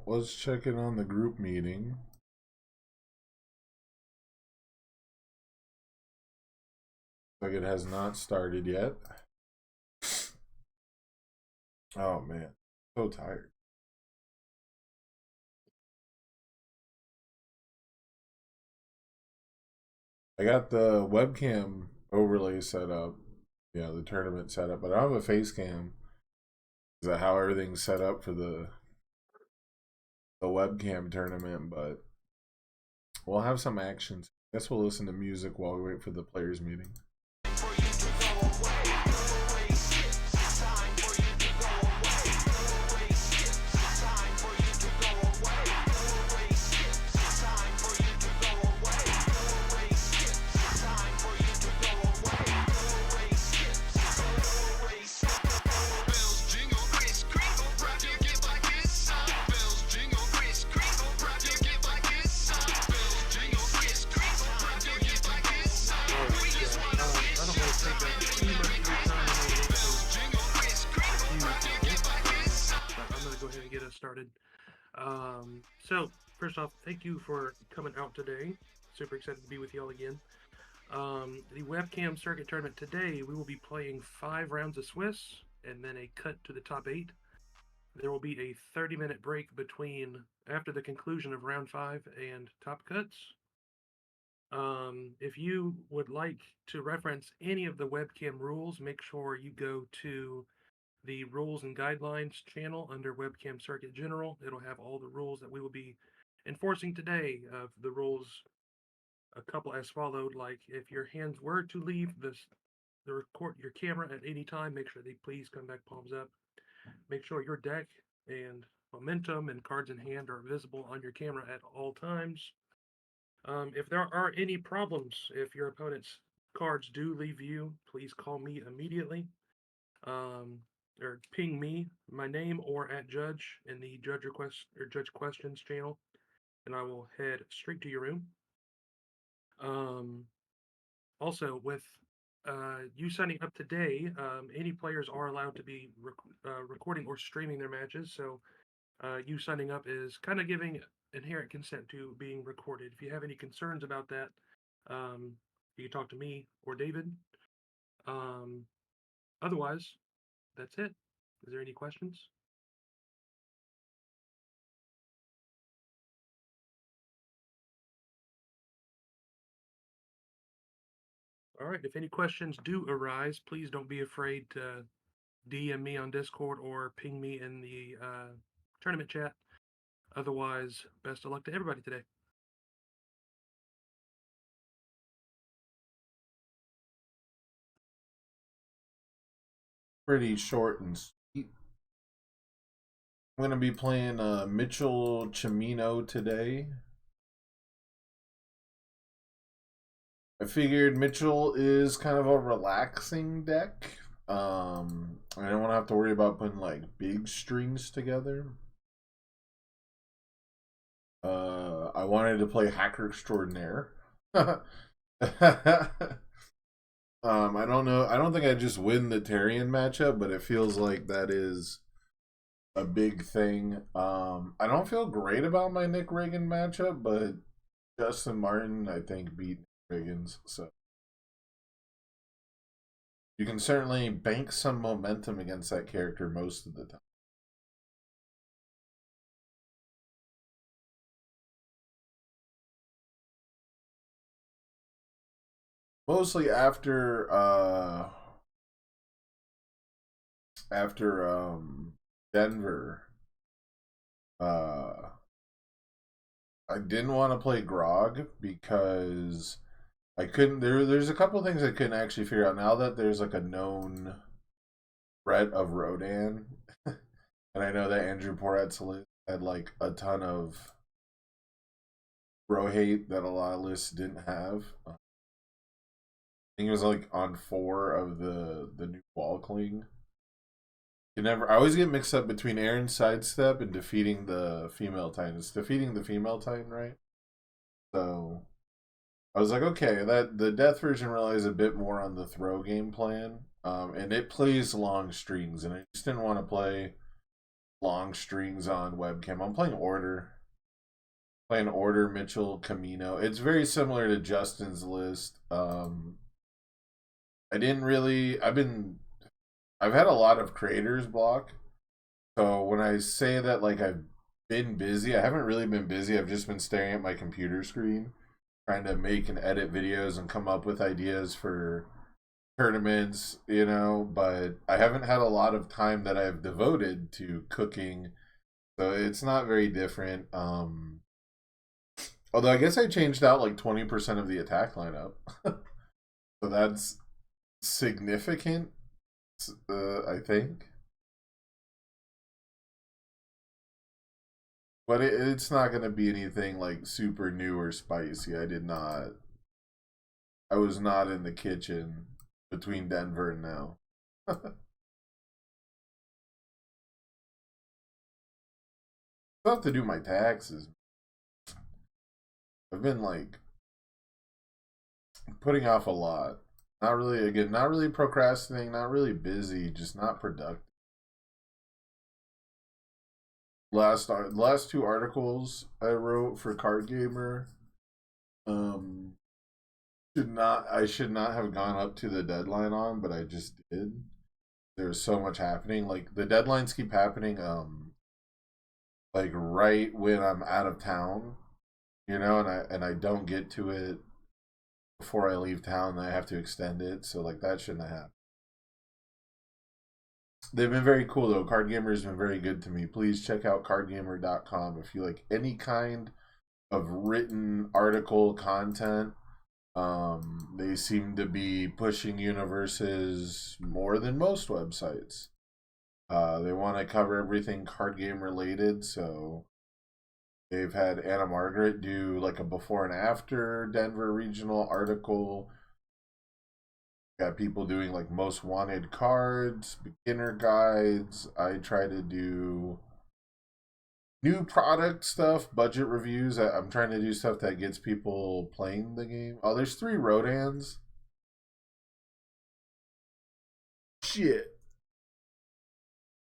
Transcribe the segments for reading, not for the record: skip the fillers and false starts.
let's check in on the group meeting. Like it has not started yet. Oh man, so tired. I got the webcam overlay set up. Yeah, the tournament set up, but I don't have a face cam. Is that how everything's set up for the webcam tournament? But we'll have some actions. Guess we'll listen to music while we wait for the players meeting. Started. So first off, thank you for coming out today. Super excited to be with y'all again. The Webcam Circuit tournament today, we will be playing 5 rounds of Swiss and then a cut to the top 8. There will be a 30-minute break between after the conclusion of round 5 and top cuts. If you would like to reference any of the webcam rules, make sure you go to the rules and guidelines channel under Webcam Circuit General. It'll have all the rules that we will be enforcing today. Of the rules, a couple as followed: like if your hands were to leave the record your camera at any time, make sure they please come back palms up. Make sure your deck and momentum and cards in hand are visible on your camera at all times. If there are any problems, if your opponent's cards do leave view, please call me immediately. Or ping me my name or at Judge in the Judge Request or Judge Questions channel, and I will head straight to your room. Also, with you signing up today, any players are allowed to be recording or streaming their matches. So you signing up is kind of giving inherent consent to being recorded. If you have any concerns about that, you can talk to me or David. Otherwise, that's it. Is there any questions? All right, if any questions do arise, please don't be afraid to DM me on Discord or ping me in the tournament chat. Otherwise, best of luck to everybody today. Pretty short and sweet. I'm going to be playing Mitchell Chimino today. I figured Mitchell is kind of a relaxing deck. I don't want to have to worry about putting like big strings together. I wanted to play Hacker Extraordinaire. I don't know. I don't think I just win the Tarian matchup, but it feels like that is a big thing. I don't feel great about my Nick Reagan matchup, but Justin Martin, I think, beat Reagan's, so you can certainly bank some momentum against that character most of the time. Mostly after Denver, I didn't want to play Grog because I couldn't. There's a couple things I couldn't actually figure out now that there's like a known threat of Rodan, and I know that Andrew Poretz had like a ton of bro hate that a lot of lists didn't have. I think it was like on 4 of the new wall cling. I always get mixed up between Aaron's sidestep and defeating the female titan. It's defeating the female titan, right? So I was like, okay, that the death version relies a bit more on the throw game plan, and it plays long strings, and I just didn't want to play long strings on webcam. I'm playing Order. Playing Order, Mitchell, Camino. It's very similar to Justin's list. I didn't really. I've had a lot of creators block. So when I say that like I've been busy, I haven't really been busy. I've just been staring at my computer screen, trying to make and edit videos and come up with ideas for tournaments, but I haven't had a lot of time that I've devoted to cooking. So it's not very different. Although I guess I changed out like 20% of the attack lineup. So that's significant, I think. But it's not going to be anything like super new or spicy. I was not in the kitchen between Denver and now. I have to do my taxes. I've been like putting off a lot. Not really procrastinating, not really busy, just not productive. Last two articles I wrote for Card Gamer, um, I should not have gone up to the deadline on, but I just did. There's so much happening. Like the deadlines keep happening, like right when I'm out of town, and I don't get to it before I leave town. I have to extend it, so like that shouldn't have happened. They've been very cool though. Card Gamer has been very good to me. Please check out cardgamer.com if you like any kind of written article content. They seem to be pushing universes more than most websites. They want to cover everything card game related, so they've had Anna Margaret do like a before and after Denver regional article. Got people doing like most wanted cards, beginner guides. I try to do new product stuff, budget reviews. I'm trying to do stuff that gets people playing the game. Oh, there's 3 Rodans. Shit.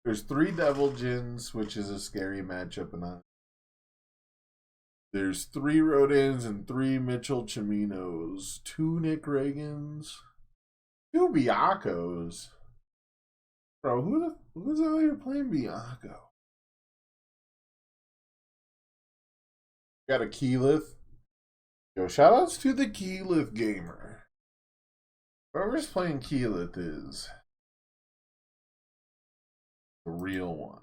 There's 3 Devil Jins, which is a scary matchup, and there's 3 Rodans and 3 Mitchell Chiminos, 2 Nick Reagans, 2 Biacos. Bro, who's out here playing Biaco? Got a Keyleth. Yo, shoutouts to the Keyleth gamer. Whoever's playing Keyleth is the real one.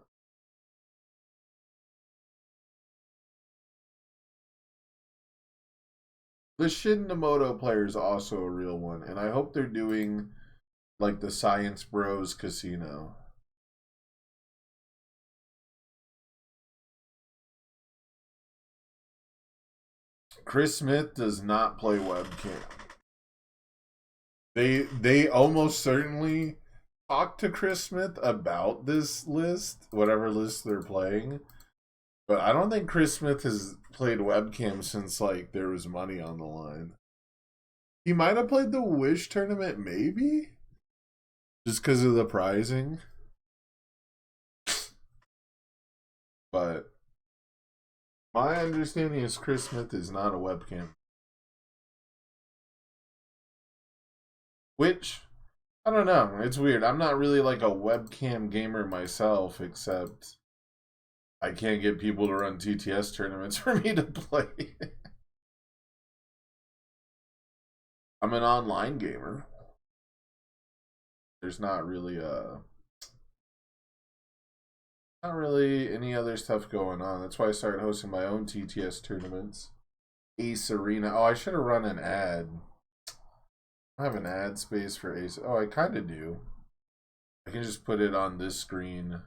The Shinnomoto player is also a real one, and I hope they're doing like the Science Bros Casino. Chris Smith does not play webcam. They almost certainly talked to Chris Smith about this list, whatever list they're playing. But I don't think Chris Smith has played webcam since like there was money on the line. He might have played the Wish tournament, maybe, just because of the prizing. But my understanding is Chris Smith is not a webcam. Which, I don't know. It's weird. I'm not really like a webcam gamer myself, except I can't get people to run TTS tournaments for me to play. I'm an online gamer. There's not really any other stuff going on. That's why I started hosting my own TTS tournaments. Ace Arena. Oh, I should have run an ad. I have an ad space for Ace. Oh, I kind of do. I can just put it on this screen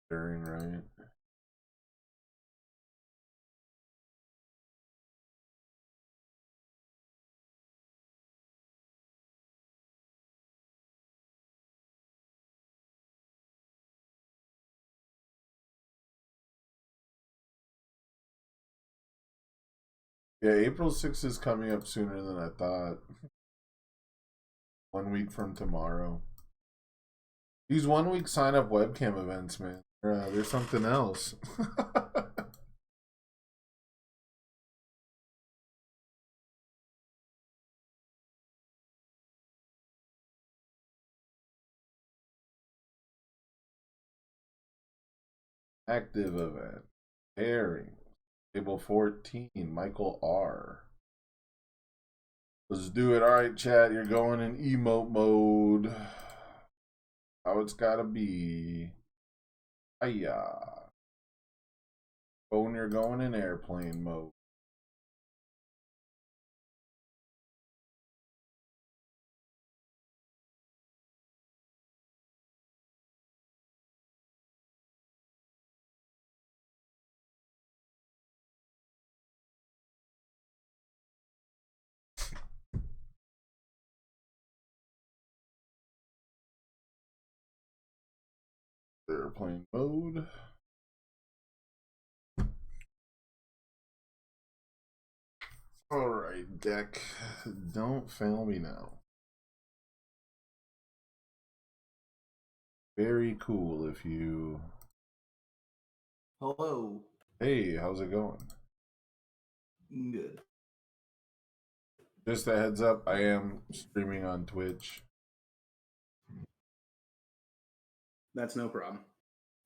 during, right? Yeah, April 6th is coming up sooner than I thought. 1 week from tomorrow. These 1 week sign up webcam events, man. There's something else. Active event. Pairing. Table 14. Michael R. Let's do it. All right, chat. You're going in emote mode. How it's gotta be. Hiya. Phone, you're going in airplane mode. Airplane mode. All right, deck. Don't fail me now. Very cool if you. Hello. Hey, how's it going? Good. Just a heads up, I am streaming on Twitch. That's no problem.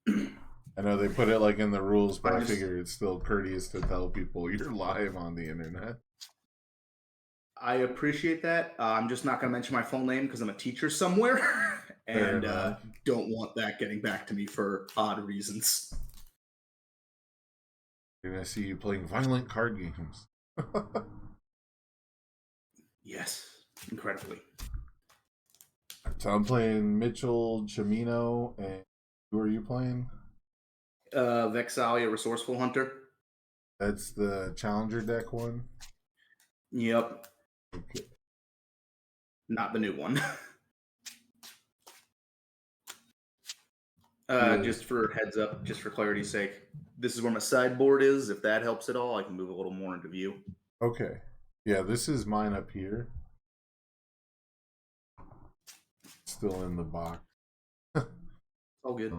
I know they put it like in the rules, but I figure it's still courteous to tell people you're live on the internet. I appreciate that. I'm just not going to mention my full name because I'm a teacher somewhere and don't want that getting back to me for odd reasons. You're going to see you playing violent card games. Yes, incredibly. So I'm playing Mitchell Chimino, and who are you playing? Vexalia Resourceful Hunter. That's the Challenger deck one? Yep. Okay. Not the new one. Just for heads up, just for clarity's sake, this is where my sideboard is. If that helps at all, I can move a little more into view. Okay. Yeah, this is mine up here. Still in the box. All good.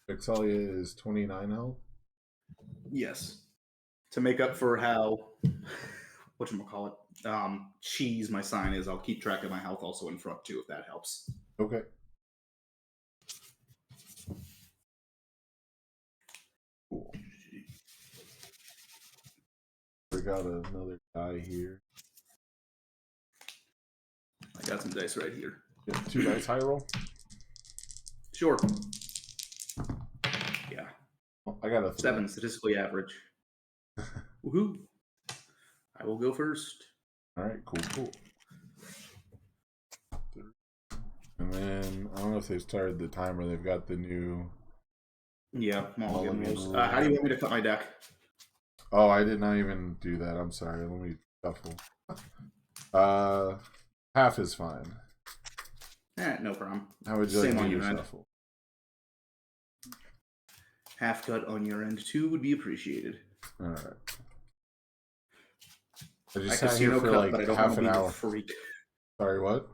Vexalia is 29 health? Yes. To make up for how, whatchamacallit, cheese my sign is, I'll keep track of my health also in front too, if that helps. Okay. Cool. We got another die here. I got some dice right here. Yeah, 2 dice high roll? Sure. Yeah. Oh, I got a 3. 7, statistically average. Woohoo. I will go first. All right, cool. And then, I don't know if they've started the timer. They've got the new... Yeah, mulligan. How do you want me to cut my deck? Oh, I did not even do that. I'm sorry. Let me shuffle. Half is fine. No problem. How would you Same like on to your end. shuffle? Half cut on your end too would be appreciated. All right. I just I sat here for cut, like but I don't half want an to be hour. the freak. Sorry, what?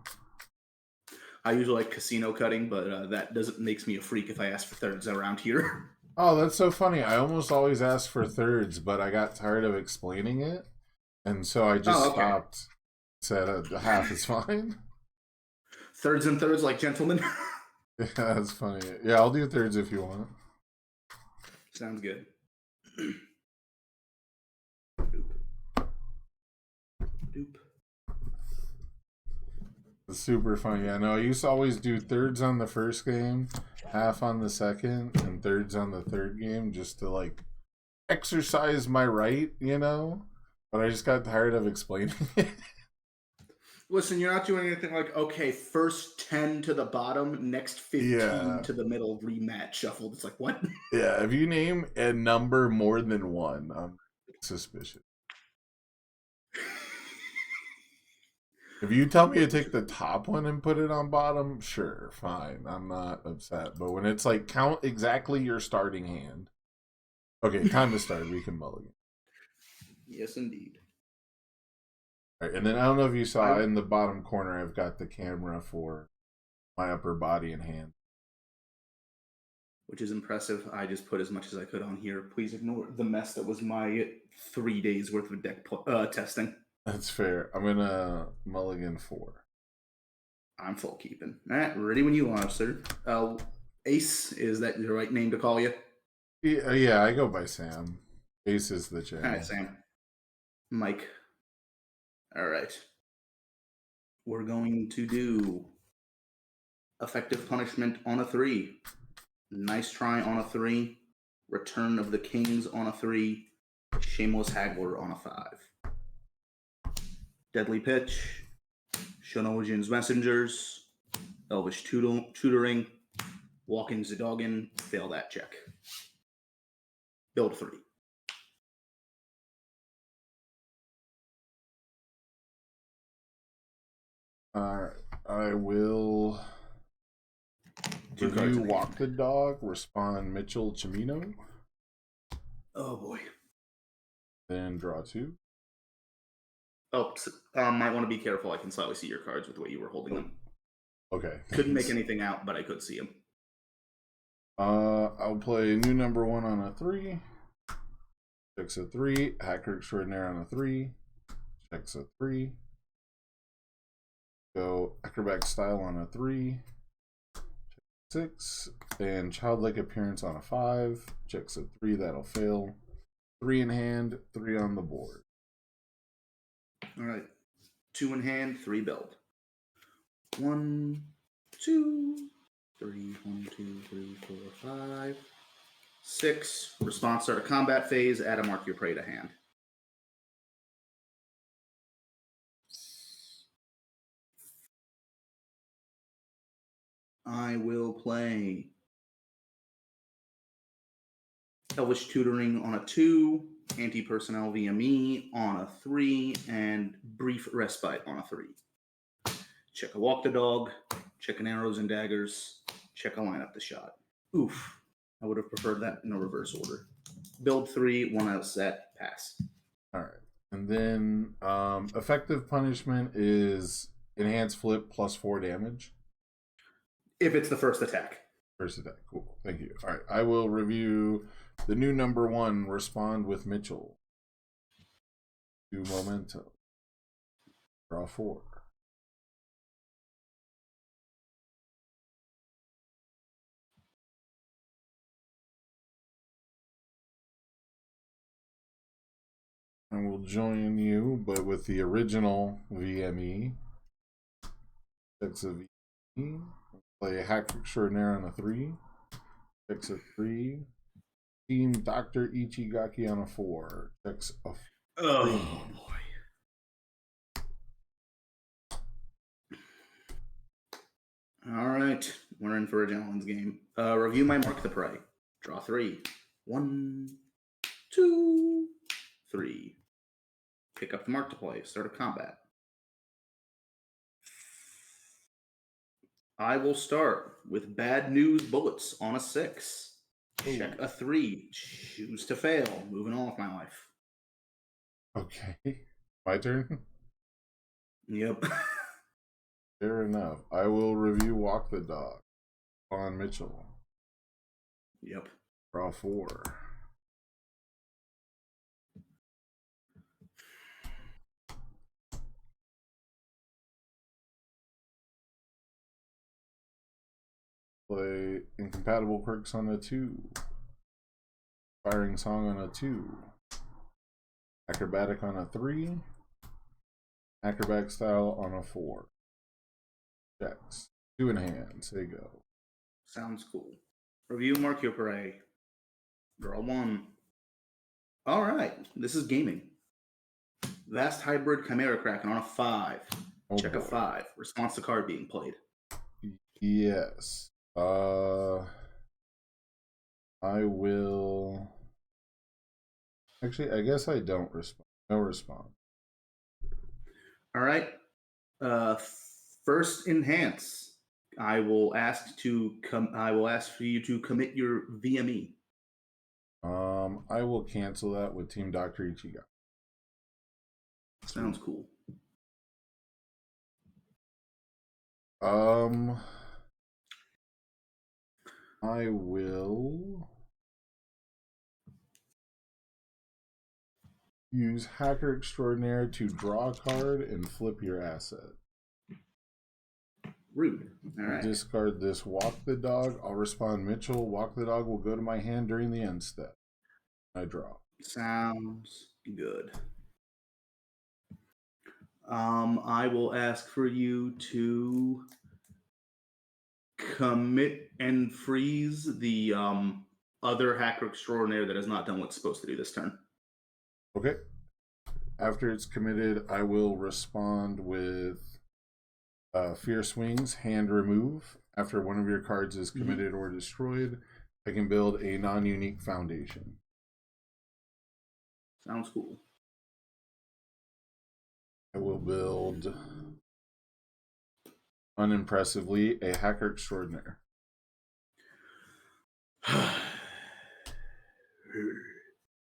I usually like casino cutting, but that makes me a freak if I ask for thirds around here. Oh, that's so funny. I almost always ask for thirds, but I got tired of explaining it, and so I just stopped. Said half is fine. Thirds and thirds like gentlemen. Yeah, that's funny. Yeah, I'll do thirds if you want. Sounds good. Doop. It's super funny. I know I used to always do thirds on the first game, half on the second, and thirds on the third game just to like exercise my right, you know? But I just got tired of explaining it. Listen, you're not doing anything like, okay, first 10 to the bottom, next 15 to the middle, rematch shuffled. It's like, what? Yeah, if you name a number more than 1, I'm suspicious. If you tell me to take the top one and put it on bottom, sure, fine. I'm not upset. But when it's like, count exactly your starting hand. Okay, time to start. We can mulligan. Yes, indeed. All right, and then I don't know if you saw in the bottom corner, I've got the camera for my upper body and hand. Which is impressive. I just put as much as I could on here. Please ignore the mess that was my 3 days worth of deck testing. That's fair. I'm gonna mulligan 4. I'm full keeping. All right, ready when you are, sir. Ace, is that the right name to call you? Yeah, I go by Sam. Ace is the All channel. right, Sam. Mike. All right. We're going to do effective punishment on a 3. Nice try on a 3. Return of the Kings on a 3. Shameless Haggler on a 5. Deadly Pitch. Shonojin's Messengers. Elvish Tutoring. Walking Zadoggin. Fail that check. Build 3. I will review Walk the Dog, respond Mitchell Chimino. Oh boy. Then draw 2. Oh, might want to be careful. I can slightly see your cards with the way you were holding them. Okay. Couldn't make anything out, but I could see them. I'll play new number 1 on a 3. Checks a 3. Hacker Extraordinaire on a 3. Checks a 3. Go Acrobat Style on a 3. Check 6. And Childlike Appearance on a 5. Checks a 3. That'll fail. 3 in hand, 3 on the board. All right. 2 in hand, 3 build. 1, 2, 3. 1, 2, 3, 4, 5, 6. Response start a combat phase. Add a mark your prey to hand. I will play Elvish Tutoring on a 2, Anti-Personnel VME on a 3, and Brief Respite on a 3. Check a Walk the Dog, check an Arrows and Daggers, check a Line Up the Shot. Oof. I would have preferred that in a reverse order. Build 3, 1 out set, pass. All right. And then effective punishment is Enhanced Flip plus 4 damage. If it's the first attack. First attack. Cool. Thank you. All right. I will review the new number 1, respond with Mitchell. Do Memento. Draw 4. And we'll join you, but with the original VME. Checks a VME. Play Hack Extraordinaire on a 3. Checks a 3. Team Dr. Ichigaki on a 4. Checks a 3. Oh boy. All right. We're in for a gentleman's game. Review my Mark the Prey. Draw 3. 1, 2, 3. Pick up the mark to play. Start a combat. I will start with Bad News Bullets on a 6. Check a 3. Choose to fail. Moving on with my life. Okay. My turn? Yep. Fair enough. I will review Walk the Dog on Mitchell. Yep. Draw 4. Play Incompatible Quirks on a 2. Firing Song on a 2. Acrobatic on a 3. Acrobatic Style on a 4. Checks. 2 in hand. Say go. Sounds cool. Review Mark your Prey. Draw 1. All right. This is gaming. Vast Hybrid Chimera Kraken on a 5. Oh Check boy. a 5. Response to card being played. Yes. I will. Actually, I guess I don't respond. No response. All right. First enhance. I will ask for you to commit your VME. I will cancel that with Team Dr. Ichigo. Sounds cool. I will use Hacker Extraordinaire to draw a card and flip your asset. Rude. All right. Discard this Walk the Dog. I'll respond Mitchell. Walk the Dog will go to my hand during the end step. I draw. Sounds good. I will ask for you to commit and freeze the other Hacker Extraordinaire that has not done what's supposed to do this turn. Okay. After it's committed, I will respond with Fierce Wings, hand remove. After one of your cards is committed or destroyed, I can build a non-unique foundation. Sounds cool. I will build, unimpressively, a Hacker Extraordinaire.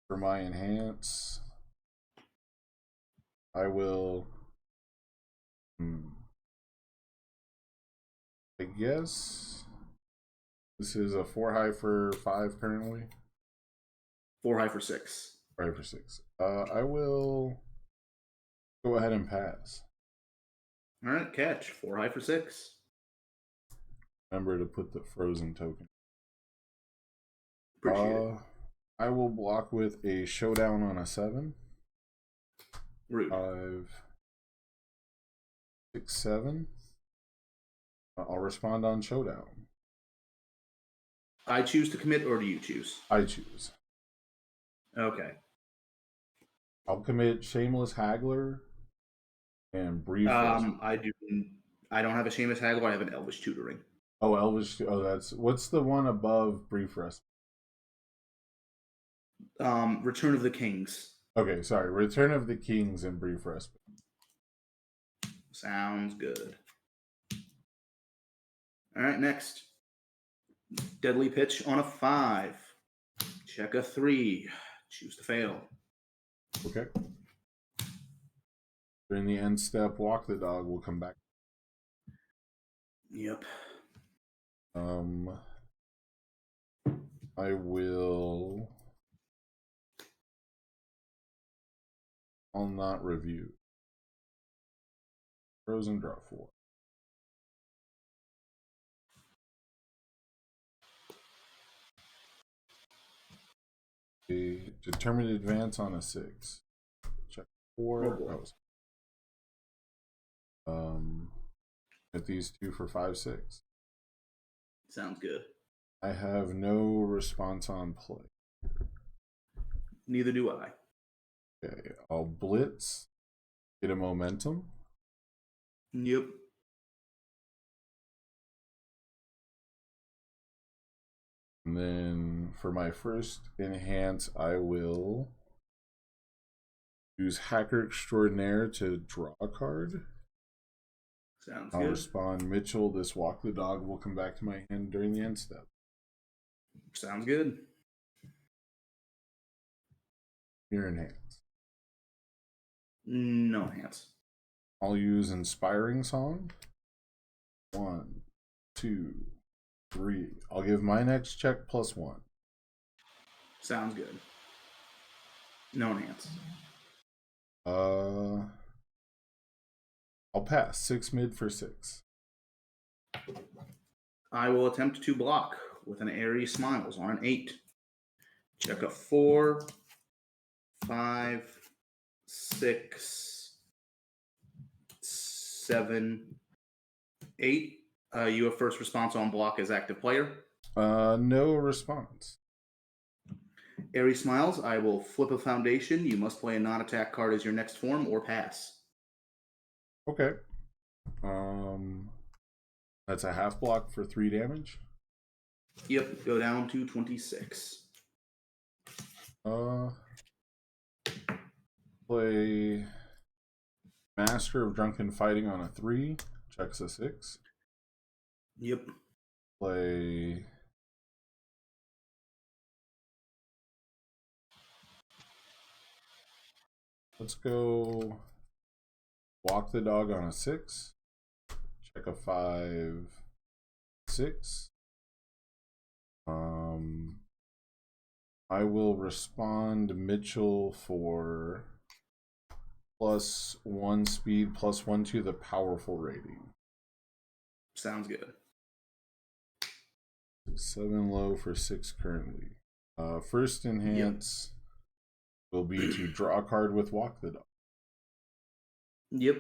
For my enhance, I will... I guess this is a 4 high for 5 currently. 4 high for 6. 5 for 6. I will go ahead and pass. All right, catch. 4 high for 6. Remember to put the frozen token. Appreciate it. I will block with a showdown on a 7. Rude. 5, 6, 7. I'll respond on showdown. I choose to commit, or do you choose? I choose. Okay. I'll commit Shameless Haggler and Brief. I don't have a Seamus Haggler. I have an Elvish Tutoring. Oh, Elvish. Oh, that's what's the one above Brief Respite? Return of the Kings. Okay, sorry. Return of the Kings and Brief Respite. Sounds good. All right, next. Deadly Pitch on a 5. Check a 3. Choose to fail. Okay. During the end step, Walk the Dog will come back. Yep. I will... I'll not review. Frozen draw 4. A determined advance on a 6. Check 4. At these 2 for 5, 6. Sounds good. I have no response on play. Neither do I. Okay, I'll blitz. Get a momentum. Yep. And then for my first enhance, I will use Hacker Extraordinaire to draw a card. Sounds I'll good. respond Mitchell. This Walk the Dog will come back to my hand during the end step. Sounds good. Your enhance. No hands. I'll use Inspiring Song. 1, 2, 3. I'll give my next check +1. Sounds good. No enhance. I'll pass. 6 mid for 6. I will attempt to block with an Airy Smiles on an 8. Check a 4, 5, 6, 7, 8. You have first response on block as active player. No response. Airy Smiles, I will flip a foundation. You must play a non-attack card as your next form or pass. Okay. That's a half block for 3 damage. Yep, go down to 26. Play Master of Drunken Fighting on a 3. Checks a 6. Yep. Play let's go Walk the Dog on a 6. Check a 5, 6. I will respond Mitchell for +1 speed, +1 to the powerful rating. Sounds good. 7 low for 6 currently. First enhance will be to draw a card with Walk the Dog. Yep.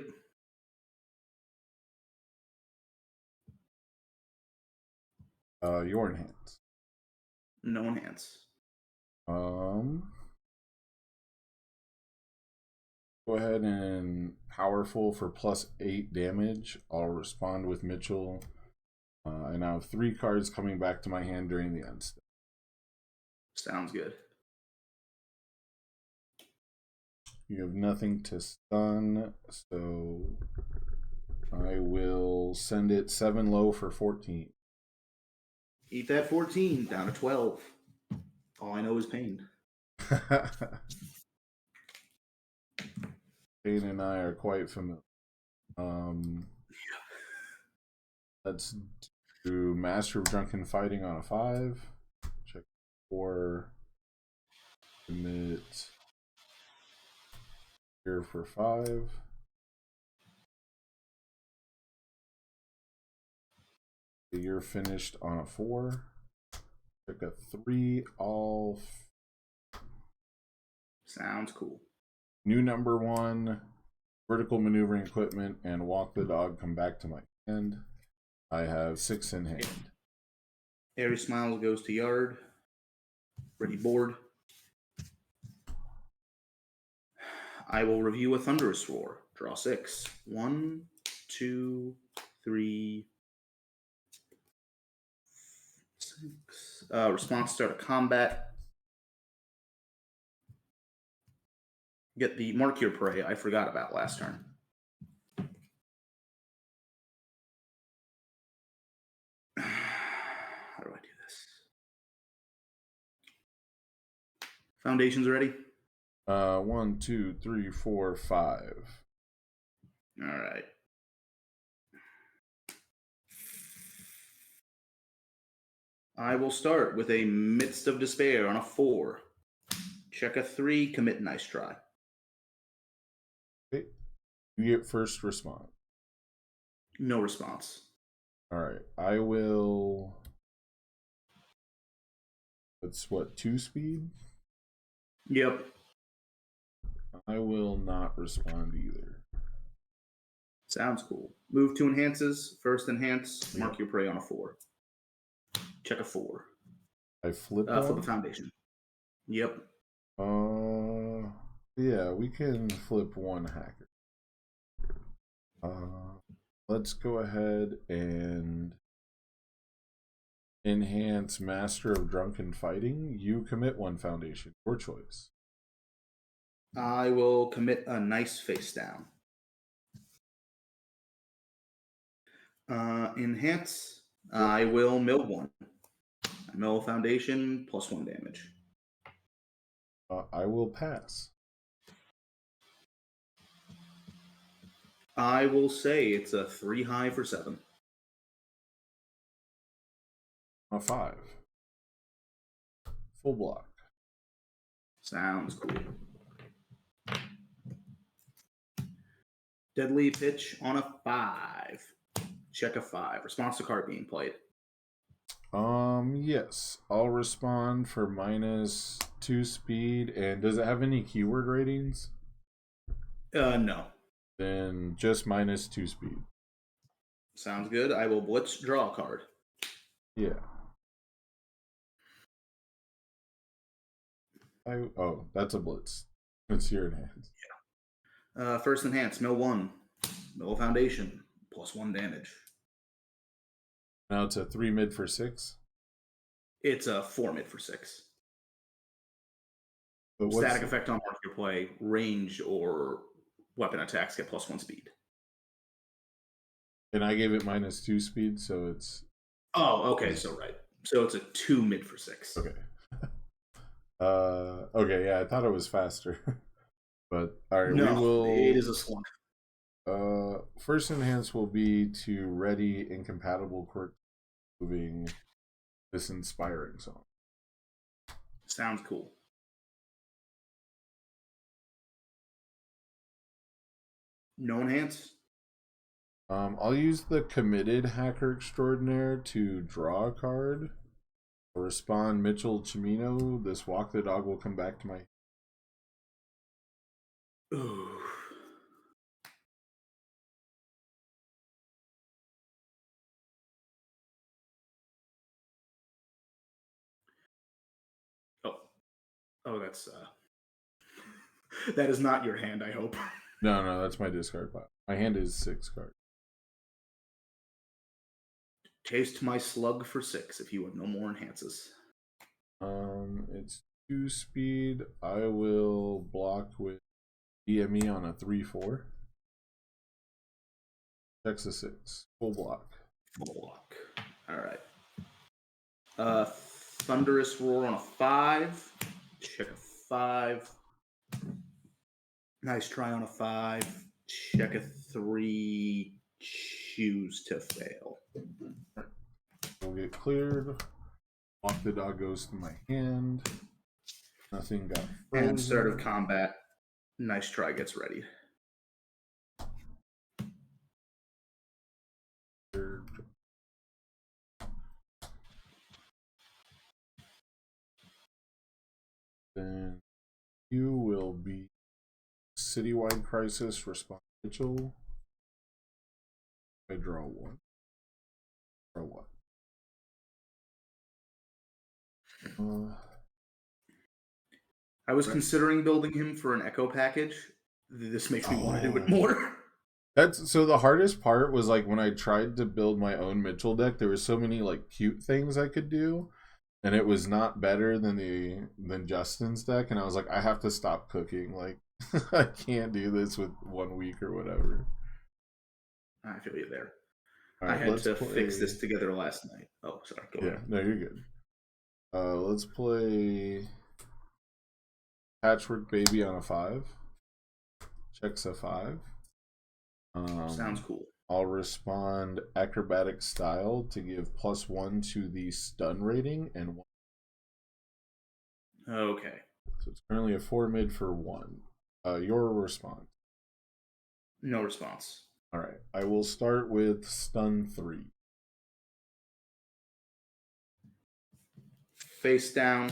Your enhance. No enhance. Go ahead and powerful for +8 damage. I'll respond with Mitchell. I now have 3 cards coming back to my hand during the end step. Sounds good. You have nothing to stun, so I will send it 7 low for 14. Eat that 14, down to 12. All I know is pain. Pain and I are quite familiar. Let's do Master of Drunken Fighting on a 5. Check 4. Commit here for 5. You're finished on a 4. Check a 3. All. Sounds cool. New number 1. Vertical maneuvering equipment and Walk the Dog come back to my hand. I have 6 in hand. Airy Smiles goes to yard. Ready board. I will review a Thunderous Roar. Draw 6. 1, 2, 3, 6. Response start a combat. Get the Mark Your Prey I forgot about last turn. How do I do this? Foundations ready? 1, 2, 3, 4, 5. All right. I will start with a Midst of Despair on a 4. Check a 3, commit Nice Try. Okay. You get first response. No response. All right. I will. That's what, 2 speed? Yep. I will not respond either. Sounds cool. Move 2 enhances. First enhance, Mark Your Prey on a 4. Check a 4. I flip Flip a foundation. Yep. Yeah, we can flip 1 hacker. Let's go ahead and enhance Master of Drunken Fighting. You commit 1 foundation. Your choice. I will commit a Nice Face Down. Enhance. Yep. I will mill 1. I mill a foundation, +1 damage. I will pass. I will say it's a 3 high for 7. A 5. Full block. Sounds cool. Deadly Pitch on a 5. Check a 5. Response to card being played. Yes. I'll respond for -2 speed. And does it have any keyword ratings? No. Then just -2 speed. Sounds good. I will blitz, draw a card. Yeah. Oh, that's a blitz. It's your enhance. Yeah. First enhance, mill 1. Mill foundation, +1 damage. Now it's a 3 mid for 6. It's a 4 mid for 6. But Static effect on Mark Your Play. Range or weapon attacks get +1 speed. And I gave it -2 speed, so it's. Oh, okay. So right. So it's a 2 mid for 6. Okay. Okay. Yeah, I thought it was faster, but all right. No, we will. It is a slunk. First enhance will be to ready incompatible quirk moving this inspiring song. Sounds cool. No enhance. I'll use the committed hacker extraordinaire to draw a card. I'll respond Mitchell Chimino. This walk the dog will come back to my. Ooh. Oh, that's that is not your hand, I hope. No, that's my discard pile. My hand is 6 cards. Taste my slug for 6 if you have no more enhances. It's 2 speed. I will block with DME on a 3/4. Checks a 6. Full block. Full block. Alright. Thunderous Roar on a 5. Check a 5. Nice try on a 5. Check a 3. Choose to fail. Will get cleared. Walk the dog goes to my hand. Nothing got frozen. And start of combat. Nice try gets ready. Then you will be Citywide Crisis, respond Mitchell. I draw 1. Draw 1. I was considering building him for an Echo package. This makes me want to do it more. That's so the hardest part was like when I tried to build my own Mitchell deck, there were so many like cute things I could do, and it was not better than Justin's deck, and I was like, I have to stop cooking. Like I can't do this with 1 week or whatever. I feel you there. Right, I had to fix this together last night. Oh, sorry. Go ahead. No, you're good. Let's play Patchwork Baby on a 5. Checks a 5. Sounds cool. I'll respond Acrobatic Style to give +1 to the stun rating and 1. Okay. So it's currently a 4 mid for 1. Your response. No response. All right. I will start with stun 3. Face down.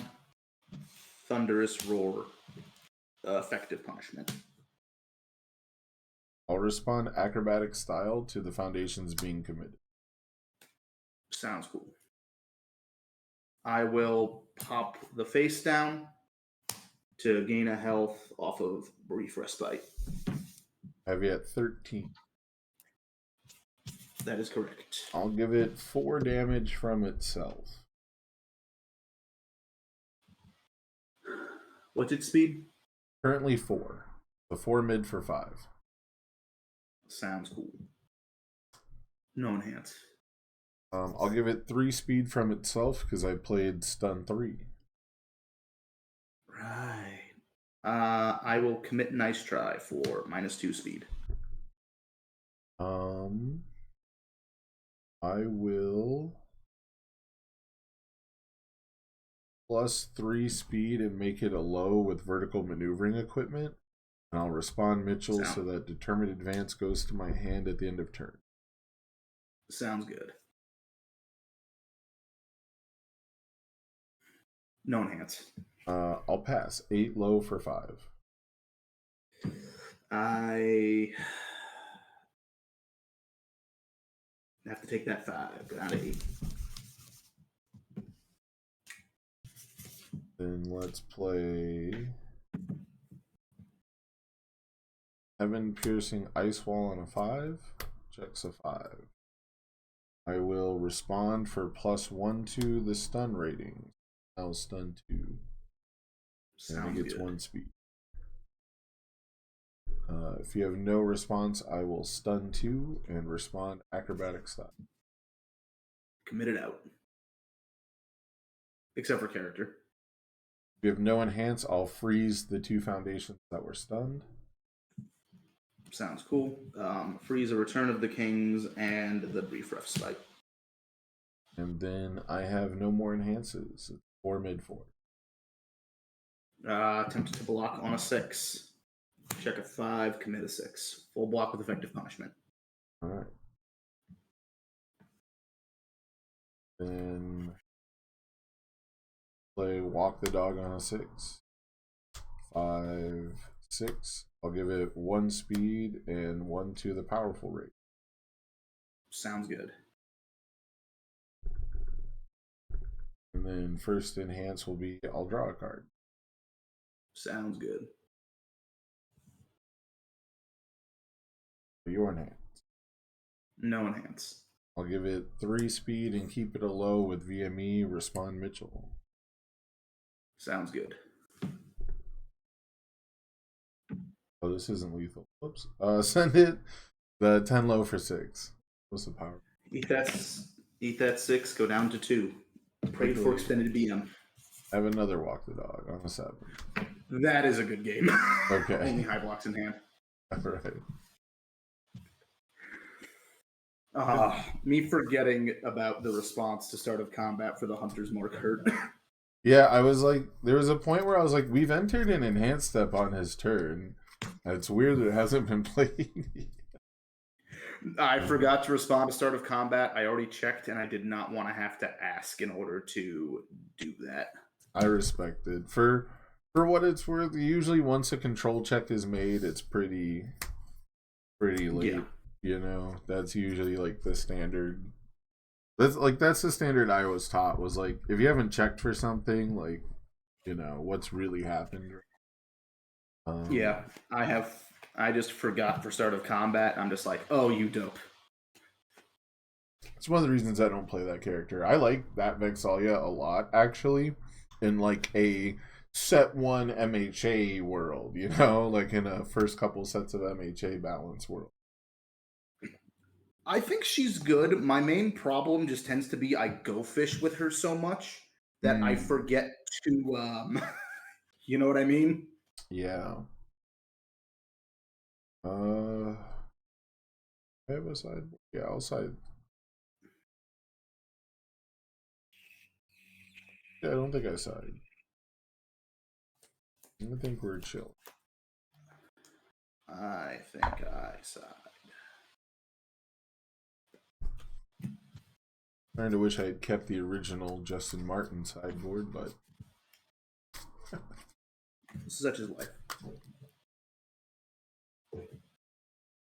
Thunderous Roar. Effective punishment. I'll respond Acrobatic Style to the foundations being committed. Sounds cool. I will pop the face down to gain a health off of Brief Respite. Have you at 13? That is correct. I'll give it 4 damage from itself. What's its speed? Currently 4. The 4 mid for 5. Sounds cool. No enhance. I'll give it 3 speed from itself because I played stun 3. Right. I will commit Nice Try for -2 speed. I will +3 speed and make it a low with vertical maneuvering equipment. And I'll respond Mitchell so that Determined Advance goes to my hand at the end of turn. Sounds good. No enhance. I'll pass. 8 low for 5. I have to take that 5. Got 8. Then let's play Heaven Piercing Ice Wall on a 5. Checks a 5. I will respond for +1 to the stun rating. I'll stun 2. And it gets good. 1 speed. If you have no response, I will stun 2 and respond Acrobatic Style. Committed out. Except for character. If you have no enhance, I'll freeze the 2 foundations that were stunned. Sounds cool. Freeze a Return of the Kings and the Brief Respite. And then I have no more enhances. It's 4 mid 4. Attempted to block on a 6. Check a 5, commit a 6. Full block with effective punishment. All right. Then play walk the dog on a 6. 5, 6. I'll give it 1 speed and 1 to the powerful rate. Sounds good. And then first enhance will be I'll draw a card. Sounds good. Your enhance. No enhance. I'll give it 3 speed and keep it a low with VME, respond Mitchell. Sounds good. Oh, this isn't lethal. Whoops. Send it the 10 low for 6. What's the power? Eat that 6, go down to 2. Pray for extended BM. I have another walk the dog on a 7. That is a good game. Okay. Only high blocks in hand. Right. Me forgetting about the response to start of combat for the Hunter's Mark hurt. Yeah, I was like, there was a point where I was like, we've entered an enhanced step on his turn. It's weird that it hasn't been played. I forgot to respond to start of combat. I already checked, and I did not want to have to ask in order to do that. I respect it. For what it's worth, usually once a control check is made, it's pretty late. Yeah. You know, that's usually like the standard. That's the standard I was taught, was like, if you haven't checked for something, like, you know, what's really happened. Yeah, I just forgot for start of combat. I'm just like, oh, you dope. It's one of the reasons I don't play that character. I like that Vexalia a lot, actually, in like a set 1 MHA world, you know, like in a first couple sets of MHA balance world. I think she's good. My main problem just tends to be I go fish with her so much that I forget to, you know what I mean? Yeah. I have a side. Yeah, I'll side. Yeah, I don't think I side. I think we're chill. I think I side. Kind of wish I had kept the original Justin Martin sideboard, but such is life.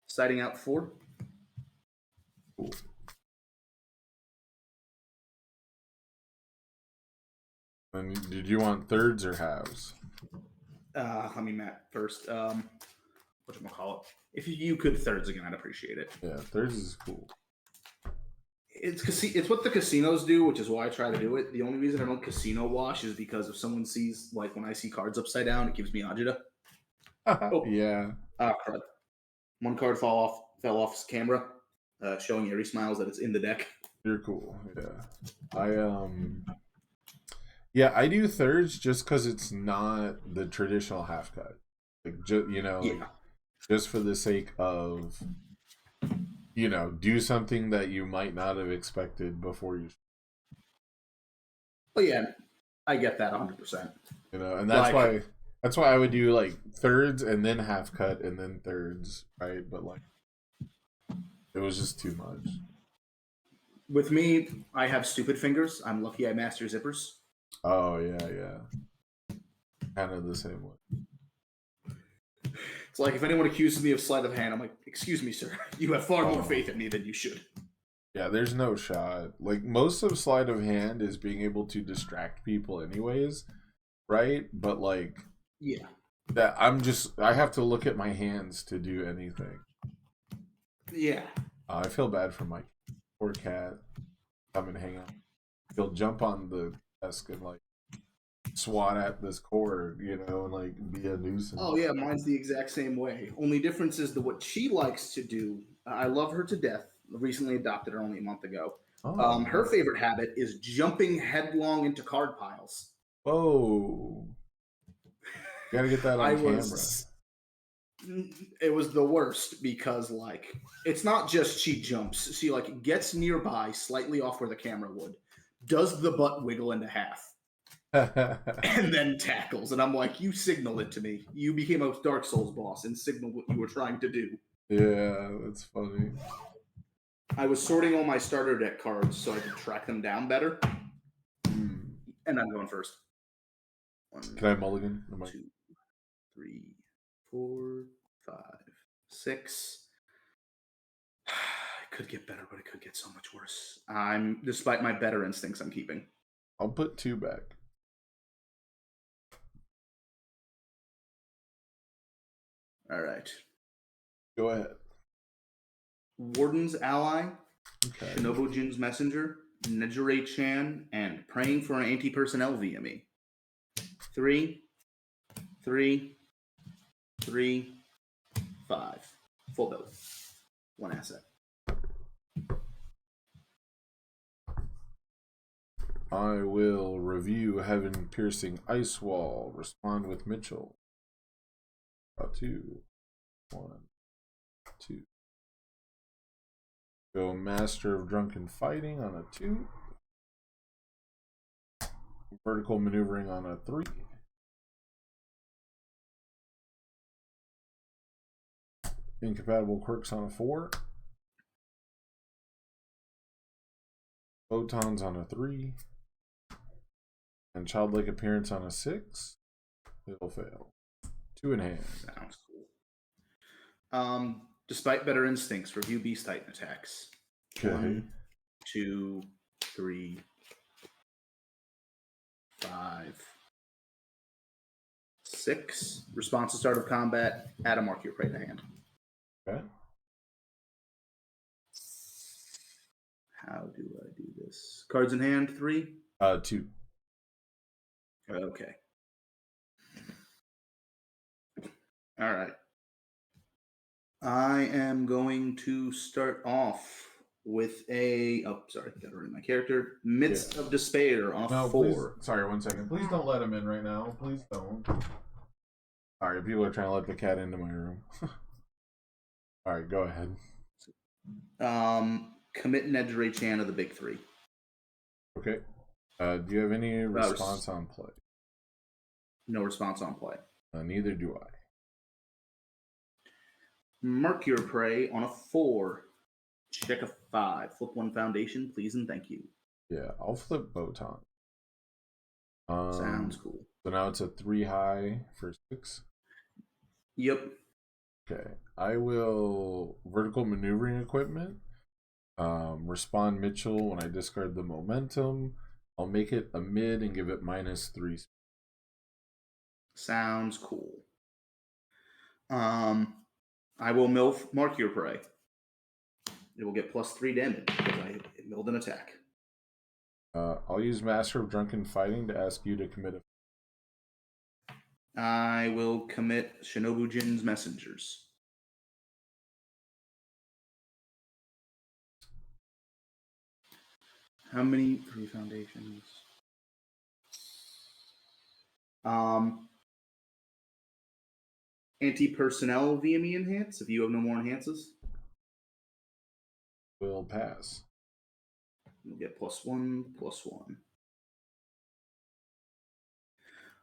Siding out 4. Cool. And did you want thirds or halves? Let me map first. Whatchamacallit? If you could thirds again, I'd appreciate it. Yeah, thirds is cool. It's what the casinos do, which is why I try to do it. The only reason I don't casino wash is because if someone sees, like, when I see cards upside down, it gives me agita. Oh. Yeah. Crud. 1 card fell off his camera, showing Eerie Smiles that it's in the deck. You're cool. Yeah. I do thirds just because it's not the traditional half cut. Like, you know, Yeah. like, just for the sake of, you know, do something that you might not have expected before you. But yeah, I get that 100%. You know, and that's why I would do like thirds and then half cut and then thirds, right? But like, it was just too much. With me, I have stupid fingers. I'm lucky I master zippers. Oh yeah. Kind of the same way. It's like if anyone accuses me of sleight of hand, I'm like, excuse me, sir. You have far more faith in me than you should. Yeah, there's no shot. Like, most of sleight of hand is being able to distract people anyways, right? But like, yeah, that I have to look at my hands to do anything. Yeah. I feel bad for my poor cat. Come and hang out. He'll jump on the desk and like swat at this cord, you know, and like be a nuisance. Oh yeah, mine's the exact same way. Only difference is what she likes to do. I love her to death. Recently adopted her only a month ago. Oh. Her favorite habit is jumping headlong into card piles. Whoa. Gotta get that on camera. It was the worst because, like, it's not just she jumps. She, like, gets nearby, slightly off where the camera would, does the butt wiggle into half, and then tackles. And I'm like, you signaled it to me. You became a Dark Souls boss and signaled what you were trying to do. Yeah, that's funny. I was sorting all my starter deck cards so I could track them down better. And I'm going first. 1, Can I mulligan? 2, 3, 4, 5, 6. It could get better, but it could get so much worse. Despite my better instincts, I'm keeping. I'll put 2 back. All right. Go ahead. Warden's Ally, Okay. Shinobujin's Messenger, Nejire Chan, and Praying for an Anti-Personnel VME. 3, 3, 3, 5. Full build. 1 asset. I will review Heaven Piercing Ice Wall. Respond with Mitchell. 2, 1, 2. Go Master of Drunken Fighting on a 2. Vertical Maneuvering on a 3. Incompatible Quirks on a 4. Photons on a 3. And Childlike Appearance on a 6. It'll fail. 2 in hand. Sounds cool. Despite better instincts, review Beast Titan attacks. Okay. 1, 2, 3, 5, 6. Response to start of combat. Add a mark your prey to hand. Okay. How do I do this? Cards in hand, 3? 2. Okay. All right. I am going to start off with a... Oh, sorry. Got to read my character. Midst of Despair on a 4. Please, sorry, 1 second. Please don't let him in right now. Please don't. Sorry, people are trying to let the cat into my room. All right, go ahead. Commit Nejire Chan of the big 3. Okay. Do you have any response on play? No response on play. Neither do I. Mark your prey on a 4. Check a 5. Flip 1 foundation, please and thank you. Yeah, I'll flip Botan. Sounds cool. So now it's a 3 high for 6. Yep. Okay. I will vertical maneuvering equipment. Respond Mitchell when I discard the momentum. I'll make it a mid and give it -3. Sounds cool. I will mark your prey. It will get +3 damage because I milled an attack. I'll use Master of Drunken Fighting to ask you to commit a... I will commit Shinobujin's Messengers. How many 3 foundations? Anti-personnel VME enhance if you have no more enhances. Will pass. You'll get +1/+1.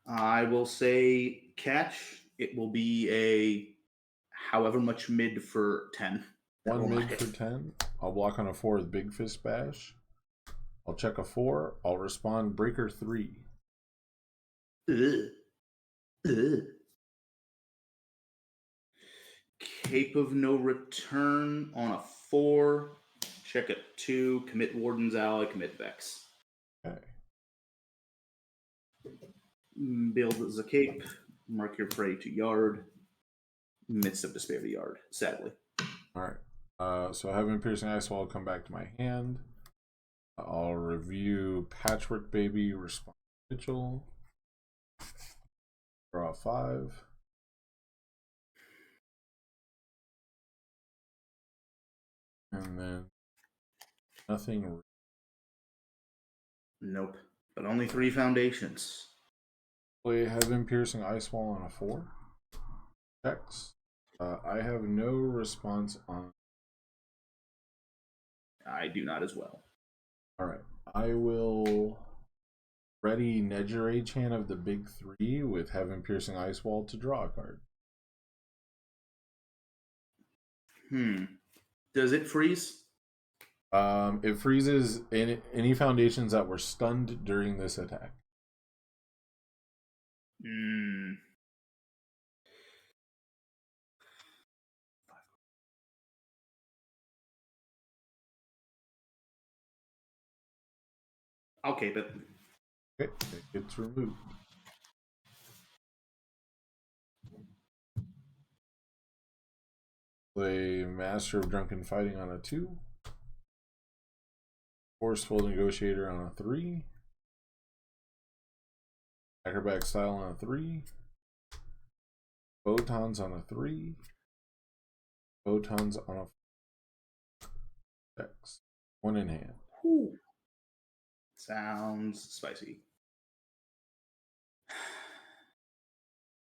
I will say catch. It will be a however much mid for 10. 1 mid for 10. I'll block on a 4 with Big Fist Bash. I'll check a 4. I'll respond Breaker 3. Cape of No Return on a 4. Check a 2. Commit Warden's Ally. Commit Vex. Okay. Build as a cape. Mark your prey to yard. Midst of Despair to yard. Sadly. All right. So having Piercing Ice Wall come back to my hand. I'll review Patchwork Baby. Respond Mitchell. Draw 5. And then nothing. Nope. But only 3 foundations. Play Heaven Piercing Ice Wall on a 4. Checks. I have no response on... I do not as well. Alright. I will ready Nejire-chan of the big three with Heaven Piercing Ice Wall to draw a card. Does it freeze? It freezes any foundations that were stunned during this attack. I'll keep it. Okay, it gets removed. Play Master of Drunken Fighting on a 2. Forceful Negotiator on a 3. Acrobat Style on a 3. Photons on a 3. Photons on a 4. 1 in hand. Whew. Sounds spicy.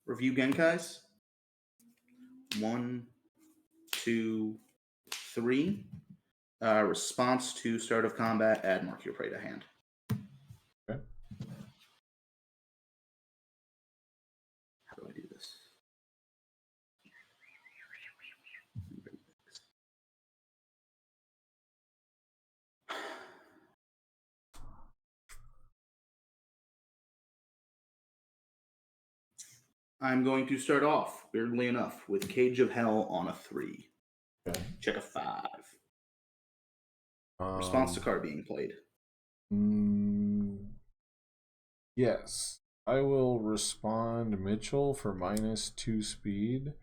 Review Genkais. 1, 2, 3. Response to start of combat, add Mark Your Prey to hand. Okay. How do I do this? I'm going to start off, weirdly enough, with Cage of Hell on a 3. Okay. Check a 5. Response to card being played. Yes. I will respond Mitchell for -2 speed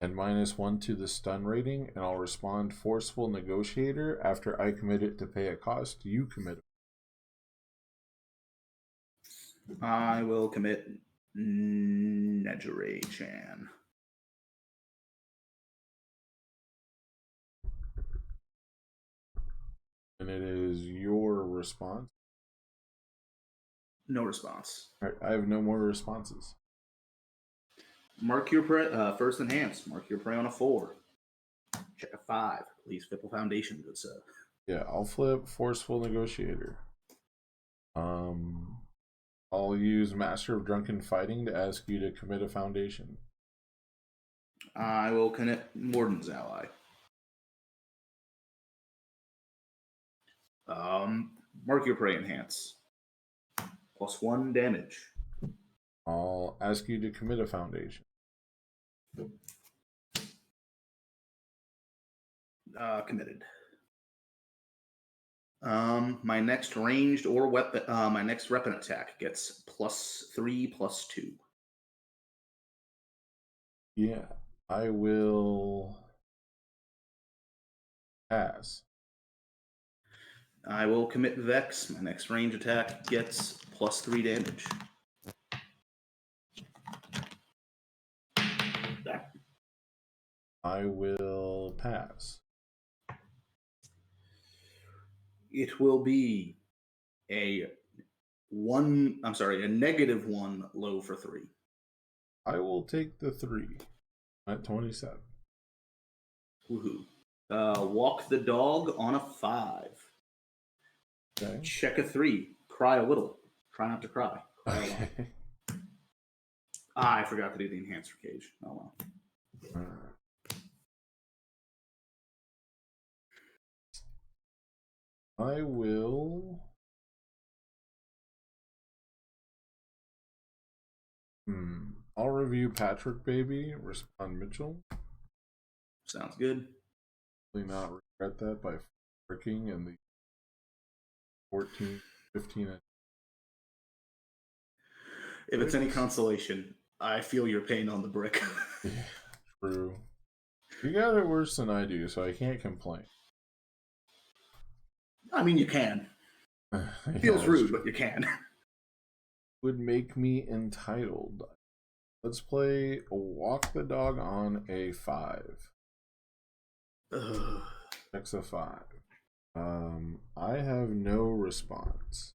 and -1 to the stun rating, and I'll respond Forceful Negotiator after I commit it to pay a cost. You commit it. I will commit Nejire-chan. And it is your response. No response. All right, I have no more responses. Mark Your Prey, first enhance. Mark Your Prey on a 4. Check a 5. Please Fipple Foundation, good sir. Yeah, I'll flip Forceful Negotiator. I'll use Master of Drunken Fighting to ask you to commit a foundation. I will connect Warden's Ally. Mark Your Prey enhance. +1 damage. I'll ask you to commit a foundation. Committed. My next ranged or weapon, my next weapon attack gets +3/+2. Yeah, I will pass. I will commit Vex. My next range attack gets +3 damage. I will pass. It will be a -1 low for 3. I will take the 3 at 27. Woohoo. Walk the Dog on a 5. Okay. Check a 3. Cry a little. Try not to cry. Cry a lot. Okay. I forgot to do the enhancer cage. Oh well. I will. I'll review Patrick Baby. Respond Mitchell. Sounds good. Probably not regret that by freaking in the 14, 15. If it's any consolation, I feel your pain on the brick. Yeah, true. You got it worse than I do, so I can't complain. I mean, you can. It feels rude, but you can. Would make me entitled. Let's play Walk the Dog on a 5. X a 5. I have no response.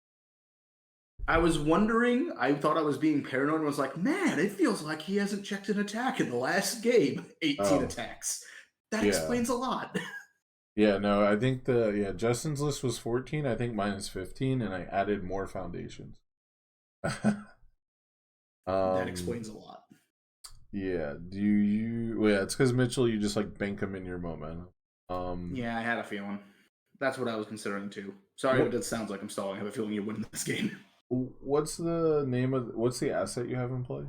I was wondering, I thought I was being paranoid and was like, man, it feels like he hasn't checked an attack in the last game. 18 attacks. That explains a lot. Yeah, no, I think Justin's list was 14. I think mine is 15, and I added more foundations. That explains a lot. Yeah. Do you? Well, yeah, it's because Mitchell, you just like bank him in your momentum. Yeah, I had a feeling. That's what I was considering too. Sorry if it sounds like I'm stalling. I have a feeling you're winning this game. What's the asset you have in play?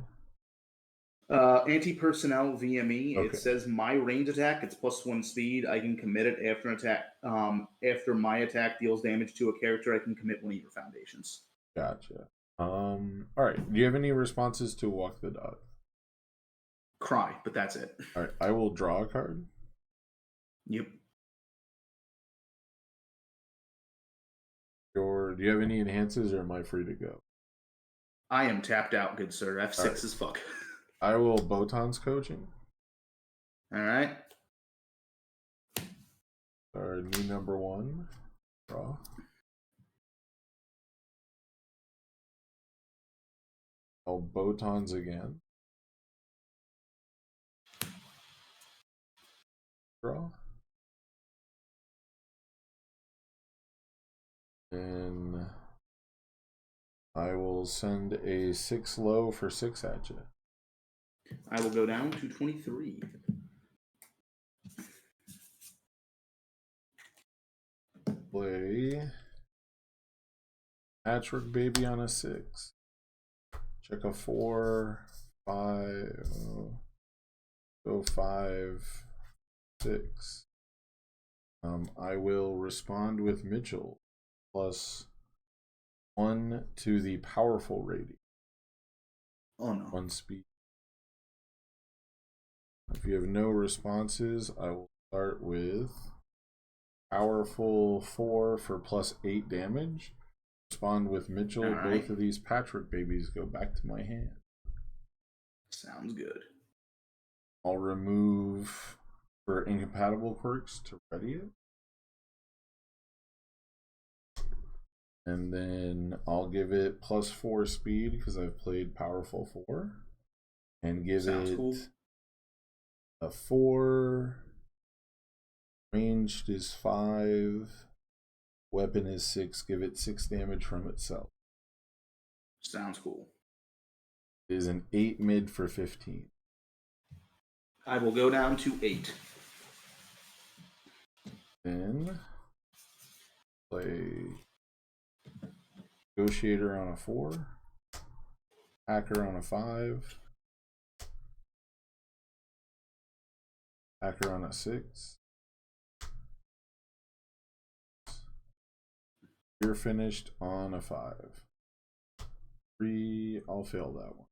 Anti-personnel VME. Okay. It says my range attack. It's +1 speed. I can commit it after an attack. After my attack deals damage to a character, I can commit one of your foundations. Gotcha. All right. Do you have any responses to Walk the Dog? Cry, but that's it. All right. I will draw a card. Yep. Do you have any enhances, or am I free to go? I am tapped out, good sir. F6 right. as fuck. I will Botan's coaching. All right. Our new number 1. Draw. I'll Botan's again. Draw. And I will send a 6 low for 6 at you. I will go down to 23. Play Patrick Baby on a 6. Check a 4, 5, go 5, 6. I will respond with Mitchell +1 to the powerful rating. Oh no. 1 speed. If you have no responses, I will start with powerful 4 for +8 damage. Respond with Mitchell. All right. Both of these Patrick babies go back to my hand. Sounds good. I'll remove for incompatible quirks to ready it. And then I'll give it +4 speed because I've played powerful 4. And give Sounds it cool. a 4. Ranged is 5. Weapon is 6. Give it 6 damage from itself. Sounds cool. It is an 8 mid for 15. I will go down to 8. Then play Negotiator on a 4. Hacker on a 5. Hacker on a 6. You're finished on a 5. 3. I'll fail that one.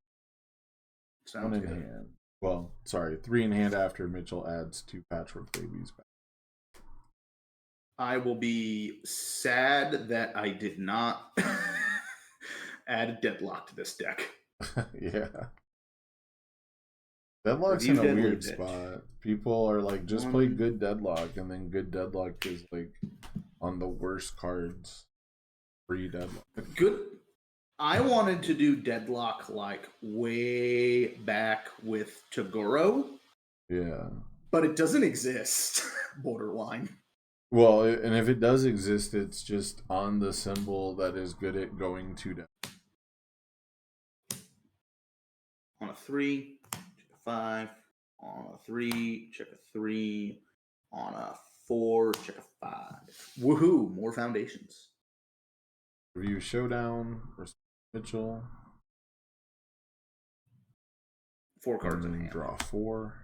Sounds 1 in good. hand. Well, sorry, 3 in hand after Mitchell adds 2 Patrick babies back. I will be sad that I did not add a deadlock to this deck. Yeah. Deadlock's in a Review weird deadly spot. People are like, just play good Deadlock, and then good Deadlock is like on the worst cards. Free Deadlock. Good. I wanted to do Deadlock like way back with Toguro, Yeah. but it doesn't exist. Borderline. Well, and if it does exist, it's just on the symbol that is good at going to death. On a 3, check a 5. On a 3, check a 3. On a 4, check a 5. Woohoo! More foundations. Review Showdown versus Mitchell. 4 cards in hand. Draw 4.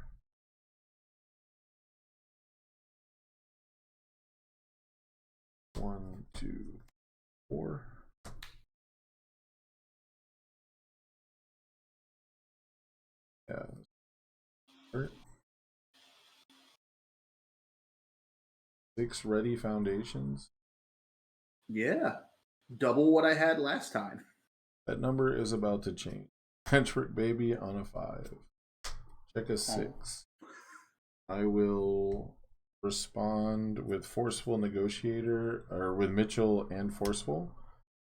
One, 2, 4. Yeah. Start. 6 ready foundations. Yeah. Double what I had last time. That number is about to change. Patrick Baby on a 5. Check a 6. I will respond with Forceful Negotiator, or with Mitchell and Forceful.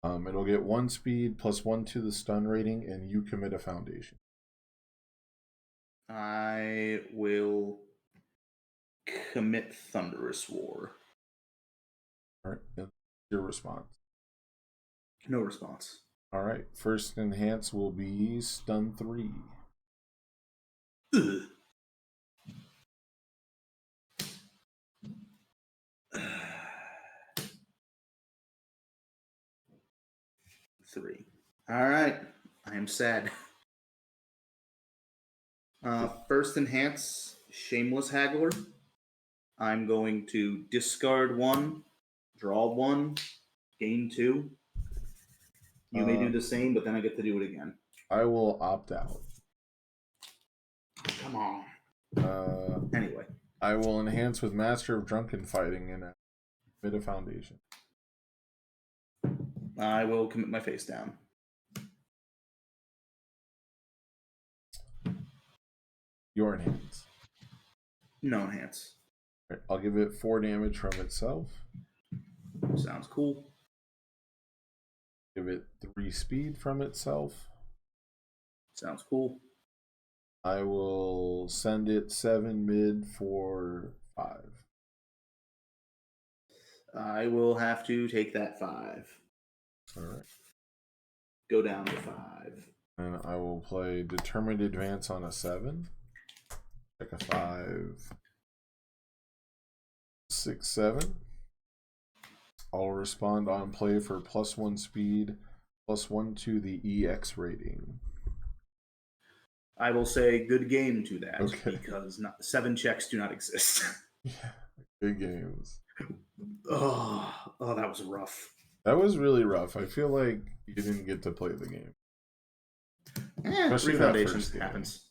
It'll get 1 speed +1 to the stun rating, and you commit a foundation. I will commit Thunderous War. All right, your response. No response. All right. First enhance will be stun 3. Ugh. 3. All right. I am sad. First enhance, Shameless Haggler. I'm going to discard 1, draw 1, gain 2. You may do the same, but then I get to do it again. I will opt out. Come on. Anyway. I will enhance with Master of Drunken Fighting and commit a foundation. I will commit my face down. Your enhance. No enhance. Right, I'll give it 4 damage from itself. Sounds cool. Give it 3 speed from itself. Sounds cool. I will send it 7 mid for 5. I will have to take that 5. All right. Go down to 5. And I will play Determined Advance on a 7. Check a 5. 6, 7. I'll respond on play for +1 speed, +1 to the EX rating. I will say good game to that, Okay. because 7 checks do not exist. Yeah, good games. Oh, that was rough. That was really rough. I feel like you didn't get to play the game. Especially that Foundations first game. happens.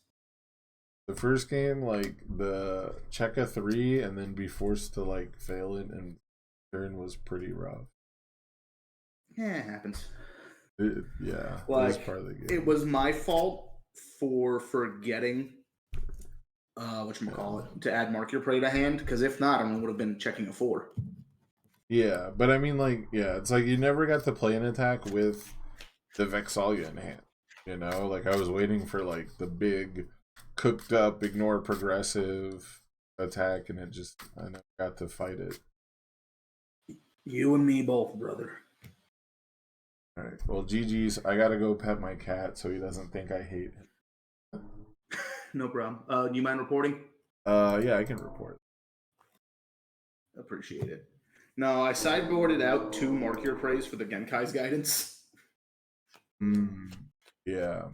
The first game, like the check a 3 and then be forced to like fail it and turn was pretty rough. Yeah, it happens. Yeah, Like, it was part of the game. It was my fault for forgetting whatchamacallit, to add Mark Your Prey to hand, because if not, I would have been checking a 4. Yeah, but I mean, like, yeah, it's like you never got to play an attack with the Vexalia in hand. You know, like I was waiting for like the big, cooked up, ignore progressive attack, and it just I never got to fight it. You and me both, brother. All right. Well, GG's. I gotta go pet my cat so he doesn't think I hate him. No problem. Do you mind reporting? Yeah, I can report. Appreciate it. No, I sideboarded out 2 Mark Your Praise for the Genkai's guidance. Yeah.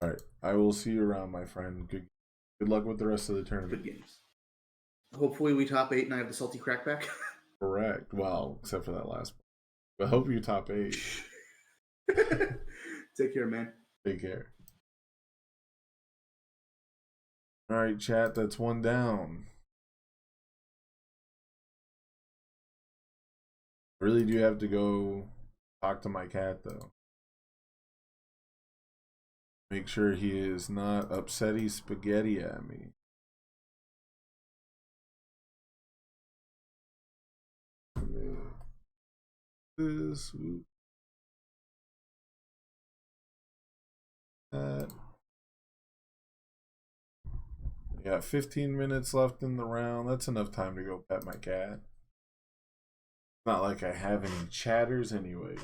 All right. I will see you around, my friend. Good luck with the rest of the tournament. Good games. Hopefully we top 8 and I have the salty crackback. Correct. Well, except for that last one. But hope you top 8. Take care, man. Take care. All right, chat. That's 1 down. I really do have to go talk to my cat, though. Make sure he is not upsetty spaghetti at me. This. Got 15 minutes left in the round. That's enough time to go pet my cat. Not like I have any chatters anyways.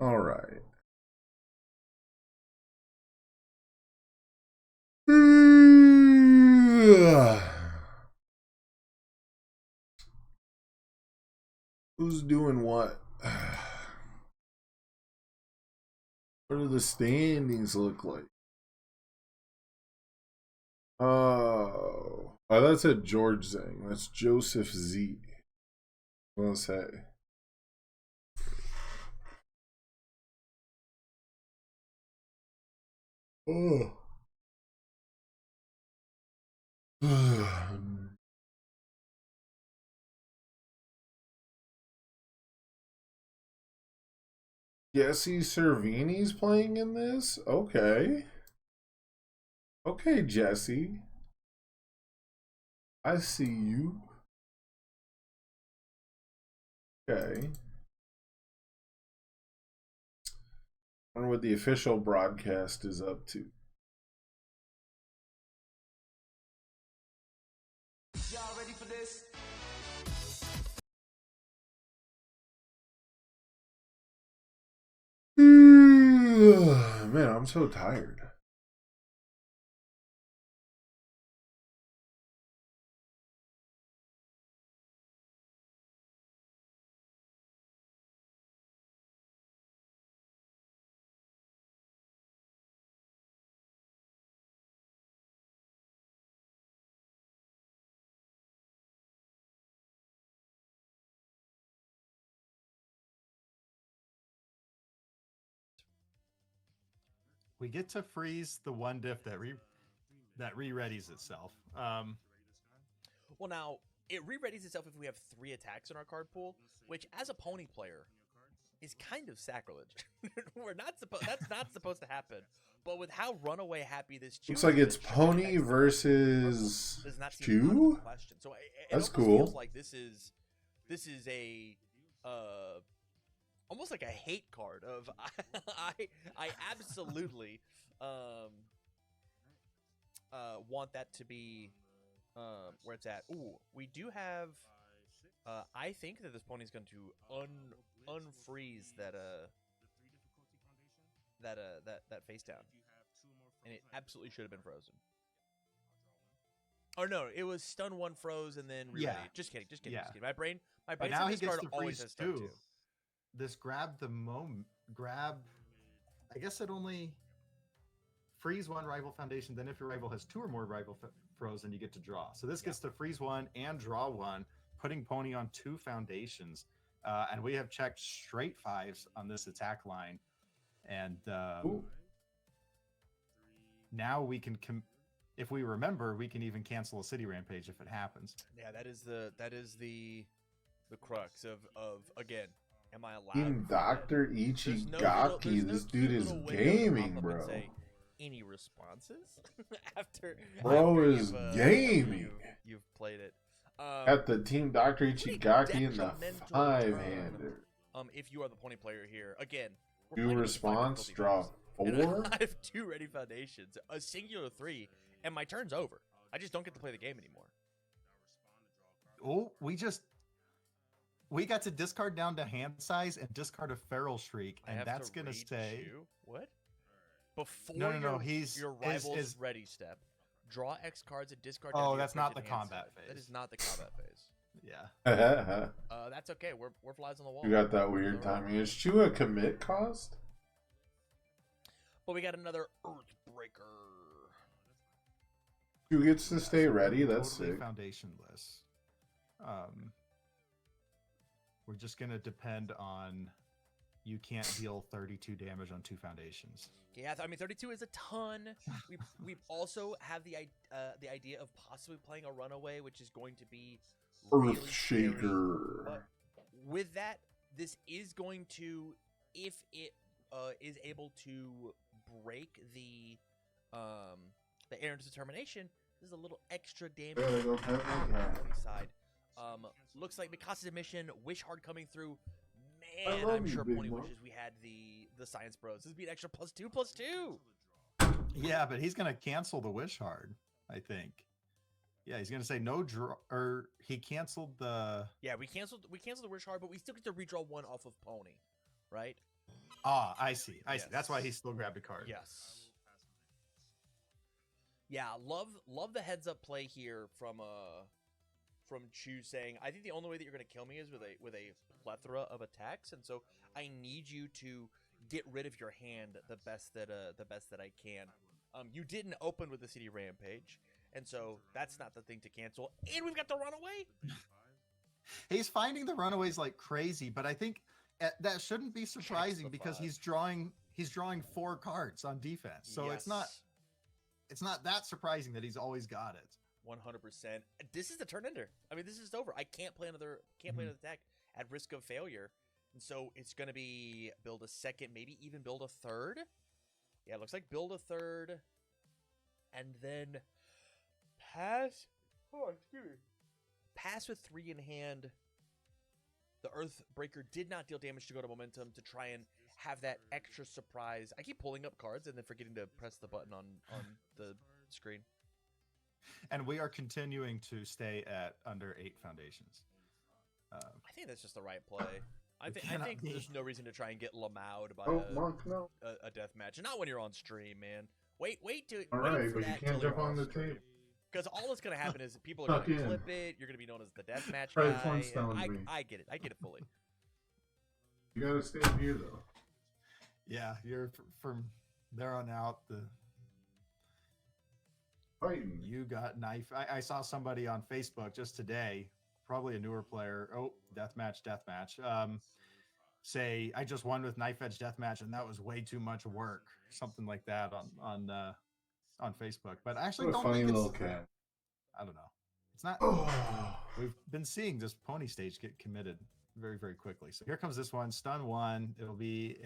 All right. Who's doing what? What do the standings look like? Oh, that's a George Zhang. That's Joseph Z. What will say? Oh. Jesse Cervini's playing in this? Okay. Okay, Jesse. I see you. Okay. I wonder what the official broadcast is up to. Y'all ready for this? Man, I'm so tired. We get to freeze the one diff that re-readies itself. Well, now it re-readies itself if we have 3 attacks in our card pool, which, as a pony player, is kind of sacrilege. We're not supposed. That's not supposed to happen. But with how runaway happy this Looks like it's Pony versus does not seem out of Chew. the question. So it That's almost cool. feels like this is a almost like a hate card of I absolutely want that to be where it's at. Ooh, we do have. I think that this pony is going to unfreeze that face down, and it absolutely should have been frozen. Or no, it was stun 1, froze, and then re-ready. Yeah. Just kidding. Yeah. My brain. But now he this gets card to always freeze has stun 2. This grab. I guess it only freeze 1 rival foundation. Then if your rival has 2 or more rival frozen, you get to draw. So this gets to freeze 1 and draw 1, putting Pony on 2 foundations. And we have checked straight 5s on this attack line. And now we can, if we remember, we can even cancel a city rampage if it happens. Yeah, that is the crux of again. Am I allowed? Team Dr. Ichigaki. This dude is gaming, bro. Any responses after? Bro is gaming. You've played it. At the Team Dr. Ichigaki in the 5-hander. If you are the pony player here, again. Do response, draw 4. I have 2 ready foundations, a singular 3, and my turn's over. I just don't get to play the game anymore. Oh, we got to discard down to hand size and discard a feral shriek, and that's gonna stay. What? Before No. your rival's ready step, draw X cards and discard. Oh, that's not the combat phase. That is not the combat phase. Yeah. That's okay. We're flies on the wall. You got that weird timing. Is Chew a commit cost? But we got another Earthbreaker. Chew gets to stay ready. That's totally sick. Foundationless. We're just gonna depend on you can't deal 32 damage on 2 foundations. Yeah, I mean 32 is a ton. we also have the idea of possibly playing a runaway, which is going to be really Earthshaker. But with that, this is going to, if it is able to break the Aaron's determination, this is a little extra damage on the side. Looks like Mikasa's admission, Wish Hard coming through. Man, I'm sure Pony wishes we had the Science Bros. This would be an extra +2/+2. Yeah, but he's gonna cancel the Wish Hard, I think. Yeah, he's gonna say no draw, or he canceled the. Yeah, we canceled the Wish Hard, but we still get to redraw 1 off of Pony, right? Ah, I see. I see. That's why he Yes. still grabbed a card. Yes. Yeah, love the heads up play here from Chu saying, I think the only way that you're going to kill me is with a plethora of attacks, and so I need you to get rid of your hand the best that I can. You didn't open with the City Rampage, and so that's not the thing to cancel. And we've got the Runaway. He's finding the runaways like crazy, but I think that shouldn't be surprising because five. he's drawing 4 cards on defense. So it's not that surprising that he's always got it. 100%. This is the turn ender. I mean, this is over. I can't play another attack at risk of failure. And so it's going to be build a second, maybe even build a third. Yeah, it looks like build a third and then pass. Oh, excuse me. Pass with 3 in hand. The Earthbreaker did not deal damage to go to momentum to try and have that extra surprise. I keep pulling up cards and then forgetting to press the button on the screen. And we are continuing to stay at under 8 foundations. I think that's just the right play. I think be. there's no reason to try and get lamowed by Monk, no. a death match. Not when you're on stream, man. Wait All right, but you can't jump on the tape. Because all that's going to happen is people are going to in. clip it. You're going to be known as the death match Try guy. Flintstones and me. I get it. I get it fully. You gotta stay up here though. Yeah, you're from there on out. Fighting. You got knife. I saw somebody on Facebook just today, probably a newer player. Oh, deathmatch. Say I just won with knife edge deathmatch, and that was way too much work. Something like that on Facebook. But I actually What a don't funny think little cat. I don't know. It's not. Oh. We've been seeing this pony stage get committed very, very quickly. So here comes this one, stun 1. It'll be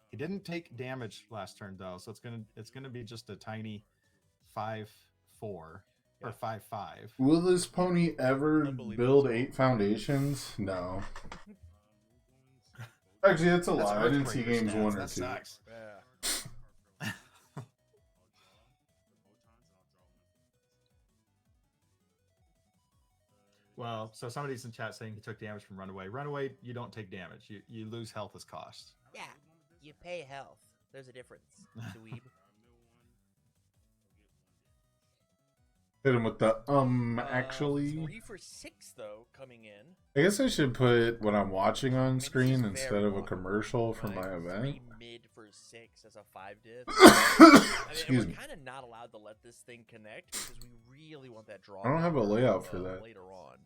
he didn't take damage last turn though, so it's gonna be just a tiny 5-4 or 5-5. Will this pony ever Unbelievable. build 8 foundations? No. Actually, that's a lie. I didn't see Earthbreaker games stats. 1 or That 2. sucks. Yeah. Well, so somebody's in chat saying he took damage from Runaway. Runaway, you don't take damage. You lose health as cost. Yeah. You pay health. There's a difference, dweeb. Hit him with the actually. 3 for 6 though coming in. I guess I should put what I'm watching on this screen is instead very of a welcome, commercial for right? my 3 event. mid for 6 as a 5 diff. Excuse we're me. kind of not allowed to let this thing connect because we really want that draw. I don't have a number, layout for that. later on.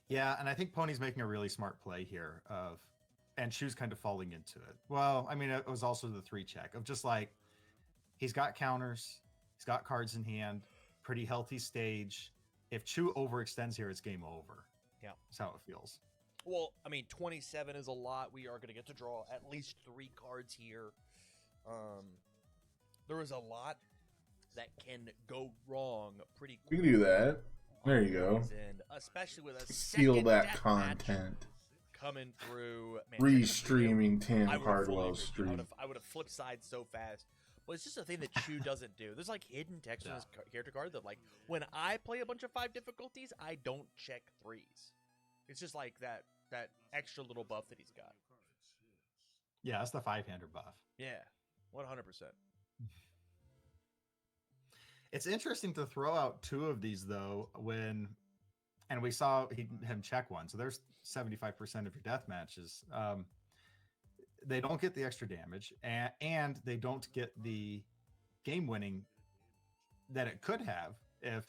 Yeah, and I think Pony's making a really smart play here and Chu's kind of falling into it. Well, I mean, it was also the 3 check of just like he's got counters, he's got cards in hand, pretty healthy stage. If Chu overextends here, it's game over. Yeah. That's how it feels. Well, I mean, 27 is a lot. We are going to get to draw at least 3 cards here. There is a lot that can go wrong pretty We quickly. can do that. There you go. And especially with a Steal second that death content. match coming through. Man, Re-streaming Tim I would've Cardwell's fully- stream. I would have flipped sides so fast. But it's just a thing that Chu doesn't do. There's like hidden text on his character card that like when I play a bunch of 5 difficulties, I don't check 3s. It's just like that extra little buff that he's got. Yeah, that's the 5-hander buff. Yeah, 100%. It's interesting to throw out 2 of these though and we saw him check 1. So there's 75% of your death matches. They don't get the extra damage and they don't get the game winning that it could have if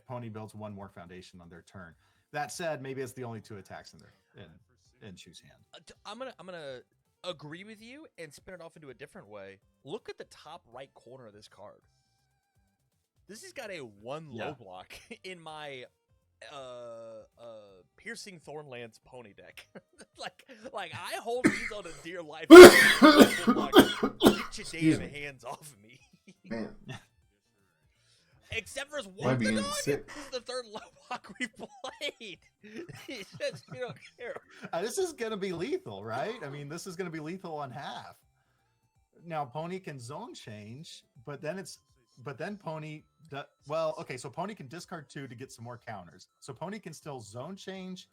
Pony builds 1 more foundation on their turn. That said, maybe it's the only 2 attacks in Chu's hand. I'm gonna agree with you and spin it off into a different way. Look at the top right corner of this card. This has got a 1 low block in my Piercing Thornlands pony deck. like I hold these on a dear life. Get your damn hands off of me. Man. Except for Why one be dog. sick? This is the 3rd low block we played. It's just, you don't care. This is going to be lethal, right? I mean, this is going to be lethal on half. Now, Pony can zone change, but then Pony, so Pony can discard 2 to get some more counters. So Pony can still zone change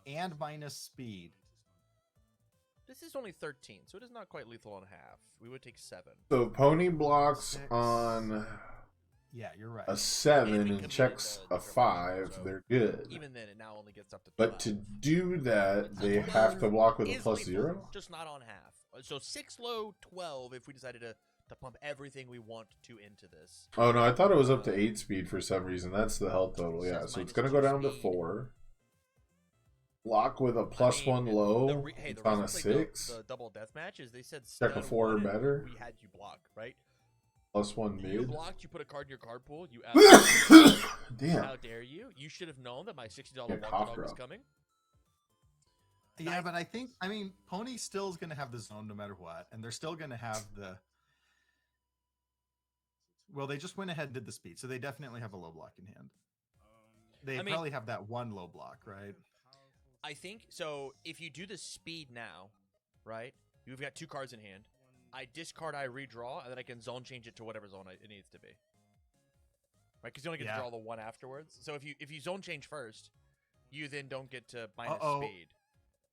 and minus speed. This is only 13, so it is not quite lethal on half. We would take 7. So Pony blocks 6. on Yeah, you're right. a 7 And we and committed checks the a different 5. ones, so They're good. Even then, it now only gets up to 12. But to do that, But they 12 have to block with a is plus lethal, 0. just not on half. So 6 low, 12 if we decided to pump everything we want to into this. Oh no, I thought it was up to 8 speed for some reason. That's the health total. Yeah, Says so it's minus gonna go 2 down to speed. 4. Block with a plus 1 low. Hey, the It's on a reason we played 6. The double death match is they said Check a stun 4 or one, better. We had you block, right? Plus 1 You mid. blocked. You put a card in your card pool. You absolutely. Damn. How dare you? You should have known that my $60 Yeah, walk cough dog was drop. coming. Yeah, but I mean, Pony still is going to have the zone no matter what, and they're still going to have the. Well, they just went ahead and did the speed, so they definitely have a low block in hand. They I mean- probably have that one low block, right? I think so. If you do the speed now, right? You've got 2 cards in hand. I discard, I redraw, and then I can zone change it to whatever zone it needs to be. Right? Because you only get Yeah. to draw the one afterwards. So if you zone change first, you then don't get to minus Uh-oh. speed.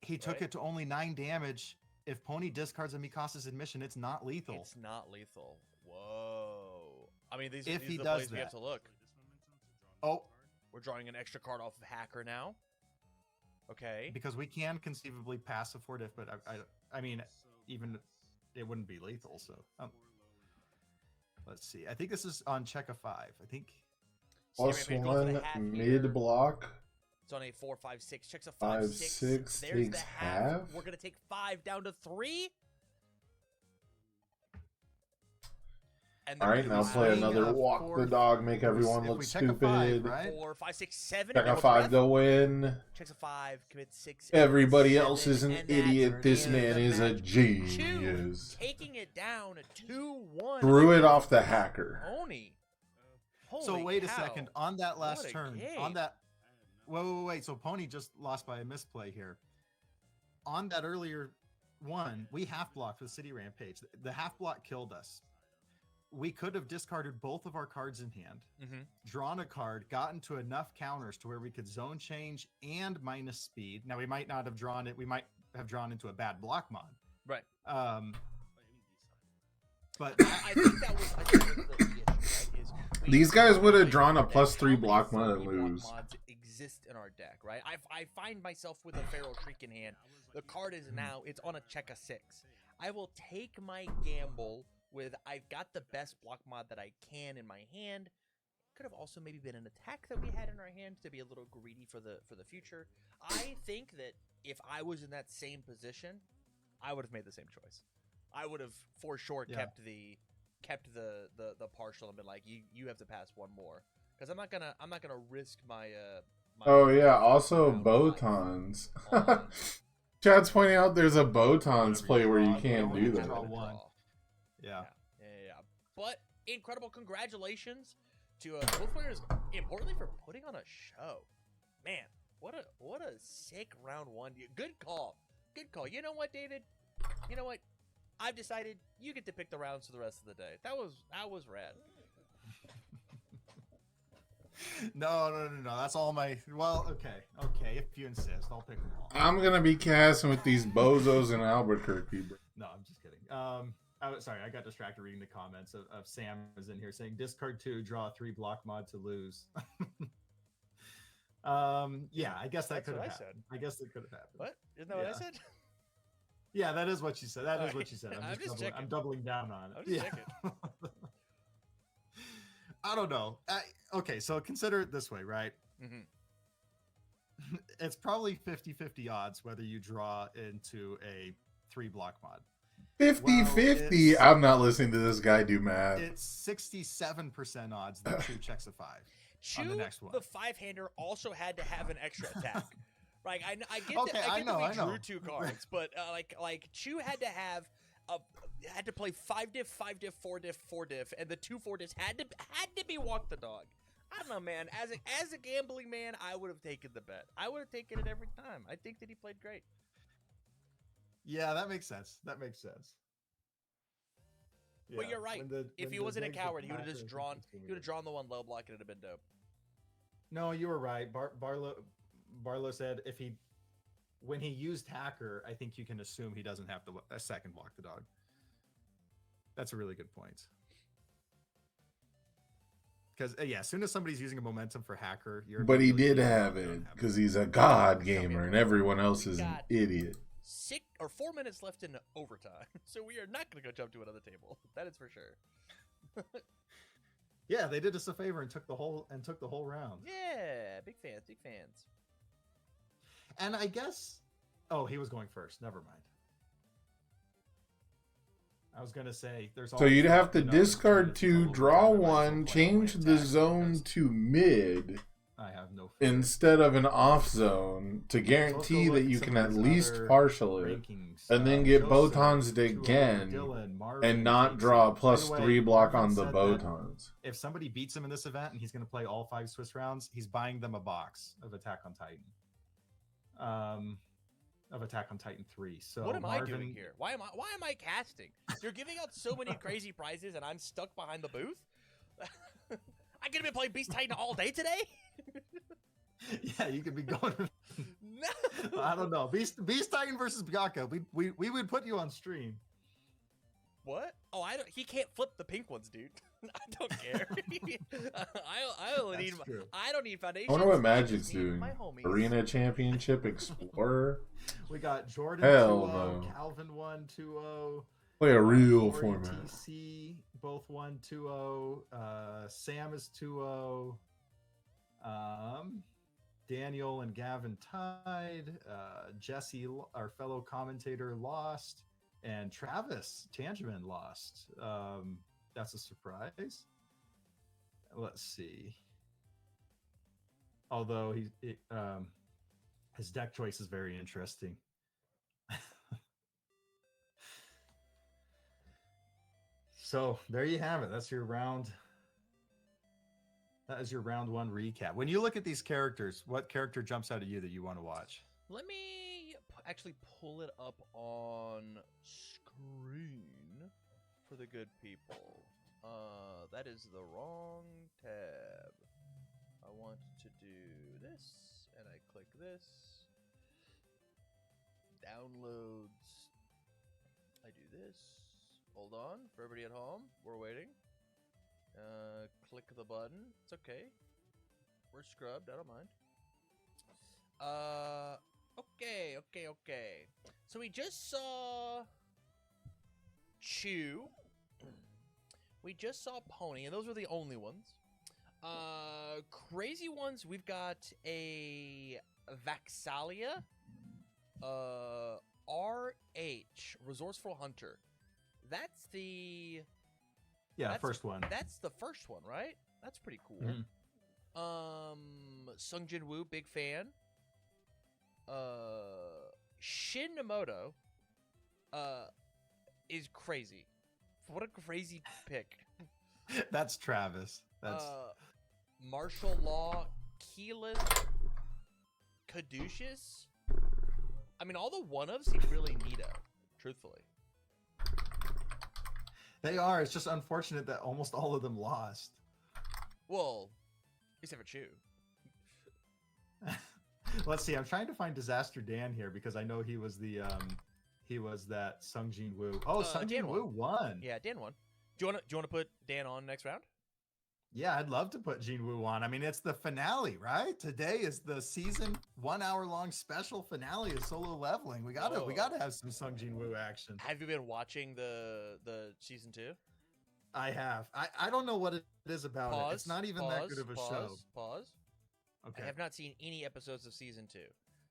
He took Right. it to only 9 damage. If Pony discards a Mikasa's admission, it's not lethal. It's not lethal. Whoa. I mean, these If are he the does plays we have that. to look. Oh, We're drawing an extra card off of Hacker now. Okay. because we can conceivably pass a 4-diff, but I mean, even it wouldn't be lethal. So let's see. I think this is on check a 5. I think. So Plus you're going for the 1 half mid here. block. It's on a 4, 5, 6. Checks a 5, 5, 6. 6 There's takes the half. half. We're going to take 5 down to 3. And then All right, we now do play swing another of walk the course. dog, make everyone If look we check a 5, stupid. right? 4, 5, 6, 7. Check a double 5 breath. to win. Checks a 5, commits 6. Everybody 7, else is an and that idiot. This is man the is a match. genius. Taking it down a 2-1. Threw it off the hacker. Pony. So Holy wait a cow. second. On that last What a turn, game. on that. Wait. So Pony just lost by a misplay here. On that earlier one, we half blocked with City Rampage. The half block killed us. We could have discarded both of our cards in hand, Mhm. drawn a card, gotten to enough counters to where we could zone change and minus speed. Now we might not have drawn it. We might have drawn into a bad block mod. Right. But I think that was the issue, right? Is These guys would have play drawn a deck. plus 3 How many block mod and 40 block lose. mods exist in our deck, right? I find myself with a Feral Creek in hand. The card is now, it's on a check a 6. I will take my gamble with, I've got the best block mod that I can in my hand. Could have also maybe been an attack that we had in our hand to be a little greedy for the future. I think that if I was in that same position, I would have made the same choice. I would have for sure Yeah. kept the partial and been like, you have to pass one more, because I'm not gonna risk my my Oh yeah, also round Botons. five on Chad's pointing out there's a Botons Whatever play you where you draw, can't you do only that. draw draw. one. Yeah. Yeah. But incredible congratulations to both players, importantly for putting on a show. Man, what a sick round 1. Good call. You know what, David? You know what? I've decided you get to pick the rounds for the rest of the day. That was rad. No. That's all my. Well, okay. If you insist, I'll pick them all. I'm gonna be casting with these bozos in Albuquerque, bro. No, I'm just kidding. Sorry, I got distracted reading the comments of Sam is in here saying discard 2, draw 3 block mod to lose. Yeah, I guess that That's could have what I happened. I guess that could have happened. What? Isn't that what I Yeah. said? Yeah, that is what you said. That is Alright. what you said. I'm just checking. I'm doubling down on it. I'm just Yeah. I don't know. Okay, so consider it this way, right? Mhm. It's probably 50-50 odds whether you draw into a 3 block mod. 50-50. it's- I'm not listening to this guy do math. It's 67% odds that True checks a 5. On the Chew, next one. the 5-hander, also had to have an extra attack. Right, I get Okay, that. I I get know, that I we know. drew 2 cards, but like Chew had to have had to play 5-diff, 5-diff, 4-diff, 4-diff, and the 2 4-diffs had to be walk the dog. I don't know, man. As a gambling man, I would have taken the bet. I would have taken it every time. I think that he played great. Yeah, that makes sense. But Yeah, you're right. when the- If when he the wasn't a legs are coward, he would have flat, just I think drawn. it's gonna He be would have drawn the one low block, and it'd have been dope. No, you were right. Barlow said if he when he used hacker, I think you can assume he doesn't have to a second walk the dog. That's a really good point. Because as soon as somebody's using a momentum for hacker, you're. But he immediately did thinking, have "Oh, it don't because he's a god Tell me gamer and about it. everyone else We is an got- idiot. 4 minutes left in overtime, so we are not going to go jump to another table. That is for sure. Yeah, they did us a favor and took the whole round. Yeah, big fans, big fans. And I guess, he was going first. Never mind. I was gonna say there's. So you'd have to you know, discard there's 2, a little draw time I might as well 1, play change all my the attacks zone because to mid I have no fear. instead of an off zone to Let's guarantee go look that you some can of at these least other partial it, rankings. and then get Joseph, Botons 2-0, again Dylan, Marvin, and not Casey. draw a By the way, +3 block Marvin on the said that Botons. if somebody beats him in this event and he's going to play all 5 Swiss rounds, he's buying them a box of Attack on Titan. Of Attack on Titan 3. So What am I Marvin, doing here? Why am I casting? You're giving out so many crazy prizes, and I'm stuck behind the booth. I could have been playing Beast Titan all day today. Yeah, you could be going. No. I don't know. Beast Titan versus Bianca. We would put you on stream. What? Oh, I don't. He can't flip the pink ones, dude. I don't care. I only That's need. true. I don't need foundation. I wonder what Magic's doing. Arena Championship Explorer? We got Jordan Hell 2-0, no. Calvin 1-2-0. Play a real Ori format. TC both 1-2-0. Sam is 2-0. Daniel and Gavin tied. Jesse, our fellow commentator, lost. And Travis Tangeman lost. That's a surprise. Let's see. Although his deck choice is very interesting. So there you have it. That's your round. That is your round 1 recap. When you look at these characters, what character jumps out at you that you want to watch? Let me actually pull it up on screen for the good people. That is the wrong tab. I want to do this, and I click this. Downloads. I do this. Hold on, for everybody at home, we're waiting. Click the button. It's okay. We're scrubbed. I don't mind. Okay. So we just saw Chew. We just saw Pony, and those were the only ones. Crazy ones, we've got a Vaxalia, RH, Resourceful Hunter. That's the... First one. That's the first one, right? That's pretty cool. Mhm. Sung Jin Woo, big fan. Shin Nomoto is crazy. What a crazy pick. That's Travis. That's Martial Law, Keyleth, Caduceus. I mean, all the one-ofs seem really neato, truthfully. they are. It's just unfortunate that almost all of them lost. Well, except for Chew. Let's see. I'm trying to find Disaster Dan here because I know he was that Sung Jin Woo. Oh, Sung Jin Dan Woo won. Yeah, Dan won. Do you want to put Dan on next round? Yeah, I'd love to put Jin Woo on. I mean, it's the finale, right? Today is the season 1 hour long special finale of solo leveling. We gotta have some Sung Jin Woo action. Have you been watching the season 2? I have. I don't know what it is about it. It's not even that good of a show. Pause. Okay. I have not seen any episodes of season 2.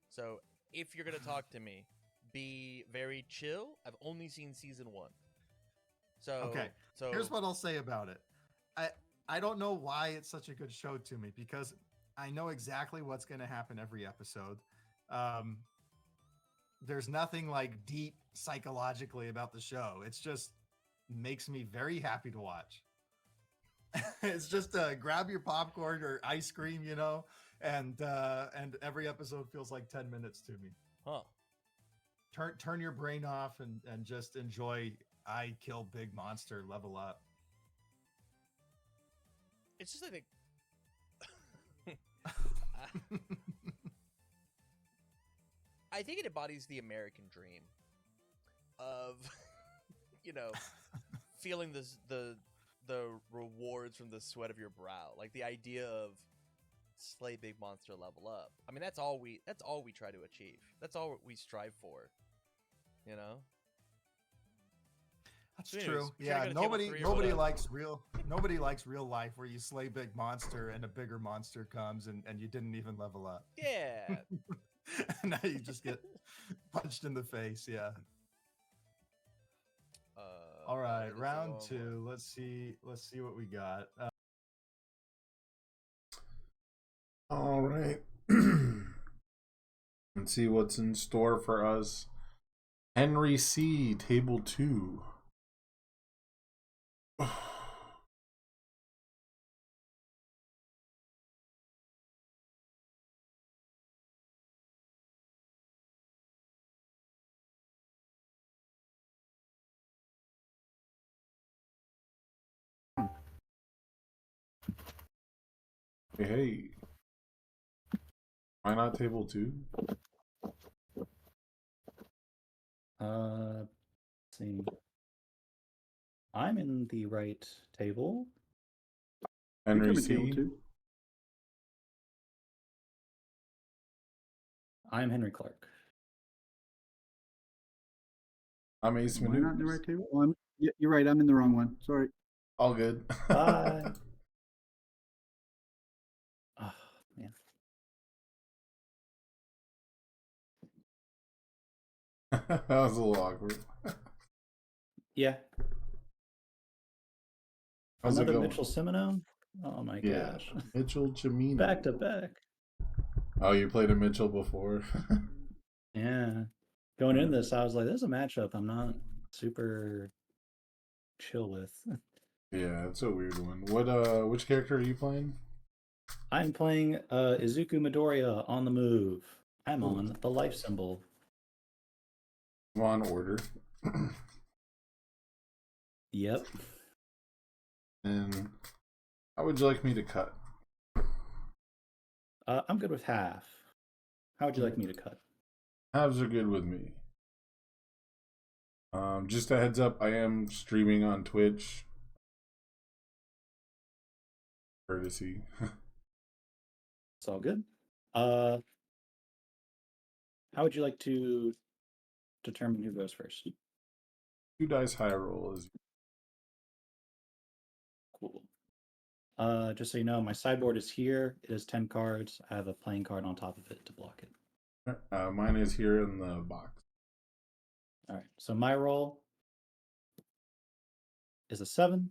So if you're gonna talk to me, be very chill. I've only seen season 1. So Okay. So Here's what I'll say about it. I don't know why it's such a good show to me because I know exactly what's going to happen every episode. There's nothing like deep psychologically about the show. It's just makes me very happy to watch. It's just grab your popcorn or ice cream, and every episode feels like 10 minutes to me. Huh. Turn your brain off and just enjoy. I kill big monster, level up. It's just like I think it embodies the American dream of, you know, feeling the rewards from the sweat of your brow. Like the idea of slay big monster, level up. I mean, that's all we try to achieve. That's all we strive for. You know. That's So anyways, true. we try to Yeah, go to table 3 or nobody whatever. likes real life where you slay big monster and a bigger monster comes and you didn't even level up. Yeah. Now you just get punched in the face. Yeah. All right, that is a round long 2. one. Let's see what we got. All right. Let's see what's in store for us. Henry C, table 2. Hey. Why not table 2? Let's see. I'm in the right table. Henry I'm in table C. 2. I'm Henry Clark. I'm Ace Am I not in the Maneuvers. right table? Oh, you're right. I'm in the wrong one. Sorry. All good. Bye. Oh, man. That was a little awkward. Yeah. How's it Another going? Mitchell Semino? Oh my Yeah, gosh. Mitchell Cimino. Back to back. Oh, you played a Mitchell before? Yeah. Going into this, I was like, there's a matchup I'm not super chill with. Yeah, it's a weird one. Which character are you playing? I'm playing Izuku Midoriya on the move. I'm on the life symbol. I'm on order. Yep. And how would you like me to cut? I'm good with half. How would you like me to cut? Halves are good with me. Just a heads up, I am streaming on Twitch. Courtesy. It's all good. How would you like to determine who goes first? 2 dice high roll is Cool. Just so you know, my sideboard is here. It is 10 cards. I have a playing card on top of it to block it. mine is here in the box. All right. So my roll is a 7.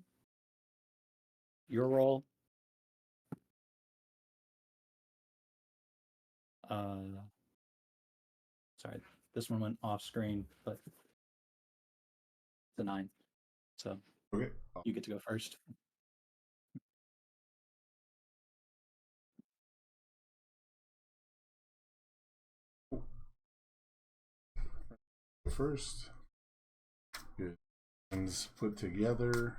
Your roll. Sorry, this one went off screen, but it's a 9. So Okay. you get to go first. First. Good. Hands put together.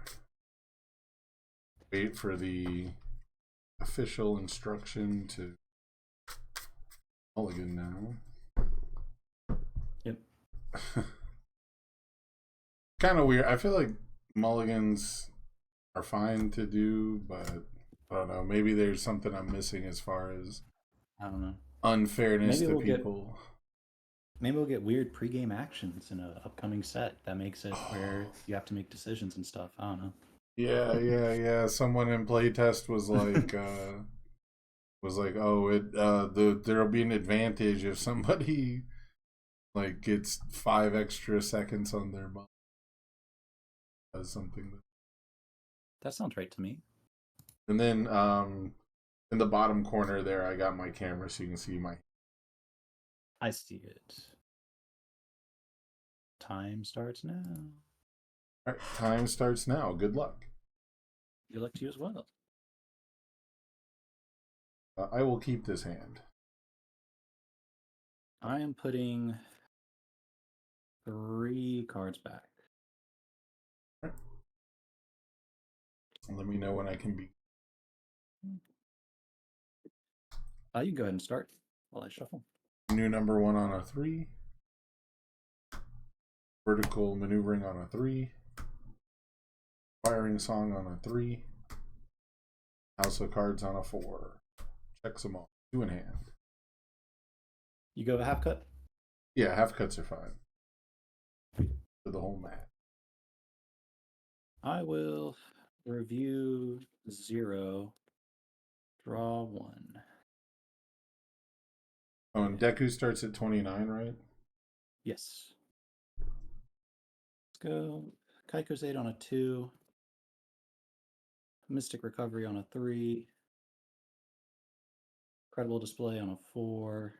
Wait for the official instruction to mulligan now. Yep. Kind of weird. I feel like mulligans are fine to do, but I don't know. Maybe there's something I'm missing as far as I don't know. unfairness Maybe to we'll get- people. Maybe we'll get weird pregame actions in an upcoming set that makes it where you have to make decisions and stuff. I don't know. Yeah. Someone in playtest was like, there'll be an advantage if somebody like gets 5 extra seconds on their money. Does something. That sounds right to me. And then in the bottom corner there, I got my camera so you can see my. I see it. Time starts now. All right, time starts now. Good luck. Good luck to you as well. I will keep this hand. I am putting 3 cards back. Let me know when I can be. You can go ahead and start while I shuffle. New number 1 on a 3. Vertical maneuvering on a 3. Firing song on a 3. House of cards on a 4. Checks them all. 2 in hand. You go a half cut? Yeah, half cuts are fine. For the whole match. I will review 0, draw 1. Oh, and Deku starts at 29, right? Yes. Let's go Kaiko's 8 on a 2. Mystic Recovery on a 3. Credible Display on a 4.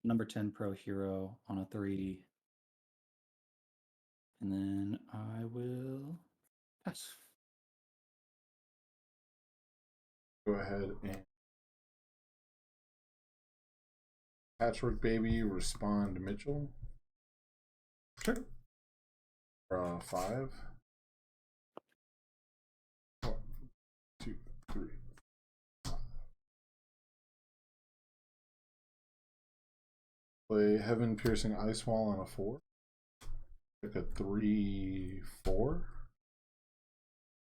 Number 10 Pro Hero on a 3. And then I will pass. Go ahead and Patchwork Baby, respond Mitchell. Sure. Draw 5. 1, 2, 3. Play Heaven Piercing Ice Wall on a 4. Pick a 3, 4.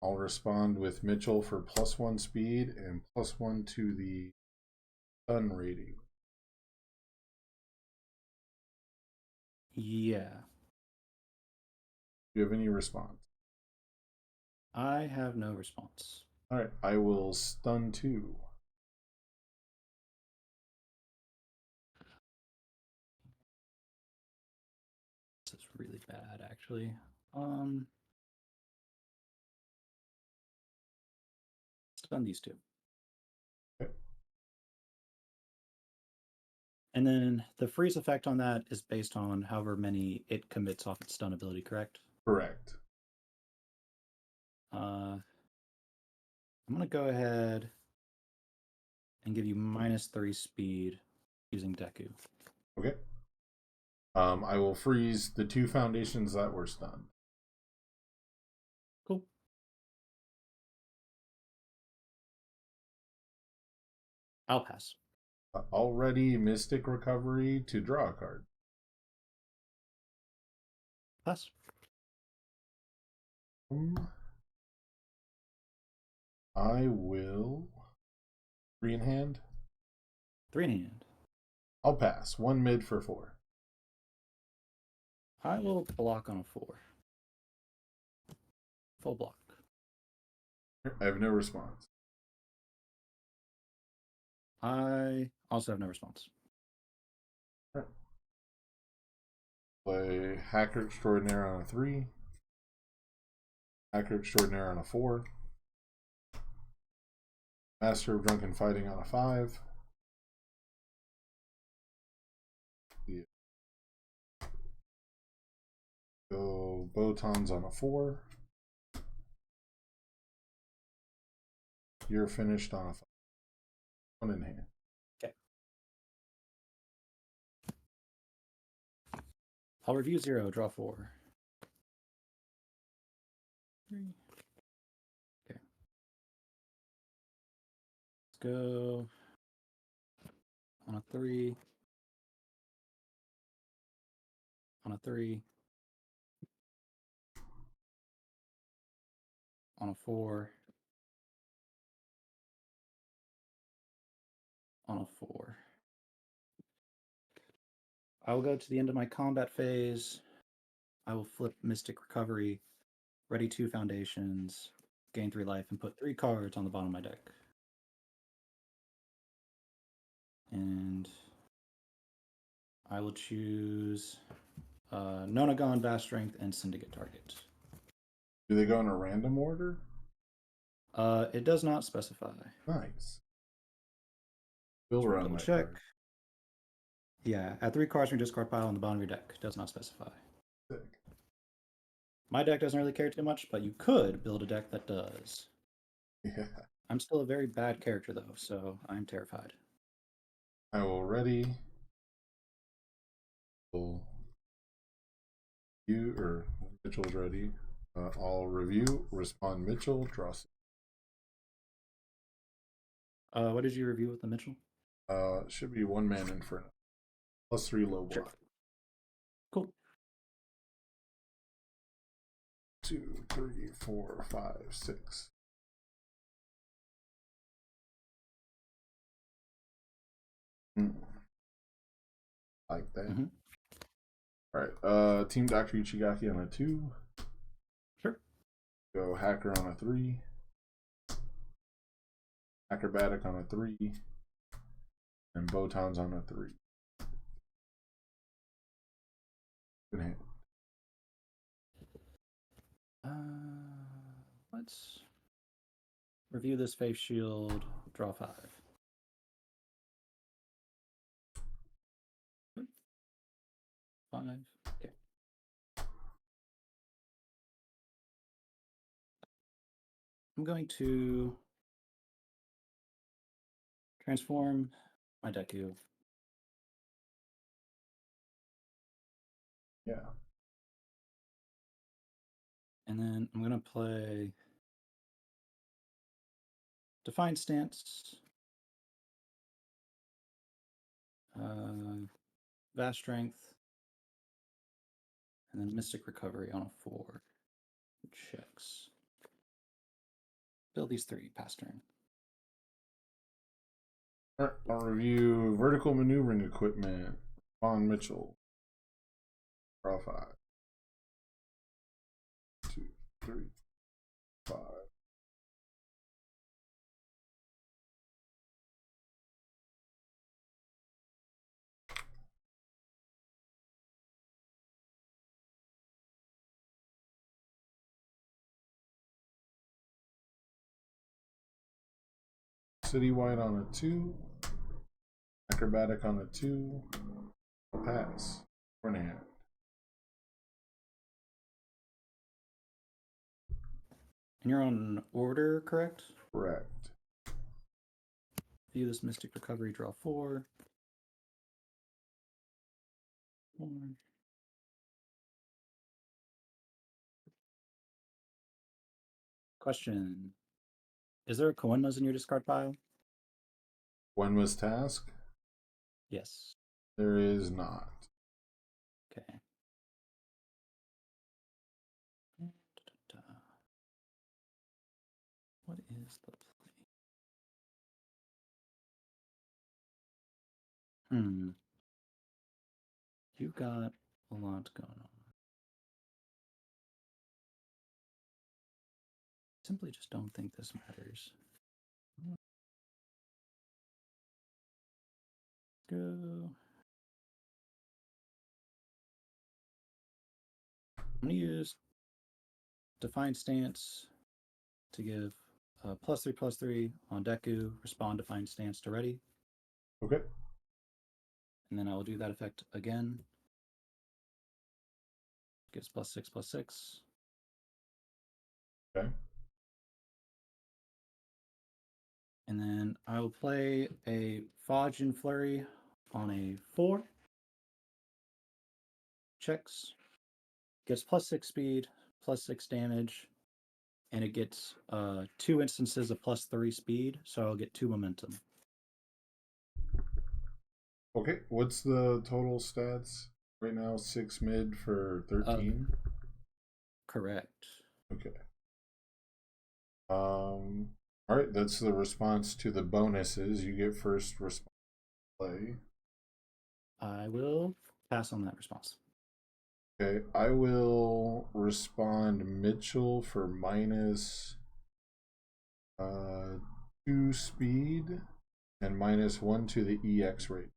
I'll respond with Mitchell for +1 speed and +1 to the stun rating. Yeah. Do you have any response? I have no response. Alright, I will stun 2. This is really bad, actually. Stun these 2. Okay. And then the freeze effect on that is based on however many it commits off its stun ability, correct? Correct. I'm going to go ahead and give you -3 speed using Deku. Okay. I will freeze the 2 foundations that were stunned. Cool. I'll pass. Already Mystic Recovery to draw a card. Pass. I will 3 in hand. 3 in hand. I'll pass. 1 mid for 4. I will block on a 4. Full block. I have no response. I also have no response. Right. Play Hacker Extraordinaire on a 3. Hacker Extraordinaire on a 4. Master of Drunken Fighting on a 5. Yeah. Go Botons on a 4. You're finished on a 5. 1 in hand. Okay. I'll review 0, draw 4. 3. Okay. Let's go on a 3. On a 3. On a 4. On a 4. I will go to the end of my combat phase. I will flip Mystic Recovery, ready 2 foundations, gain 3 life, and put 3 cards on the bottom of my deck. And I will choose Nonagon, Vast Strength, and Syndicate Target. Do they go in a random order? It does not specify. Nice. We'll Should we run double that check? card. Yeah, add 3 cards from your discard pile on the bottom of your deck. Does not specify. Sick. My deck doesn't really care too much, but you could build a deck that does. Yeah. I'm still a very bad character, though, so I'm terrified. I will ready. You or Mitchell's ready. I'll review, respond Mitchell, draw 6. What did you review with the Mitchell? It should be 1-man Inferno. +3 low block. Sure. Cool. 2, 3, 4, 5, 6. Like that. Mm-hmm. All right. Team Dr. Ichigaki on a 2. Sure. Go Hacker on a 3. Acrobatic on a 3. And Botons on a 3. Good hand. Let's review this Faith Shield. Draw 5. Okay. I'm going to transform my Deku. Yeah. And then I'm going to play Defiant Stance, Vast Strength, and then Mystic Recovery on a 4. Checks. Build these 3, pass turn. All right. I'll review Vertical Maneuvering Equipment. Von Mitchell. Draw 5. 2, 3, 5. Citywide on a 2. Acrobatic on a 2. Pass. Front hand. And you're on order, correct? Correct. View this Mystic Recovery, draw 4. 4. Question. Is there a Koenma's in your discard pile? When was task? Yes. There is not. Okay. What is the play? You got a lot going on. Simply just don't think this matters. Go. I'm going to use Defiant Stance to give +3/+3 on Deku, respond Defiant Stance to ready. Okay. And then I will do that effect again. Gives +6/+6. Okay. And then I will play a Fajin Flurry on a 4. Checks. Gets +6 speed, +6 damage, and it gets 2 instances of +3 speed, so I'll get 2 momentum. Okay. What's the total stats right now? 6 mid for 13? Correct. Okay. All right, that's the response to the bonuses. You get first response play. I will pass on that response. Okay, I will respond Mitchell for minus 2 speed and -1 to the EX rate.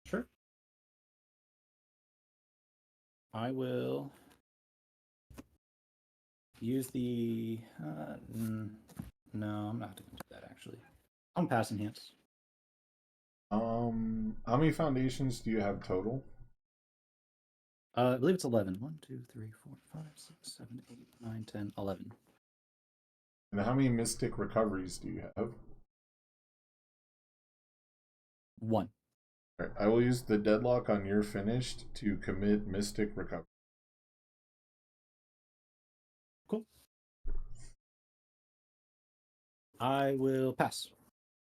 Sure. I will use the... no, I'm not going to do that, actually. I'm passing hints. How many foundations do you have total? I believe it's 11. 1, 2, 3, 4, 5, 6, 7, 8, 9, 10, 11. And how many mystic recoveries do you have? 1. All right, I will use the deadlock on your finished to commit mystic recovery. Cool. I will pass.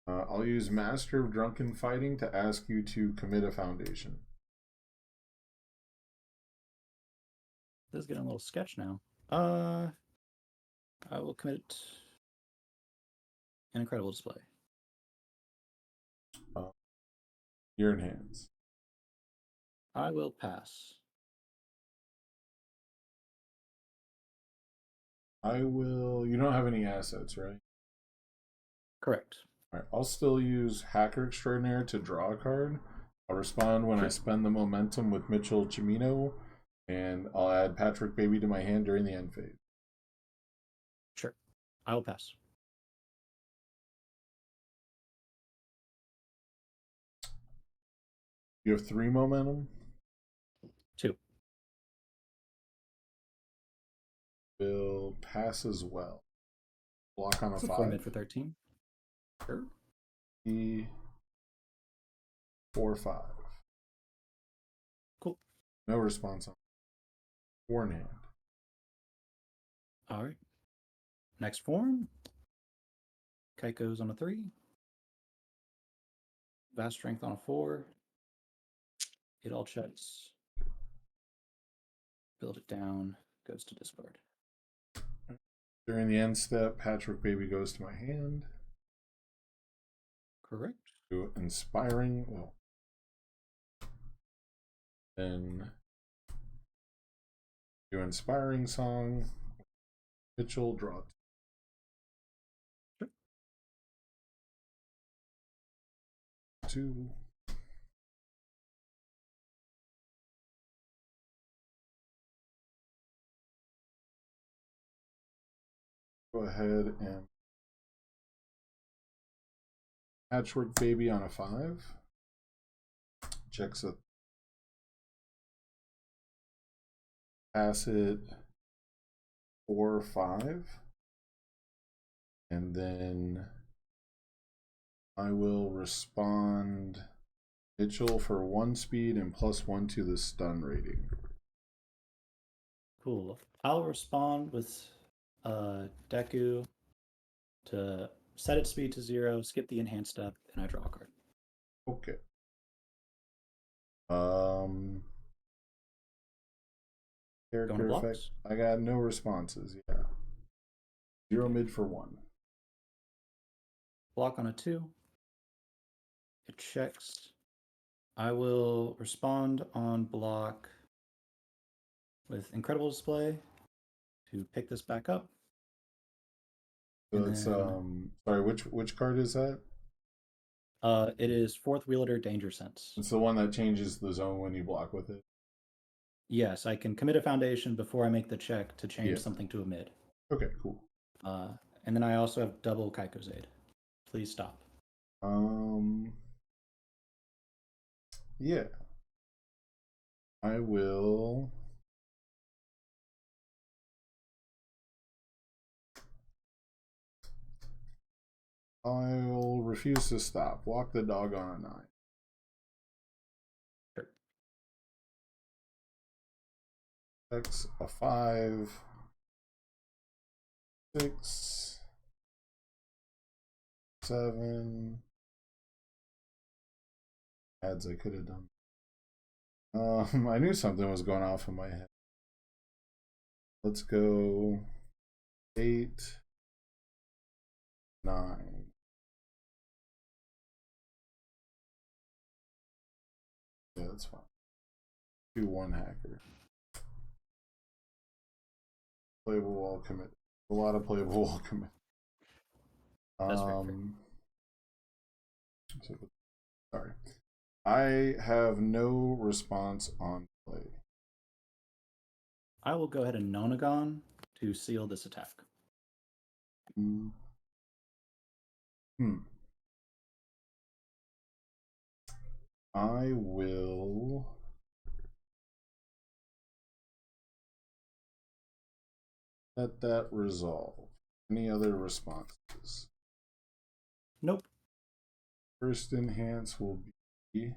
I'll use Master of Drunken Fighting to ask you to commit a foundation. This is getting a little sketch now. I will commit an incredible display. You're in hands. I will pass. I will. You don't have any assets, right? Correct. All right. I'll still use Hacker Extraordinaire to draw a card. I'll respond when I spend the momentum with Mitchell Chimino, and I'll add Patrick Baby to my hand during the end phase. Sure. I will pass. You have 3 momentum. 2. Will pass as well. Block on a So 5. 4 mid for 13. Sure. 4/5. Cool. No response on 4 in hand. All right. Next form. Keiko's on a 3. Vast Strength on a 4. It all checks. Build it down. Goes to discard. During the end step, Patrick Baby goes to my hand. Correct. Do Inspiring. Well, then do Inspiring Song. Mitchell, draw 2. Go ahead and Patchwork Baby on a 5. Checks it. Pass it 4/5. And then I will respond Mitchell for 1 speed and +1 to the stun rating. Cool. I'll respond with Deku to set its speed to 0, skip the enhanced step, and I draw a card. Okay. Going to Character blocks? effect. I got no responses. Yeah. 0 mid for 1. Block on a 2. It checks. I will respond on block with Incredible Display to pick this back up. So And it's then- sorry, which card is that? It is 4th Wielder Danger Sense. It's the one that changes the zone when you block with it. Yes, I can commit a foundation before I make the check to change Yeah. something to a mid. Okay, cool. And then I also have double Kaiko's Aid. Please stop. Yeah. I will. I'll refuse to stop. Walk the dog on a 9. Sure. X a 5. 6. 7. Ads I could have done. I knew something was going off in my head. Let's go 8, 9. Yeah, that's fine. 2/1 hacker. Playable wall commit. A lot of playable wall commit. That's very fair. Sorry. I have no response on play. I will go ahead and Nonagon to seal this attack. I will let that resolve. Any other responses? Nope. First enhance will be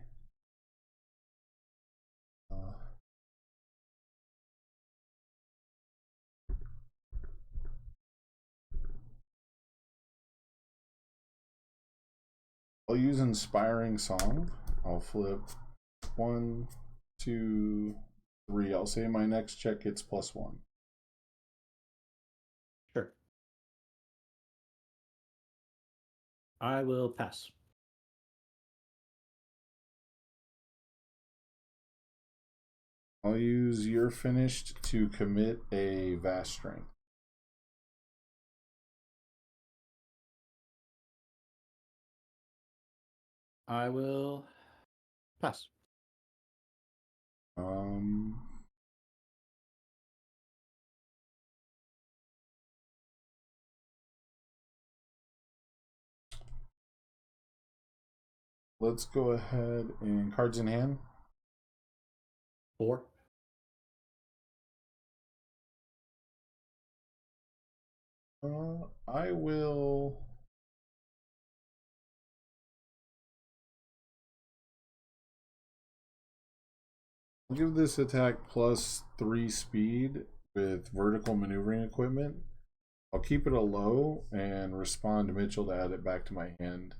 I'll use Inspiring Song. I'll flip 1, 2, 3. I'll say my next check gets +1. Sure. I will pass. I'll use You're Finished to commit a Vast Strength. I will pass. Let's go ahead and cards in hand. 4. I will give this attack +3 speed with vertical maneuvering equipment. I'll keep it a low and respond to Mitchell to add it back to my hand.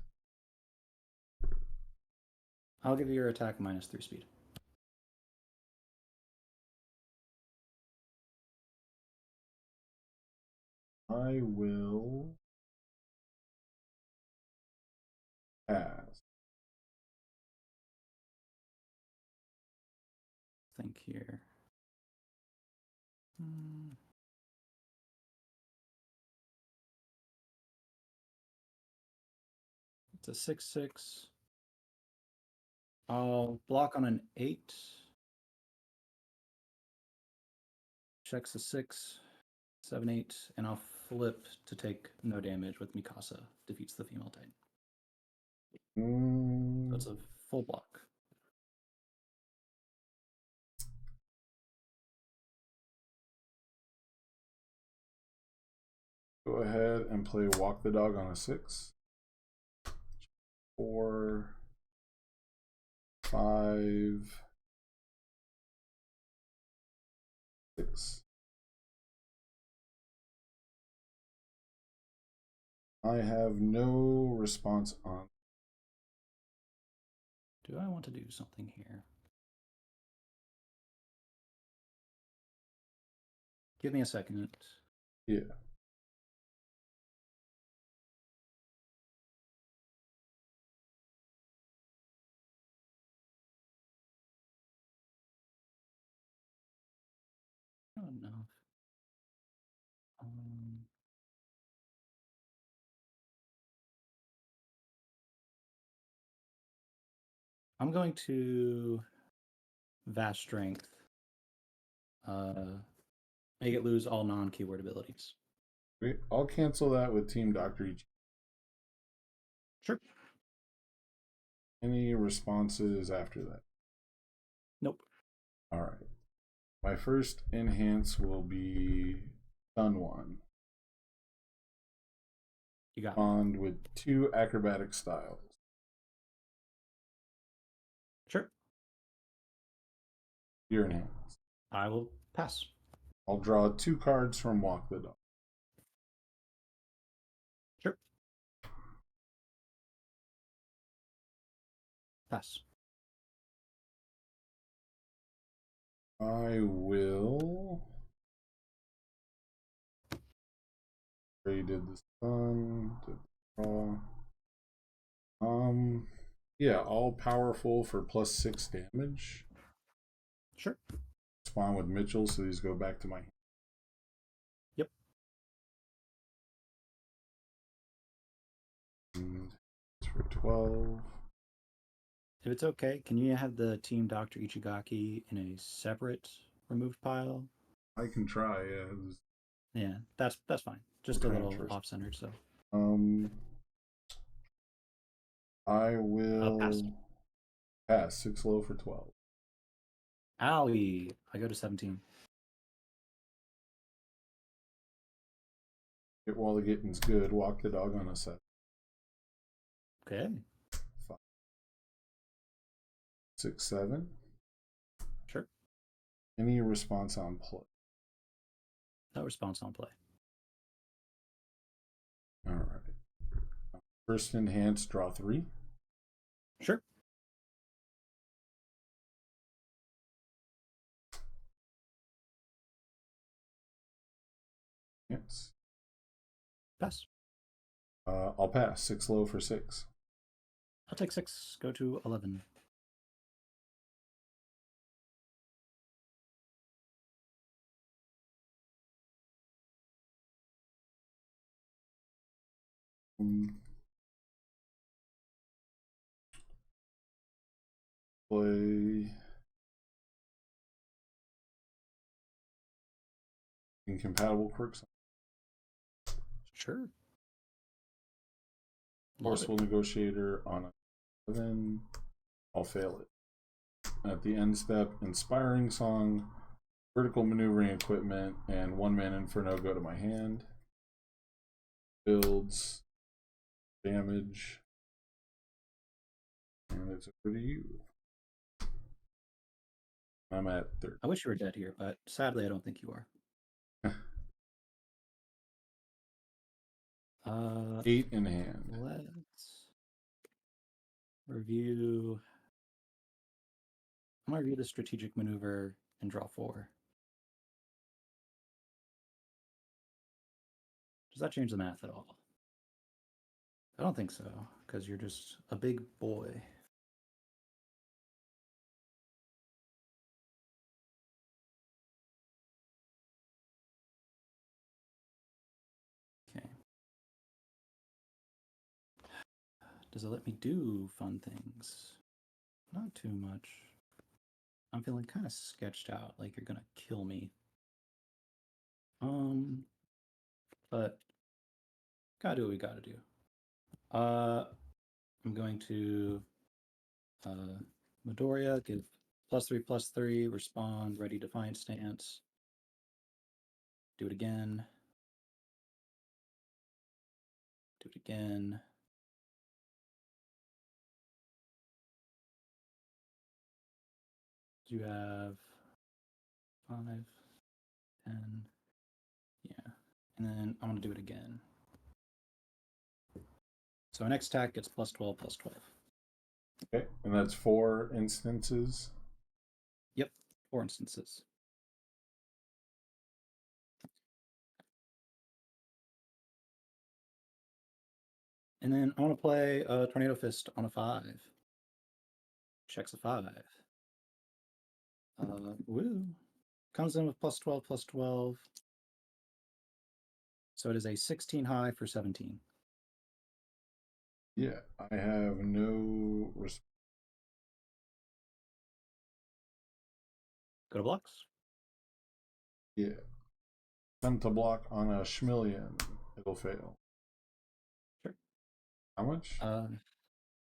I'll give your attack -3 speed. I will pass. Think here. It's a 6/6. I'll block on an 8. Checks a 6, 7, 8, and I'll flip to take no damage with Mikasa. Defeats the female Titan. So it's a full block. Go ahead and play Walk the Dog on a 6. 4, 5, 6. I have no response on. Do I want to do something here? Give me a second. Yeah. I don't know. I'm going to Vast Strength. Make it lose all non-keyword abilities. Wait, I'll cancel that with Team Dr. Ichi. Sure. Any responses after that? Nope. All right. My first enhance will be Stun 1. You got Bond with 2 acrobatic styles. Sure. Your enhance. I will pass. I'll draw 2 cards from Walk the Dog. Sure. Pass. I will. Ray did the stun. Did the draw. Yeah, all powerful for +6 damage. Sure. Spawn with Mitchell, so these go back to my hand. Yep. And it's for 12. If it's okay, can you have the Team Dr. Ichigaki in a separate removed pile? I can try, yeah. Yeah, that's fine. Just a little off-centered, so. I will pass. Pass 6 low for 12. Owie! I go to 17. Get while the getting's good. Walk the Dog on a 7. Okay. 5, 6, 7. Sure. Any response on play? No response on play. All right. First enhance, draw 3. Sure. Yes. Pass. I'll pass. 6 low for 6. I'll take 6. Go to 11. Play incompatible quirks. Sure. Forceful negotiator on a 11. I'll fail it. At the end step, inspiring song, vertical maneuvering equipment, and 1-man inferno go to my hand. Builds, damage, and it's over to you. I'm at 30. I wish you were dead here, but sadly I don't think you are. 8 in hand. Let's review. I'm gonna review the strategic maneuver and draw 4. Does that change the math at all? I don't think so, because you're just a big boy. Okay. Does it let me do fun things? Not too much. I'm feeling kind of sketched out, like you're gonna kill me. But gotta do what we gotta do. I'm going to Midoriya, give +3/+3, respond, ready, defiant stance. Do it again. Do it again. You have 5, 10. Yeah. And then I'm gonna do it again. So our next attack gets +12/+12. Okay, and that's 4 instances. Yep, 4 instances. And then I want to play a Tornado Fist on a 5. Checks a 5. Woo. Comes in with +12/+12. So it is a 16 high for 17. Yeah, I have no response. Go to blocks. Yeah. Attempt to block on a Schmillion. It'll fail. Sure. How much?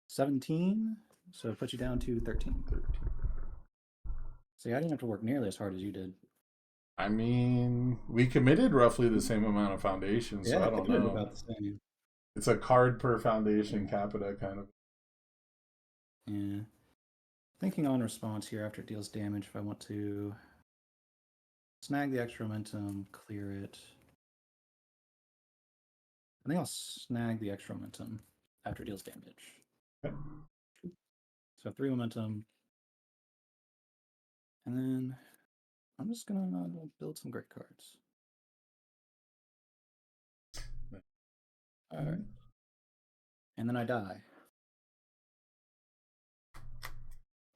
17. So it puts you down to 13. 13. See, I didn't have to work nearly as hard as you did. I mean, we committed roughly the same amount of foundations, so I don't know. About the same. It's a card per foundation capita kind of. Yeah. Thinking on response here after it deals damage, if I want to snag the extra momentum, clear it. I think I'll snag the extra momentum after it deals damage. Okay. So 3 momentum. And then I'm just going to build some great cards. All right. And then I die.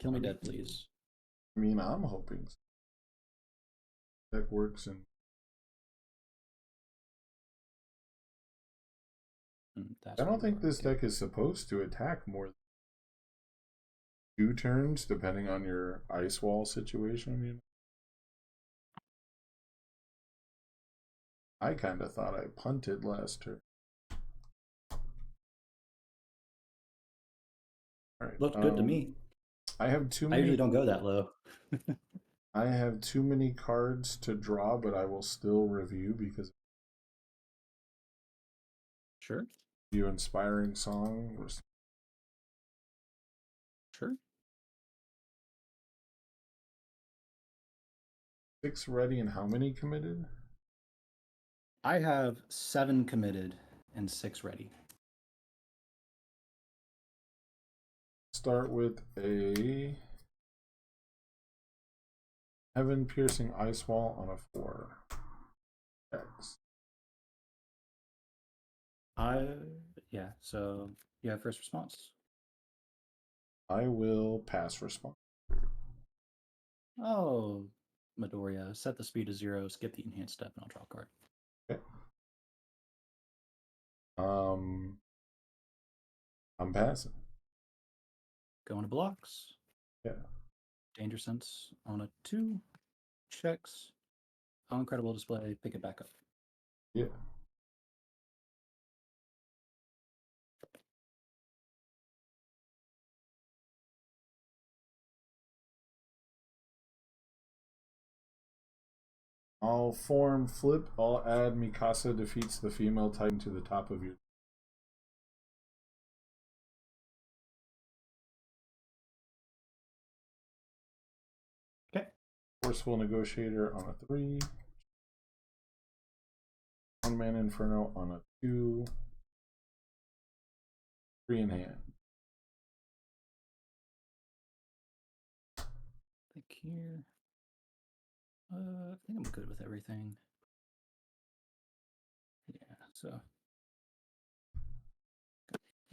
Kill me dead, please. I mean, I'm hoping so. Deck works and I don't think this deck is supposed to attack more than 2 turns, depending on your ice wall situation. You know? I kind of thought I punted last turn. All right. Looked good to me. I have too I many. usually don't go that low. I have too many cards to draw, but I will still review because Sure. you inspiring song. Sure. 6 ready and how many committed? I have 7 committed and 6 ready. It's start with a heaven piercing ice wall on a 4. X. Yeah, so you have first response. I will pass response. Oh, Midoriya, set the speed to 0, skip the enhanced step, and I'll draw a card. Okay. I'm passing. Going to blocks. Yeah. Danger Sense on a 2. Checks. Oh, incredible display. Pick it back up. Yeah. I'll form flip. I'll add Mikasa defeats the female Titan to the top of your. Okay. Forceful Negotiator on a 3. One Man Inferno on a 2. 3 in hand. Think here. I think I'm good with everything. Yeah, so.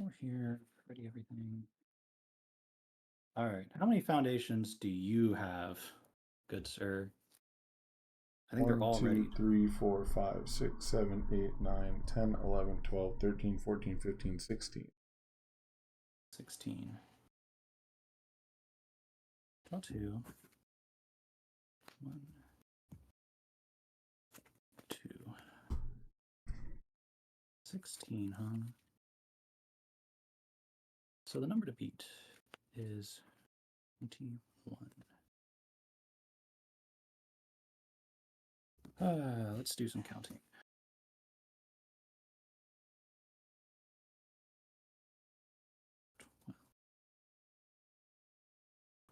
Over here, ready everything. All right. How many foundations do you have, good sir? I think they're 1, all 2, ready. 3, 4, 5, 6, 7, 8, 9, 10, 11, 12, 13, 14, 15, 16. 16. Draw 2. 1, 2. 16, huh? So the number to beat is 21. Let's do some counting.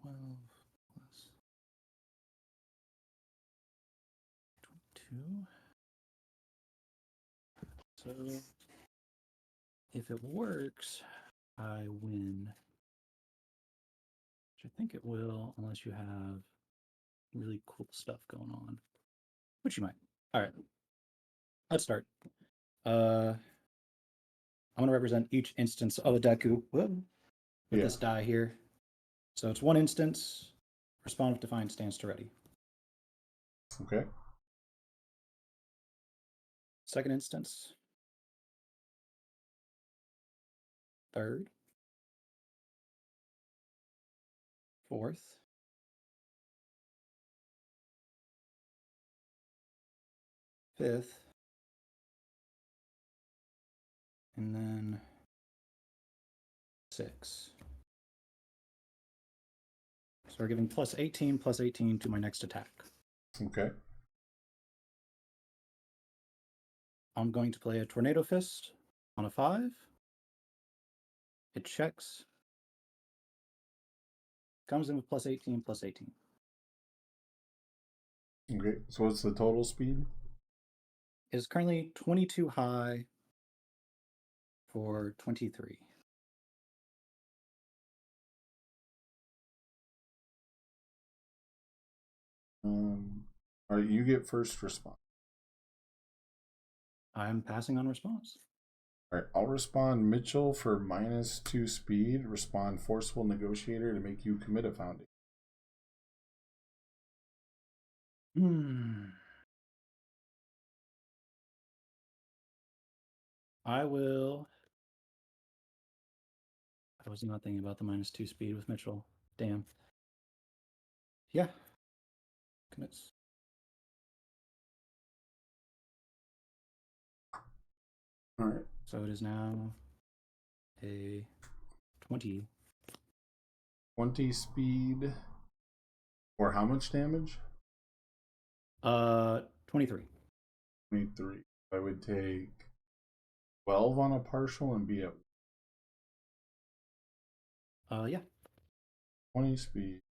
12 plus 22. So if it works, I win. Which I think it will, unless you have really cool stuff going on. Which you might. All right. Let's start. I'm going to represent each instance of a Deku with this die here. So it's one instance. Respond if defined stands to ready. Okay. Second instance. Third. Fourth. Fifth. And then 6. So we're giving plus 18 to my next attack. Okay. I'm going to play a Tornado Fist on a 5. It checks. Comes in with plus 18. Okay. So what's the total speed? It is currently 22 high for 23. All right, you get first response. I'm passing on response. All right, I'll respond Mitchell for -2 speed. Respond Forceful Negotiator to make you commit a foundation. I will. I was not thinking about the -2 speed with Mitchell. Damn. Yeah. Commits. All right. So it is now a 20. 20 speed. Or how much damage? 23. 23. I would take 12 on a partial and be at Yeah. 20 speed.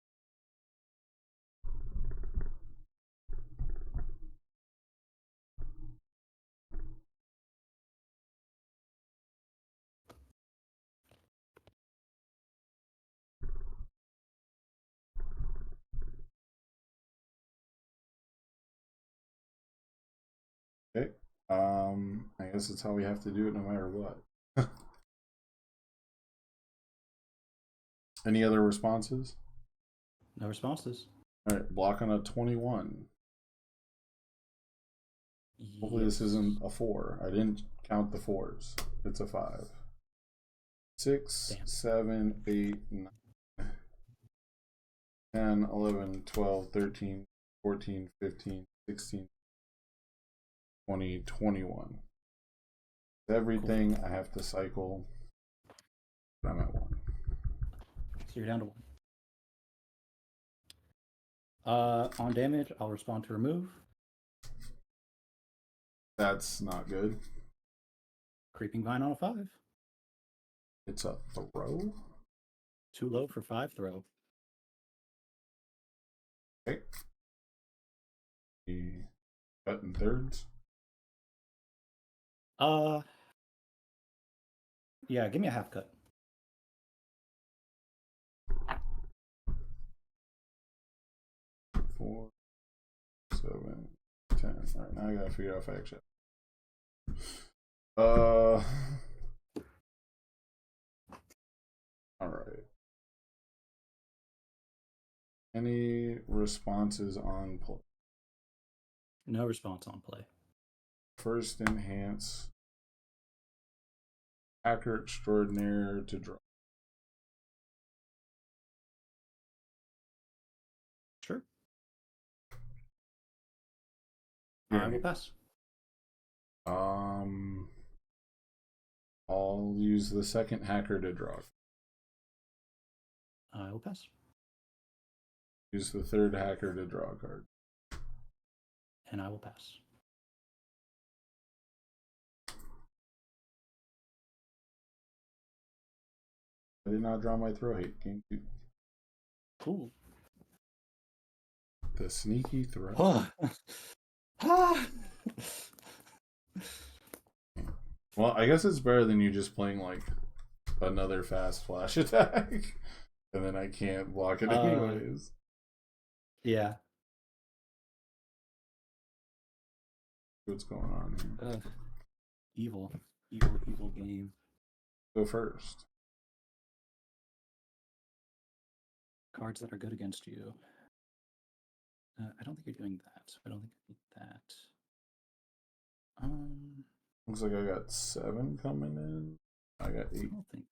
I guess it's how we have to do it no matter what. Any other responses? No responses. All right, block on a 21. Hopefully this isn't a 4. I didn't count the 4s. It's a 5. 6, Damn. 7, 8, 9, 10, 11, 12, 13, 14, 15, 16, 20, 21. Everything I have to cycle. But I'm at 1. So you're down to 1. On damage, I'll respond to remove. That's not good. Creeping Vine on a 5. It's a throw. Too low for 5 throw. Okay. Cut in thirds. Yeah, give me a half cut. Four, 7, 10. All right, now I gotta figure out if I actually. All right. Any responses on play? No response on play. First enhance. Hacker extraordinaire to draw. Sure. Yeah. I will pass. I'll use the second hacker to draw. I will pass. Use the third hacker to draw a card. And I will pass. I did not draw my throw hate. Game 2. Cool. The sneaky throw. Well, I guess it's better than you just playing like another fast flash attack. And then I can't block it anyways. Yeah. What's going on here? Evil game. Go first. Cards that are good against you. I don't think you're doing that. I don't think I need that. Looks like I got 7 coming in. I got 8. I don't think.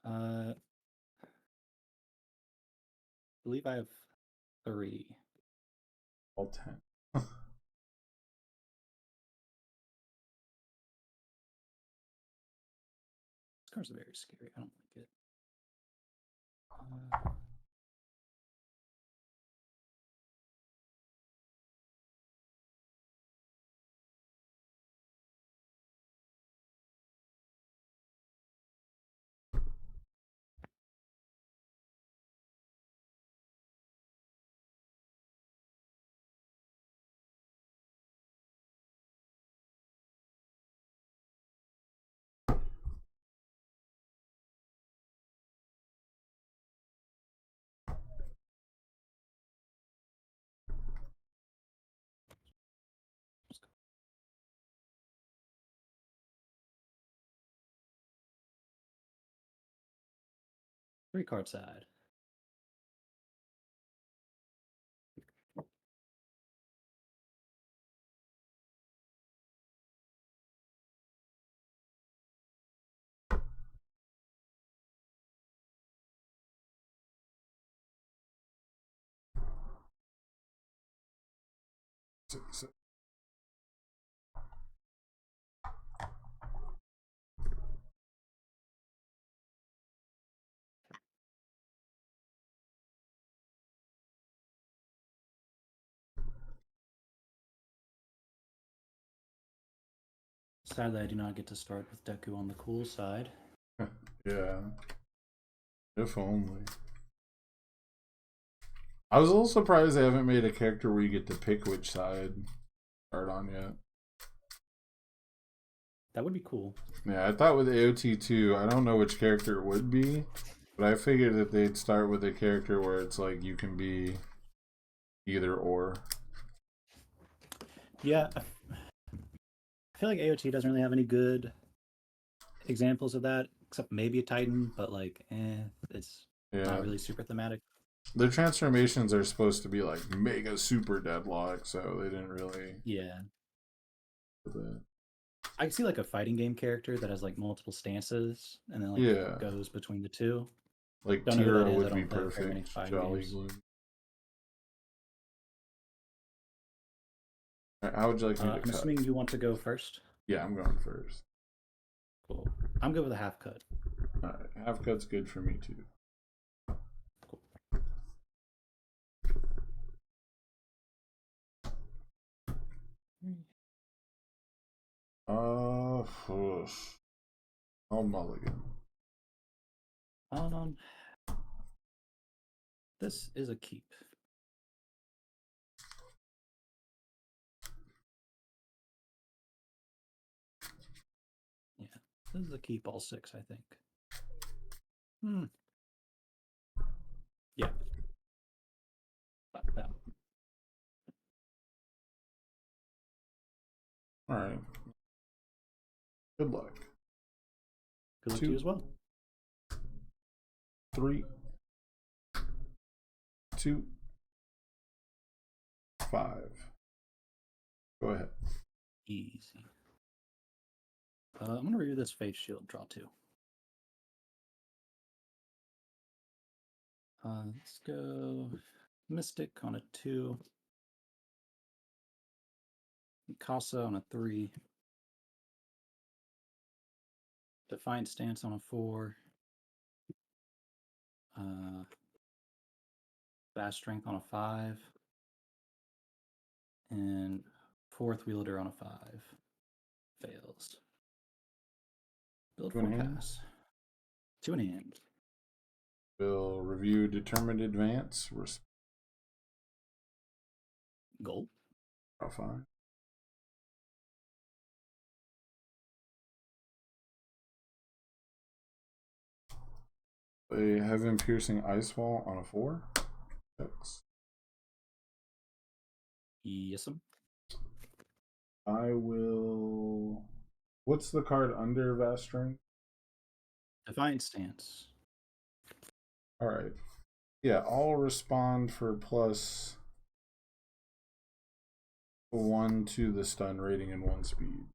I believe I have 3. All 10. This card's very scary. I don't like it. 3 card side. Six. Sadly, I do not get to start with Deku on the cool side. Yeah. If only. I was a little surprised they haven't made a character where you get to pick which side to start on yet. That would be cool. Yeah, I thought with AOT2, I don't know which character it would be, but I figured that they'd start with a character where it's like you can be either or. Yeah, I feel like AOT doesn't really have any good examples of that, except maybe a Titan, but like, it's Yeah, not really super thematic. their transformations are supposed to be like mega super deadlock, so they didn't really. Yeah. The... I see like a fighting game character that has like multiple stances and then like Yeah, goes between the two. like Don't know who that Tira is. I would be don't play very many perfect. fighting Jolly games. Glue. Alright, how would you like me to I'm cut? assuming you want to go first. Yeah, I'm going first. Cool. I'm good with a half cut. Alright, half cut's good for me too. I'll mulligan. This is a keep. Yeah, this is a keep all 6, I think. Yeah. Alright. Good luck. Good luck to you as well. 3, 2, 5. Go ahead. Easy. I'm going to review this Faith Shield, draw 2. Let's go Mystic on a 2. Casa on a 3. Defiant Stance on a 4. Fast Strength on a 5. And Fourth Wielder on a 5. Fails. Build 4 pass. 2 in hand. Will review determined advance. Gold. Draw 5. A Heaven Piercing Ice Wall on a 4. 6. Yes, sir. I will. What's the card under Vast Strength? Defiant Stance. Alright. Yeah, I'll respond for plus 1 to the stun rating and 1 speed.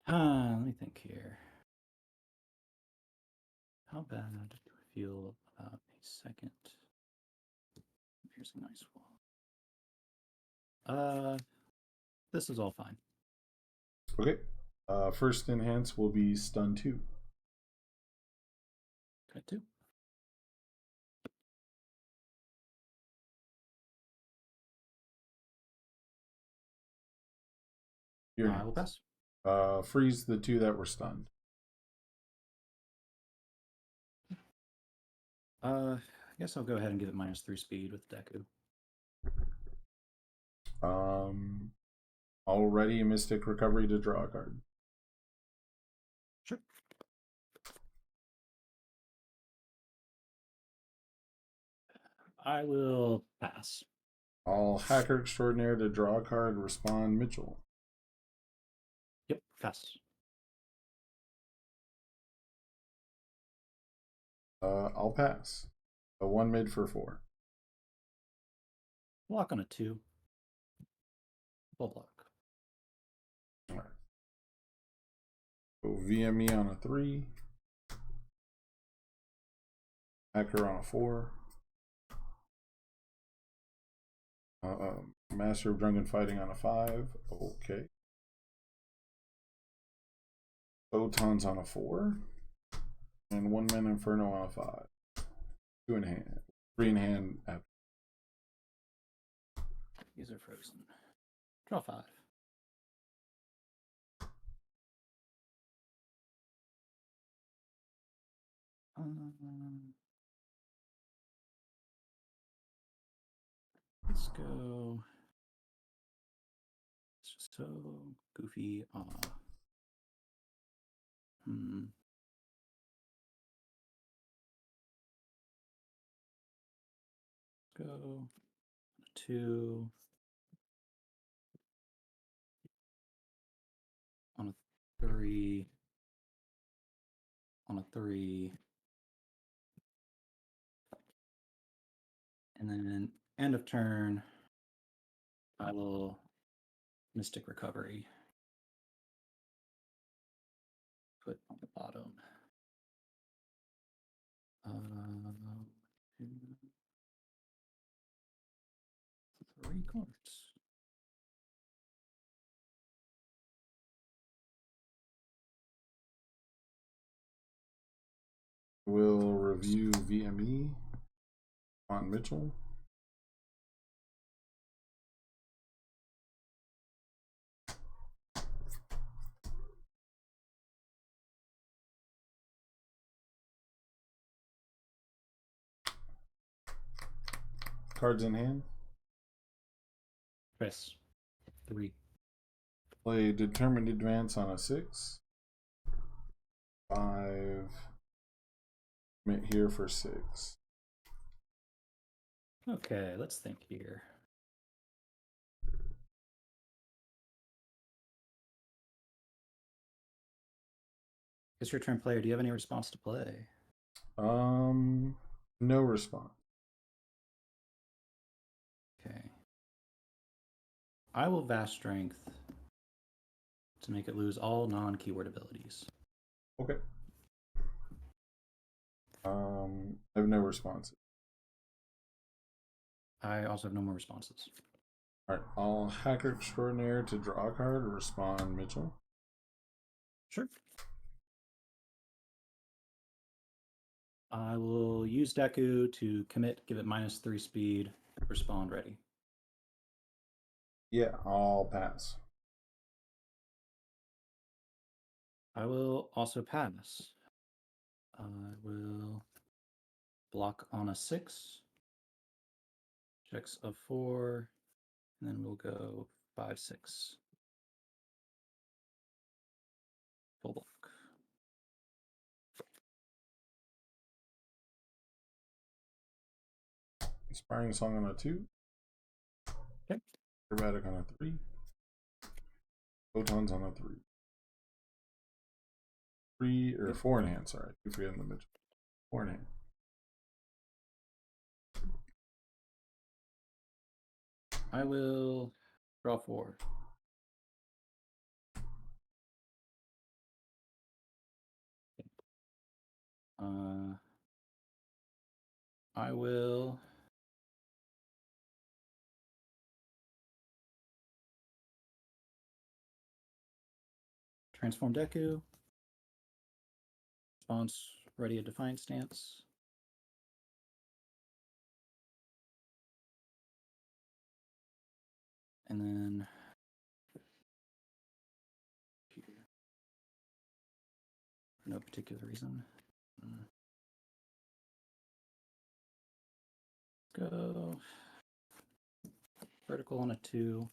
Let me think here. How bad do I feel about a second? Piercing Ice Wall. This is all fine. Okay. First enhance will be stun 2. Cut 2. I will pass. Freeze the 2 that were stunned. I guess I'll go ahead and give it -3 speed with Deku. Already Mystic Recovery to draw a card. Sure. I will pass. All Hacker Extraordinaire to draw a card, respond Mitchell. Yep, pass. I'll pass. A 1 mid for 4. Block on a 2. Full block. Alright. Go VME on a 3. Hacker on a 4. Master of Drunken Fighting on a 5. Okay. Photons on a 4. And 1 Man Inferno on a 5. 2 in hand. 3 in hand. These are frozen. Draw 5. Let's go. It's just so goofy. Go 2. 3 on a 3. And then end of turn, I will Mystic Recovery. Put on the bottom. 3 cards. We'll review VME on Mitchell. Cards in hand. Press 3. Play Determined Advance on a 6. 5. Commit here for 6. Okay, let's think here. It's your turn, player. Do you have any response to play? No response. Okay. I will Vast Strength to make it lose all non-keyword abilities. Okay. I have no responses. I also have no more responses. All right, I'll Hacker Extraordinaire to draw a card and respond Mitchell. Sure. I will use Deku to commit, give it -3 speed, respond ready. Yeah, I'll pass. I will also pass. I will block on a 6. Checks of 4. And then we'll go 5, 6. Full block. Inspiring Song on a 2. Okay. Acrobatic on a 3. Photons on a 3. 3 or 4 in hand, sorry. Keep forgetting the Mitchell. 4 in hand. I will draw 4. I will transform Deku. Response ready a Defiant stance. And then here, for no particular reason. Go vertical on a 2.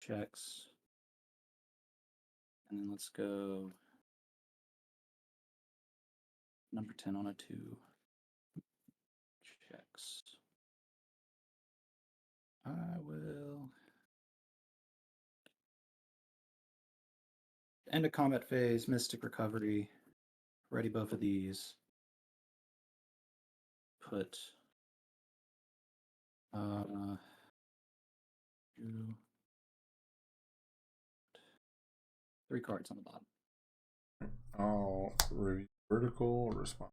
Checks. And then let's go number 10 on a 2. Checks. I will end a combat phase, Mystic Recovery. Ready both of these. Put 3 cards on the bottom. I'll review vertical, respond.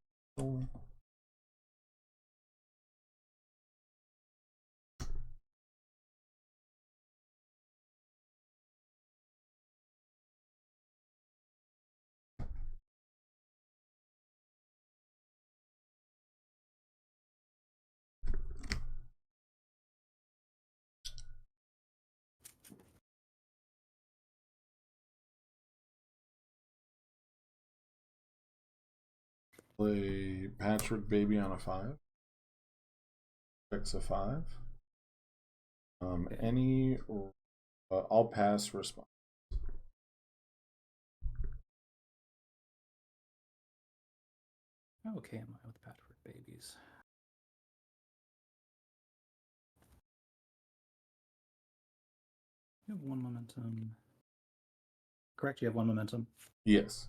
Play Patchwork Baby on a 5. Checks a 5. Any or I'll pass response. How okay am I with Patchwork Babies? You have 1 momentum. correct? You have 1 momentum. Yes.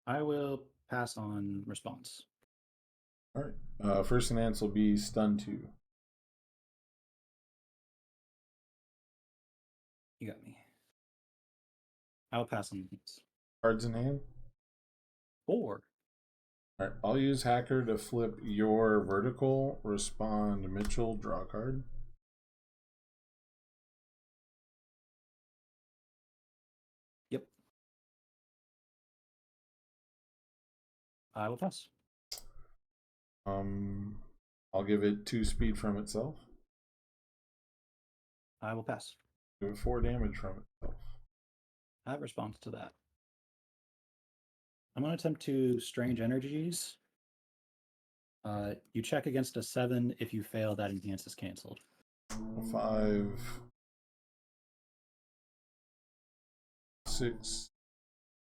I will pass on response. All right. First enhance will be stun 2. You got me. I will pass on these. Cards in hand. 4. All right. I'll use Hacker to flip your vertical. Respond Mitchell. Draw a card. Yep. I will pass. I'll give it 2 speed from itself. I will pass. Give it 4 damage from itself. I have response to that. I'm going to attempt to Strange Energies. You check against a 7. If you fail, that enhance is canceled. 5, 6,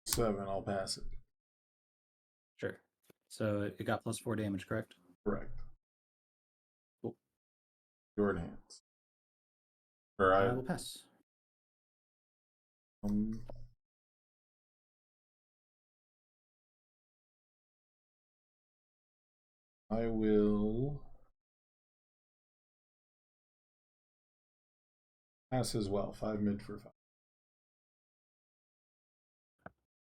7. I'll pass it. Sure. So it got plus 4 damage, correct? Correct. Cool. Your enhance. Or I will pass. I will pass as well. 5 mid for 5.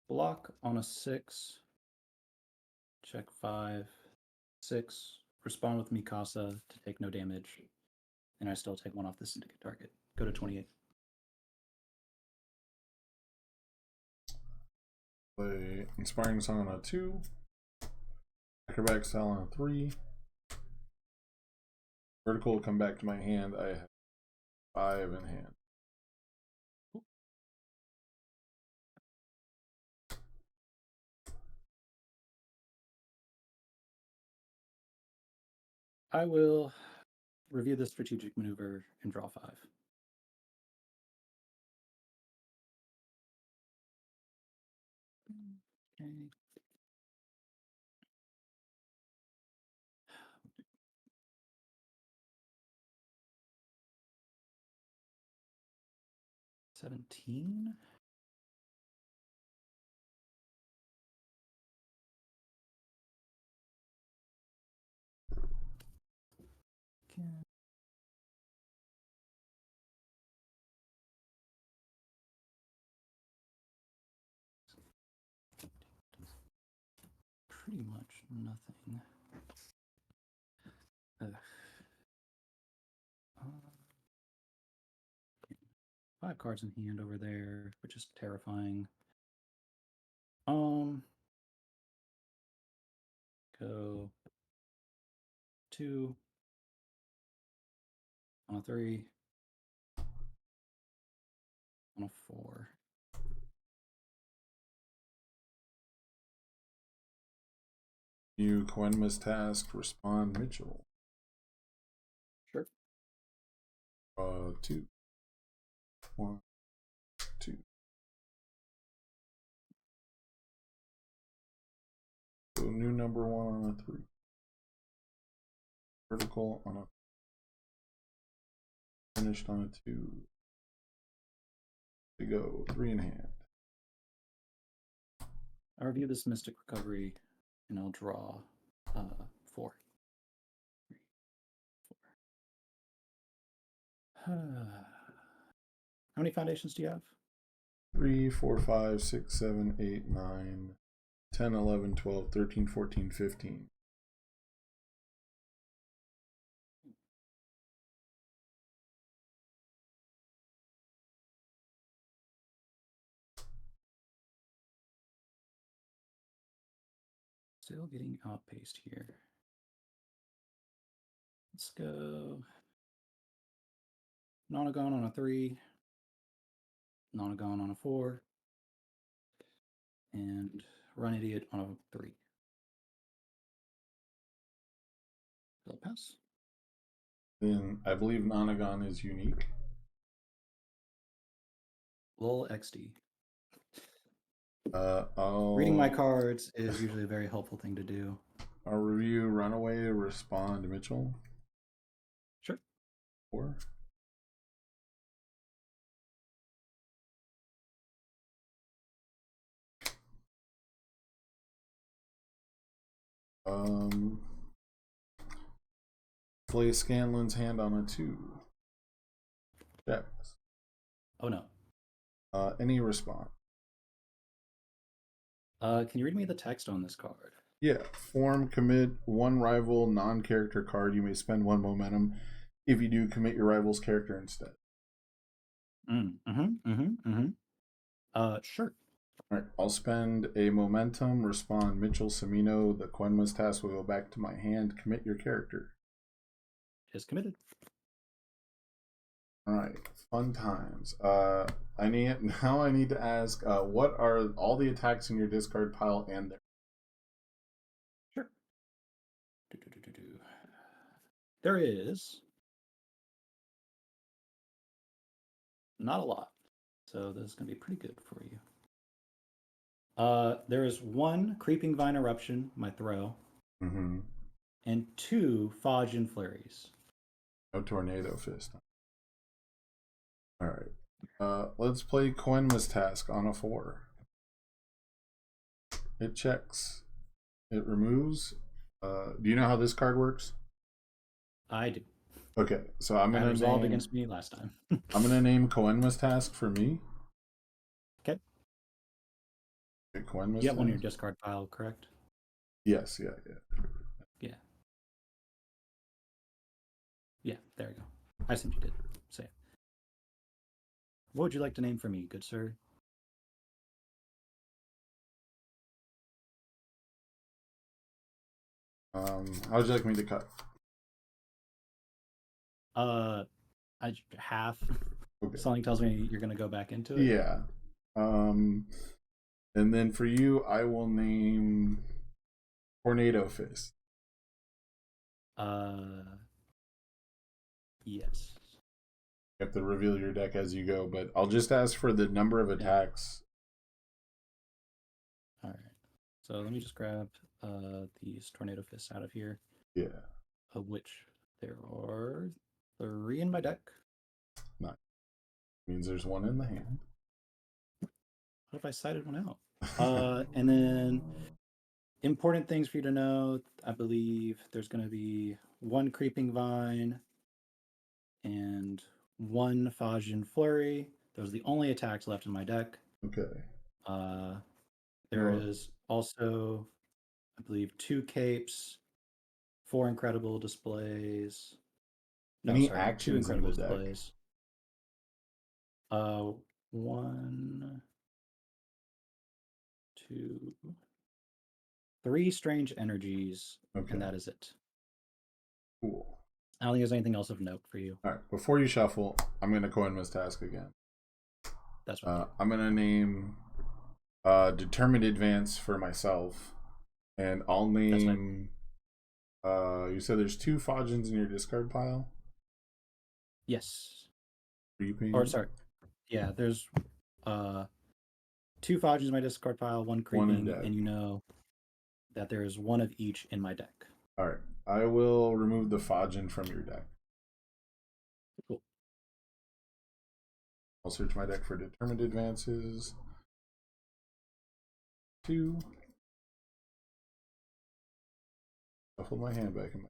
Block on a 6. Check 5, 6. Respond with Mikasa to take no damage. And I still take 1 off the syndicate target. Go to 28. Play Inspiring Song on a 2. Acrobatic Style on a 3. Vertical will come back to my hand. I have 5 in hand. I will review the strategic maneuver and draw 5. Okay. $17. Okay. Pretty much nothing. Ugh. 5 cards in hand over there, which is terrifying. Go 2 on a 3 on a 4. You Coenma's task. Respond Mitchell. Sure. 2. 1, 2. So new number 1 on a 3. Vertical on a finished on a 2. To go 3 in hand. I'll review this Mystic Recovery and I'll draw 4. 3, 4. How many foundations do you have? 3, 4, 5, 6, 7, 8, 9, 10, 11, 12, 13, 14, 15. Still getting outpaced here. Let's go Nonagon on a 3, Nonagon on a 4, and Run Idiot on a 3. Will I pass? Then I believe Nonagon is unique. Lol XD. I'll... Reading my cards is usually a very helpful thing to do. I'll review Runaway, respond Mitchell. Sure. 4. Play Scanlan's hand on a 2. Checks. Oh no. Any response? Can you read me the text on this card? Yeah. Form, commit 1 rival non-character card. You may spend 1 momentum. If you do, commit your rival's character instead. Sure. All right. I'll spend a momentum. Respond Mitchell Semino. The Quenma's task will go back to my hand. Commit your character. Is committed. All right. Fun times. I need to ask, what are all the attacks in your discard pile and their... Sure. There is not a lot, so this is going to be pretty good for you. There is 1 Creeping Vine Eruption, my throw, and 2 Fajin Flurries. No Tornado Fist. All right. Let's play Quenma's task on a 4. It checks. It removes. Do you know how this card works? I do. Okay, so I'm That gonna resolved name, against me last time. I'm gonna name Quenma's task for me. Okay. Quenma's You have one in task? your discard pile, correct? Yes, yeah. Yeah, there you go. I assumed you did. Say it. What would you like to name for me, good sir? How would you like me to cut? Half. Okay. Something tells me you're gonna go back into it. Yeah. And then for you, I will name Tornado Fist. Yes. You have to reveal your deck as you go, but I'll just ask for the number of attacks. All right. So let me just grab these Tornado Fists out of here. Yeah. Of which there are 3 in my deck. Nice. Means there's 1 in the hand. What if I cited one out? And then important things for you to know. I believe there's going to be 1 Creeping Vine and 1 Fajin Flurry. Those are the only attacks left in my deck. Okay. There is also, I believe, 2 Capes, 4 Incredible Displays. No, Any sorry, actions 2 Incredible in the deck? Displays. 1, 2, 3 Strange Energies, Okay. and that is it. Cool. I don't think there's anything else of note for you. All right. Before you shuffle, I'm going to Quenma's task again. That's what I'm going to name Determined Advance for myself. And I'll name... you said there's 2 Fajins in your discard pile? Yes. Creeping? Or, sorry. Yeah, there's 2 Fajins in my discard pile, 1 Creeping, and you know that there is 1 of each in my deck. All right. I will remove the Fajin from your deck. Cool. I'll search my deck for Determined Advances. 2. Shuffle my hand back in my...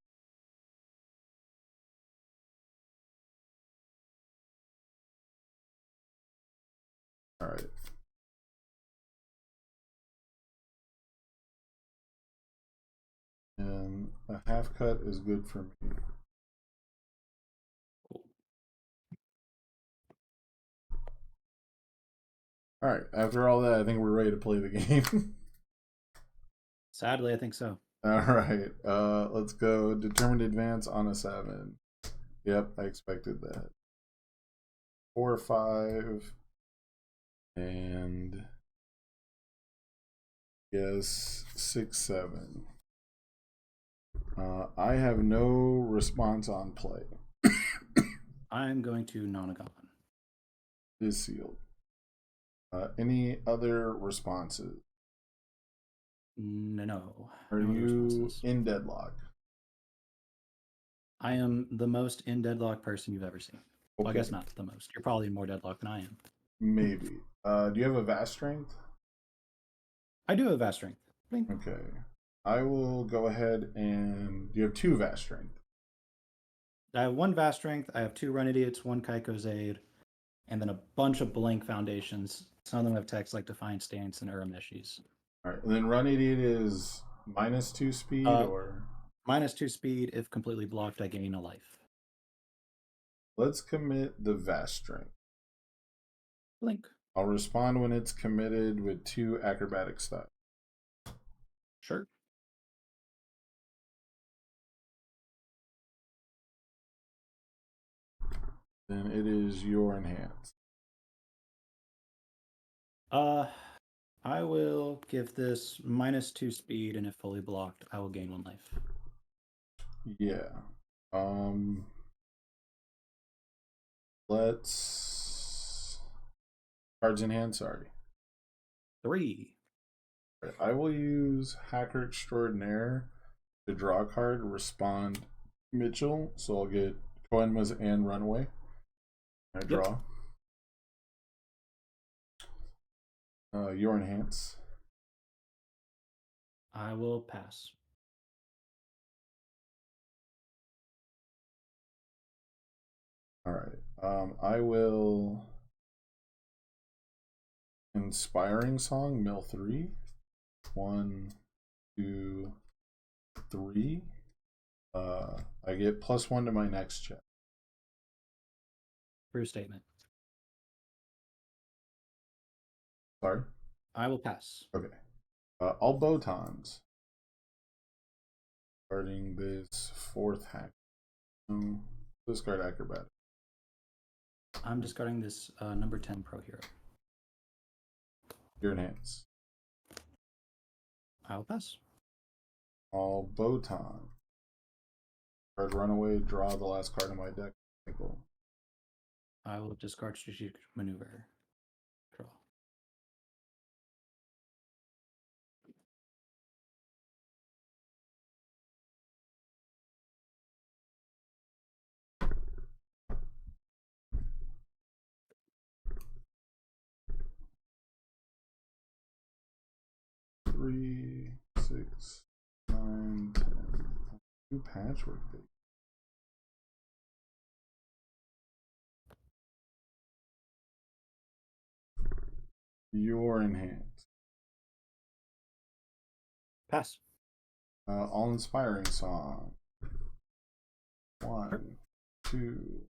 All right. And a half cut is good for me. All right. After all that, I think we're ready to play the game. Sadly, I think so. All right. Let's go. Determined Advance on a 7. Yep, I expected that. 4 or 5. And yes, 6, 7. I have no response on play. I'm going to Nonagon. It is sealed. Any other responses? No. Are No other you responses. in deadlock? I am the most in deadlock person you've ever seen. Well, I Okay. guess not the most. You're probably in more deadlock than I am. Maybe. Do you have a vast strength? I do have vast strength. Blink. Okay. I will go ahead and you have 2 vast strength. I have 1 vast strength. I have 2 run idiots, 1 Kaiko's aid, and then a bunch of blank foundations. Some of them have text like Defiant Stance and Urameshis. All right. And then run idiot is -2 speed or -2 speed. If completely blocked, I gain a life. let's commit the vast strength. Blink. I'll respond when it's committed with 2 acrobatic stuff. Sure. Then it is your enhance. I will give this -2 speed, and if fully blocked, I will gain 1 life. Yeah. Let's cards in hand, sorry. 3. I will use Hacker Extraordinaire to draw a card, respond Mitchell, so I'll get Koenma's and Runaway. I draw. Your enhance. I will pass. All right. I will Inspiring Song, mill 3. 1, 2, 3. I get +1 to my next check. True statement. Sorry? I will pass. Okay. All Botons. Starting this 4th hack. Discard Acrobatic. I'm discarding this number 10 Pro Hero. Your enhance. I will pass. All Botan. Card Runaway, draw the last card of my deck. I will discard Strategic Maneuver. Draw. Three, 6, 9, 10. 2 patchwork days. Your enhance. Pass. All Inspiring Song. 1, 2,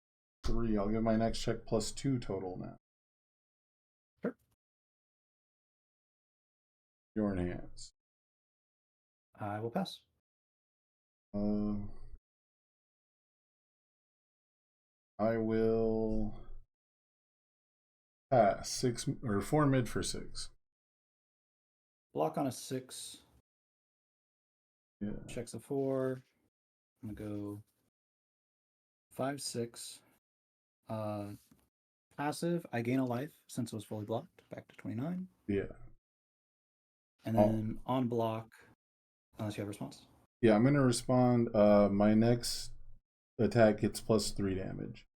3. I'll give my next check +2 total now. Sure. Your enhance. I will pass. I will pass 6 or 4 mid for 6. Block on a 6. Yeah. Checks a 4. I'm gonna go 5, 6. Passive. I gain a life since it was fully blocked. Back to 29. Yeah. And then on block, unless you have a response. Yeah, I'm gonna respond. My next attack gets +3 damage.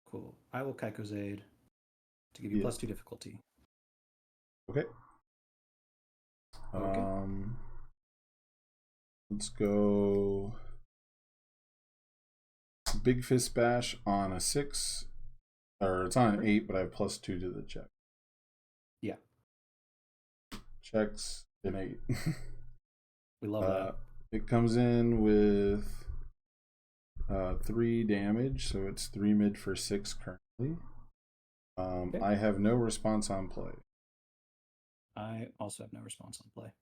Cool. I will Kaiko's aid to give you +2 difficulty. Okay. Okay. Let's go Big Fist Bash on a 6. Or it's on an 8, but I have +2 to the check. Yeah. Checks an 8. We love that. It comes in with 3 damage, so it's 3 mid for 6 currently. Okay. I have no response on play. I also have no response on play.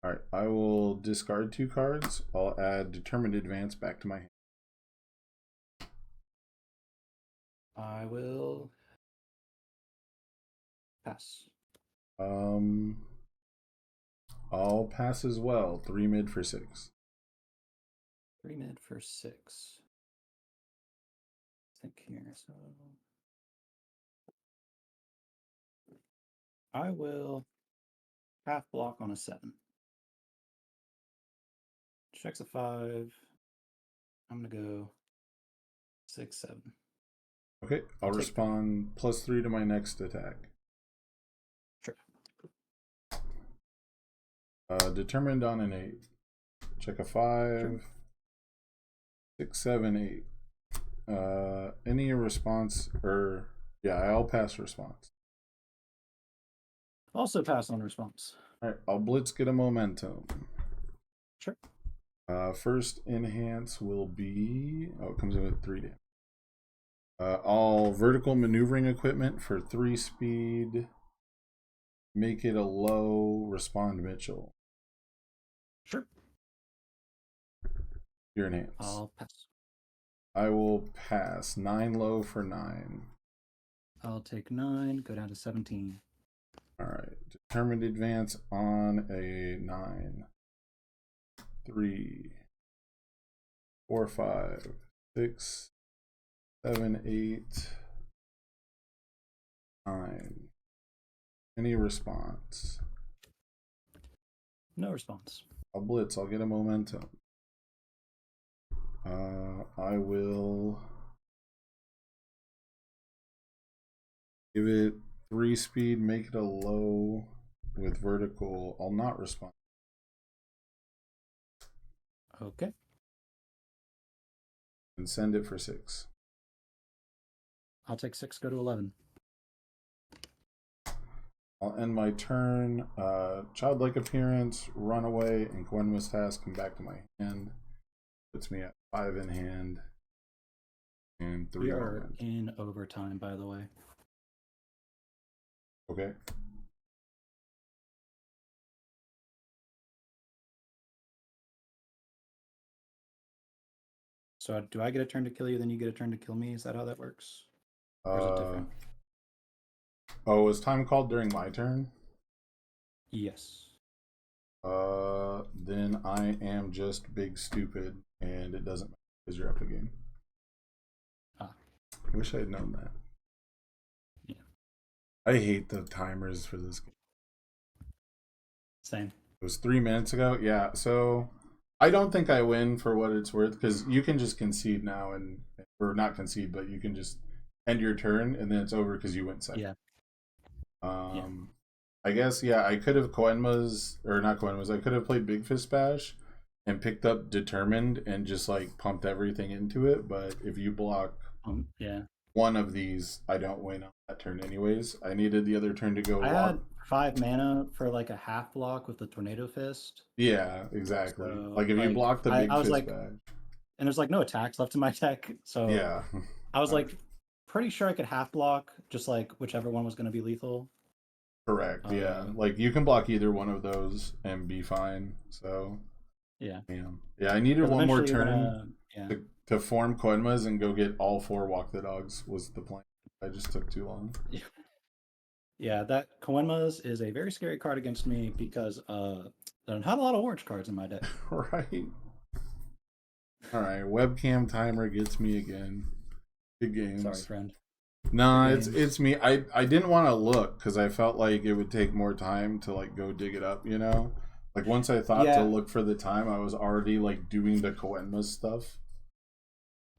Alright, I will discard 2 cards. I'll add Determined Advance back to my hand. I will pass. I'll pass as well. 3 mid for 6. 3 mid for 6. Think here. So I will half block on a 7. check's a 5. I'm gonna go 6, 7. Okay, I'll I'll take respond +3 to my next attack. Sure. Determined on an 8. Check a 5. Sure. 6, 7, 8. Any response or yeah, I'll pass response. Also pass on response. Alright, I'll blitz, get a momentum. Sure. First enhance will be it comes in with 3 damage. All vertical maneuvering equipment for 3 speed. Make it a low, respond Mitchell. Sure. Your enhance. I'll pass. I will pass 9 low for 9. I'll take 9, go down to 17. Alright. Determined advance on a 9. 3, 4, 5, 6, 7, 8, 9. Any response? No response. I'll blitz, I'll get a momentum. I will give it 3 speed, make it a low with vertical. I'll not respond. Okay. And send it for 6. I'll take 6, go to 11. I'll end my turn. Childlike appearance, runaway, and Gwenma's task come back to my hand. Puts me at 5 in hand. And 3 We in are hand. in overtime, by the way. Okay. So do I get a turn to kill you, then you get a turn to kill me? Is that how that works? Or is it different? Oh, was time called during my turn? Yes. Then I am just big stupid, and it doesn't matter because you're up a game. Ah. I wish I had known that. Yeah. I hate the timers for this game. Same. It was 3 minutes ago. Yeah, so I don't think I win for what it's worth because you can just concede now or not concede, but you can just end your turn and then it's over because you went second. Yeah. I guess I could have I could have played Big Fist Bash and picked up Determined and just like pumped everything into it. But if you block one of these, I don't win on that turn anyways. I needed the other turn to go. I had 5 mana for like a half block with the Tornado Fist. Yeah, exactly. So, like if you block the Big I was Fist like, Bash. And there's like no attacks left in my deck, so Yeah. I was like pretty sure I could half block just like whichever one was going to be lethal. Correct. Yeah, like you can block either one of those and be fine. So yeah. I needed one more turn gonna, to form Koenmas and go get all 4 Walk the Dogs was the plan. I just took too long. Yeah, that Koenmas is a very scary card against me because there are not a lot of orange cards in my deck. Right. All right, webcam timer gets me again. Good games. Sorry, friend. No, it's me. I didn't want to look because I felt like it would take more time to like go dig it up, you know? Like once I thought to look for the time, I was already like doing the Koenma stuff.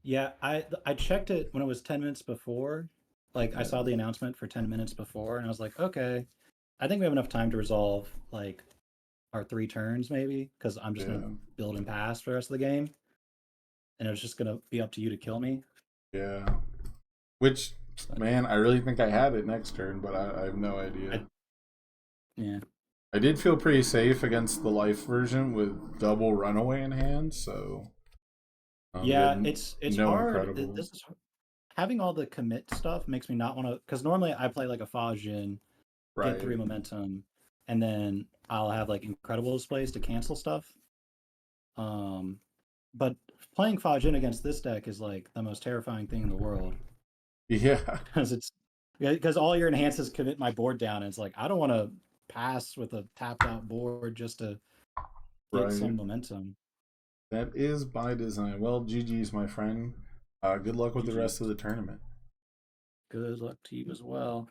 Yeah, I checked it when it was 10 minutes before. Like I saw the announcement for 10 minutes before and I was like, okay, I think we have enough time to resolve like our 3 turns maybe because I'm just going to build and pass for the rest of the game. And it was just going to be up to you to kill me. Yeah. Which, man, I really think I had it next turn, but I have no idea. I did feel pretty safe against the life version with double runaway in hand, so... it's no hard. This is, having all the commit stuff makes me not want to... Because normally I play like a Fajin, get 3 momentum, and then I'll have like incredible displays to cancel stuff. But playing Fajin against this deck is like the most terrifying thing in the world. Yeah. Because all your enhances commit my board down, and it's like I don't want to pass with a tapped out board just to get some momentum. That is by design. Well, GG's, my friend. Good luck with the rest of the tournament. Good luck to you as well.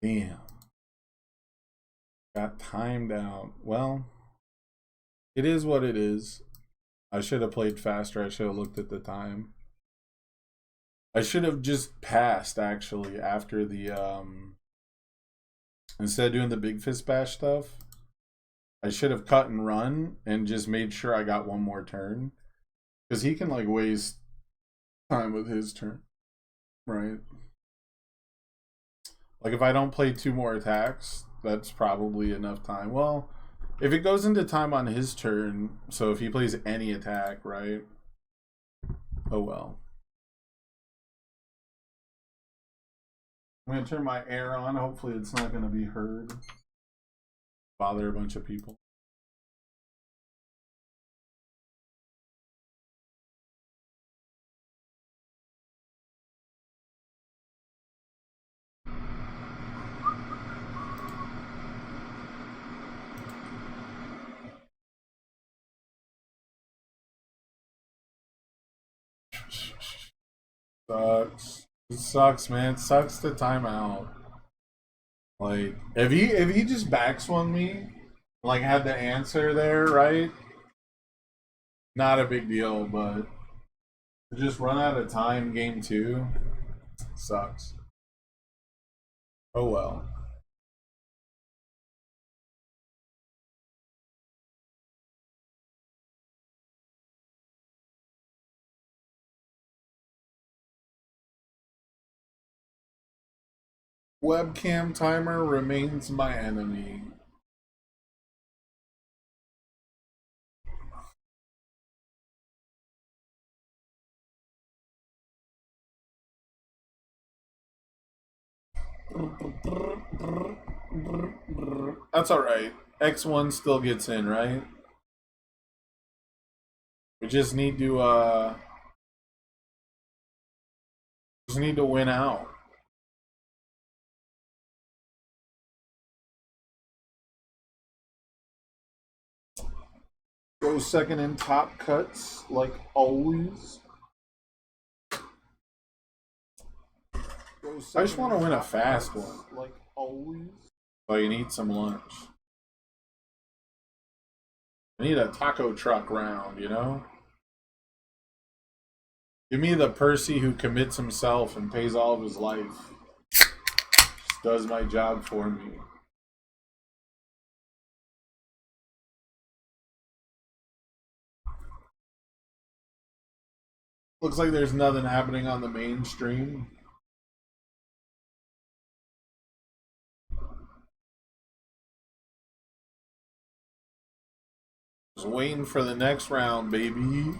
Damn. Got timed out. Well, It is what it is. I should have played faster. I should have looked at the time. I should have just passed actually after the instead of doing the big fist bash stuff. I should have cut and run and just made sure I got one more turn. Because he can like waste time with his turn. Right? Like if I don't play 2 more attacks, that's probably enough time. Well, if it goes into time on his turn, so if he plays any attack, right? Oh well. I'm going to turn my air on. Hopefully it's not going to be heard. Bother a bunch of people. Sucks. It sucks, man. It sucks to timeout. Like if he just backswung me, like had the answer there, right? Not a big deal, but to just run out of time game 2 sucks. Oh well. Webcam timer remains my enemy. That's alright. X1 still gets in, right? We just need to win out. Go second in top cuts, like always. I just want to win a fast one, like always. Oh, you need some lunch. I need a taco truck round, you know? Give me the Percy who commits himself and pays all of his life. Just does my job for me. Looks like there's nothing happening on the mainstream. Just waiting for the next round, baby.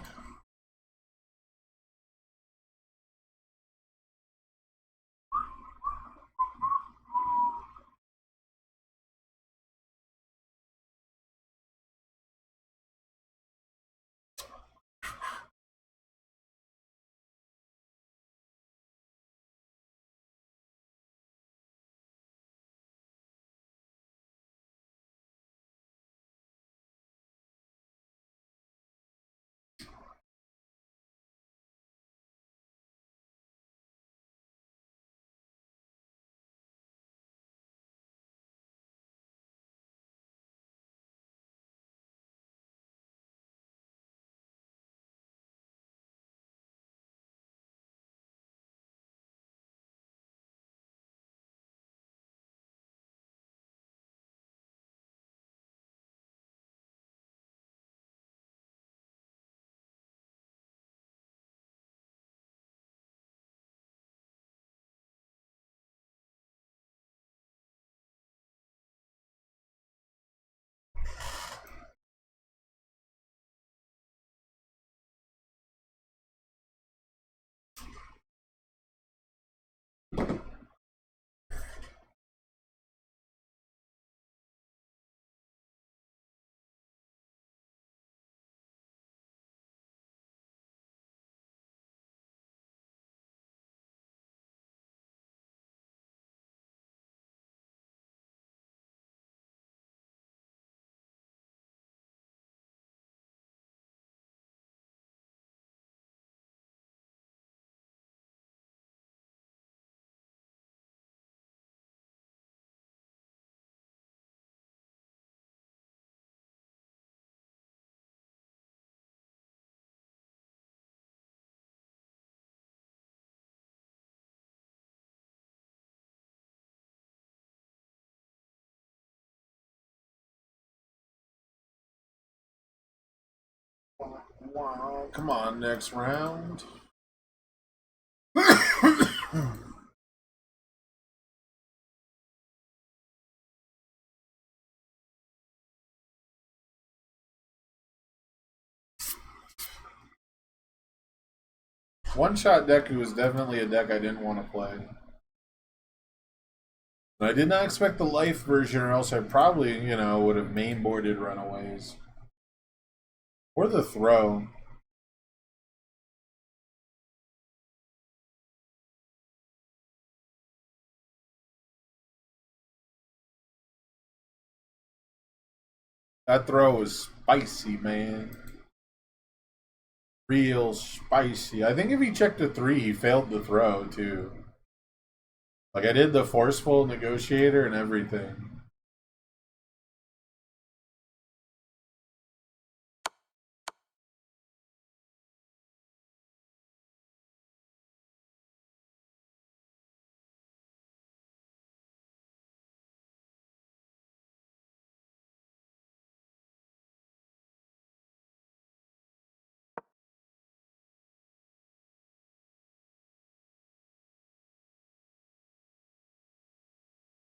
Wow, come on, next round. One shot Deku was definitely a deck I didn't want to play. I did not expect the life version, or else I probably, would have mainboarded Runaways. Or the throw. That throw was spicy, man. Real spicy. I think if he checked a 3, he failed the throw, too. Like, I did the forceful negotiator and everything.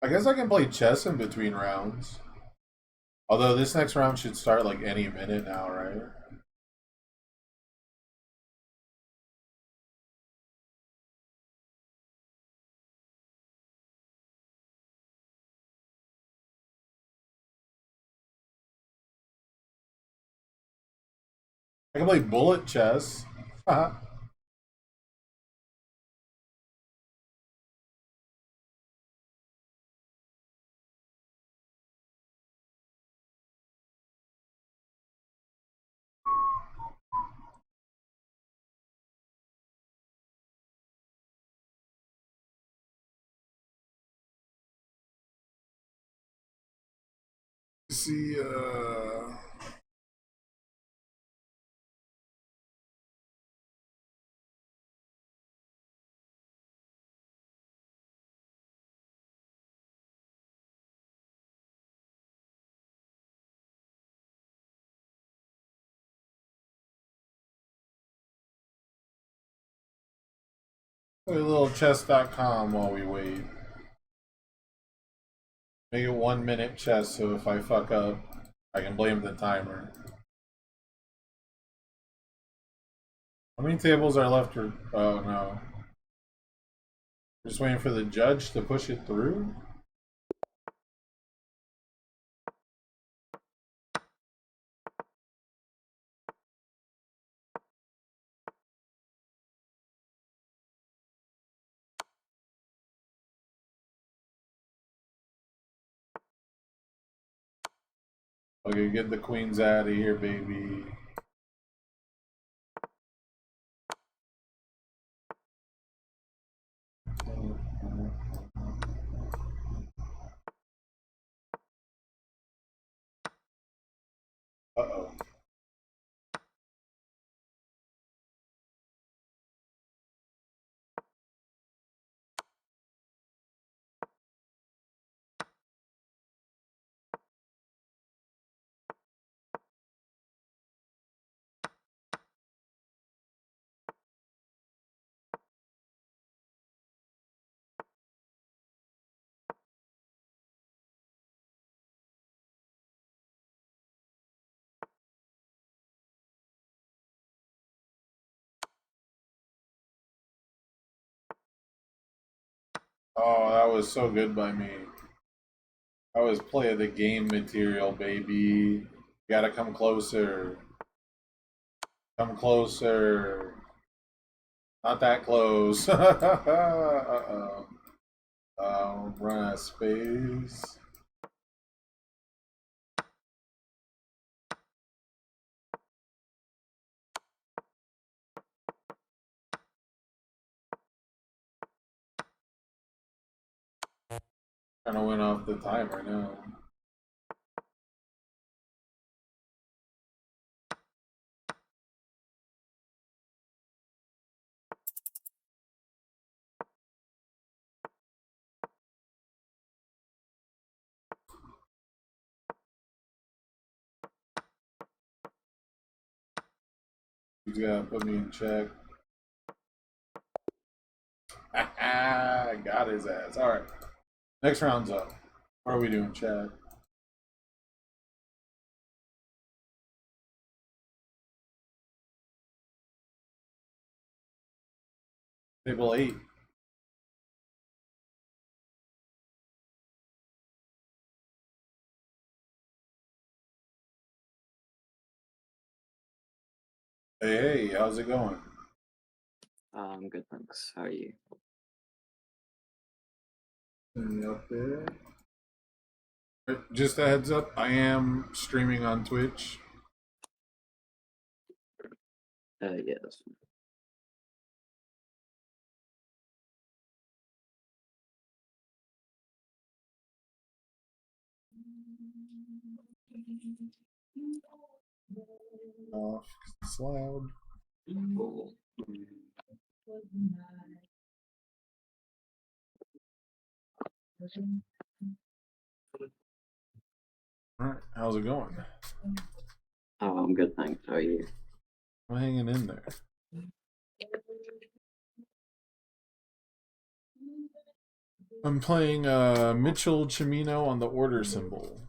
I guess I can play chess in between rounds. Although this next round should start like any minute now, right? I can play bullet chess. See, play a little chess.com while we wait. Make it 1 minute chess, so if I fuck up, I can blame the timer. How many tables are left? Oh no. Just waiting for the judge to push it through? Okay, get the queens out of here, baby. Uh-oh. Oh, that was so good by me. That was play of the game material, baby. You gotta come closer. Come closer. Not that close. Uh-oh. Run out of space. Trying to win off the timer now. He's gotta put me in check. Got his ass. All right. Next round's up. What are we doing, Chad? Table 8. Hey, how's it going? I'm good, thanks. How are you? Up there. Just a heads up, I am streaming on Twitch. Yeah, that's fine. Off 'cause it's loud. Cool. Alright, how's it going? Oh, I'm good, thanks. How are you? I'm hanging in there. I'm playing Mitchell Chimino on the order symbol.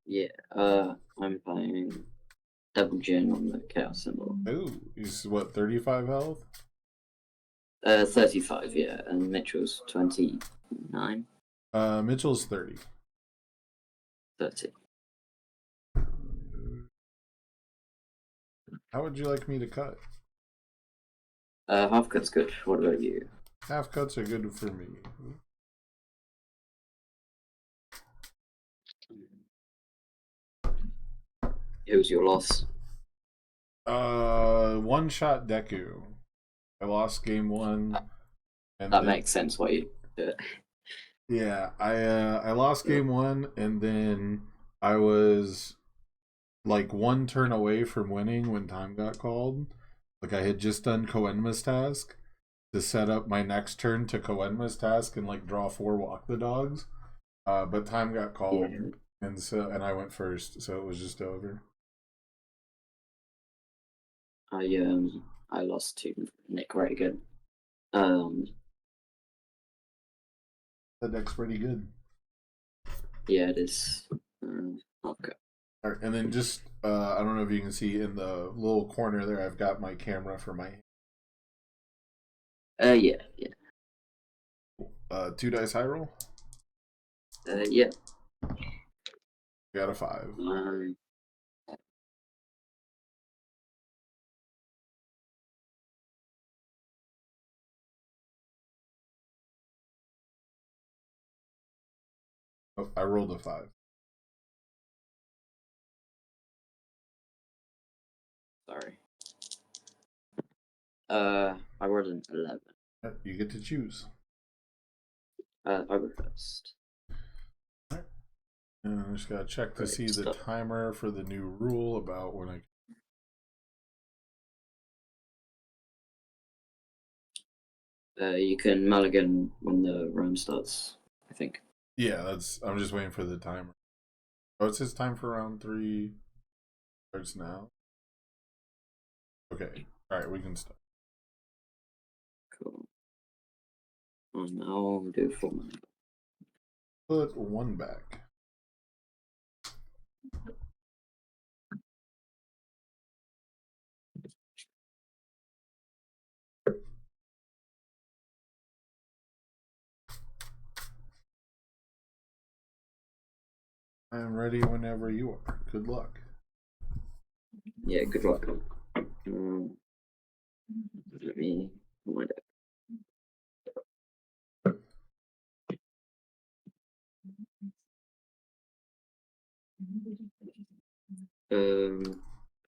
Yeah, I'm playing Double Gin on the Chaos symbol. Ooh, he's what, 35 health? 35, yeah, and Mitchell's 29. Mitchell's 30. 30. How would you like me to cut? Half cut's good. What about you? Half cuts are good for me. Who's your loss? One shot Deku. I lost game 1. And That then, makes sense why you do it. yeah, I lost game 1, and then I was like one turn away from winning when time got called. Like I had just done Koenma's task to set up my next turn to Koenma's task and like draw 4 walk the dogs. But time got called, Yeah. and I went first, so it was just over. I lost to Nick Reagan. The deck's pretty good. Yeah, it is. Okay. All right, and then just I don't know if you can see in the little corner there, I've got my camera for my Yeah. 2 dice high roll. Yeah. Got a 5. Oh, I rolled a 5. Sorry. I rolled an 11. You get to choose. I go first. And I just gotta check to Great see the stuff. timer for the new rule about when I. You can mulligan when the round starts, I think. Yeah, that's. I'm just waiting for the timer. Oh, it says time for round 3 starts now. Okay. All right, we can start. Cool. And I'll do 4 minutes. Put 1 back. I'm ready whenever you are. Good luck. Yeah, good luck. Let me find it.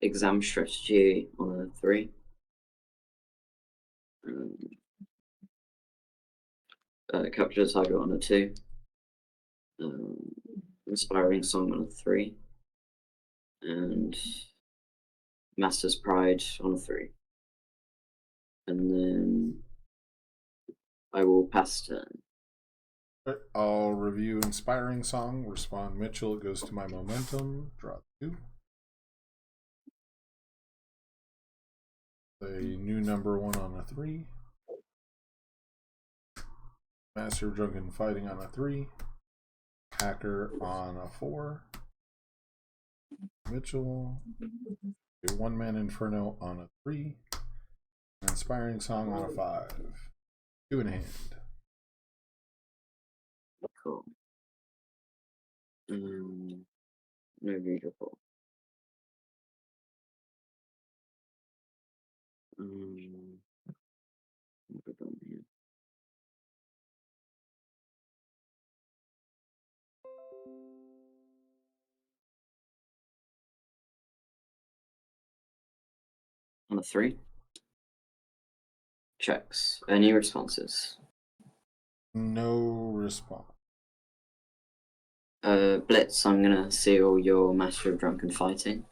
Exam strategy on a 3. Capture the target on a 2. Inspiring song on a 3. And Master's Pride on a 3. And then I will pass turn. I'll review inspiring song. Respond Mitchell. It goes to my momentum. Draw 2. a new number 1 on a 3. Master of Drunken Fighting on a 3. Hacker on a 4. Mitchell. A One-Man Inferno on a 3. Inspiring Song on a 5. 2 in hand. Cool. No readable. What have we done here? On a 3. Checks. Any responses? No response. Blitz, I'm gonna seal your Master of Drunken Fighting.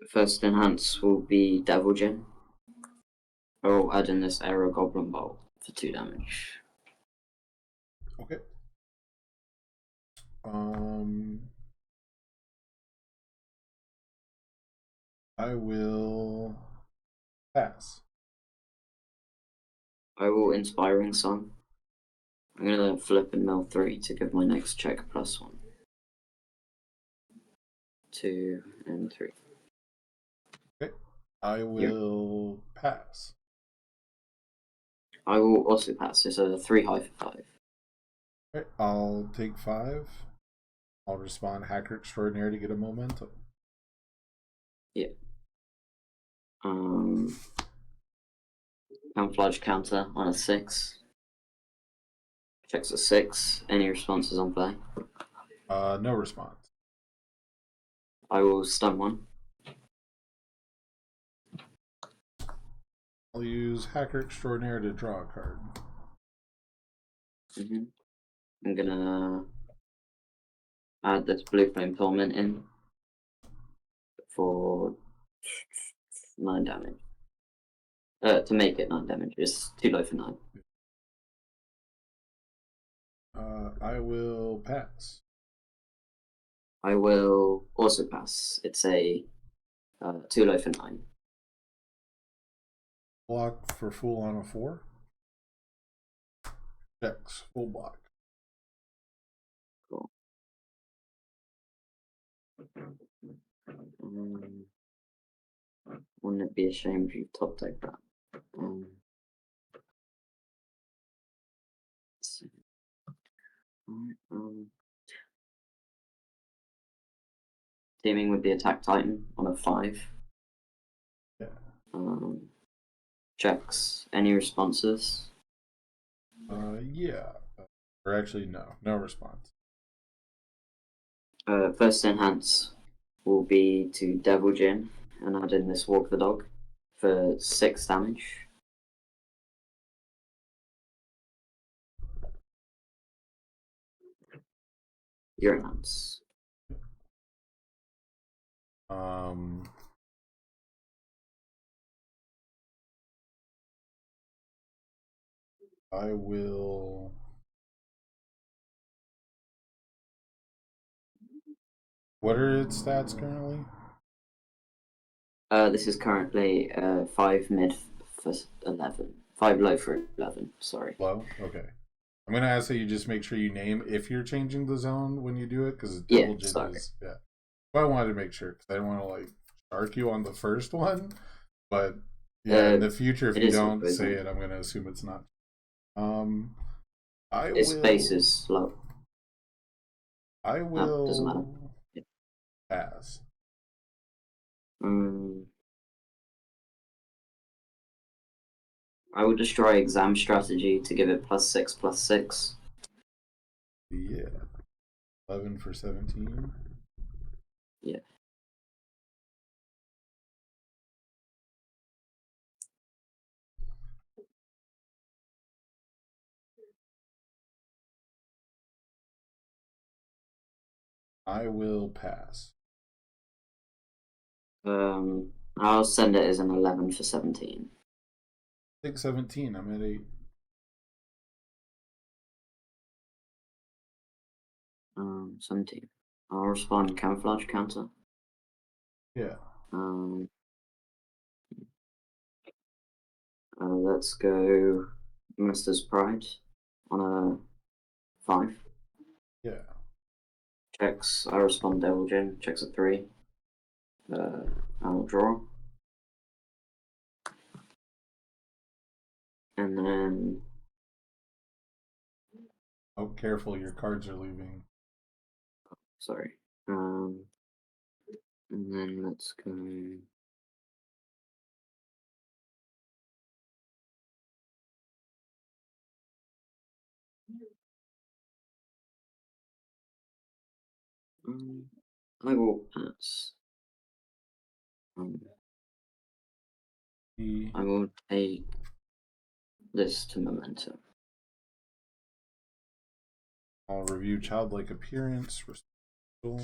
First enhance will be Devil Gin. I'll add in this Aero Goblin Bolt for 2 damage. Okay. I will pass. I will Inspiring Song. I'm gonna flip and mill 3 to give my next check +1. 2 and 3. Okay. I will pass. I will also pass. It's a 3 high for 5. Okay. I'll take 5. I'll respond Hacker Extraordinary to get a momentum. Yeah. Camouflage counter on a 6. Checks a 6. Any responses on play? No response. I will stun 1. I'll use Hacker Extraordinary to draw a card. I'm gonna add this Blue Flame Torment in for 9 damage. To make it 9 damage. It's too low for 9. I will pass. I will also pass. It's a too low for 9. Block for full on a 4. Checks. Full block. Cool. Wouldn't it be a shame if you top deck that? Let's see. Teaming with the Attack Titan on a 5. Yeah. Checks. Any responses? Yeah. Or actually, no. No response. First enhance will be to Devil Gin and add in this Walk the Dog for 6 damage. Your enhance. I will. What are its stats currently? This is currently 5 mid for 11. 5 low for 11, sorry. Low? Okay. I'm going to ask that you just make sure you name if you're changing the zone when you do it, because Yeah, Double sorry. is. Yeah. Well, I wanted to make sure, because I didn't want to, like, shark you on the first one. But, yeah, in the future, if you don't say it, I'm going to assume it's not. Its base is low. I will doesn't matter. pass. I will destroy Exam Strategy to give it +6/+6. Yeah. 11 for 17. Yeah. I will pass. I'll send it as an 11 for 17. Take 17. I'm at 8. 17. I'll respond Camouflage counter. Yeah. Let's go Master's Pride on a 5. Yeah. Checks. I respond Devil Gin. Checks a 3. I'll draw. And then Oh, careful! Your cards are leaving. sorry. And then let's go. I will pass. I will take this to Memento. I'll review childlike appearance. Restore.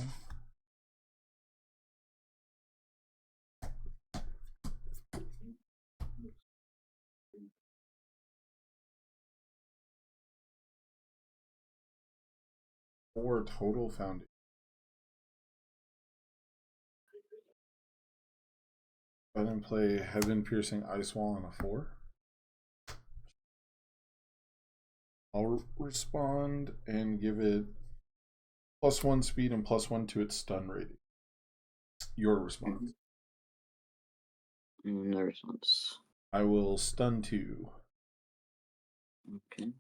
Four total foundation. Go ahead and play Heaven Piercing Ice Wall on a 4. I'll respond and give it +1 speed and +1 to its stun rating. Your response. No response. I will stun 2. Okay.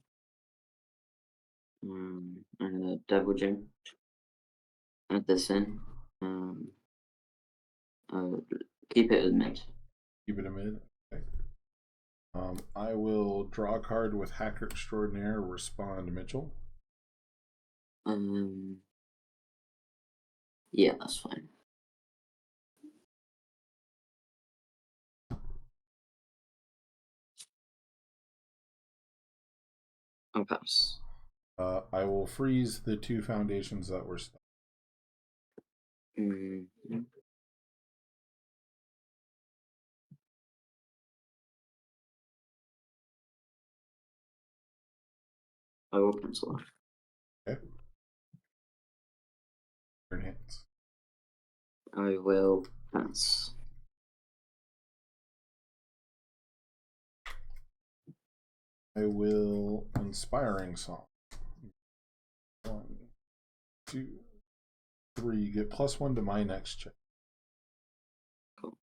I'm gonna Devil Gin. Add this in. Keep it at mid. Keep it a mid. Okay. I will draw a card with Hacker Extraordinaire. Respond Mitchell. Yeah, that's fine. I'll pass. I will freeze the 2 foundations that were stuck. I will cancel off. Okay. Turn hands. I will pass. I will Inspiring Song. 1, 2, 3. Get +1 to my next check. Cool.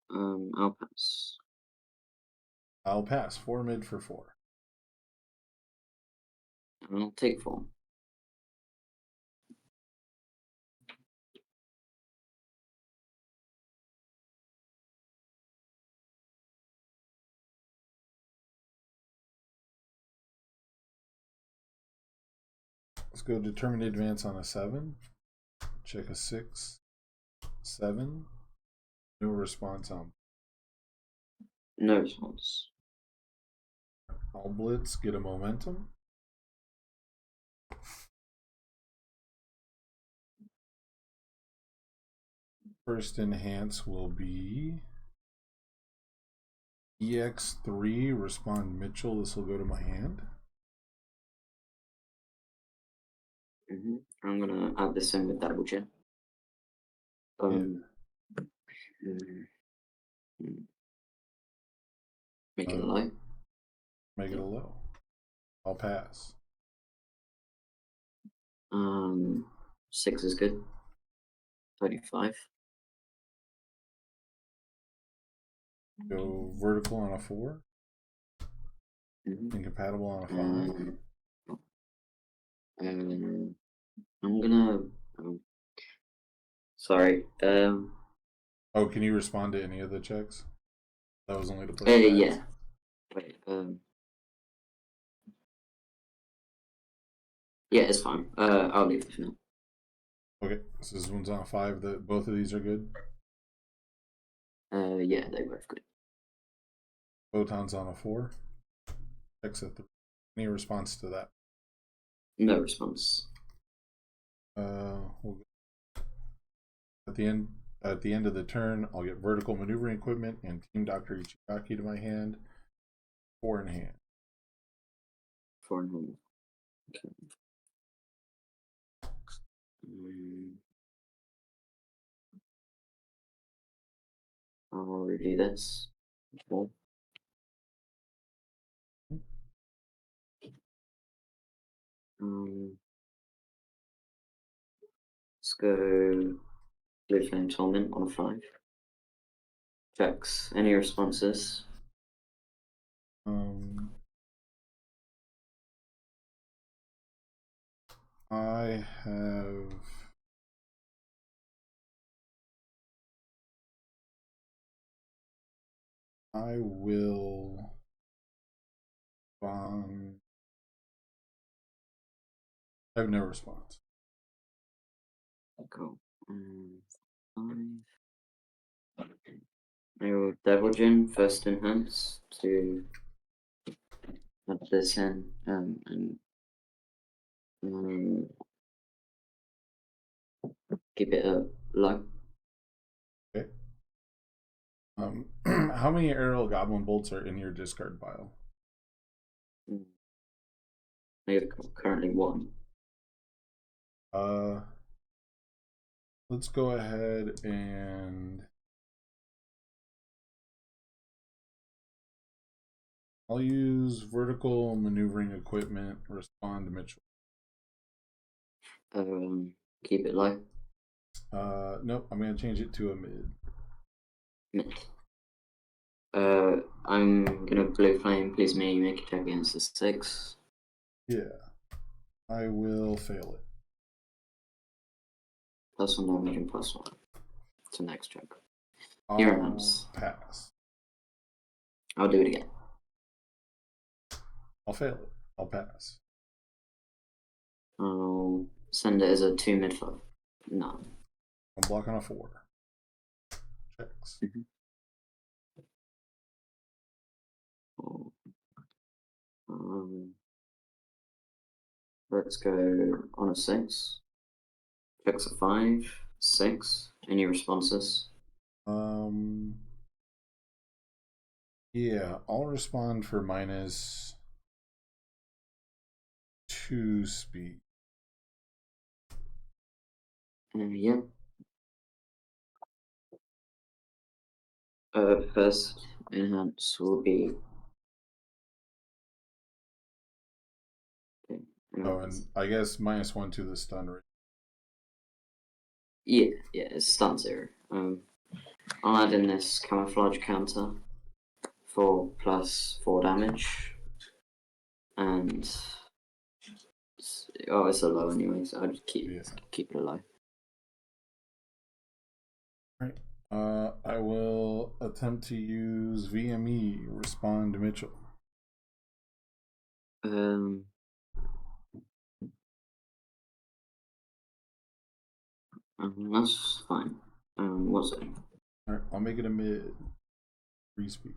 I'll pass. I'll pass. 4 mid for 4. I'll take 4. Let's go Determined Advance on a 7. Check a 6. 7. No response on. No response. I'll Blitz. Get a Momentum. First enhance will be EX3. Respond Mitchell. This will go to my hand. I'm gonna add this in with Devil Gin. Make it a low. Make it a low. I'll pass. 6 is good. 35. Go vertical on a 4. Incompatible on a 5. I'm gonna. Sorry. Oh, can you respond to any of the checks? That was only to play. Yeah. Wait. Yeah, it's fine. I'll leave it for now. Okay, so this one's on a 5. That both of these are good. Yeah, they both good. Photon's on a 4. Checks a 3. Any response to that? No response. We'll at the end of the turn, I'll get vertical maneuvering equipment and Team Dr. Ichigaki to my hand. 4 in hand. 4 in hand. Okay. review this. Okay. Let's go Blue Flame Torment on a 5. Checks. Any responses? I have. I will. I have no response. Cool. 5. I will Devil Gin first enhance to add this in and keep it low. Okay. How many aerial goblin bolts are in your discard pile? I have currently 1. Let's go ahead and I'll use vertical maneuvering equipment. Respond to Mitchell. Keep it low. Nope. I'm gonna change it to a mid. Mid. I'm gonna Blue Flame. Please me make a check against the 6. Yeah. I will fail it. +1 damage and +1 to next check. I'll Enhance. pass. I'll do it again. I'll fail it. I'll pass. I'll send it as a 2 mid 5. No. I'm blocking a 4. Checks. Let's go on a 6. Checks a 5, 6. Any responses? Yeah, I'll respond for -2 speed. Yeah. First enhance will be. Okay. Oh, and I guess -1 to the stun rate. Yeah, it's stun 0. I'll add in this camouflage counter for +4 damage, and it's a low anyway, so I'll just keep it low. Right. I will attempt to use VME. Respond to Mitchell. That's fine. What's it? Alright, I'll make it a mid. 3 speed.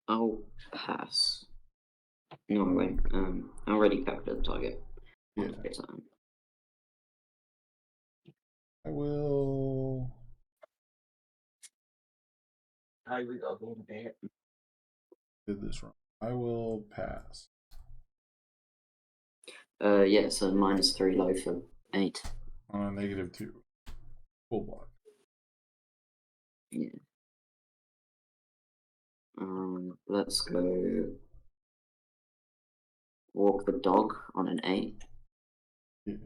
I'll pass. No, wait. I already captured the target. Yeah. I will. Did this wrong. I will pass. Yeah, so -3 low for 8. On a -2. Full block. Yeah. Let's go walk the dog on an 8. Yeah.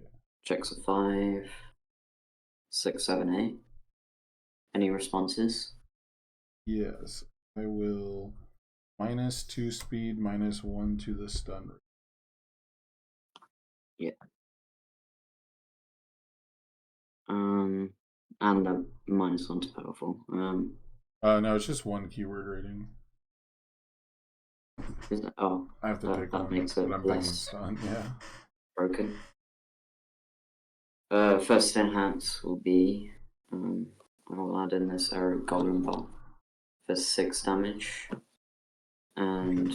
Checks a 5, 6, 7, 8. Any responses? Yes. I will -2 speed, -1 to the stun rate. Yeah. And a -1 to powerful. No, it's just 1 keyword rating. Is it? Oh, I have to pick that one, makes but it I'm thinking less stun. Yeah. broken. First enhance will be. I'll add in this arrow goblin ball for 6 damage, and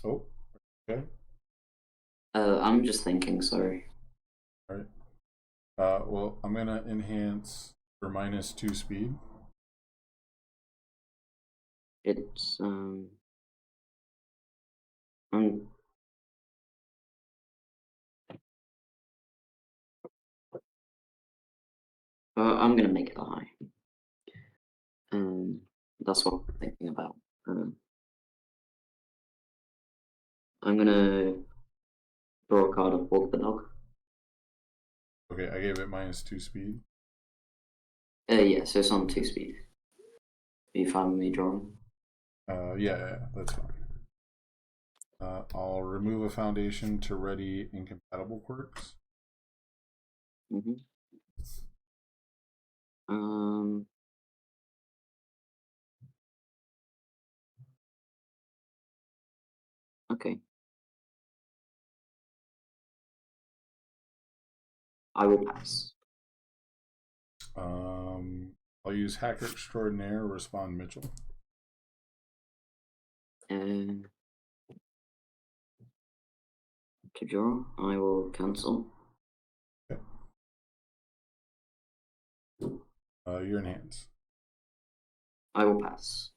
Oh. Okay. I'm just thinking. Sorry. All right. Well, I'm gonna enhance for -2 speed. It's I'm gonna make it a high. That's what I'm thinking about. I'm gonna draw a card of Walk the Dog. Okay, I gave it -2 speed. Yeah, so it's on 2 speed. Are you fine with me drawing? Yeah, that's fine. I'll remove a foundation to ready incompatible quirks. Mm-hmm. Okay. I will pass. I'll use Hacker Extraordinaire, respond Mitchell. And to draw, I will cancel. Okay. You're in hands. I will pass.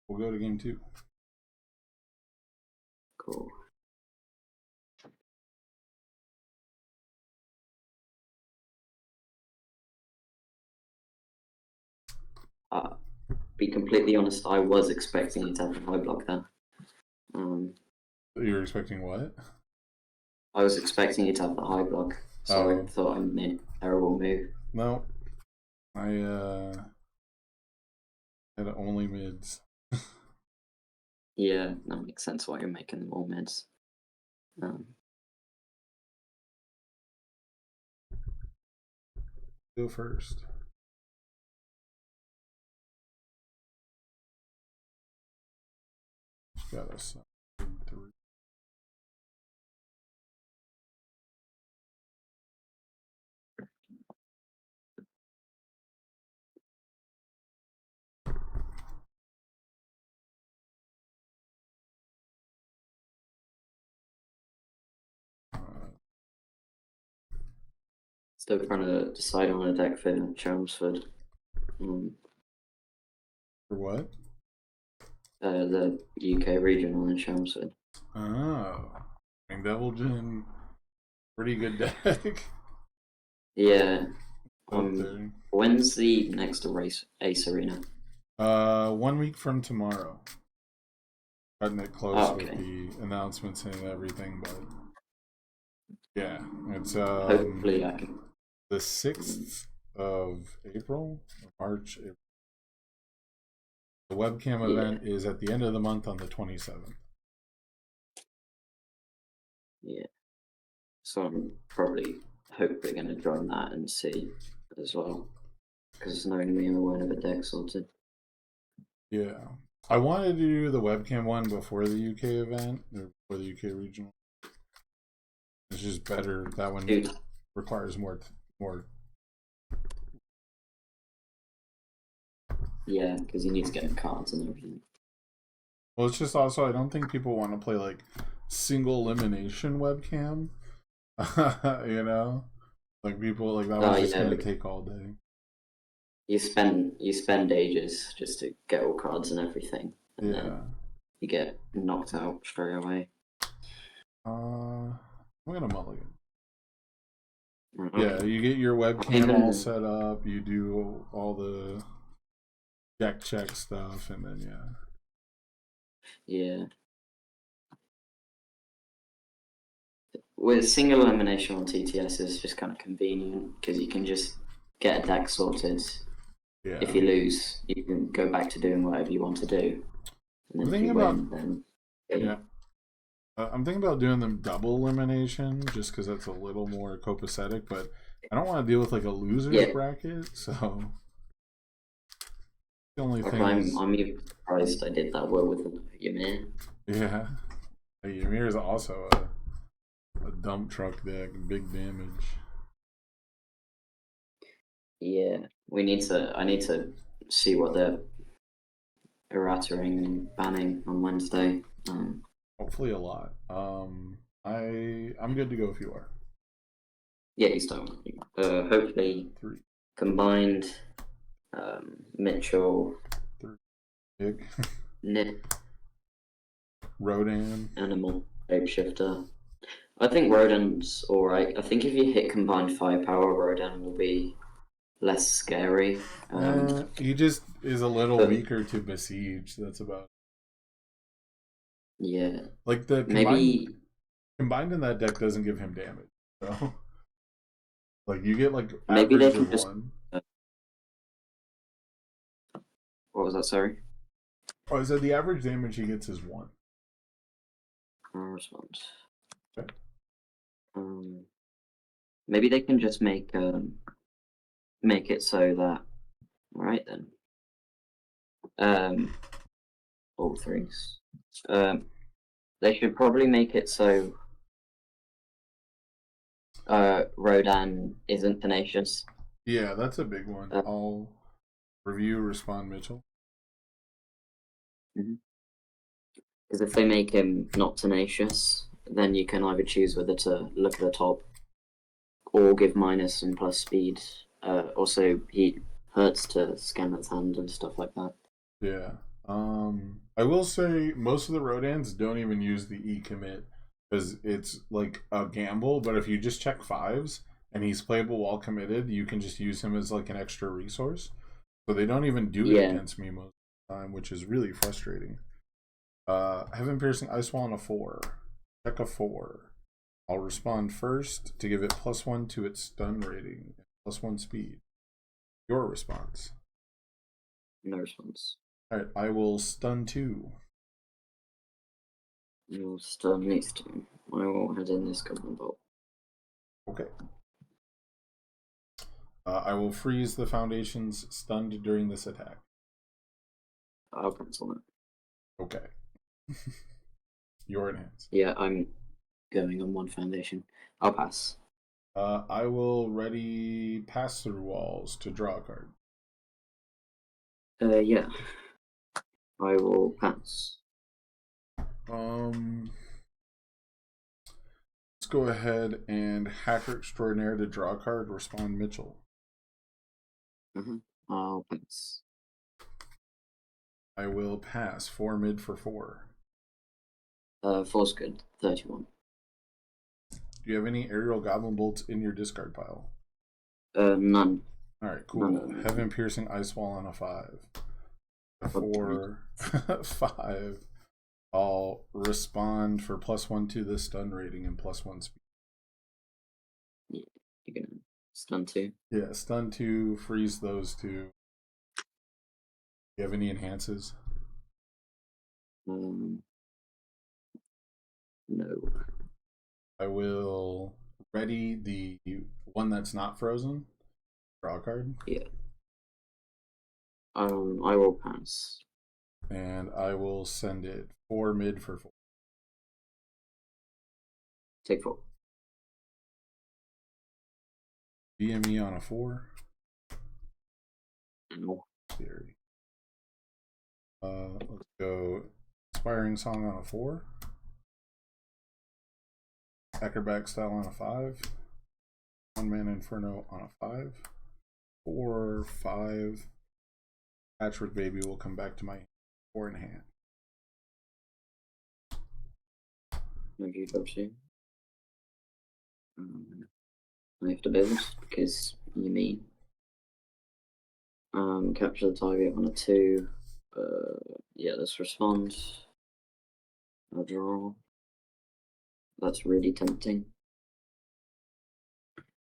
We'll go to game 2. Cool. Be completely honest, I was expecting you to have a high block there. You're expecting what? I was expecting you to have the high block, so I thought I made a terrible move. No. I had only mids. Yeah, that makes sense why you're making them all mids. Go first. Got us 3. Still trying to decide on a deck for Chelmsford. For what? The UK regional in Chelmsford. Oh. Devil Jin. Pretty good deck. Yeah. When's the next Ace Arena? 1 week from tomorrow. Cutting it close okay. with the announcements and everything, but yeah, it's hopefully I can. The 6th of April, March. April. The webcam event is at the end of the month on the 27th. Yeah. So I'm hopefully going to join that and see as well. Because knowing me, I won't have a deck sorted. Yeah. I wanted to do the webcam one before the UK event, or before the UK regional. It's just better. That one requires more. Yeah, because you need to get cards and everything. Well, it's just also, I don't think people want to play like single elimination webcam. You know? Like people, like that one's just going to take all day. You spend ages just to get all cards and everything, and then you get knocked out straight away. I'm gonna mulligan. Okay. Yeah, you get your webcam all set up. You do all the deck check stuff, and then Yeah. With single elimination on TTS is just kind of convenient because you can just get a deck sorted. Yeah. If you lose, you can go back to doing whatever you want to do. And then if you win, then yeah. I'm thinking about doing them double elimination just because that's a little more copacetic, but I don't want to deal with like a loser's bracket, so the only thing I'm even surprised I did that well with Ymir. Yeah. Ymir is also a dump truck deck, big damage. Yeah, I need to see what they're errataing and banning on Wednesday. Hopefully a lot. I'm good to go if you are. Yeah, he's done. Hopefully 3. combined. Mitchell, Big. Nick, Rodan. Animal, Shapeshifter. I think Rodan's alright. I think if you hit combined firepower, Rodan will be less scary. He just is a little but- weaker to besiege. That's about. Yeah. Like the Maybe. combined in that deck doesn't give him damage. So, like you get like Maybe they average can of just. 1. What was that? Sorry. Oh, I said the average damage he gets is 1. Response. Okay. Maybe they can just make it so that. Alright then. All threes. They should probably make it so Rodan isn't tenacious. Yeah, that's a big one. I'll review, respond, Mitchell. Because if they make him not tenacious, then you can either choose whether to look at the top or give minus and plus speed. Also, he hurts to scan his hand and stuff like that. Yeah. I will say most of the Rodans don't even use the E commit because it's like a gamble. But if you just check 5s and he's playable while committed, you can just use him as like an extra resource. So they don't even do it against me most of the time, which is really frustrating. Heaven Piercing Ice Wall on a 4. Check a 4. I'll respond first to give it +1 to its stun rating, +1 speed. Your response. No response. Alright, I will stun 2. You'll stun these two. I will head in this Goblin Bolt. Okay. I will freeze the foundations stunned during this attack. I'll cancel it. Okay. Your enhance. Yeah, I'm going on 1 foundation. I'll pass. I will ready pass through walls to draw a card. Yeah. I will pass. Let's go ahead and Hacker Extraordinaire to draw a card, respond Mitchell. I'll pass. I will pass 4 mid for 4. 4's good. 31. Do you have any aerial goblin bolts in your discard pile? None. Alright, cool. None. Heaven Piercing Ice Wall on a 5. A 4, 5. I'll respond for +1 to the stun rating and +1 speed. Yeah, you're gonna stun 2. Yeah, stun 2, freeze those 2. Do you have any enhances? No. I will ready the one that's not frozen. Draw a card. Yeah. I will pass. And I will send it 4 mid for 4. Take 4. BME on a 4. No. Theory. Let's go Inspiring Song on a 4. Acrobatic Style on a 5. 1-man Inferno on a 5. 4, 5. Patchwork Baby will come back to my 4 in hand. Maybe you go to. I have to build because you mean. Capture the target on a 2. Yeah, let's respond. I'll draw. That's really tempting.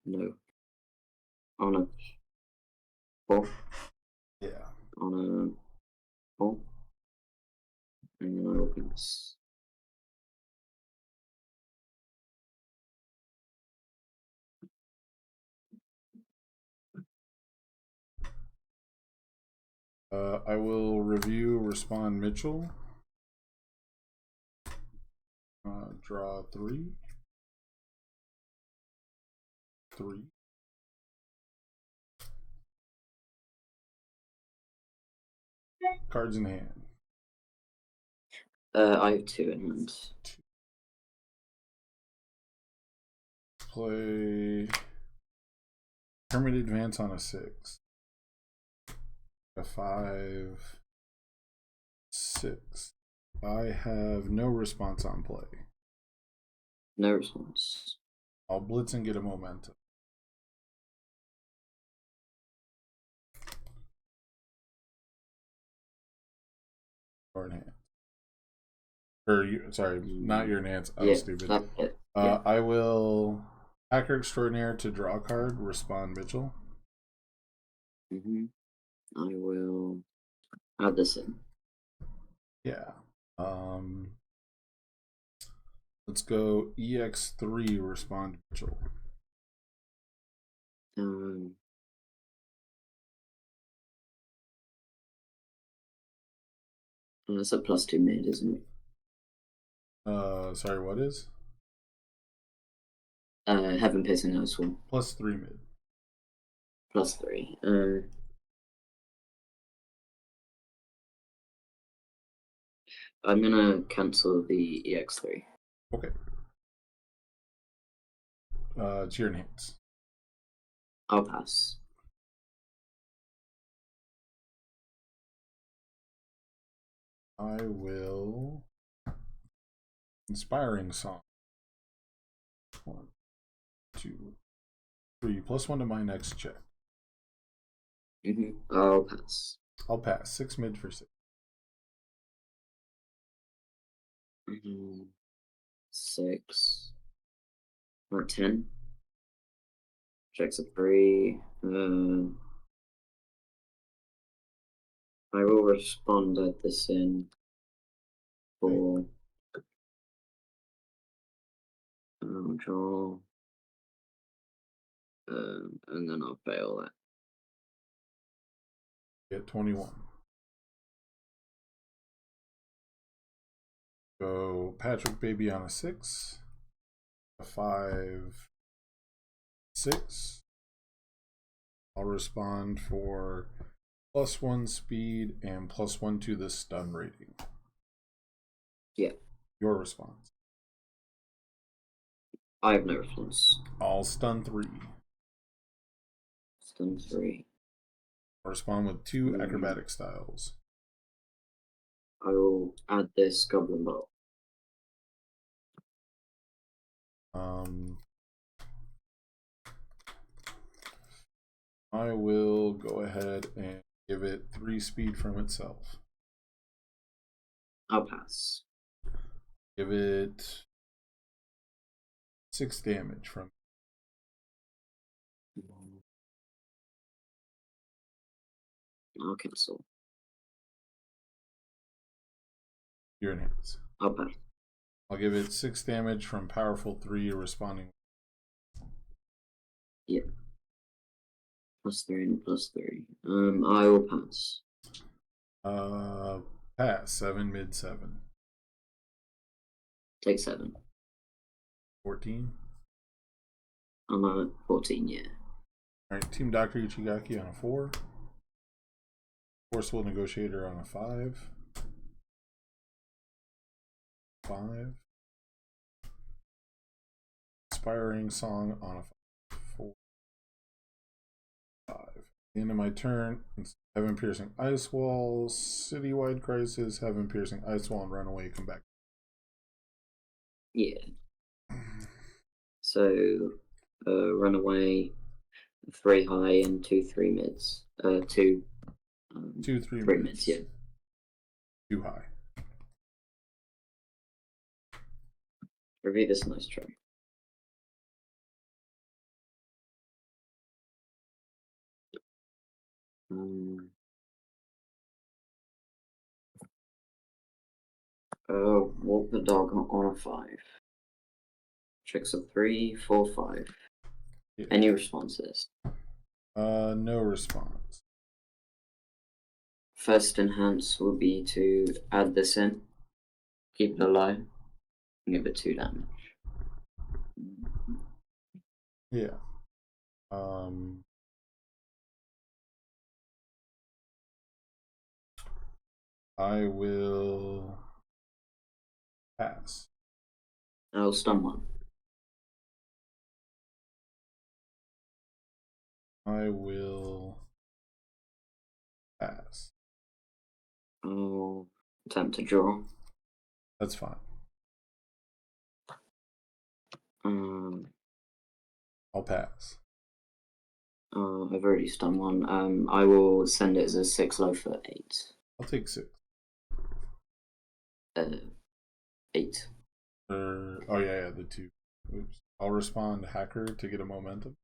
No. On a 4. Yeah. On a 4. And then I will pass. I will review, respond Mitchell. Draw 3. 3. Cards in hand. I have 2 in hand. Play Hermit advance on a 6. A 5, 6. I have no response on play. No response. I'll blitz and get a momentum. Your enhance. Or you, sorry, not your enhance. I was stupid. Yeah. I will Hacker Extraordinaire to draw a card. Respond Mitchell. I will add this in. Yeah. Let's go EX3. Respond Mitchell. That's a +2 mid, isn't it? Sorry, what is? Heaven Piercing Ice Wall. +3 mid. +3. I'm gonna cancel the EX3. Okay. It's your enhance. I'll pass. I will Inspiring Song. 1, 2, 3. +1 to my next check. I'll pass. I'll pass. 6 mid for 6. 6. Or 10. Checks a 3. I will respond at this in for draw. And then I'll fail that. Get 21. Go Patrick Baby on a 6. A 5, 6. I'll respond for +1 speed and +1 to the stun rating. Yeah. Your response. I have no response. I'll stun 3. Stun 3. I'll respond with 2 acrobatic styles. I will add this Goblin Bolt. I will go ahead and give it 3 speed from itself. I'll pass. Give it 6 damage from. I'll cancel. Your enhance. I'll pass. I'll give it 6 damage from powerful 3 responding. Yeah. +3 and +3. I will pass. Pass. 7 mid 7. Take 7. 14. I'm at 14, yeah. Alright, Team Dr. Ichigaki on a 4. Forceful Negotiator on a 5. 5. Inspiring Song on a 4. 5. At the end of my turn, Heaven Piercing Ice Wall, Citywide Crisis, Heaven Piercing Ice Wall, and Runaway come back. Yeah. So, Runaway, 3 high and 2 3 mids. 2 2 3 3 mids. mids, yeah. 2 high. Review this nice try. Walk the dog on a 5. Checks a 3, 4, 5. Yeah. Any responses? No response. First enhance will be to add this in, keep it alive, and give it 2 damage. Yeah. I will pass. I'll stun 1. I will pass. I'll attempt to draw. That's fine. I'll pass. I've already done one. I will send it as a 6 low for 8. I'll take 6. 8. Oh yeah, the 2. Oops. I'll respond hacker to get a momentum.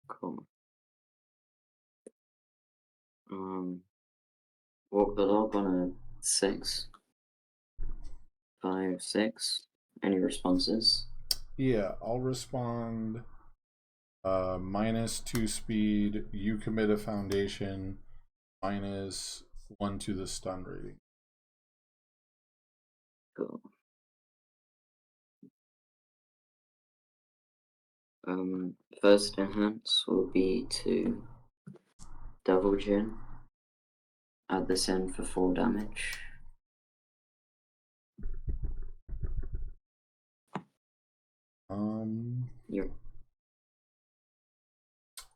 Cool. Walk the dog on a 6. 5, 6. Any responses? Yeah, I'll respond -2 speed, you commit a foundation, -1 to the stun rating. Cool. First enhance will be to Devil Gin. Add this in for 4 damage. Yep.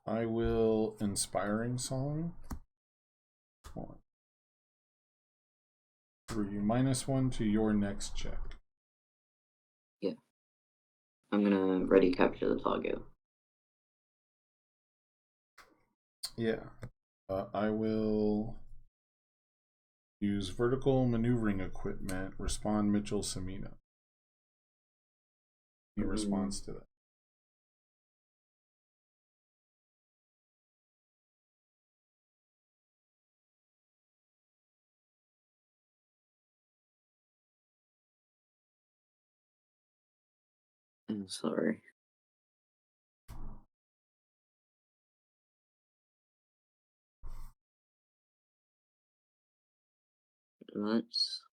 I will inspiring song. 1, 3, -1 to your next check. Yeah. I'm gonna ready capture the target. Yeah. I will use vertical maneuvering equipment, respond Mitchell Samina. Any response to that? I'm sorry. Let's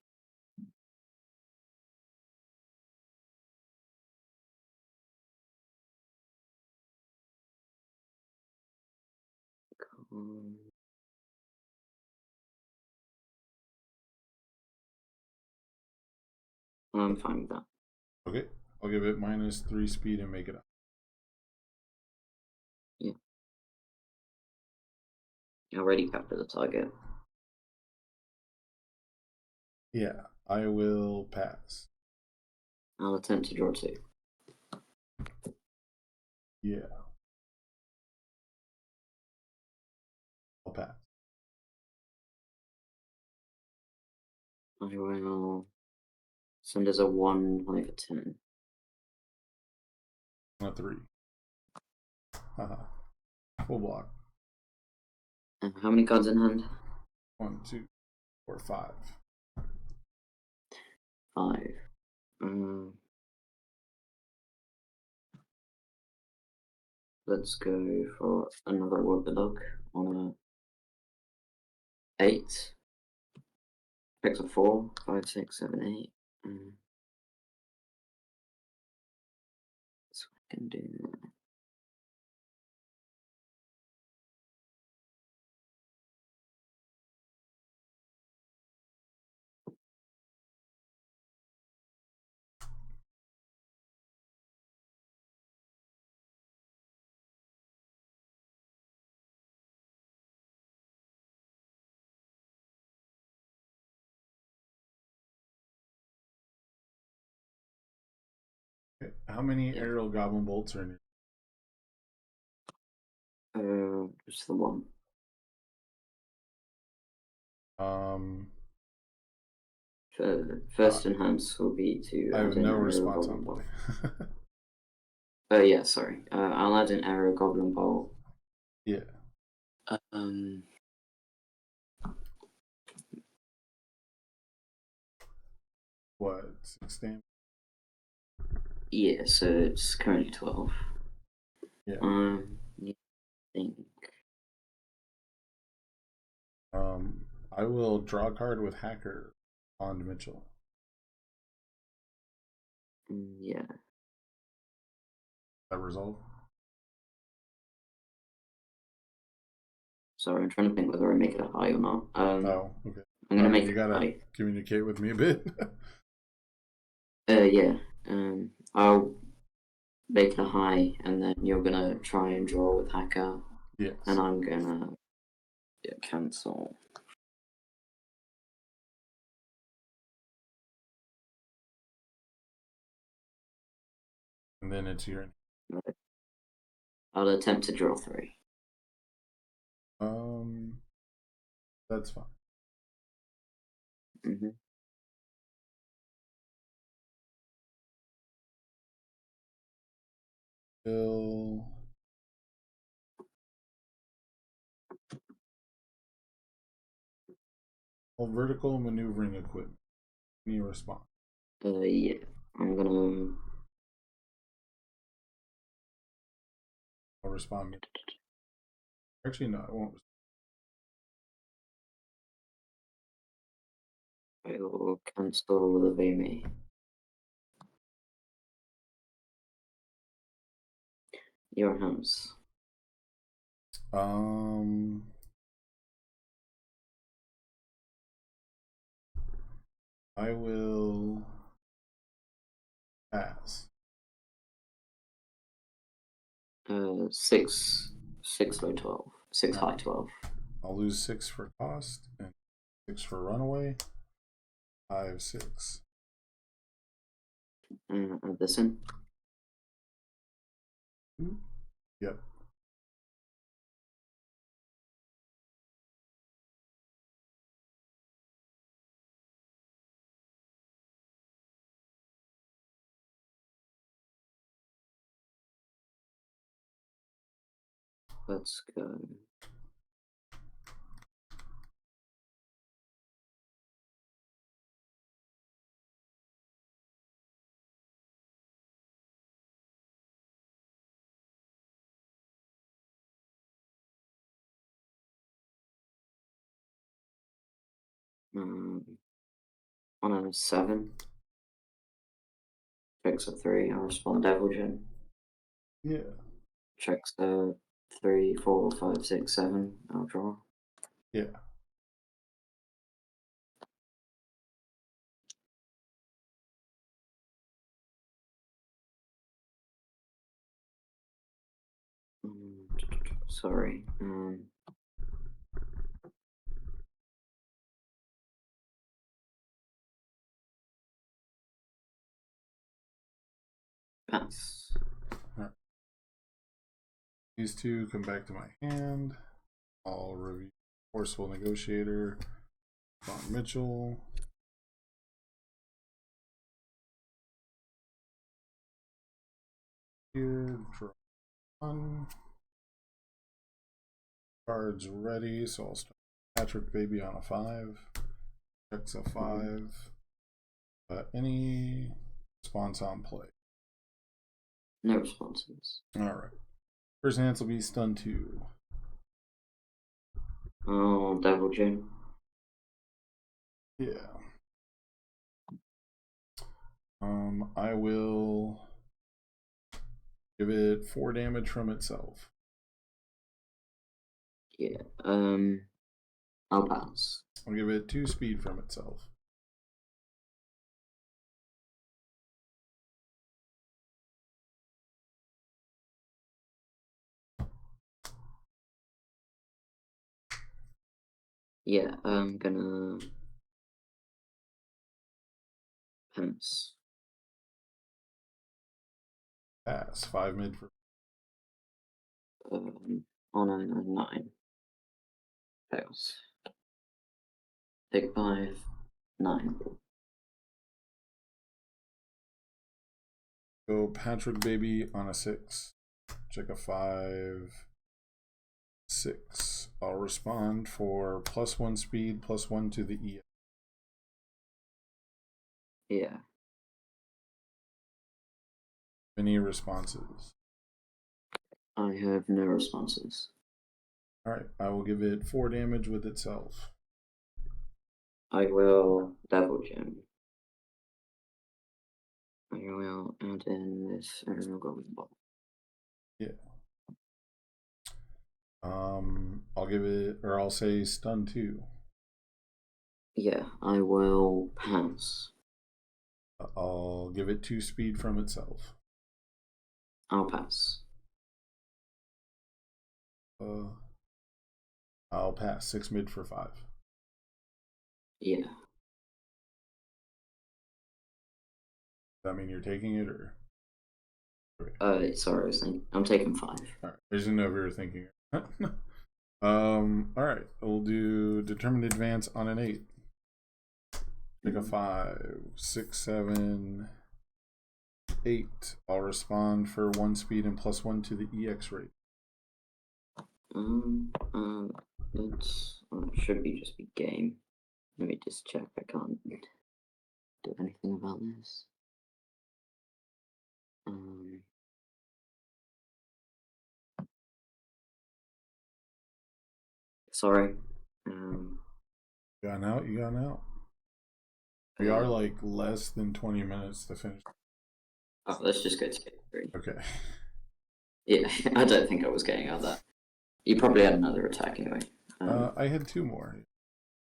I'm fine with that. Okay, I'll give it -3 speed and make it up. Yeah. Already capture the target. Yeah, I will pass. I'll attempt to draw 2. Yeah. I'll pass. I will send as a 1 high for 10. On a 3. Haha. Full block. And how many cards in hand? 1, 2, 4, 5. 5. Let's go for another Walk the Dog on a 8. Picks a 4, 5, 6, 7, 8. So I can do that. Okay. How many Yeah. aerial goblin bolts are in here? Just the 1. First enhance will be to I have add in no Aerial response Goblin on Bolt. play. Oh yeah, sorry. I'll add an Aerial Goblin Bolt. Yeah. What? 16? Yeah, so it's currently 12. Yeah. I think. I will draw a card with Hacker on Mitchell. Yeah. That resolve? Sorry, I'm trying to think whether I make it a high or not. Oh, okay. I'm gonna make you it gotta high. communicate with me a bit. Yeah. I'll make it a high, and then you're gonna try and draw with Hacker, Yes. and I'm gonna cancel. And then it's your. I'll attempt to draw 3. That's fine. Mm-hmm. Bill. All vertical maneuvering equipment. Any response? Yeah, I'm gonna. I'll respond. Actually, no, I won't. I will cancel the VME. Your hands. I will pass. 6 low 12. 6 high 12. I'll lose 6 for cost and 6 for runaway. 5, 6. Add this in. Yep. Let's go. On a 7. Checks a 3. I'll respond Devil Gin. Yeah. Checks a 3, 4, 5, 6, 7. I'll draw. Yeah. Sorry. Pass. Right. These 2 come back to my hand. I'll review Forceful Negotiator, Von Mitchell. Here, draw 1. Cards ready, so I'll start Patrick Baby on a 5. Checks a 5. Any response on play? No responses. Alright. First Nance will be stun 2. Oh, Devil Gin. Yeah. I will give it 4 damage from itself. Yeah. I'll pass. I'll give it 2 speed from itself. Yeah, I'm gonna pass. Pass. 5 mid for. On a 9. Fails. Take 5, 9. Go Patrick Baby on a 6. Check a 5, 6. I'll respond for +1 speed, +1 to the EF. Yeah. Any responses? I have no responses. Alright, I will give it 4 damage with itself. I will Devil Gem. I will add in this Aerial Golden Ball. Yeah. I'll give it, or I'll say stun 2. Yeah, I will pass. I'll give it 2 speed from itself. I'll pass. I'll pass 6 mid for 5. Yeah. Does that mean you're taking it, or? Sorry, I was thinking. I'm taking 5. All right. I just didn't know if you were thinking. All right. We'll do determined advance on an 8. Take a 5, 6, 7, 8. I'll respond for 1 speed and +1 to the EX rate. It should just be game. Let me just check. I can't do anything about this. Sorry. You got out. You got out. We are like less than 20 minutes to finish. Oh, let's just go to 3. Okay. Yeah, I don't think I was getting out that. You probably had another attack anyway. I had 2 more.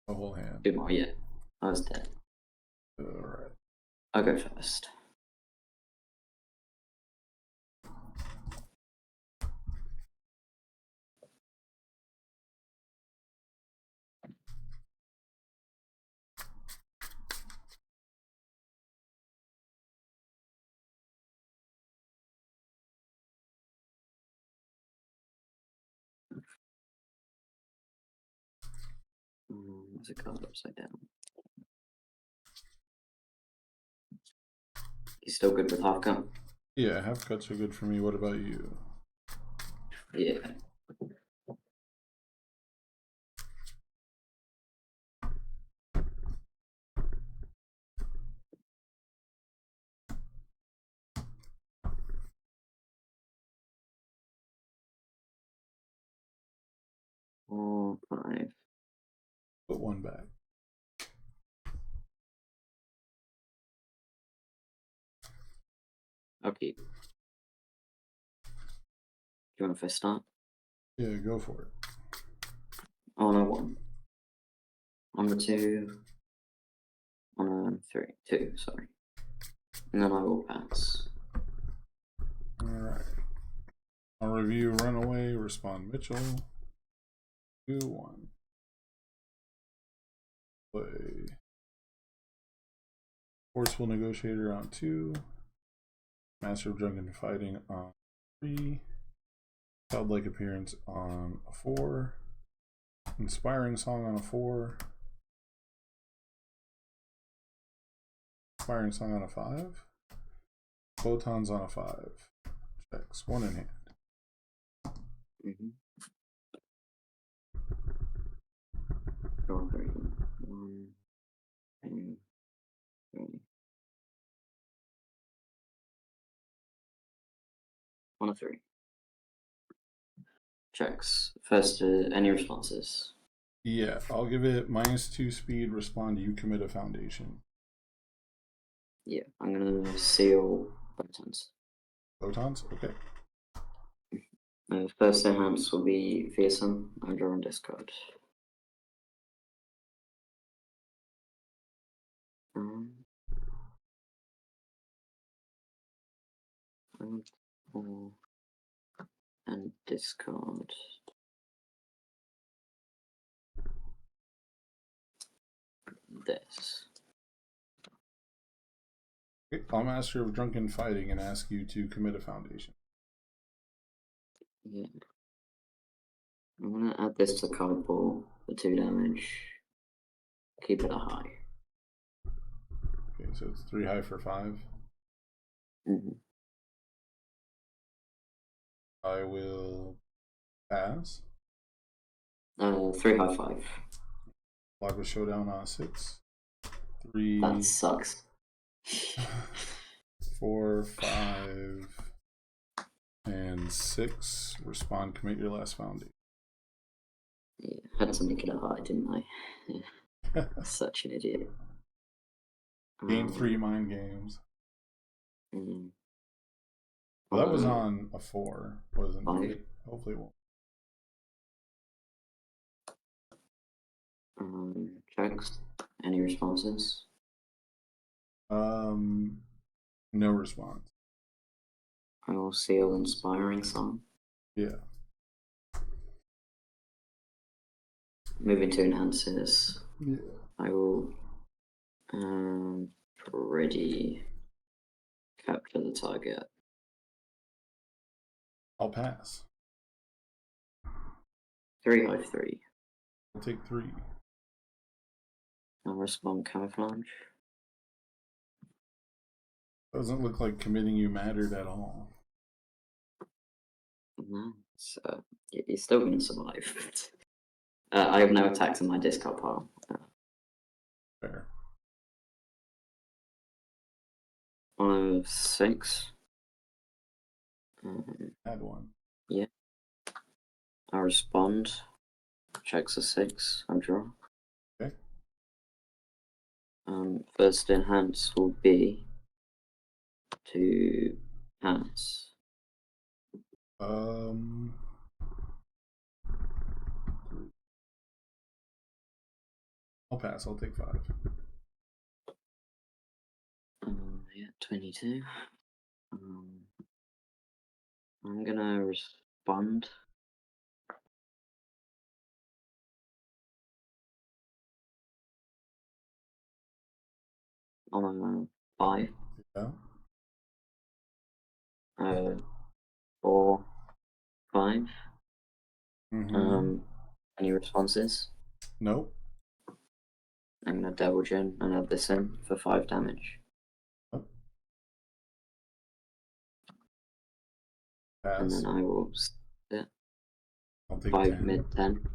A whole hand. 2 more, yeah. I was dead. Alright. I'll go first. There's a card upside down. You still good with half cut? Yeah, half cuts are good for me. What about you? Yeah. Four, 5. Put 1 back. Okay. Do you want to first start? Yeah, go for it. On a 1. On a 2. On a 3. 2, sorry. And then I will pass. Alright. I'll review Runaway, respond Mitchell. 2, 1. Play Forceful Negotiator on 2. Master of Drunken Fighting on 3. Childlike Appearance on a 4. Inspiring Song on a 4. Inspiring Song on a 5. Photons on a 5. Checks. 1 in hand. Draw 3. 1, 2, 3. On a 3. Checks. First, any responses? Yeah, I'll give it -2 speed. Respond. You commit a foundation. Yeah, I'm gonna seal photons. Photons? Okay. First enhance will be fearsome. I draw and discard. And discard this. Okay. I'll Master of Drunken Fighting and ask you to commit a foundation. Yeah. I'm gonna add this to the card pool for 2 damage. Keep it a high. Okay, so it's 3 high for 5. I will pass. 3 high 5. Block with Showdown on 6. 3. That sucks. 4, 5, and 6. Respond, commit your last foundation. Yeah, had to make it a high, didn't I? Yeah. Such an idiot. Game 3 mind games. Mm. Well, that was on a 4, wasn't it? 5. Hopefully it won't. Checks. Any responses? No response. I will seal Inspiring Sign. Yeah. Moving to enhances. Yeah. I will ready capture the target. I'll pass. 3/3. I'll take 3. I'll respond camouflage. Doesn't look like committing you mattered at all. No, so you're still going to survive. I have no attacks in my discard pile. Fair. On a 6. Add 1. Yeah. I respond. Checks a 6. I draw. Okay. First enhance will be to pass. I'll pass. I'll take 5. Yeah, 22. I'm gonna respond. On a 5. Yeah. 4, 5. Mm-hmm. Any responses? Nope. I'm gonna double gen and add this in for 5 damage. Nope. And Pass. then I will sit I'll take 5 10. mid 10.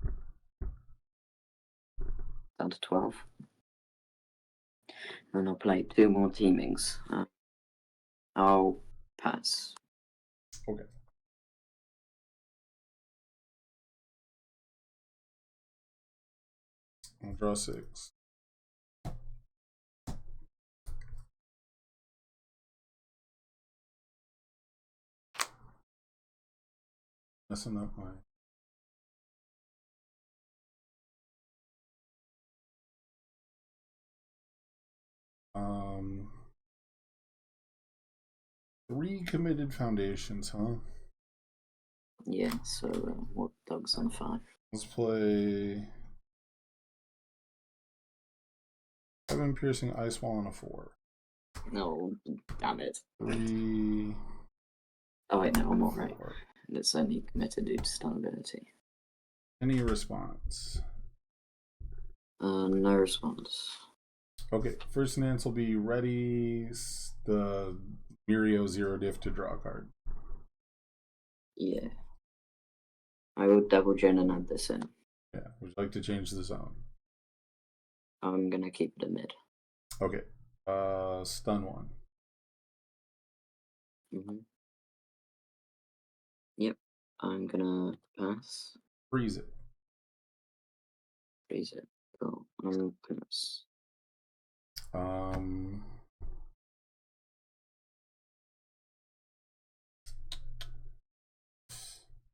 Down to 12. And I'll play 2 more teamings. I'll pass. Okay. I'll draw 6. Messing up my. Um. 3 committed foundations, huh? Yeah, so what dog's on 5? Let's play 7 piercing ice wall on a 4. No, damn it. 3. Oh wait, no, I'm alright. 4. It's only committed due to stun ability. Any response? No response. Okay, first enhance will be ready. The Mirio 0 diff to draw a card. Yeah. I will double gen and add this in. Yeah, would you like to change the zone? I'm gonna keep it a mid. Okay, stun 1. Yep. I'm gonna pass. Freeze it. Freeze it. Cool. Pass.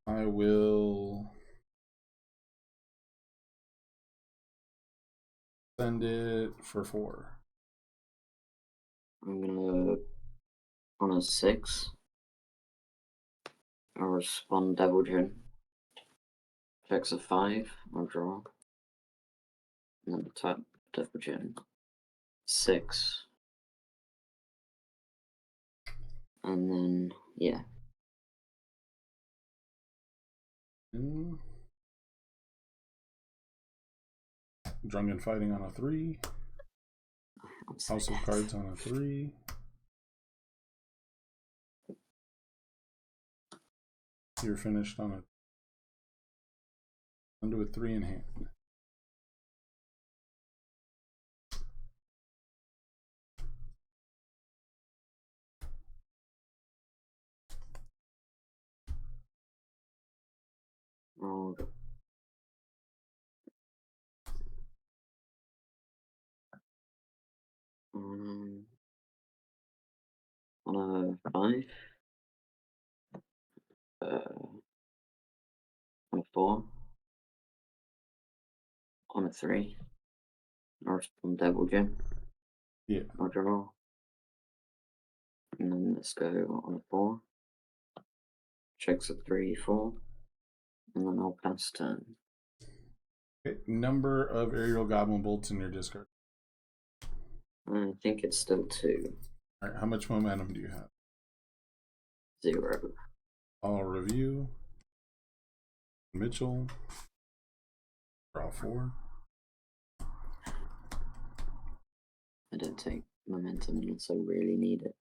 I will send it for 4. I'm gonna on a 6. I'll respond double gen. Checks a 5. I'll draw. And then tap double gen. 6. And then yeah. Drunken Fighting on a 3. House of Cards on a 3. You're finished on a. Undo a 3 in hand. Oh. On a 5. On a 4. On a 3. I'll respond double gen. Yeah. I'll draw. And then let's go on a 4. checks a 3, 4, and then I'll pass turn. Okay. Number of aerial goblin bolts in your discard. I think it's still 2. All right. How much momentum do you have? 0. I'll review. Mitchell. Draw 4. I don't take momentum unless I really need it.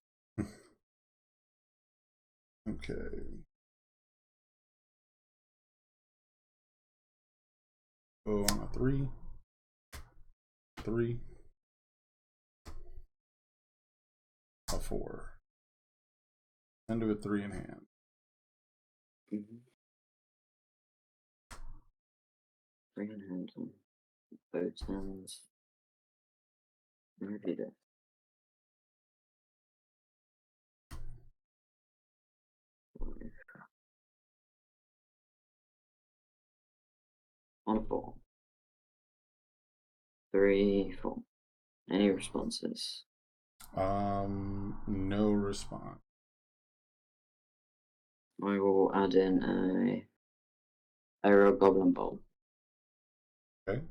Okay. Go on a 3. 3. A 4. End with 3 in hand. Mm-hmm. 3 in hand on both hands. Review that. On a 4. 3, 4. Any responses? No response. I will add in a aerial goblin bolt. Okay.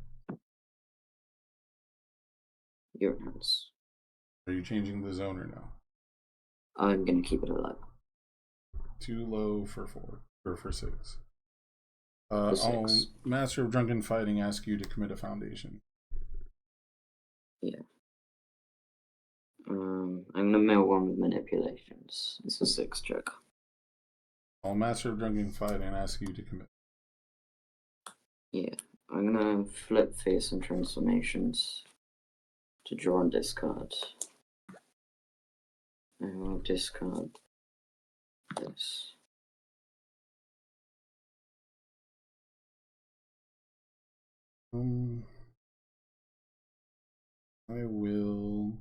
Your hands. Are you changing the zone or no? I'm gonna keep it alive. Too low for 4 or for 6. For 6. I'll Master of Drunken Fighting ask you to commit a foundation. Yeah. I'm gonna mill one with manipulations. It's a 6 check. I'll Master of Drunken Fighting ask you to commit. Yeah. I'm gonna flip fearsome transformations to draw and discard. And I'll discard this. I will.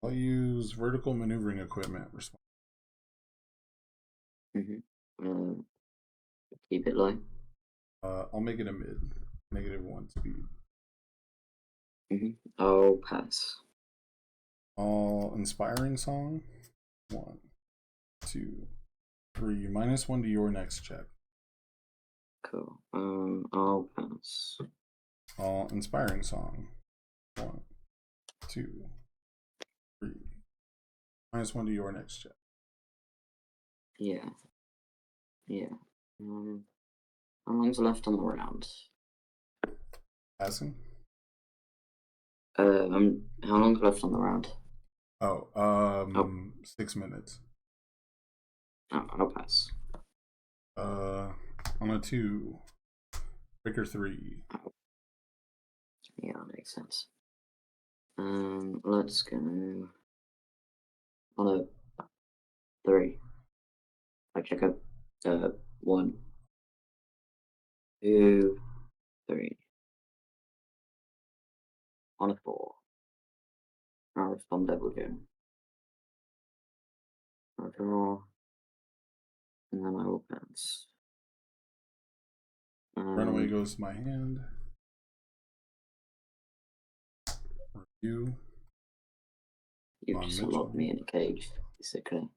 I'll use vertical maneuvering equipment. Keep it low. I'll make it a mid. -1 speed. I'll pass. All inspiring song. 1, 2, 3. -1 to your next check. Cool. I'll pass. All inspiring song. 1, 2, 3. -1 to your next check. Yeah. How long's left on the round? Passing. How long's left on the round? 6 minutes. Oh, I'll pass. On a 2. Breaker 3. Oh. Yeah, that makes sense. Let's go on a 3. I check up 1, 2, 3. On a 4. I'll respond double again. I'll draw. And then I will pass. Runaway goes to my hand. Review. You've just locked me in a cage, basically.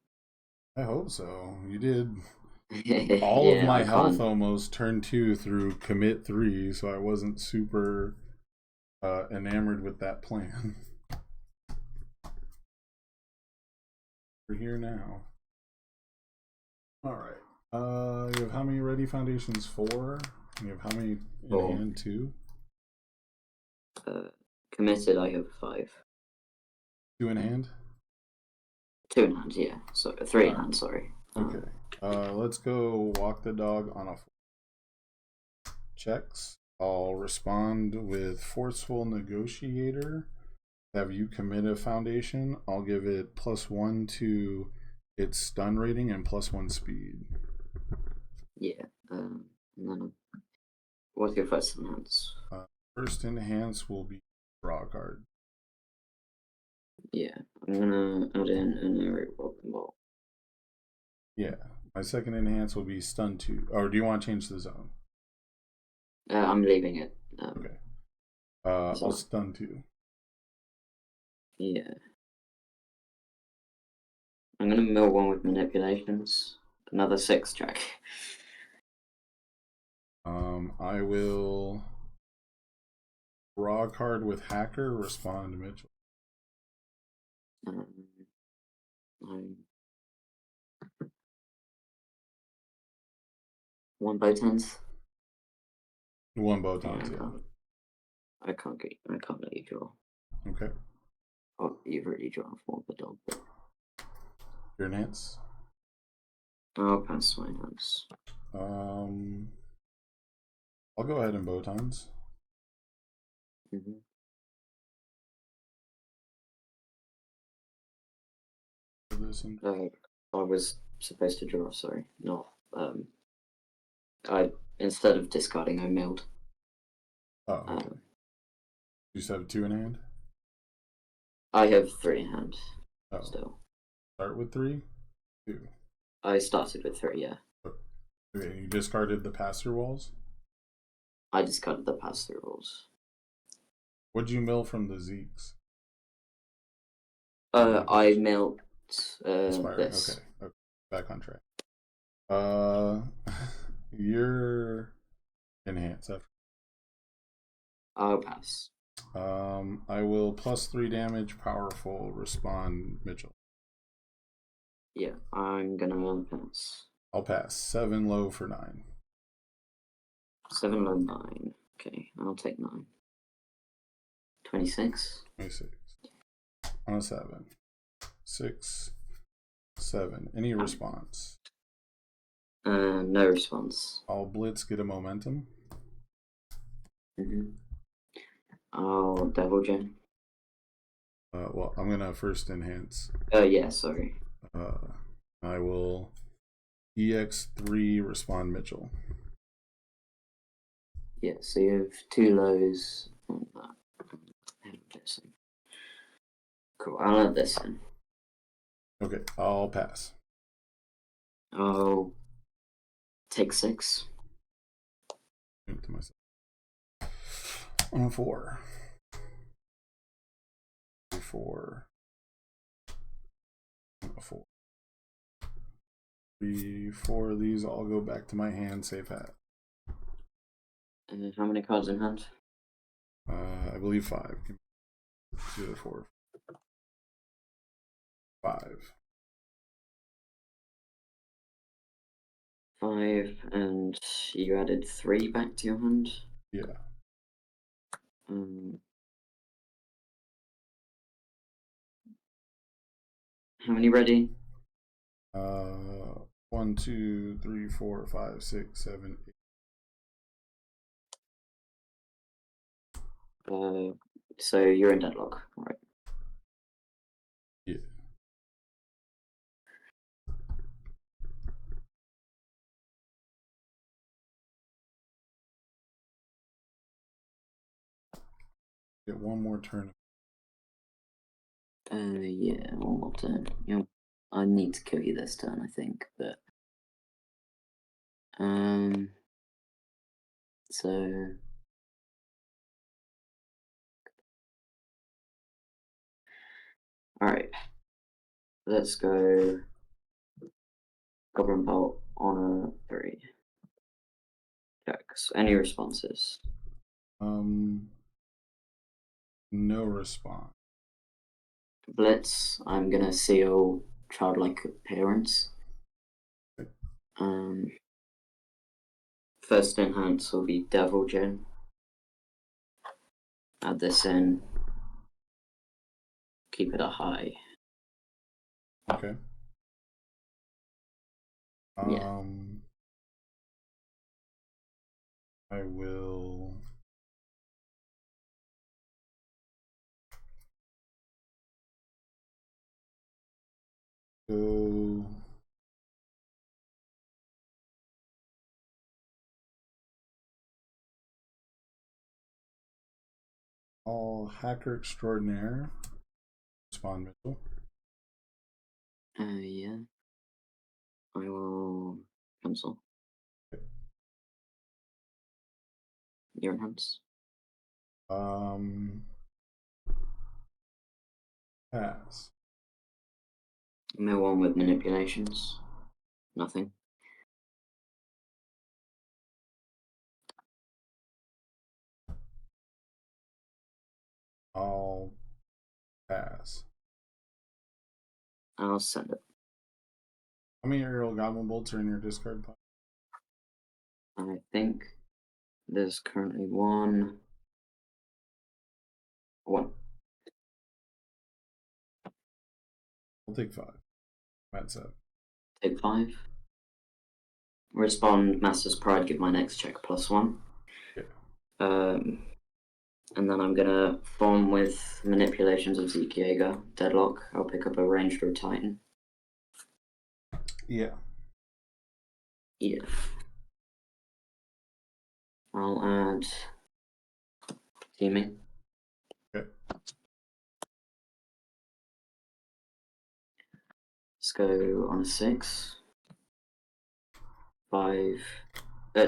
I hope so. You did. All of my health almost turned 2 through commit 3, so I wasn't super enamored with that plan. We're here now. All right. You have how many ready foundations? 4. You have how many in hand? 2. Committed, I have 5. 2 in hand. 2 in hand, yeah. So 3 in hand. Sorry. Okay. Let's go walk the dog on a 4. Checks. I'll respond with forceful negotiator. Have you commit a foundation? I'll give it +1 to its stun rating and +1 speed. Yeah. And then what's your first enhance? First enhance will be draw card. Yeah, I'm gonna add in an area welcome ball. Yeah. My second enhance will be stun 2. Or do you want to change the zone? I'm leaving it. Okay. I'll stun 2. Yeah. I'm gonna mill one with manipulations. Another 6 check. I will draw a card with hacker, respond Mitchell. I'm... 1 Botans. 1 Botans, yeah. I can't let you draw. Okay. Oh, you've already drawn 4 of the dog. But... Your enhance. I'll pass my enhance. I'll go ahead and Botans. Mm-hmm. I was supposed to draw, sorry. Not, instead of discarding, I milled. Oh, okay. You just have 2 in hand? I have 3 in hand. Oh. Still. Start with 3? 2. I started with 3, yeah. Okay, you discarded the pass-through walls? I discarded the pass-through walls. What'd you mill from the Zeeks? I milled Inspired. this. Okay. Back on track. You're enhance after. I'll pass. I will +3 damage, powerful, respond Mitchell. Yeah, I'm gonna pass. I'll pass. 7 low for 9. 7 low 9. Okay, I'll take 9. 26. 26. On a 7. 6, 7. Any response? No response. I'll blitz, get a momentum. I'll Devil Gem. Well, I'm gonna first enhance. Yeah, sorry. I will EX3 respond Mitchell. Yeah, so you have 2 lows and that. Cool, I'll add this in. Okay, I'll pass. I'll take 6. To myself. On 4. 4. 4. 3, 4 of these all go back to my hand, safe hat. How many cards in hand? I believe 5. The other 4. 5. 5, and you added 3 back to your hand? Yeah. How many ready? 1, 2, 3, 4, 5, 6, 7, 8. So you're in deadlock, right? Yeah. Get one more turn. Yeah, one more turn. I need to kill you this turn, I think, but so alright. Let's go Goblin Bolt on a 3. Checks. Any responses? No response. Blitz, I'm gonna seal Childlike Appearance. First enhance will be Devil Gem. Add this in. Keep it at high. Okay. Yeah. I will go all hacker extraordinaire. Respond Mitchell. Yeah. I will cancel. Okay. Your enhance. Pass. Mill one with manipulations. Nothing. I'll pass. I'll send it. How many aerial goblin bolts are in your discard pile? I think there's currently one. I'll take 5. That's it. Take 5. Respond Master's Pride, give my next check +1. Yeah. And then I'm gonna form with manipulations of Zeke Jaeger, Deadlock. I'll pick up a ranged or a Titan. Yeah. Yeah. I'll add teaming. Okay. Let's go on a 6. 5.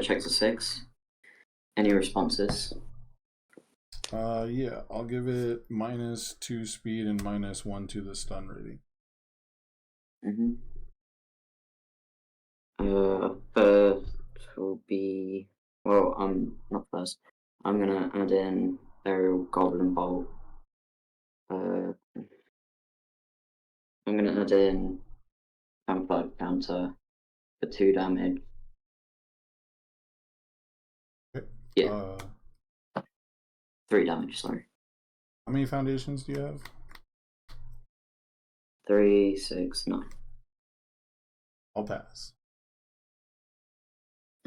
Checks a 6. Any responses? Yeah, I'll give it -2 speed and -1 to the stun rating. First will be, well, I'm not first. I'm gonna add in Aerial Goblin Bolt. I'm gonna add in Camouflage Counter for 2 damage. Okay. Yeah. 3 damage, sorry. How many foundations do you have? 3, 6, 9. I'll pass.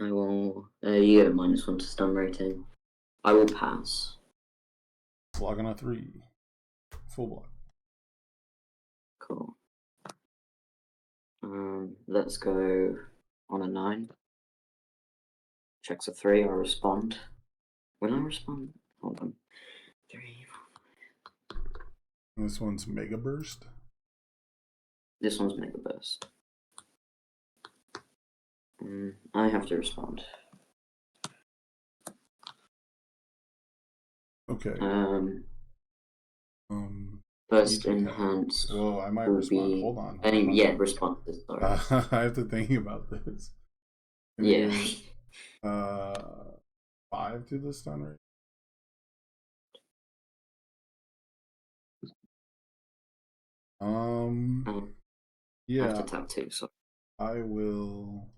I will. You get a -1 to stun rating. I will pass. Block on a 3. Full block. Cool. Let's go on a 9. Checks a 3. I respond. Will I respond? Hold on. 3. This one's Mega Burst. This one's Mega Burst. I have to respond. Okay. First enhance. Whoa, I might will respond. be Hold on. Yeah, responses. Sorry. I have to think about this. Yeah. 5 to the stun rate. Yeah. I have to tap 2, so I will.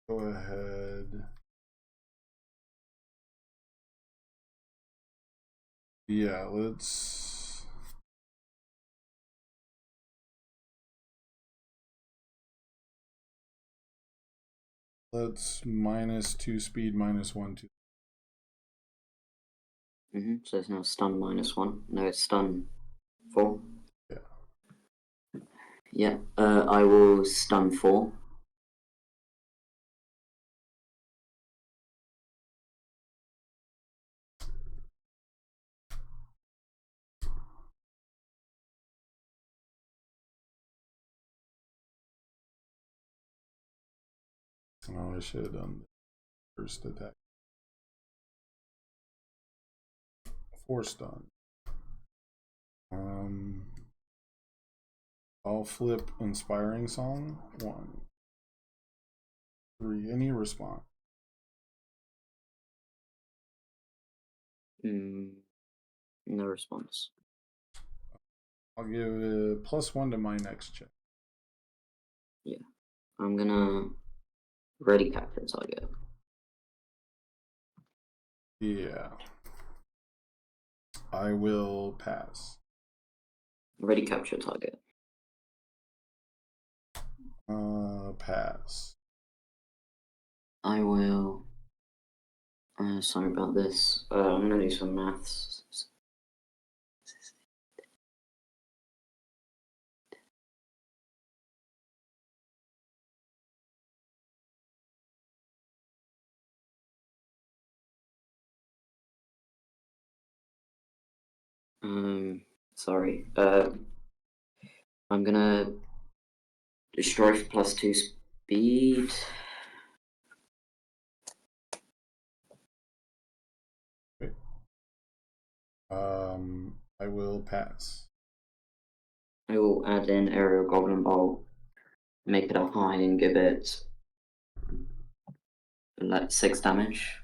Go ahead. Yeah, let's. Let's -2 speed, -1 to. So there's no stun -1. No, it's stun 4. Yeah. Yeah. I will stun 4. Oh, I should have done the first attack. 4 stun. I'll flip Inspiring Song. 1, 3. Any response? No response. I'll give it +1 to my next check. Yeah. I'm gonna ready capture target. Yeah. I will pass. Ready capture target. Pass. I will. Sorry about this. I'm gonna do some maths. Sorry. I'm gonna destroy for +2 speed. I will pass. I will add in Aerial Goblin Bolt, make it a high, and give it like 6 damage.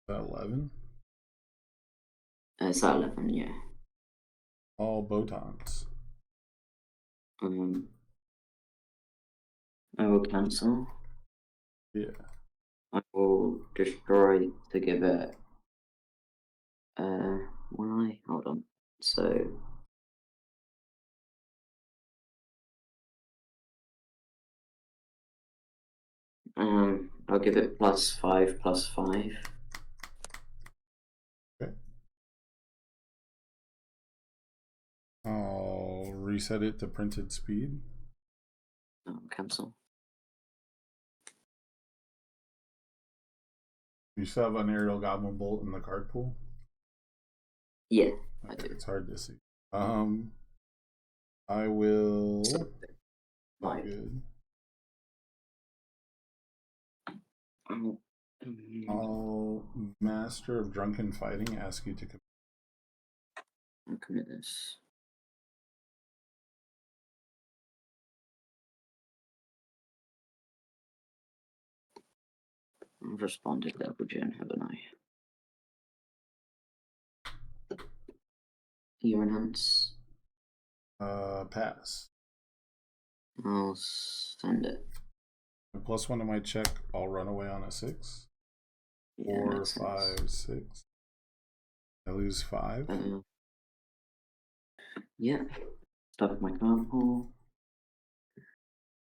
11. It's at 11, yeah. All Botons. I will cancel. Yeah. I will destroy to give it. Why? Hold on. So. I'll give it +5/+5. Okay. I'll reset it to printed speed. Cancel. You still have an Aerial Goblin Bolt in the card pool? Yeah, I Okay, do. it's hard to see. I will. Right. Good. Mm. I'll Master of Drunken Fighting ask you to commit. I'll commit this. I've responded Double Gen, haven't I? You enhance. Pass. I'll send it. +1 to my check, I'll run away on a 6. Yeah, 4, makes sense. 5, 6. I lose 5. Yeah. Stuff my card pool.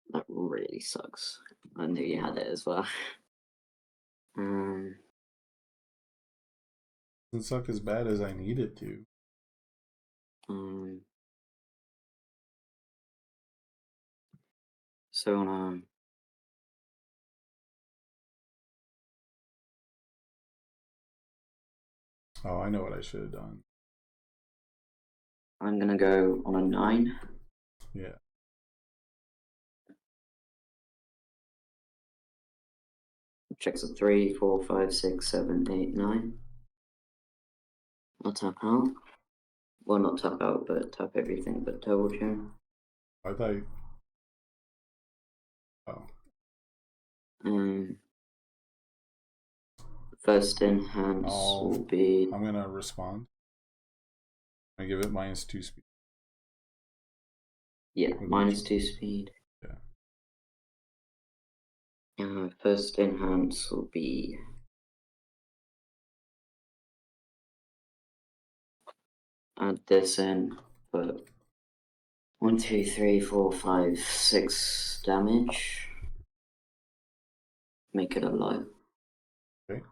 That really sucks. I knew you had it as well. Doesn't suck as bad as I need it to. So on Oh, I know what I should have done. I'm gonna go on a 9. Yeah. Checks a 3, 4, 5, 6, 7, 8, 9. I'll tap out. Well, not tap out, but tap everything but Double Gen. I thought. Oh. First enhance will be. I'm gonna respond. I give it -2 speed. Yeah, -2 speed. Yeah. First enhance will be. Add this in, but 1, 2, 3, 4, 5, 6 damage. Make it a low. Okay.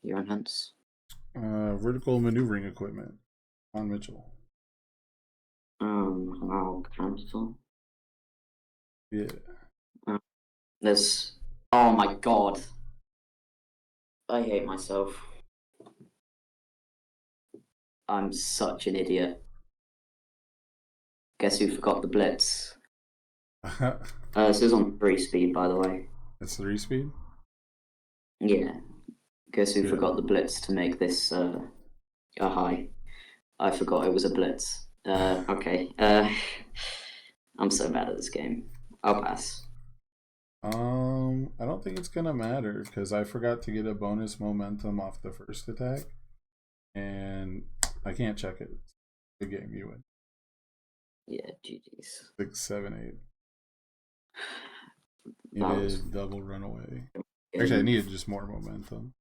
Your enhance. Vertical maneuvering equipment on Mitchell. I'll cancel. Yeah. This. Oh my god. I hate myself. I'm such an idiot. Guess who forgot the blitz? This is on 3 speed, by the way. It's 3 speed? Yeah. Guess who Yeah. forgot the blitz to make this a high? I forgot it was a blitz. Okay. I'm so bad at this game. I'll pass. I don't think it's gonna matter because I forgot to get a bonus momentum off the first attack, and I can't check it. Good game, you win. Yeah, GG's. 6, 7, 8. Needed double runaway. Actually, I needed just more momentum.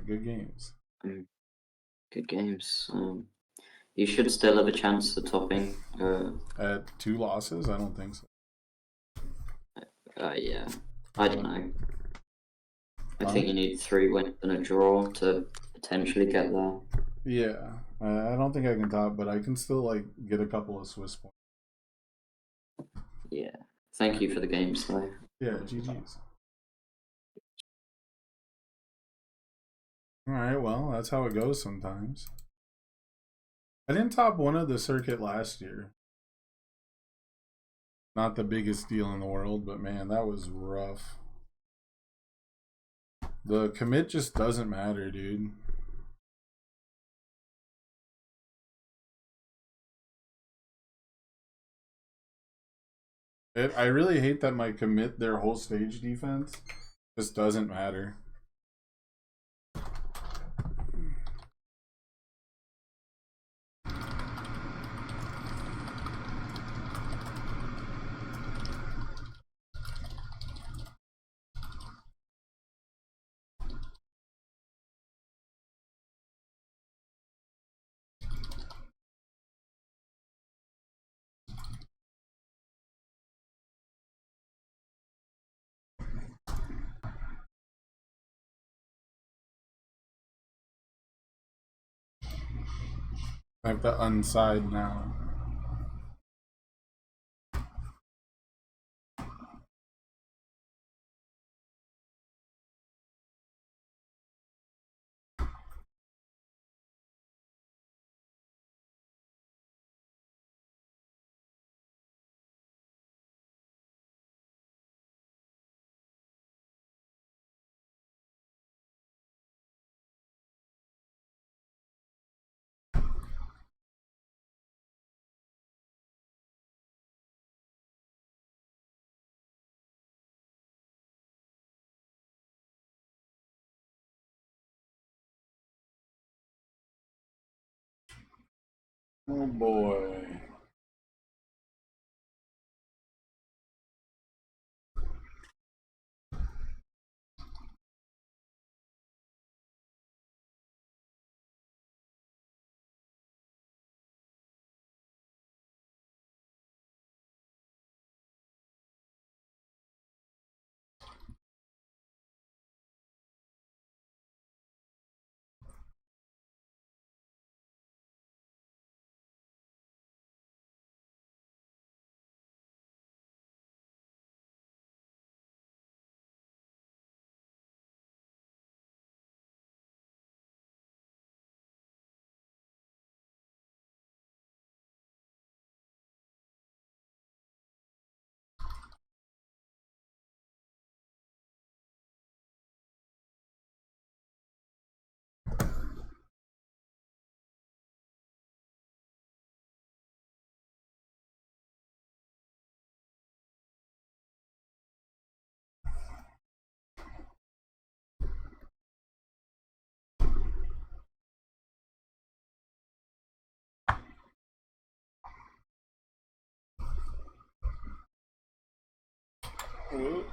Good games. Good games. You should still have a chance of topping. At 2 losses, I don't think so. Yeah. I don't know. I think you need 3 wins and a draw to potentially get there. Yeah, I don't think I can top, but I can still like get a couple of Swiss points. Yeah. Thank you for the games, though. Yeah, GG's. Alright, well, that's how it goes sometimes. I didn't top one of the circuit last year. Not the biggest deal in the world, but man, that was rough. The commit just doesn't matter, dude. I really hate that my commit, their whole stage defense, just doesn't matter. I have to unside now. Oh boy. Ooh.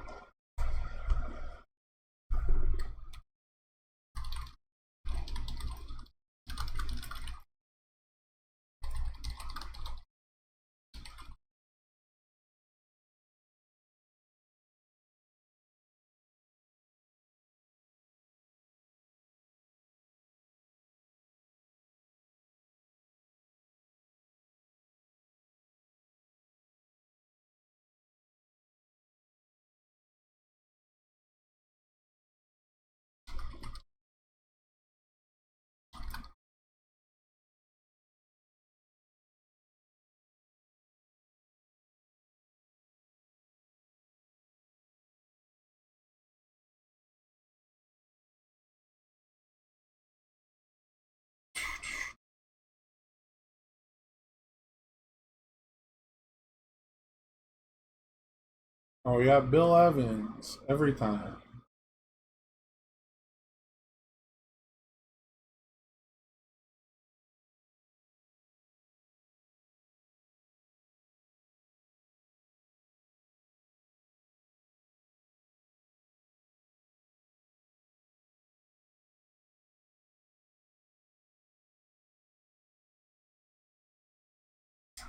Oh yeah, Bill Evans every time.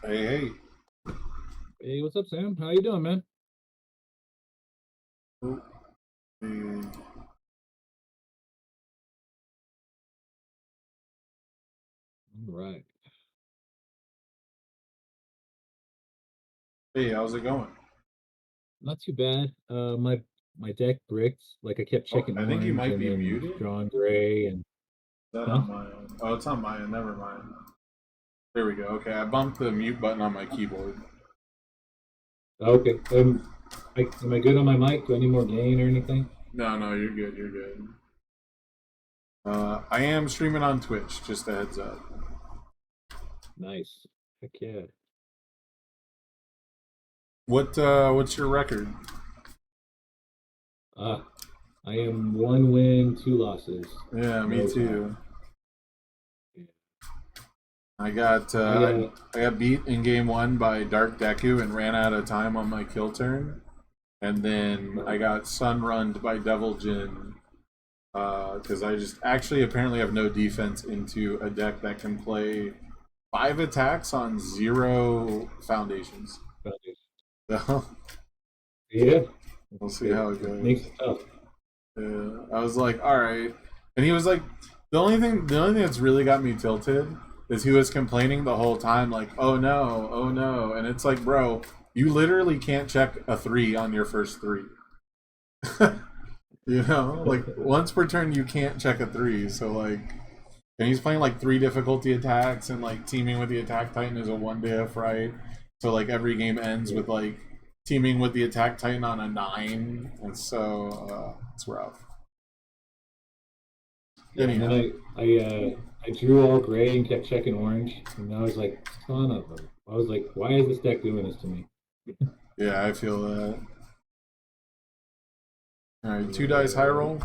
Hey, hey. Hey, what's up, Sam? How you doing, man? Ooh. Hey. All right. Hey, how's it going? Not too bad. My deck bricked. Like I kept Oh, checking I think you orange might and be then muted. Is drawing gray and that huh? on my end? Oh, it's on my end. Never mind. There we go. Okay, I bumped the mute button on my keyboard. Okay. Am I good on my mic? Do I need more gain or anything? No, you're good. You're good. I am streaming on Twitch. Just a heads up. Nice. Heck yeah. What's your record? I am 1 win, 2 losses. Yeah, me No too. Yeah. I got I got beat in game 1 by Dark Deku and ran out of time on my kill turn, and then I got sunrunned by Devil Jin because I just actually apparently have no defense into a deck that can play 5 attacks on 0 foundations. So Yeah. we'll see how it goes. Makes it tough. Yeah, I was like, all right, and he was like, the only thing that's really got me tilted is he was complaining the whole time, like, oh no, and it's like, bro, you literally can't check a 3 on your first 3. You know, like once per turn you can't check a 3, so like, and he's playing like 3 difficulty attacks and like teaming with the attack titan is a 1 DF, right? So like every game ends with like teaming with the attack titan on a 9, and so it's rough. Yeah, and then I drew all gray and kept checking orange, and I was like, son of a. I was like, why is this deck doing this to me? Yeah, I feel that. Alright, 2 dice high roll.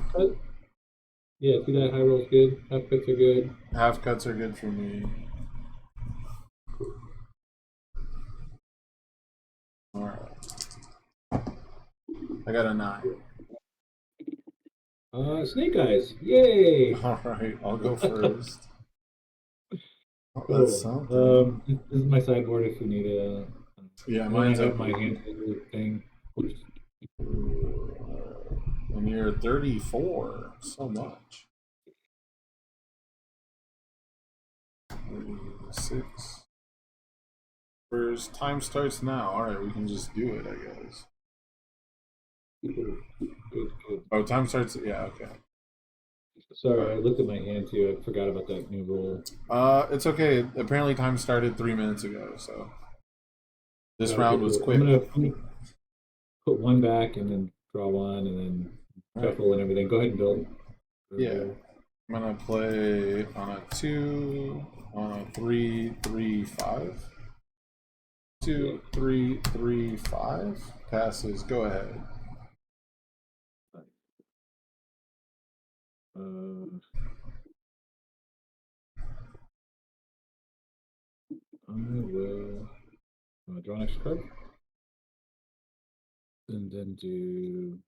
Yeah, 2 die high roll's good. Half cuts are good. Half cuts are good for me. Alright. I got a 9. Snake eyes. Yay! Alright, I'll go first. Oh, Cool. that's something. This is my sideboard if we need a. Yeah, and mine's I have up. my hand thing. And you're 34. So much. 36. First time starts now. Alright, we can just do it, I guess. Good. Oh, time starts. Yeah, okay. Sorry, I looked at my hand too. I forgot about that new rule. It's okay. Apparently, time started 3 minutes ago, so this round was cool. quick. I'm gonna put 1 back and then draw 1 and then shuffle and everything. Go ahead and build. Yeah, I'm gonna play on a 2, on a 3, 3, 5. 2, 3, 3, 5. Passes. Go ahead. I will draw next card. And then do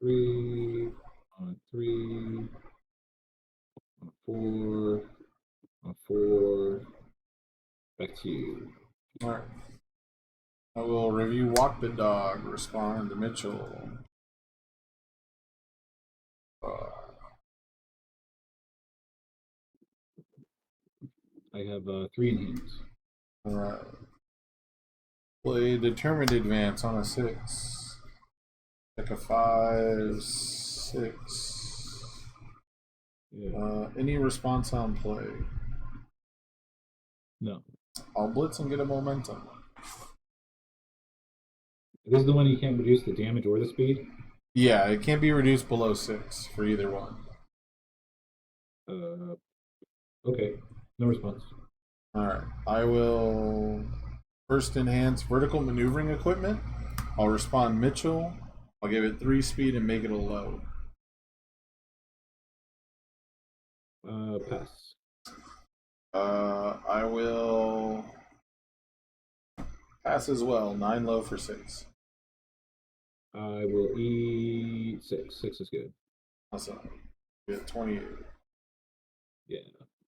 three on 3 on 4 on 4. Back to you. Alright. I will review Walk the Dog. Respond to Mitchell. I have 3 in hands. Alright. Play Determined Advance on a 6. Like a 5, 6. Yeah. Any response on play? No. I'll blitz and get a momentum. This is the one you can't reduce the damage or the speed? Yeah, it can't be reduced below 6 for either one. Okay. No response. Alright. I will first enhance vertical maneuvering equipment. I'll respond Mitchell. I'll give it 3 speed and make it a low. Pass. I will pass as well. 9 low for 6. I will eat 6. 6 is good. Awesome. Get 28. Yeah.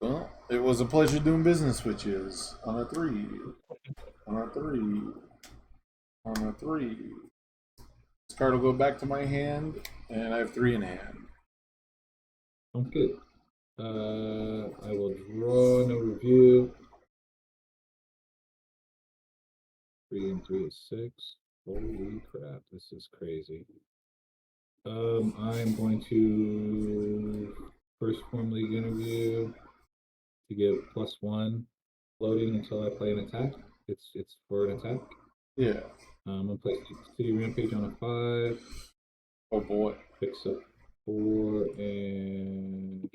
Well, it was a pleasure doing business with you. On a 3. On a 3. On a 3. This card will go back to my hand, and I have 3 in hand. Sounds good. I will draw, no review. 3 and 3 is 6. Holy crap, this is crazy. I'm going to first form league interview. to give +1 floating until I play an attack. It's for an attack. Yeah. I'm gonna play City Rampage on a 5. Oh boy. Picks up 4 and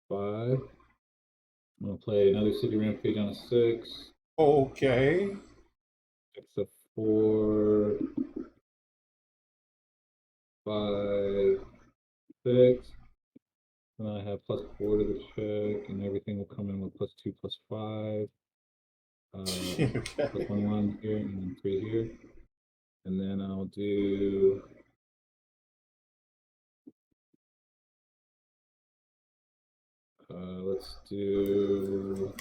5. I'm gonna play another City Rampage on a 6. Okay. Picks up 4, 5, 6. And I have +4 to the check, and everything will come in with +2, +5. Okay. +1 here, and then 3 here. And then I'll do let's do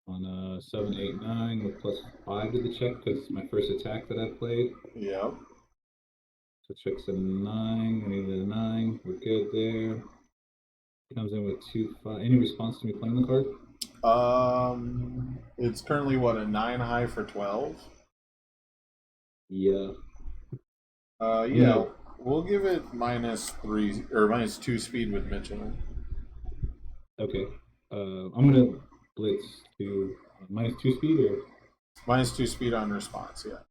on a 7, 8, 9 with +5 to the check because it's my first attack that I've played. Yep. So check's a 9. I needed a 9. We're good there. Comes in with 2, 5. Any response to me playing the card? It's currently what, a 9 high for 12? Yeah. Yeah. We'll give it -3 or -2 speed with Mitchell. Okay. I'm gonna blitz to -2 speed or -2 speed on response. Yeah.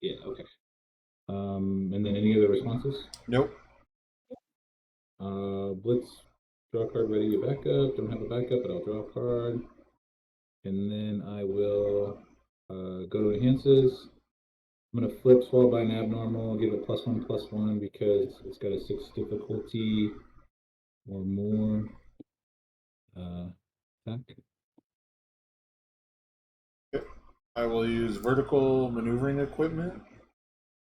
yeah. Okay. And then any other responses? Nope. Blitz, draw a card, ready to back up. Don't have a backup, but I'll draw a card. And then I will go to enhances. I'm going to flip swallow by an abnormal, give it +1/+1 because it's got a 6 difficulty or more attack. Okay. I will use vertical maneuvering equipment.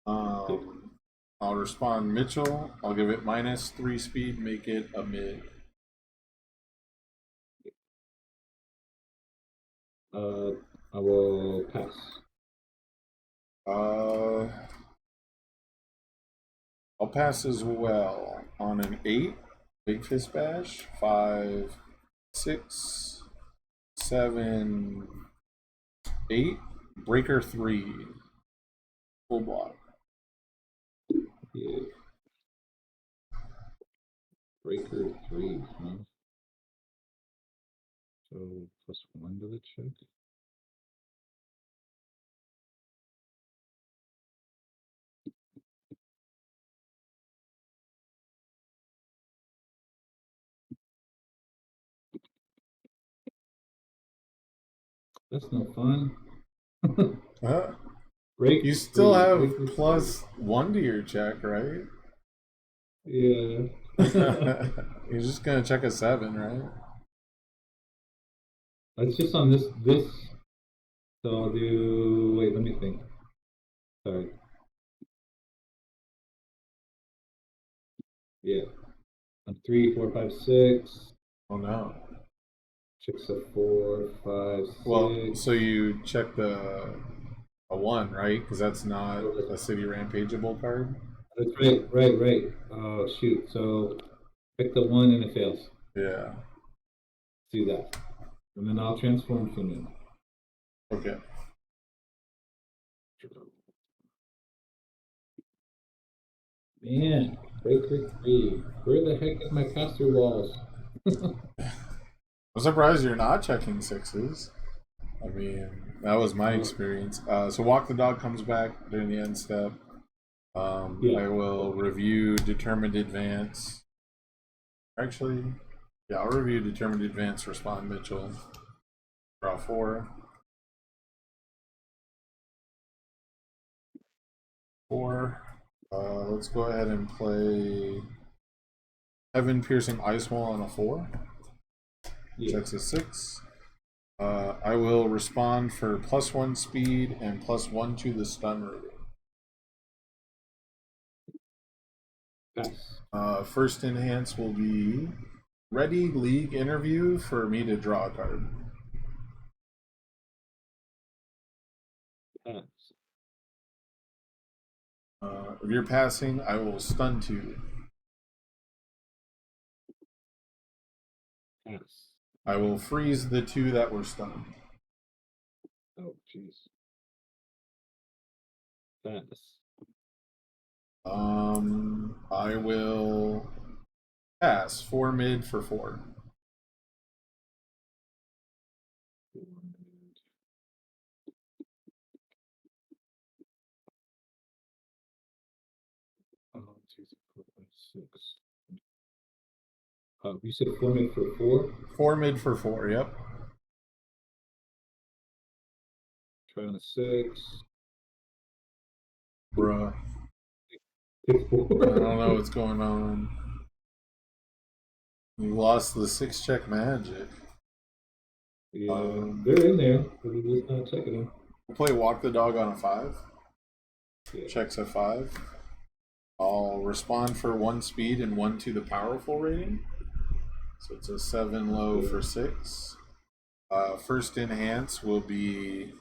I'll respond Mitchell. I'll give it -3 speed, make it a mid. I will pass. I'll pass as well on an 8. Big Fist Bash. 5, 6, 7, 8. Breaker 3. Full block. Yeah. Breaker 3, huh? So +1 to the check. That's no fun. Break. You still have break +1 to your check, right? Yeah. You're just gonna check a 7, right? It's just on this. So I'll do. Wait, let me think. Sorry. Yeah. On 3, 4, 5, 6. Oh no. Checks a 4, 5, 6. Well, so you check a 1, right? Because that's not a city rampageable card. That's right. Oh shoot. So pick the 1 and it fails. Yeah. Do that. And then I'll transform human. Okay. Man, Breaker 3. Where the heck is my pass-through walls? I'm surprised you're not checking 6s. I mean, that was my experience. So Walk the Dog comes back during the end step. Yeah. I will review Determined Advance. Actually, yeah, I'll review Determined Advance, respond Mitchell. Draw 4. 4. Let's go ahead and play Heaven Piercing Ice Wall on a 4. Yeah. Checks a 6. I will respond for +1 speed and +1 to the stun rating. Pass. First enhance will be Ready League Interview for me to draw a card. Pass. If you're passing, I will stun 2. Pass. I will freeze the 2 that were stunned. Oh, jeez. Pass. I will pass 4 mid for 4. Six. You said 4 mid for 4? 4 mid for 4, yep. Try on a 6. Bruh. Pick 4. I don't know what's going on. You lost the 6 check magic. Yeah, they're in there, but we're just not checking them. We'll play walk the dog on a 5. Yeah. Checks a 5. I'll respond for 1 speed and 1 to the powerful rating. So it's a 7 low for 6. First enhance will be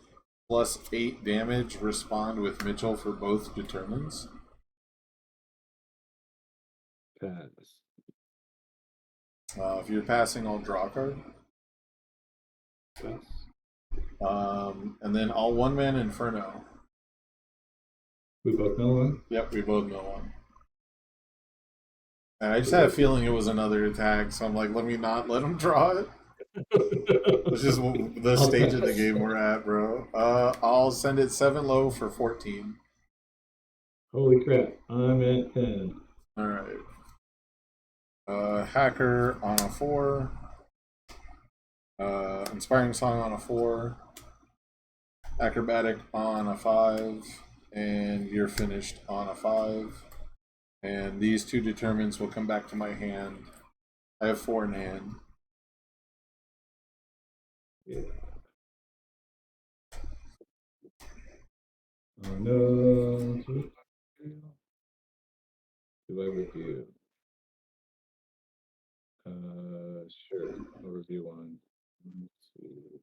plus 8 damage. Respond with Mitchell for both determines. Pass. If you're passing, I'll draw a card. Pass. And then I'll 1-man Inferno. We both know one? Yep, we both know one. And I just had a feeling it was another attack, so I'm like, let me not let him draw it. It's just the stage of the game we're at, bro. I'll send it 7 low for 14. Holy crap, I'm at 10. Alright. Hacker on a 4. Inspiring Song on a 4. Acrobatic on a 5. And you're finished on a 5. And these 2 determines will come back to my hand. I have 4 in hand. Yeah. Oh no. Do I review? Sure. I'll review one. Let's see.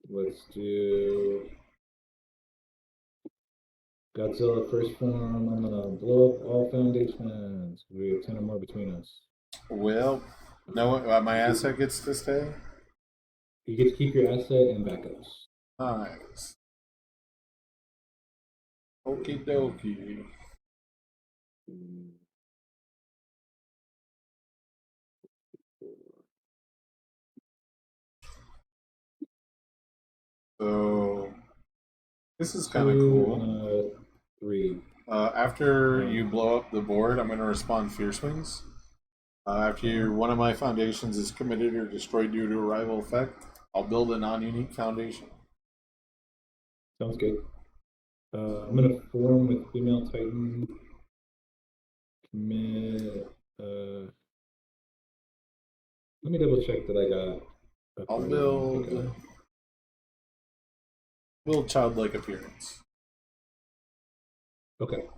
Let's do Godzilla first form. I'm gonna blow up all foundations. We have 10 or more between us. Well, no, my asset gets to stay. You get to keep your asset and backups. Nice. Okie dokie. So this is kind of cool. 3. After you blow up the board, I'm going to respond Fierce Wings. After one of my foundations is committed or destroyed due to a rival effect, I'll build a non-unique foundation. Sounds good. I'm going to form with Female Titan. Commit. Let me double check that I got. I'll build childlike appearance. Okay.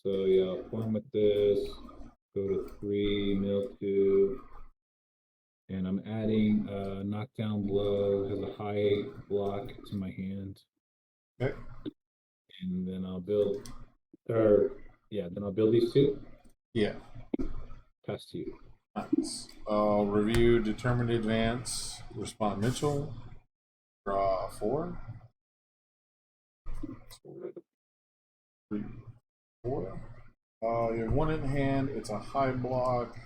So yeah, I'll form with this. Go to 3, mill 2. And I'm adding a knockdown blow, has a high block to my hand. Okay. And then I'll build, then I'll build these 2. Yeah. Pass to you. Nice. I'll review determined advance, respond Mitchell, draw 4. 3, 4. You have 1 in hand, it's a high block.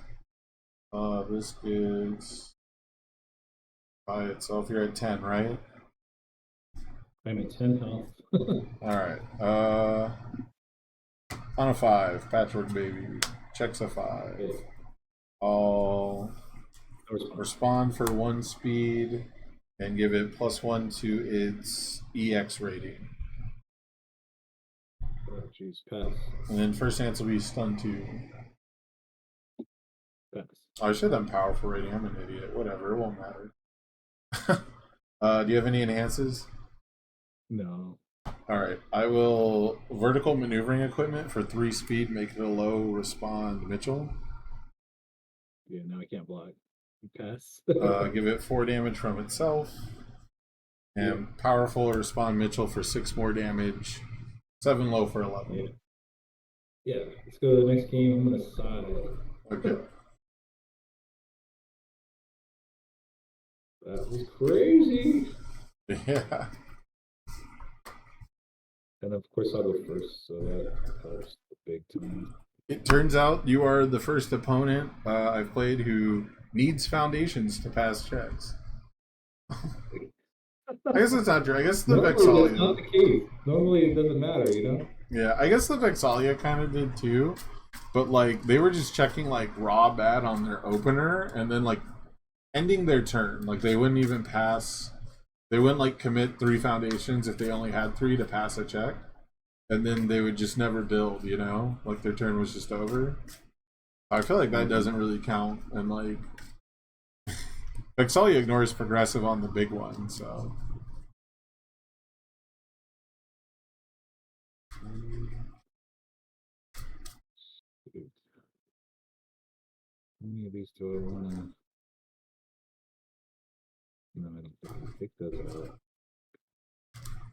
This is by itself. You're at 10, right? I'm at 10 health. Alright. On a 5, Patchwork Baby. Checks a 5. Okay. I'll respond for 1 speed and give it +1 to its EX rating. Oh, jeez, pass. And then first chance will be stun 2. Pass. Oh, I should have done powerful rating. I'm an idiot. Whatever, it won't matter. Do you have any enhances? No. Alright, I will vertical maneuvering equipment for 3 speed, make it a low respond Mitchell. Yeah, now I can't block. Pass. Give it 4 damage from itself. And powerful respond Mitchell for 6 more damage. 7 low for 11. Yeah, let's go to the next game. I'm gonna side. Okay. That was crazy. Yeah. And of course, I'll go first, so that helps big time. It turns out you are the first opponent I've played who needs foundations to pass checks. I guess that's not true. I guess the Normally, that's not Vexalia. the case. Normally, it doesn't matter, you know? Yeah, I guess the Vexalia kind of did too. But like they were just checking like raw bad on their opener and then like ending their turn. Like they wouldn't even pass. They wouldn't like commit 3 foundations if they only had 3 to pass a check. And then they would just never build, you know? Like their turn was just over. I feel like that doesn't really count. And like Vexalia ignores progressive on the big one, so How many of these do I want to? No, I don't think I pick those out.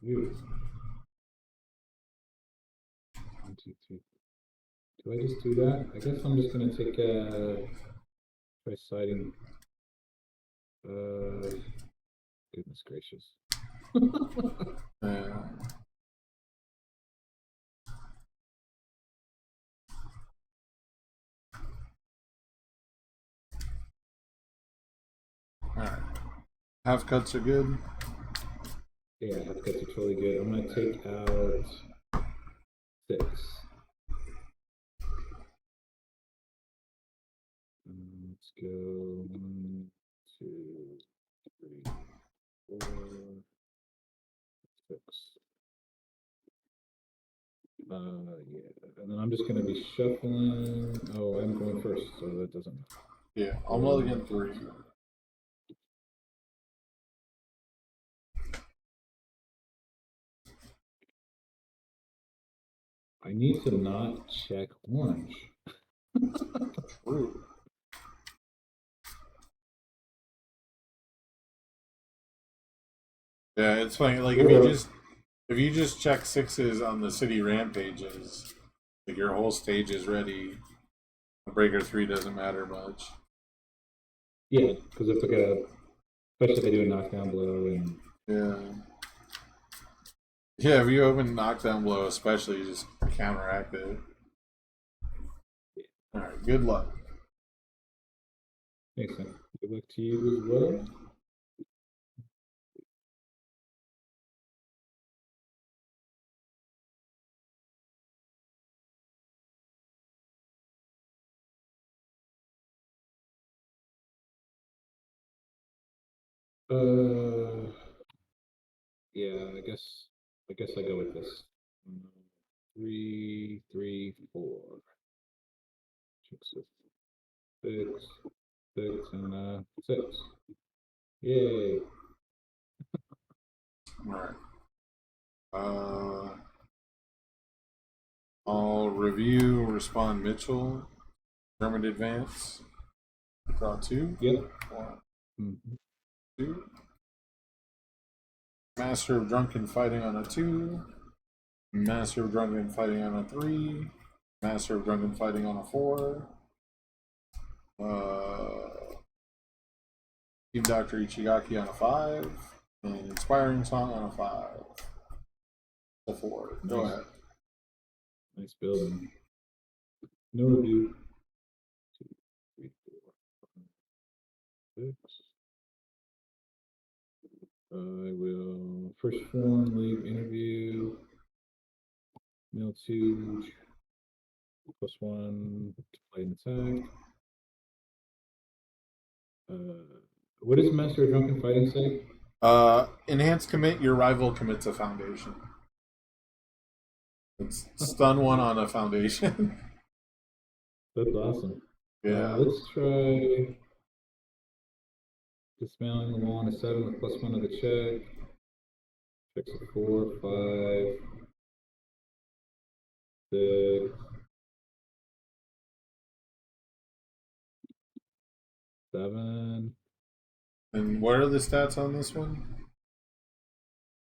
Ooh. 1, 2, 3. Do I just do that? I guess I'm just gonna take try siding. Goodness gracious. yeah. Alright. Half cuts are good. Yeah, half cuts are totally good. I'm gonna take out 6. Let's go 1, 2, 3, 4, 6. Yeah, and then I'm just gonna be shuffling. Oh, I'm going first, so that doesn't matter. Yeah, I'll mulligan 3. I need to not check orange. True. Yeah, it's funny. Like if you just check 6s on the city rampages, like your whole stage is ready. A breaker 3 doesn't matter much. Yeah, because if especially if they do a knockdown blow and Yeah. Yeah, if you open knockdown blow, especially, you just counteract it. Alright, good luck. makes sense. Good luck to you as well. Yeah, I guess I go with this. 3, 3, 4. 6, 6, and 6. Yay! Alright. I'll review, respond Mitchell. German advance. Draw 2. Yep. 1, 2. Master of Drunken Fighting on a 2. Master of Drunken Fighting on a 3. Master of Drunken Fighting on a 4. Team Dr. Ichigaki on a 5. And Inspiring Song on a 5. A 4. Go Nice. ahead. Nice building. No review. 2, 3, 4, 5, 6. I will first form, leave interview. Mill 2. +1 to play an attack. What does Master of Drunken Fighting say? Enhance commit, your rival commits a foundation. It's stun 1 on a foundation. That's awesome. Yeah. Let's try dismantling the wall on a 7 with +1 to the check. Checks a 4, 5, 6, 7. And what are the stats on this one?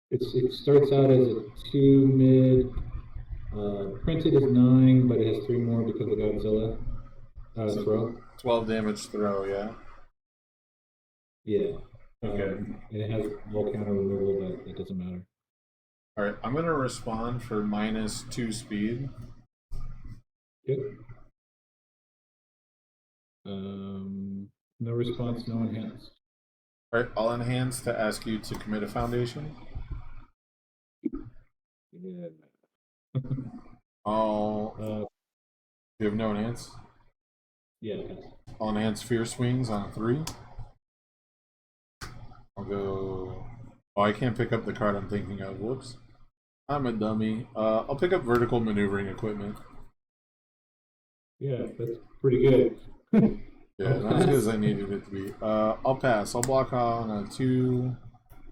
It starts out as a 2 mid. Printed is 9, but it has 3 more because of Godzilla. So Throw. 12 damage throw, yeah. Yeah. Okay. And it has wall counter removal, but it doesn't matter. All right, I'm gonna respond for -2 speed. Yep. No response, no enhance. All right, I'll enhance to ask you to commit a foundation. Yeah. I'll. You have no enhance. Yeah, it has. I'll enhance Fierce Wings on a 3. I'll go. Oh, I can't pick up the card I'm thinking of. Whoops. I'm a dummy. I'll pick up Vertical Maneuvering Equipment. Yeah, that's pretty good. Yeah, not as good as I needed it to be. I'll pass. I'll block on a 2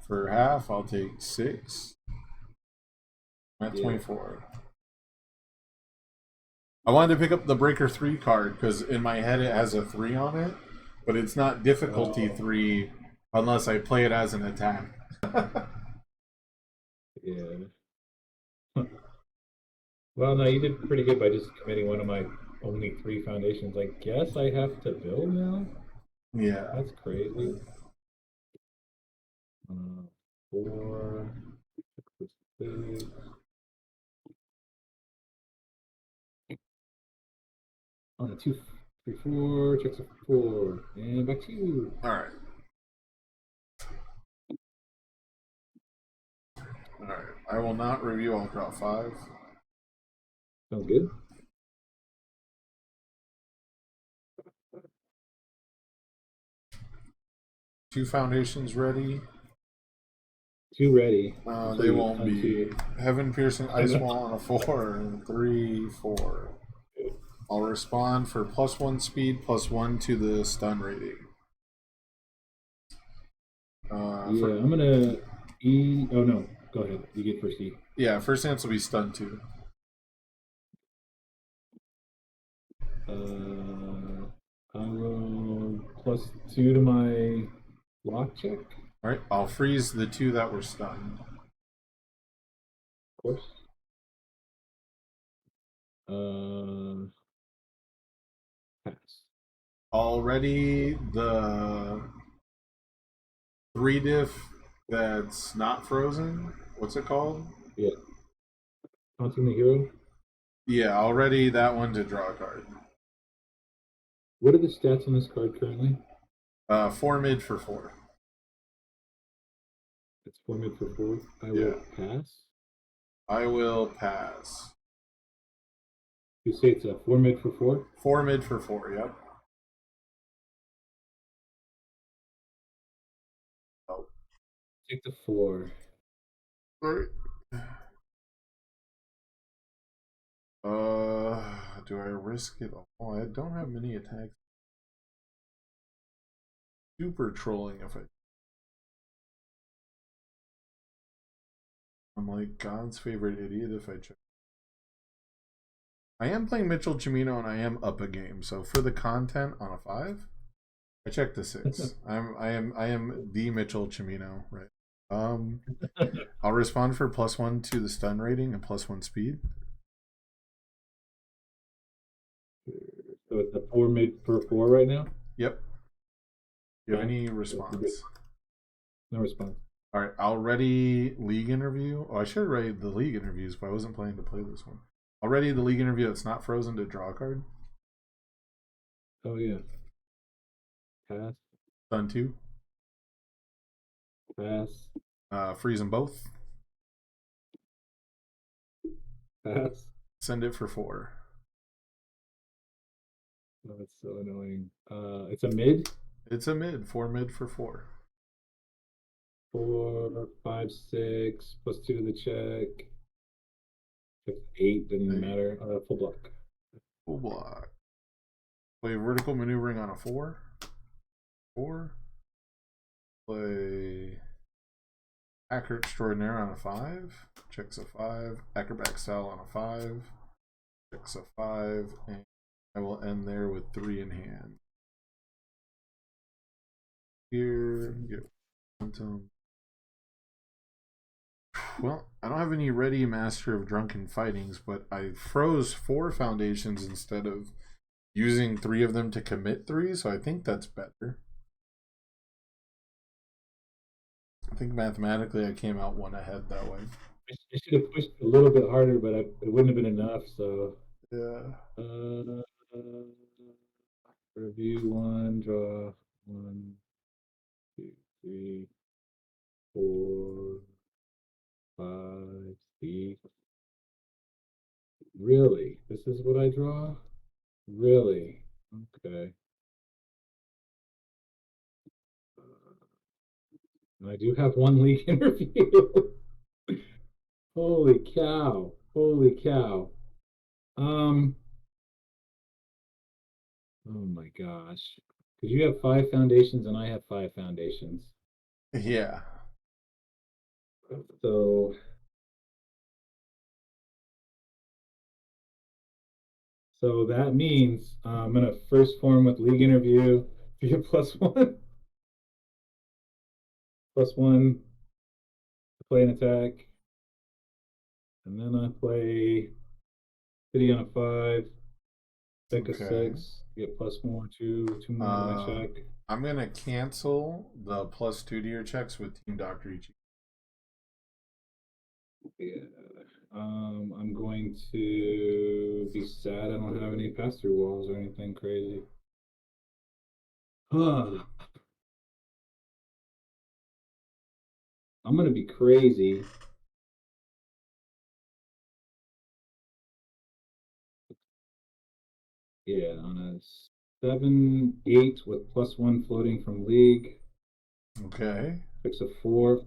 for half. I'll take 6. I'm at 24. I wanted to pick up the Breaker 3 card because in my head it has a 3 on it, but it's not difficulty 3 unless I play it as an attack. Yeah. Well, no, you did pretty good by just committing one of my only 3 foundations. I guess I have to build now? Yeah. That's crazy. 4, 6, on a 2, 3, 4, checks a 4, and back to you. Alright. Alright. I will not review. I'll draw 5. Sounds good. Two foundations ready. 2 ready. They won't be. Heaven Piercing Ice Wall on a 4 and 3, 4. I'll respond for +1 speed, +1 to the stun rating. I'm gonna E. Oh no, go ahead. You get first E. Yeah, first chance will be stun 2. I will +2 to my block check. All right, I'll freeze the 2 that were stunned. Of course. Pass. Already the 3 diff that's not frozen. What's it called? Yeah. Taunting the hero. Yeah, already that one to draw a card. What are the stats on this card currently? 4 mid for 4. It's 4 mid for 4. I will pass. I will pass. You say it's a 4 mid for 4? 4 mid for 4, yep. Oh. Take the 4. Alright. Do I risk it? Oh, I don't have many attacks. Super trolling if I'm like God's favorite idiot if I check. I am playing Mitchell Chimino and I am up a game, so for the content on a 5, I checked the 6. I am the Mitchell Chimino, right? I'll respond for +1 to the stun rating and +1 speed. So it's a 4 mid for 4 right now? Yep. Do you have any response? No response. Alright, I'll ready league interview. Oh, I should have ready the league interviews, but I wasn't planning to play this one. I'll ready the league interview that's not frozen to draw a card. Oh yeah. Pass. Stun 2. Pass. Freeze them both. Pass. Send it for 4. Oh, that's so annoying. It's a mid? It's a mid. 4 mid for 4. 4, 5, 6, +2 to the check. 8 didn't matter. Full block. Full block. Play vertical maneuvering on a 4. 4. Play Hacker Extraordinaire on a 5. Checks a 5. Acrobatic Style on a 5. Checks a 5. And I will end there with 3 in hand. Here, get momentum. Well, I don't have any ready Master of Drunken Fightings, but I froze 4 foundations instead of using 3 of them to commit 3, so I think that's better. I think mathematically I came out one ahead that way. I should have pushed a little bit harder, but it wouldn't have been enough. So Yeah. Review one, draw 1, 2, 3, 4, 5, 6. Really? This is what I draw? Really? Okay. And I do have one league interview. Holy cow. Holy cow. Oh my gosh. Because you have 5 foundations and I have 5 foundations. Yeah. So that means I'm gonna first form with league interview, be a +1, +1 to play an attack, and then I play city on a 5, deck a 6, get +1, 2 more to my check. I'm gonna cancel the +2 to your checks with Team Doctor Ichi. Yeah. I'm going to be sad I don't have any pass-through walls or anything crazy. I'm gonna be crazy. Yeah, on a 7, 8 with +1 floating from league. Okay. Fix a 4,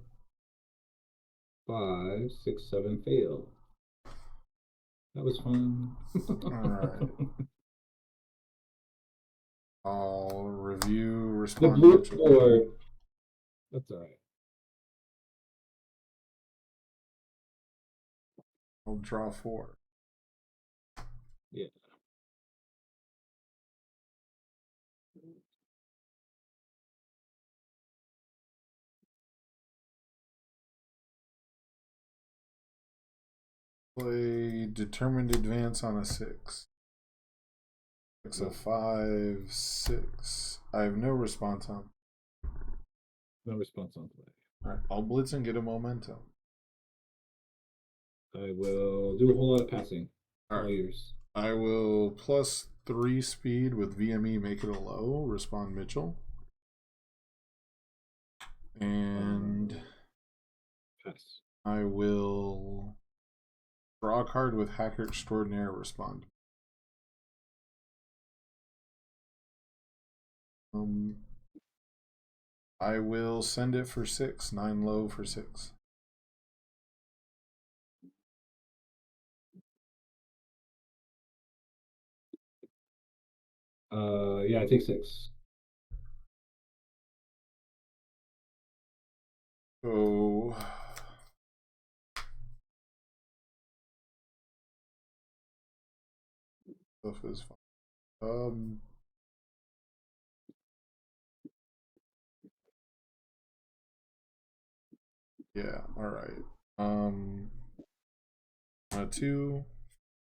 5, 6, 7 fail. That was fun. Alright. I'll review, The respond blue Mitchell. board. That's alright. I'll draw 4. Yeah. Play determined advance on a 6. It's a 5, 6. I have no response on. No response on play. Alright, I'll blitz and get a momentum. I will do a whole lot of passing. All right. Yours. I will +3 speed with VME, make it a low. Respond Mitchell. And pass. I will draw a card with Hacker Extraordinaire, respond. I will send it for 6, 9 low for 6. Yeah, I take 6. So stuff is fine. Yeah, alright. On a 2,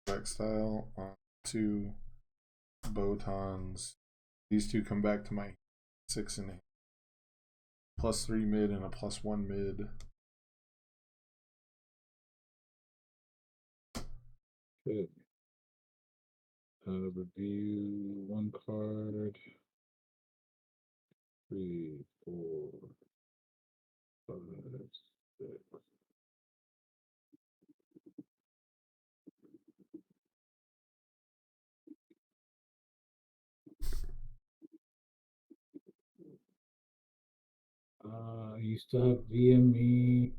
back style, on 2, Botons. These two come back to my 6 and +3 mid and a +1 mid. Good. Review 1 card. 3, 4, 5, 6. You still have VME.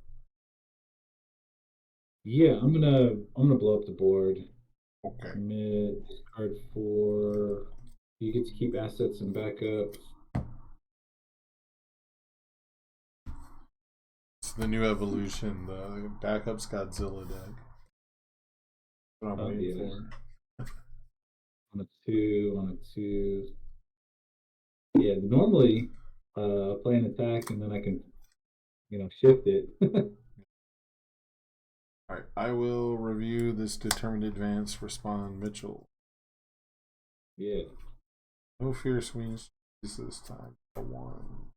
Yeah, I'm gonna blow up the board. Okay. Commit, discard 4. You get to keep assets and backup. It's the new evolution, the backups Godzilla deck. That's what I'm waiting for. On a 2, on a 2. Yeah, normally play an attack and then I can, shift it. Alright, I will review this determined advance, respond Mitchell. Yeah. No fierce wings this time. A 1.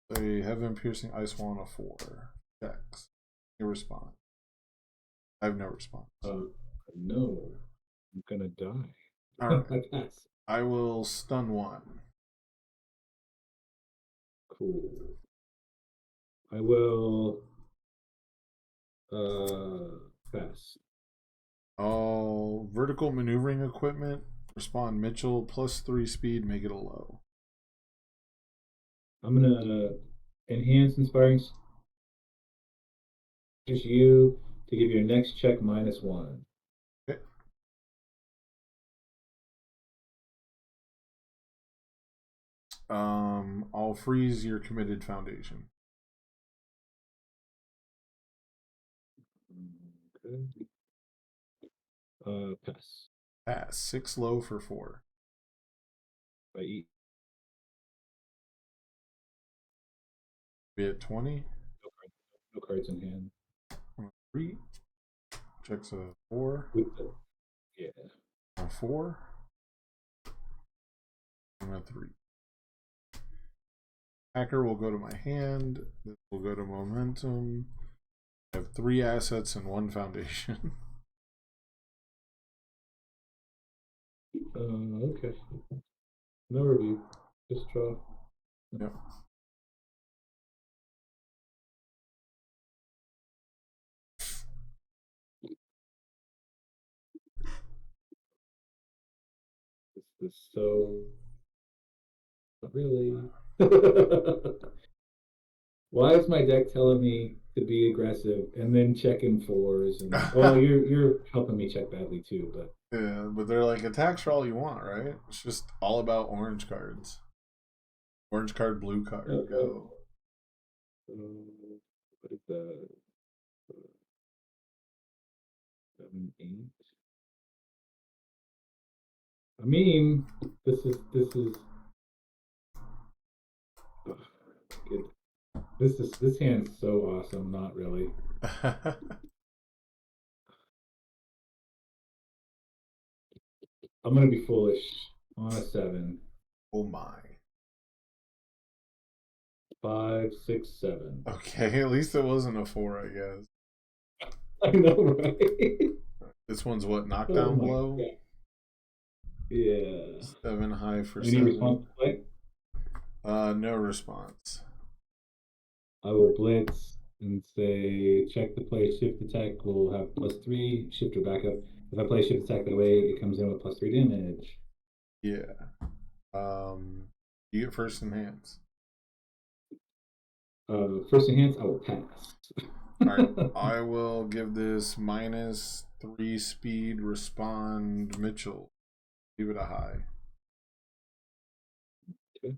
A heaven piercing ice wall on a 4. Checks. Your response. I have no response. No, I'm gonna die. All right. I pass. I will stun 1. Cool. I will pass. All vertical maneuvering equipment. Respond Mitchell +3 speed. Make it a low. I'm gonna enhance inspiring you to give your next check -1. Okay. I'll freeze your committed foundation. Okay. Pass. Pass. 6 low for 4. I eat. Be at 20. No cards in hand. 3. Checks a 4. Yeah. A 4. And a 3. Hacker will go to my hand. This will go to momentum. I have 3 assets and 1 foundation. Okay. No review. Just draw. Yep. This is so. Not really. Why is my deck telling me to be aggressive and then checking 4s? And well, you're helping me check badly too, but Yeah, but they're like attacks are all you want, right? It's just all about orange cards. Orange card, blue card, go. What is that? 7, 8. I mean, this is. Oh, good. This hand's so awesome. Not really. I'm gonna be foolish on a 7. Oh my. 5, 6, 7. Okay, at least it wasn't a 4, I guess. I know, right? This one's what, knockdown blow? God. Yeah. 7 high for Any 7. response to play? No response. I will blitz and say check the play shift attack will have +3, shift or backup. If I play shift attack that way, it comes in with +3 damage. Yeah. You get first enhance. First enhance, I will pass. Alright, I will give this -3 speed respond Mitchell. Leave it a high. Okay.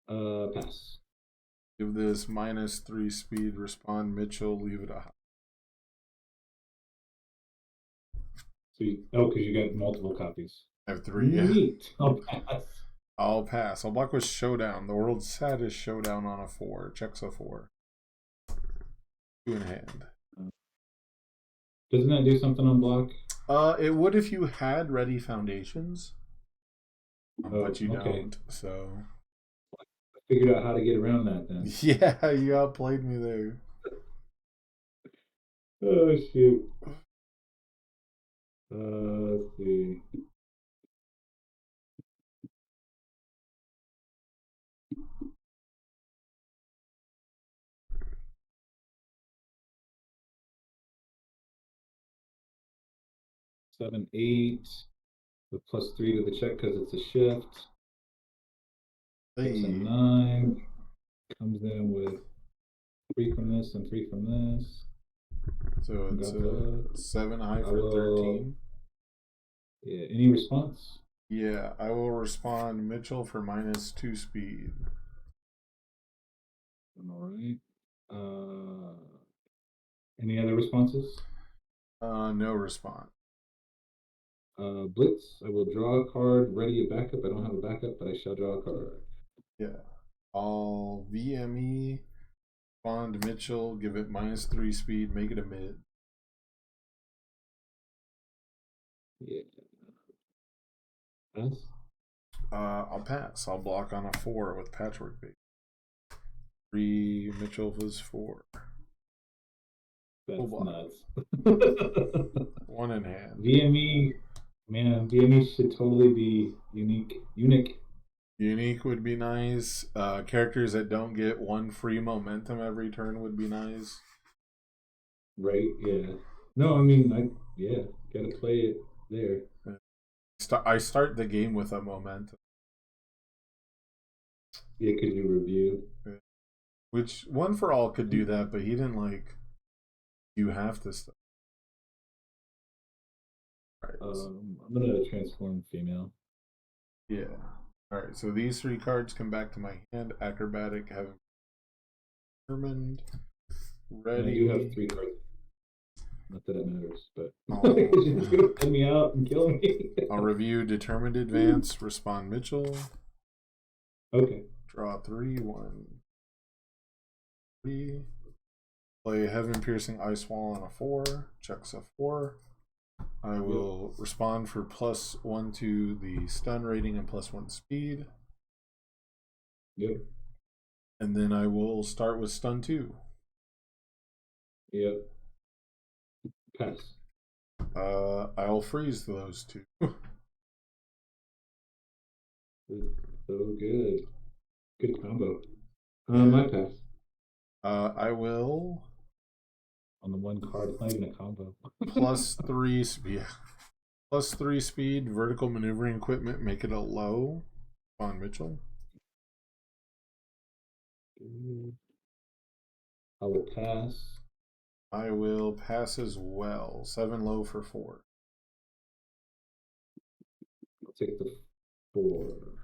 Pass. Give this -3 speed respond Mitchell. Leave it a high. So because you got multiple copies. I have 3. Neat. I'll pass. I'll pass. I'll block with Showdown. The world's saddest showdown on a 4. Checks a 4. 2 in hand. Doesn't that do something on block? It would if you had ready foundations. But you okay. don't, so. I figured out how to get around that then. Yeah, you outplayed me there. Oh, shoot. Let's see. Seven, 8, with +3 to the check because it's a shift. Hey. 9 comes in with 3 from this and 3 from this. So it's a 7 high for 13. Yeah. Any response? Yeah, I will respond Mitchell for -2 speed. All right. Any other responses? No response. Blitz. I will draw a card. Ready a backup. I don't have a backup, but I shall draw a card. Yeah. I'll VME, Bond Mitchell, give it -3 speed, make it a mid. Yeah. Pass. I'll pass. I'll block on a 4 with Patchwork Bait. 3 Mitchell was 4. That's block. nuts. 1 in hand. VME, man, VME should totally be unique. Unique would be nice. Characters that don't get 1 free momentum every turn would be nice. Right? Yeah. No, I mean, gotta play it there. I start the game with a momentum. Yeah, because you review. Which One for All could do that, but he didn't like. You have to start. Right. I'm gonna transform female. Yeah. All right. So these 3 cards come back to my hand. Acrobatic, having determined. Ready. I do have 3 cards. Not that it matters, but Oh. you're just gonna send me out and kill me. I'll review Determined Advance. Respond Mitchell. Okay. Draw 3. 1, 3. Play Heaven Piercing Ice Wall on a 4. Checks a 4. I will respond for +1 to the stun rating and +1 speed. Yep. And then I will start with stun 2. Yep. Pass. I'll freeze those 2. So good. Good combo. My pass. I will On the 1 card, it's not even a combo. +3 speed. +3 speed, vertical maneuvering equipment, make it a low on Mitchell. I will pass. I will pass as well. 7 low for 4. I'll take the 4.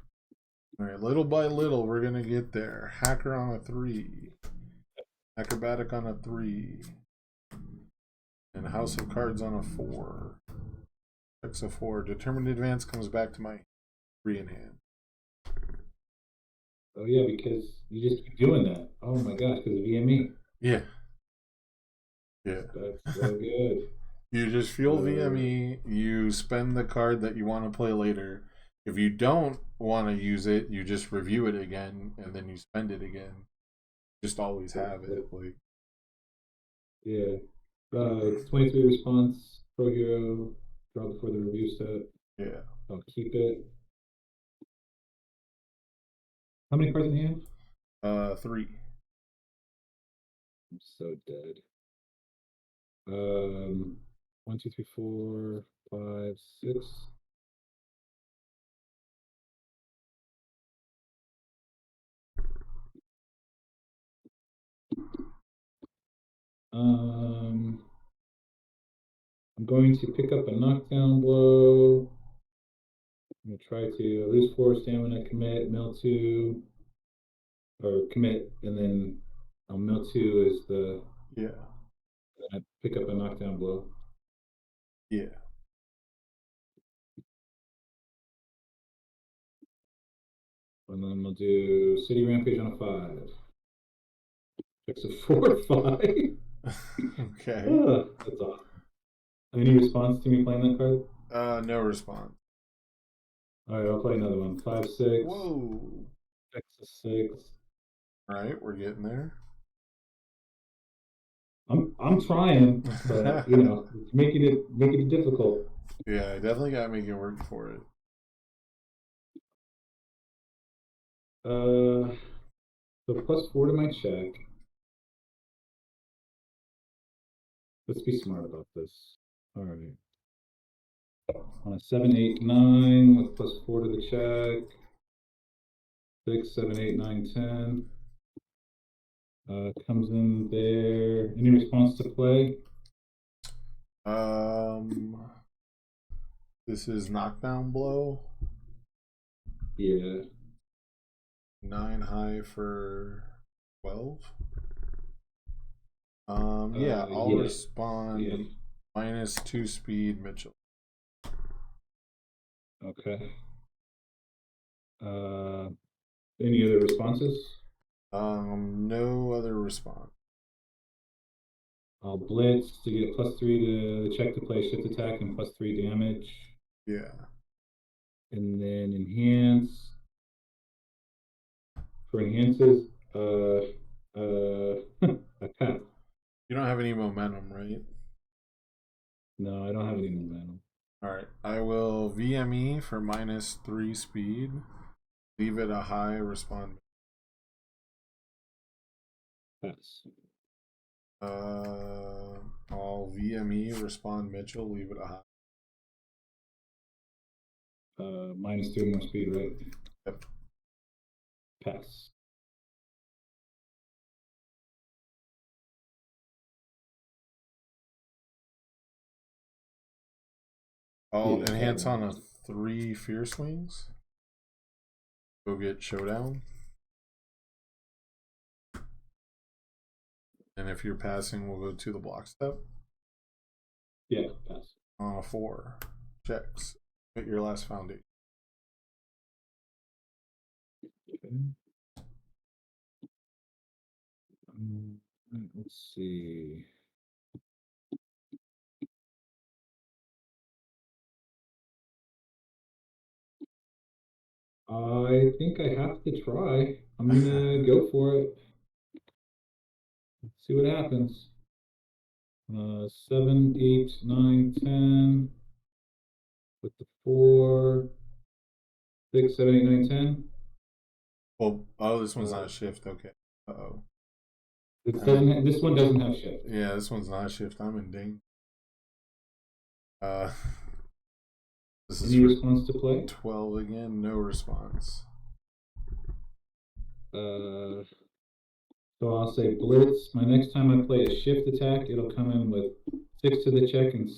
All right, little by little, we're gonna get there. Hacker on a 3. Acrobatic on a 3. And House of Cards on a 4. Checks a 4. Determined Advance comes back to my 3 in hand. Oh yeah, because you just keep doing that. Oh my gosh, because of VME. Yeah. Yeah. That's so good. You just fuel VME, you spend the card that you want to play later. If you don't want to use it, you just review it again, and then you spend it again. Just always have it. Like, yeah. 23 response, pro hero, draw before the review step. yeah. I'll keep it. How many cards in hand? 3. I'm so dead. 1, 2, 3, 4, 5, 6. I'm going to pick up a knockdown blow. I'm going to try to lose 4 stamina, commit, mill 2, or commit, and then I'll mill 2 is the. Yeah. I pick up a knockdown blow. Yeah. And then we'll do City Rampage on a 5. Checks a 4, 5. Okay. That's awesome. Any response to me playing that card? No response. Alright, I'll play another one. 5, 6. Whoa. Checks a 6. Alright, we're getting there. I'm trying, but you know, it's making it difficult. Yeah, I definitely gotta make it work for it. So +4 to my check. Let's be smart about this. All right. On a 7, 8, 9 with +4 to the check. 6, 7, 8, 9, 10. Comes in there. Any response to play? This is knockdown blow. Yeah. 9 high for 12. Yeah, I'll respond. -2 speed, Mitchell. Okay. Any other responses? No other response. I'll blitz to get +3 to check to play shift attack and +3 damage. Yeah. And then enhance. For enhances, attack. You don't have any momentum, right? No, I don't have any momentum. Alright. I will VME for -3 speed. Leave it a high, respond. Pass. I'll VME, respond Mitchell, leave it a high. -3 more speed, right? Yep. Pass. I'll Yeah, enhance that on one. a 3 fierce wings. Go get showdown. And if you're passing, we'll go to the block step. Yeah, pass. On a 4. Checks. Hit your last foundation. Okay. Let's see. I think I have to try. I'm gonna go for it. Let's see what happens. 7, 8, 9, 10. With the 4, 6, 7, 8, 9, 10. Well, oh, this one's not a shift. Okay. Uh-oh. This one doesn't have shift. Yeah, this one's not a shift. I'm in ding. This is Any response to play? 12 again. No response. So I'll say blitz. My next time I play a shift attack, it'll come in with 6 to the check and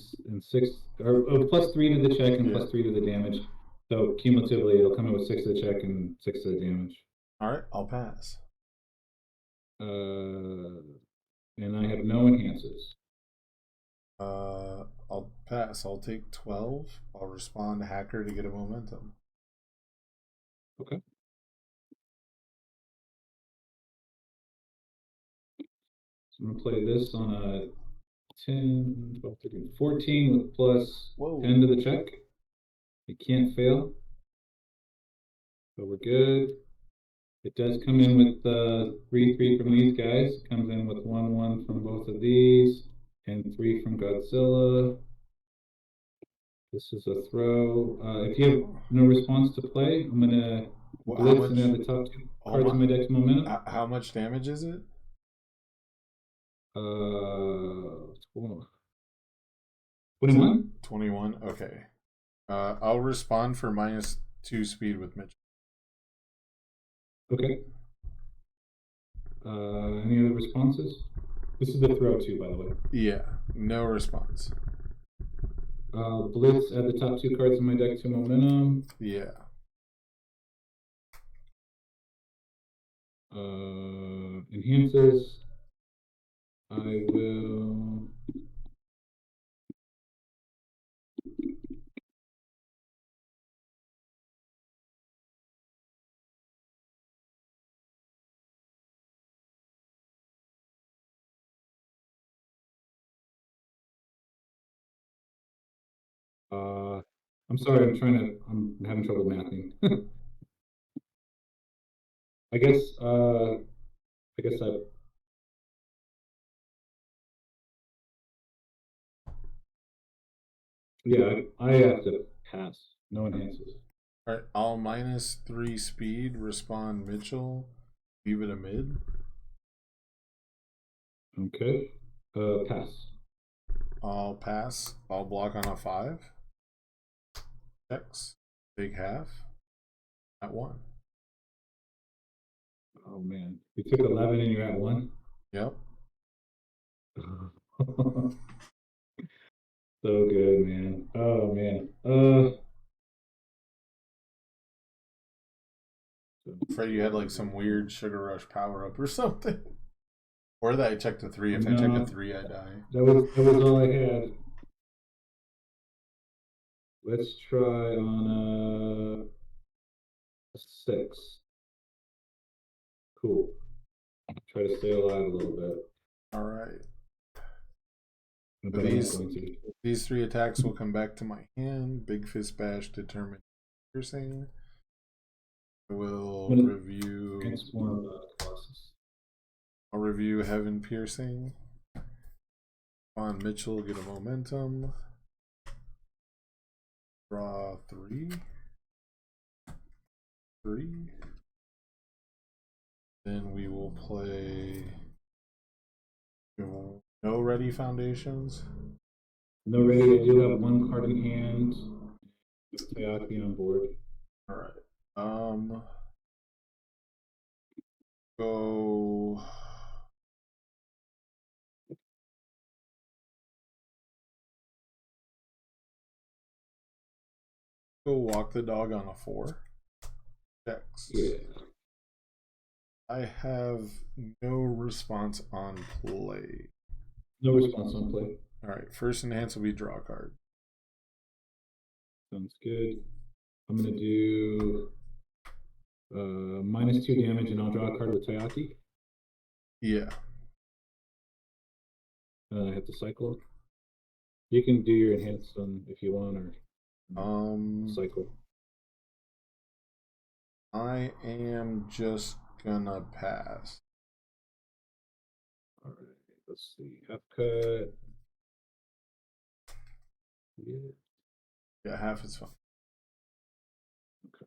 6, or +3 to the check and +3 to the damage. So cumulatively, it'll come in with 6 to the check and 6 to the damage. All right, I'll pass. And I have no enhances. I'll pass. I'll take 12. I'll respond hacker to get a momentum. Okay. So I'm gonna play this on a 10, 12, 13, 14 with plus Whoa. 10 to the check. It can't fail. So we're good. It does come in with 3/3 from these guys. It comes in with 1/1 from both of these, and 3 from Godzilla. This is a throw. If you have no response to play, I'm gonna blitz and add the top 2 cards in my deck's momentum. How much damage is it? 21. 21. Okay. I'll respond for -2 speed with Mitch. Okay. Any other responses? This is the throw too, by the way. Yeah, no response. Blitz, add the top 2 cards in my deck to momentum. Yeah. Enhances. I will. I'm sorry, I'm having trouble mathing. I guess I have to pass. No enhances. All right, I'll -3 speed, respond Mitchell, leave it a mid. Okay. Pass. I'll pass. I'll block on a 5. Checks. Big half. At 1. Oh man, you took 11 and you're at 1. Yep. So good, man. Oh man. Afraid you had like some weird sugar rush power up or something. Or that I checked a 3. If I check a 3, I die. That was all I had. Let's try on a 6. Cool. Try to stay alive a little bit. All right. But I'm These- not going to. These 3 attacks will come back to my hand. Big Fist Bash, Determined, Piercing. I will When it- review. Transform Colossus. I'll review Heaven Piercing. On Mitchell, get a momentum. Draw 3. 3. Then we will play. No ready foundations. No ready. I do have 1 card in hand. With Tayaki on board. All right. Go. Go walk the dog on a 4. Checks. Yeah. I have no response on play. No response on play. All right. First enhance will be draw card. Sounds good. I'm gonna do -2 damage, and I'll draw a card with Tayaki. Yeah. I have to cycle. You can do your enhance on if you want, or cycle. I am just gonna pass. All right. Let's see. Half cut. Yeah. Yeah, half is fine. Okay.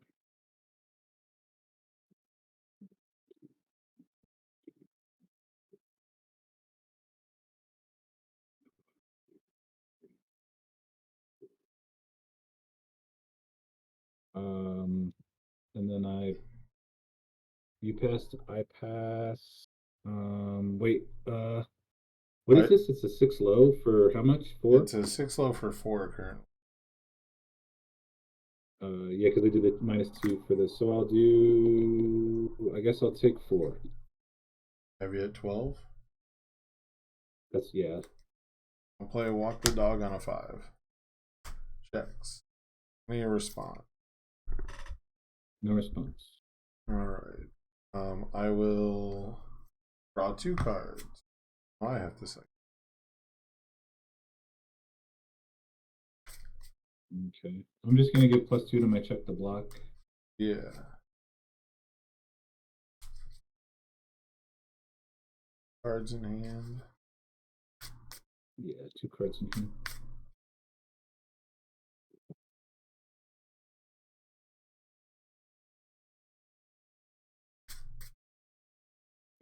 And then you passed, I pass. Wait, what is this? It's a 6 low for how much? 4? It's a 6 low for 4 currently. Yeah, because I did the -2 for this, so I'll do. I guess I'll take 4. Have you at 12? That's yeah. I'll play walk the dog on a 5. Checks. Any response? No response. All right. I will draw 2 cards. I have to say. Okay. I'm just gonna give +2 to my check to block. Yeah. Cards in hand. Yeah, 2 cards in hand.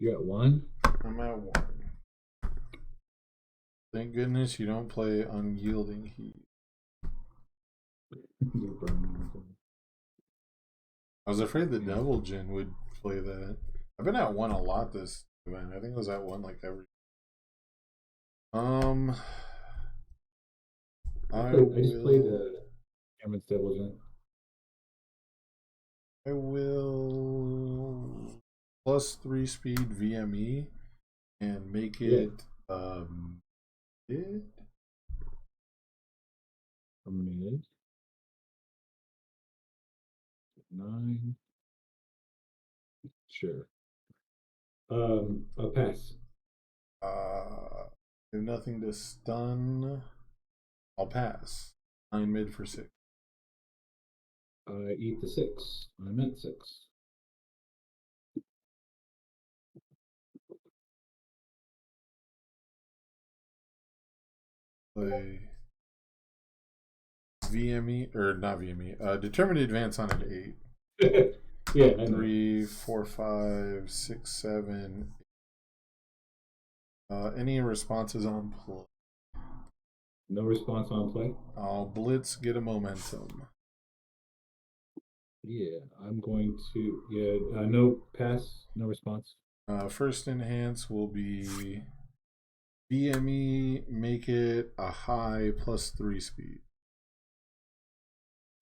You're at 1? I'm at 1. Thank goodness you don't play Unyielding Heat. I was afraid the Devil Jin would play that. I've been at 1 a lot this event. I think I was at 1 like every. I just played Cameron's Devil Jin. I will +3 speed VME and make it mid. A mid. 9. Sure. I'll pass. Do nothing to stun. I'll pass. 9 mid for 6. I eat the 6. I'm at 6. Play VME or not VME. Determined advance on an 8. Yeah. 3, 4, 5, 6, 7. Any responses on play? No response on play. I'll blitz, get a momentum. Yeah, I'm going to. Yeah, no pass, no response. First enhance will be VME, make it a high +3 speed.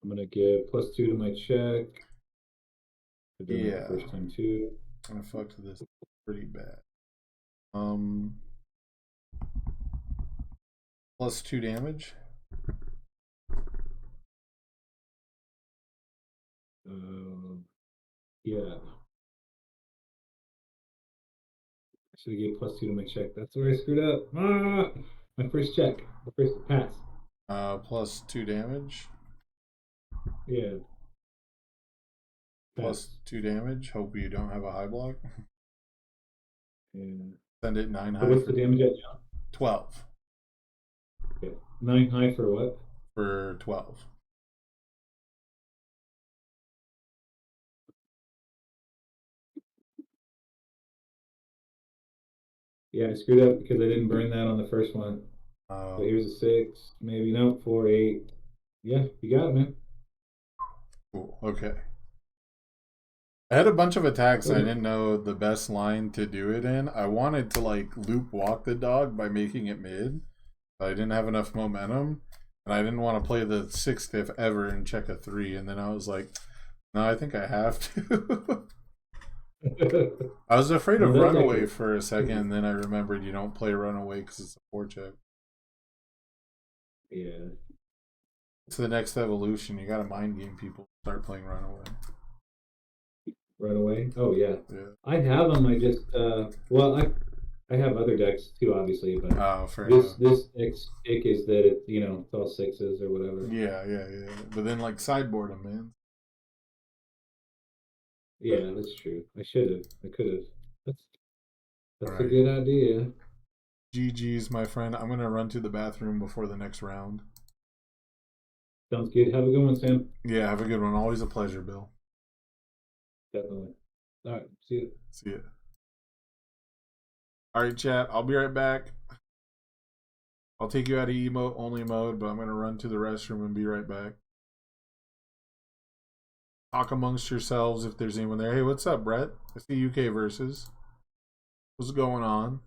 I'm gonna give +2 to my check. Yeah. First time too. I fucked this pretty bad. +2 damage. Yeah. should have gave +2 to my check. That's where I screwed up. Ah, my first check, the first pass. +2 damage. Yeah. Pass. +2 damage. Hope you don't have a high block. Yeah. Send it 9 So high what's for the damage at now? 12. Okay. 9 high for what? For 12. Yeah, I screwed up because I didn't burn that on the first one. So Oh, here's a 6, maybe no, 4, 8. Yeah, you got it, man. cool. Okay. I had a bunch of attacks. I Okay. didn't know the best line to do it in. I wanted to like loop walk the dog by making it mid. But I didn't have enough momentum, and I didn't want to play the 6th if ever and check a 3. And then I was like, no, I think I have to. I was afraid Well, of that's runaway actually for a second, and then I remembered you don't play runaway because it's a 4 check. yeah. It's the next evolution. You got to mind game people. Start playing runaway. Run away. Oh yeah. Yeah. I have them. I just well, I have other decks too, obviously, but Oh, fair this enough. this deck's kick is that it it's all 6s or whatever. Yeah. But then like sideboard them, man. Yeah, that's true. I should have. I could have. That's All that's a right. good idea. GG's, my friend. I'm gonna run to the bathroom before the next round. Sounds good. Have a good one, Sam. Yeah, have a good one. Always a pleasure, Bill. Definitely. All right. See you. See ya. All right, chat. I'll be right back. I'll take you out of emote only mode, but I'm gonna run to the restroom and be right back. Talk amongst yourselves if there's anyone there. Hey, what's up, Brett? I see UK versus. What's going on?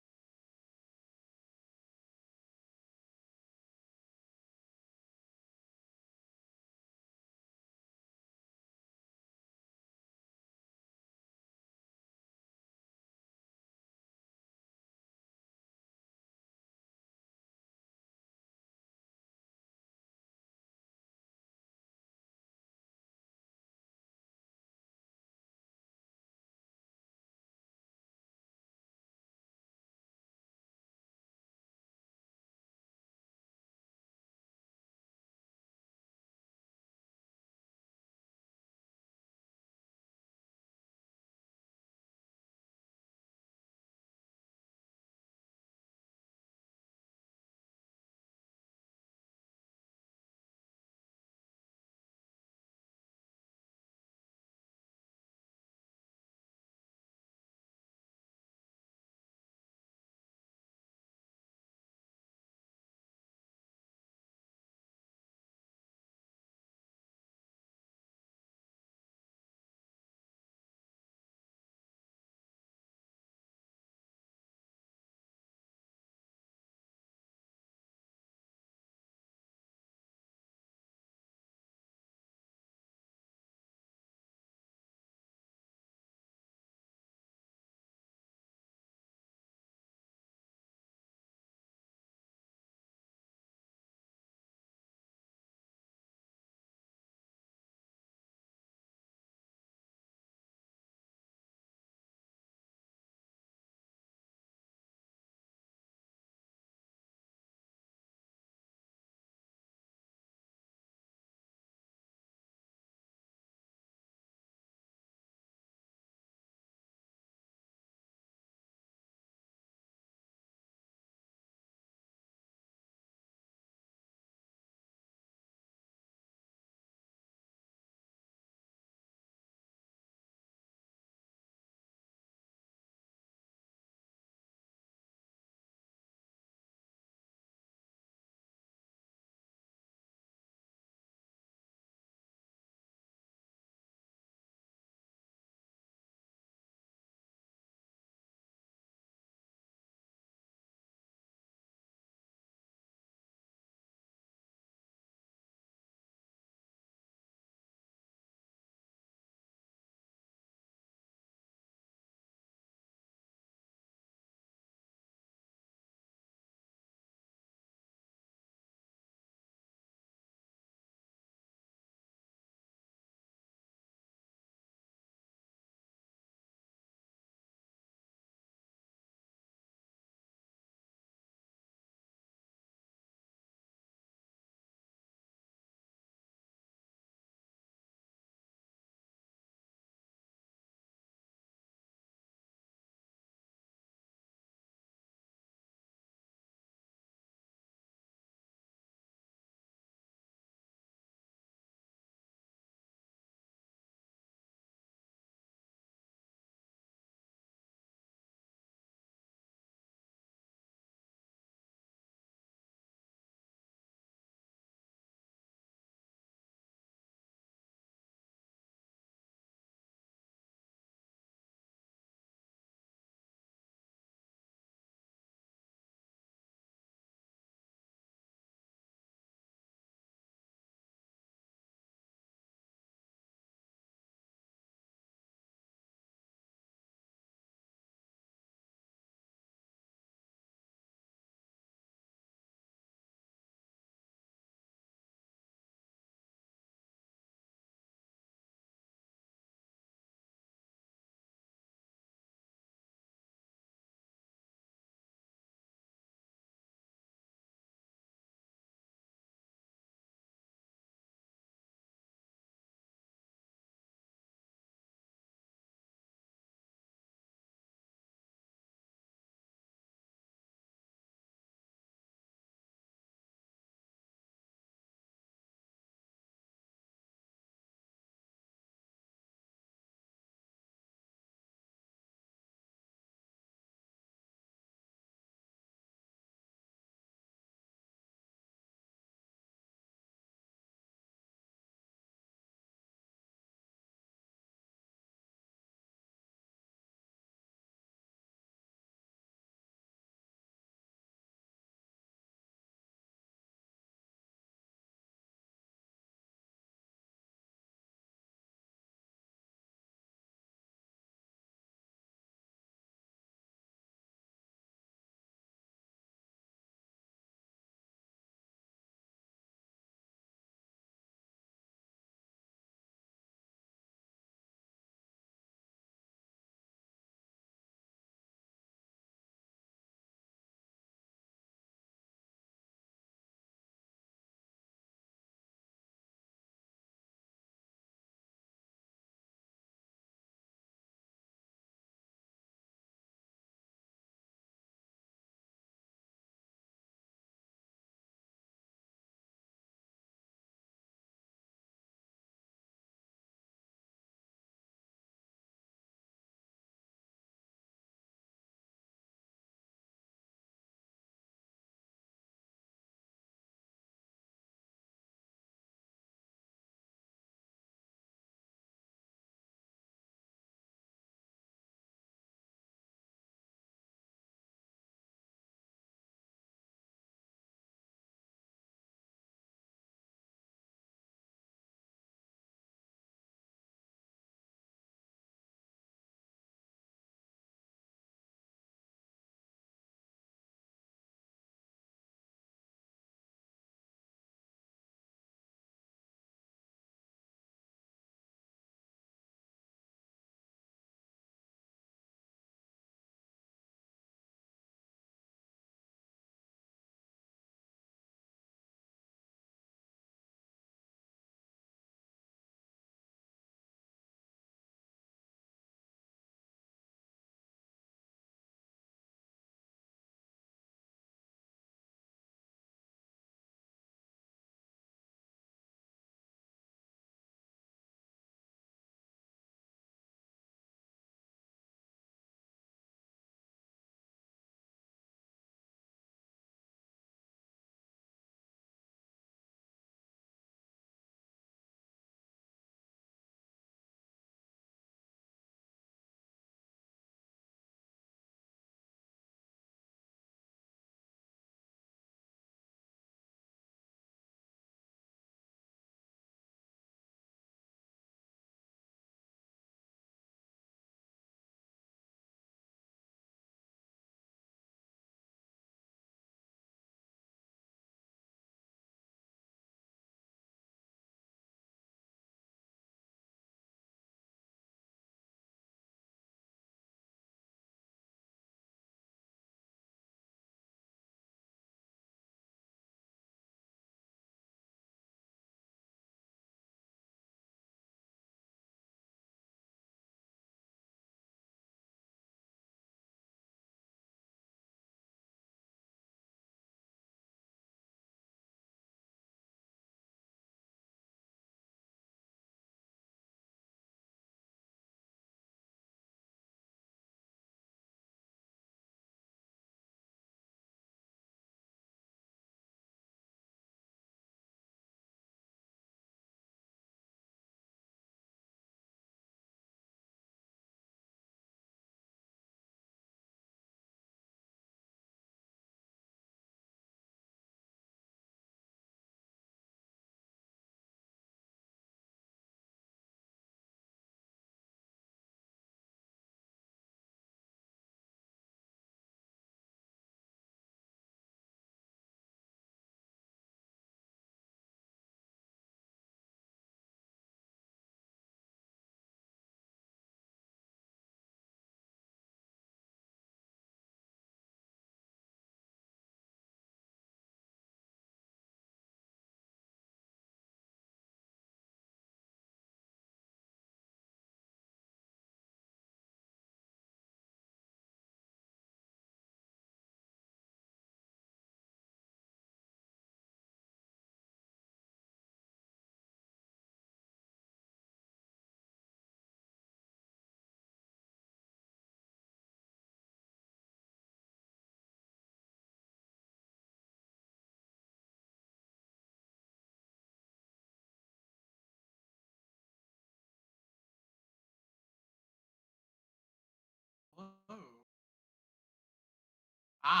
Ah,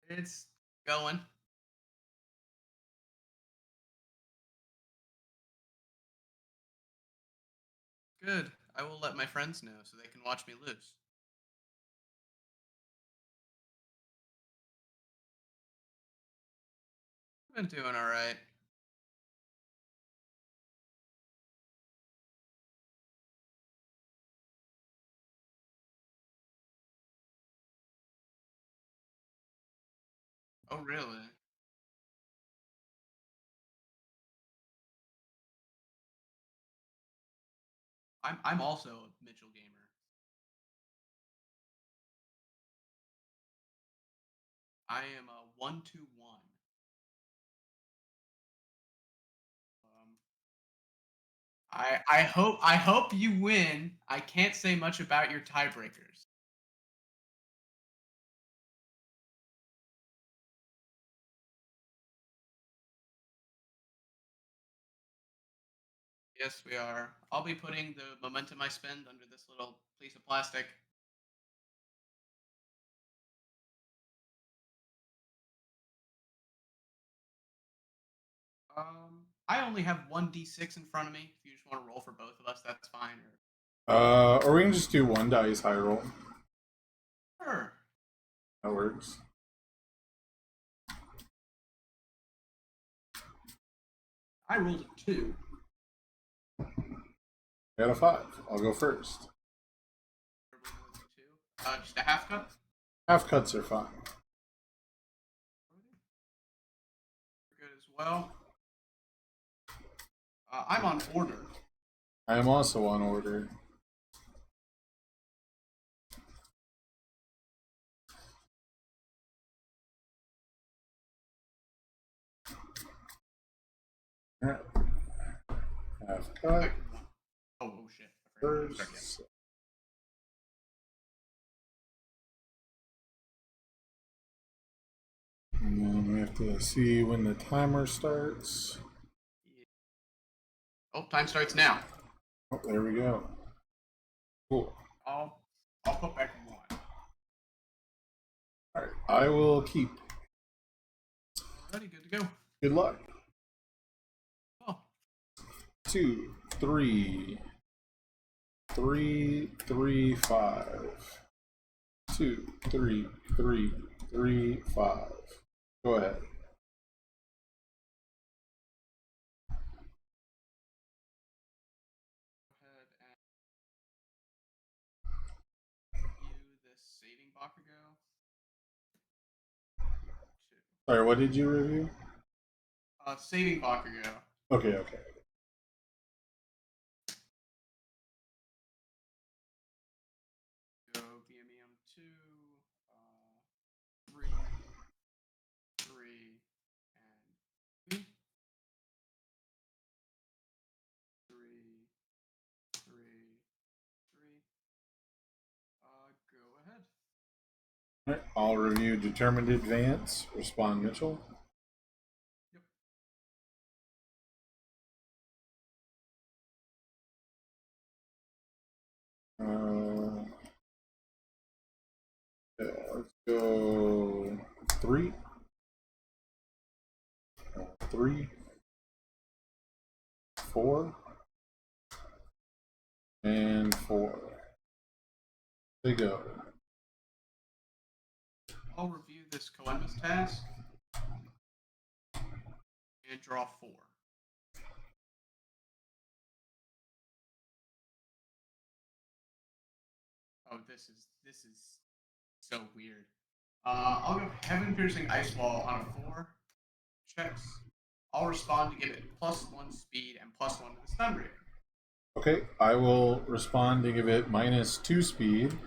it's going. Good. I will let my friends know so they can watch me lose. I've been doing all right. Oh, really? I'm also a Mitchell gamer. I am a 1-2-1. Um, I hope you win. I can't say much about your tiebreakers. Yes, we are. I'll be putting the momentum I spend under this little piece of plastic. I only have 1d6 in front of me. If you just want to roll for both of us, that's fine. Or we can just do one dice high roll. Sure. That works. I rolled a 2. Got a 5. I'll go first. Just a half cup. Half cuts are fine. Good as well. I'm on order. I am also on order. Alright. Half cut. Oh shit. First. And then we have to see when the timer starts. Oh, time starts now. Oh, there we go. Cool. I'll put back 1. Alright, I will keep. Ready, good to go. Good luck. Oh. 2, 3, 3, 3, 5. 2, 3, 3, 3, 5. Go ahead. Review this saving Bakugo. Sorry, what did you review? Saving Bakugo. Okay, okay. Go BMEM 2, 3, 3, and 3. 3, 3, 3. Go ahead. Alright, I'll review determined advance. Respond Mitchell. Yep. Yeah, let's go 3, 3, 4, and 4. They go. I'll review this Coenba's task and draw 4. Oh, this is so weird. I'll go Heaven Piercing Ice Wall on a 4. Checks. I'll respond to give it +1 speed and +1 to the stun rating. Okay, I will respond to give it -2 speed,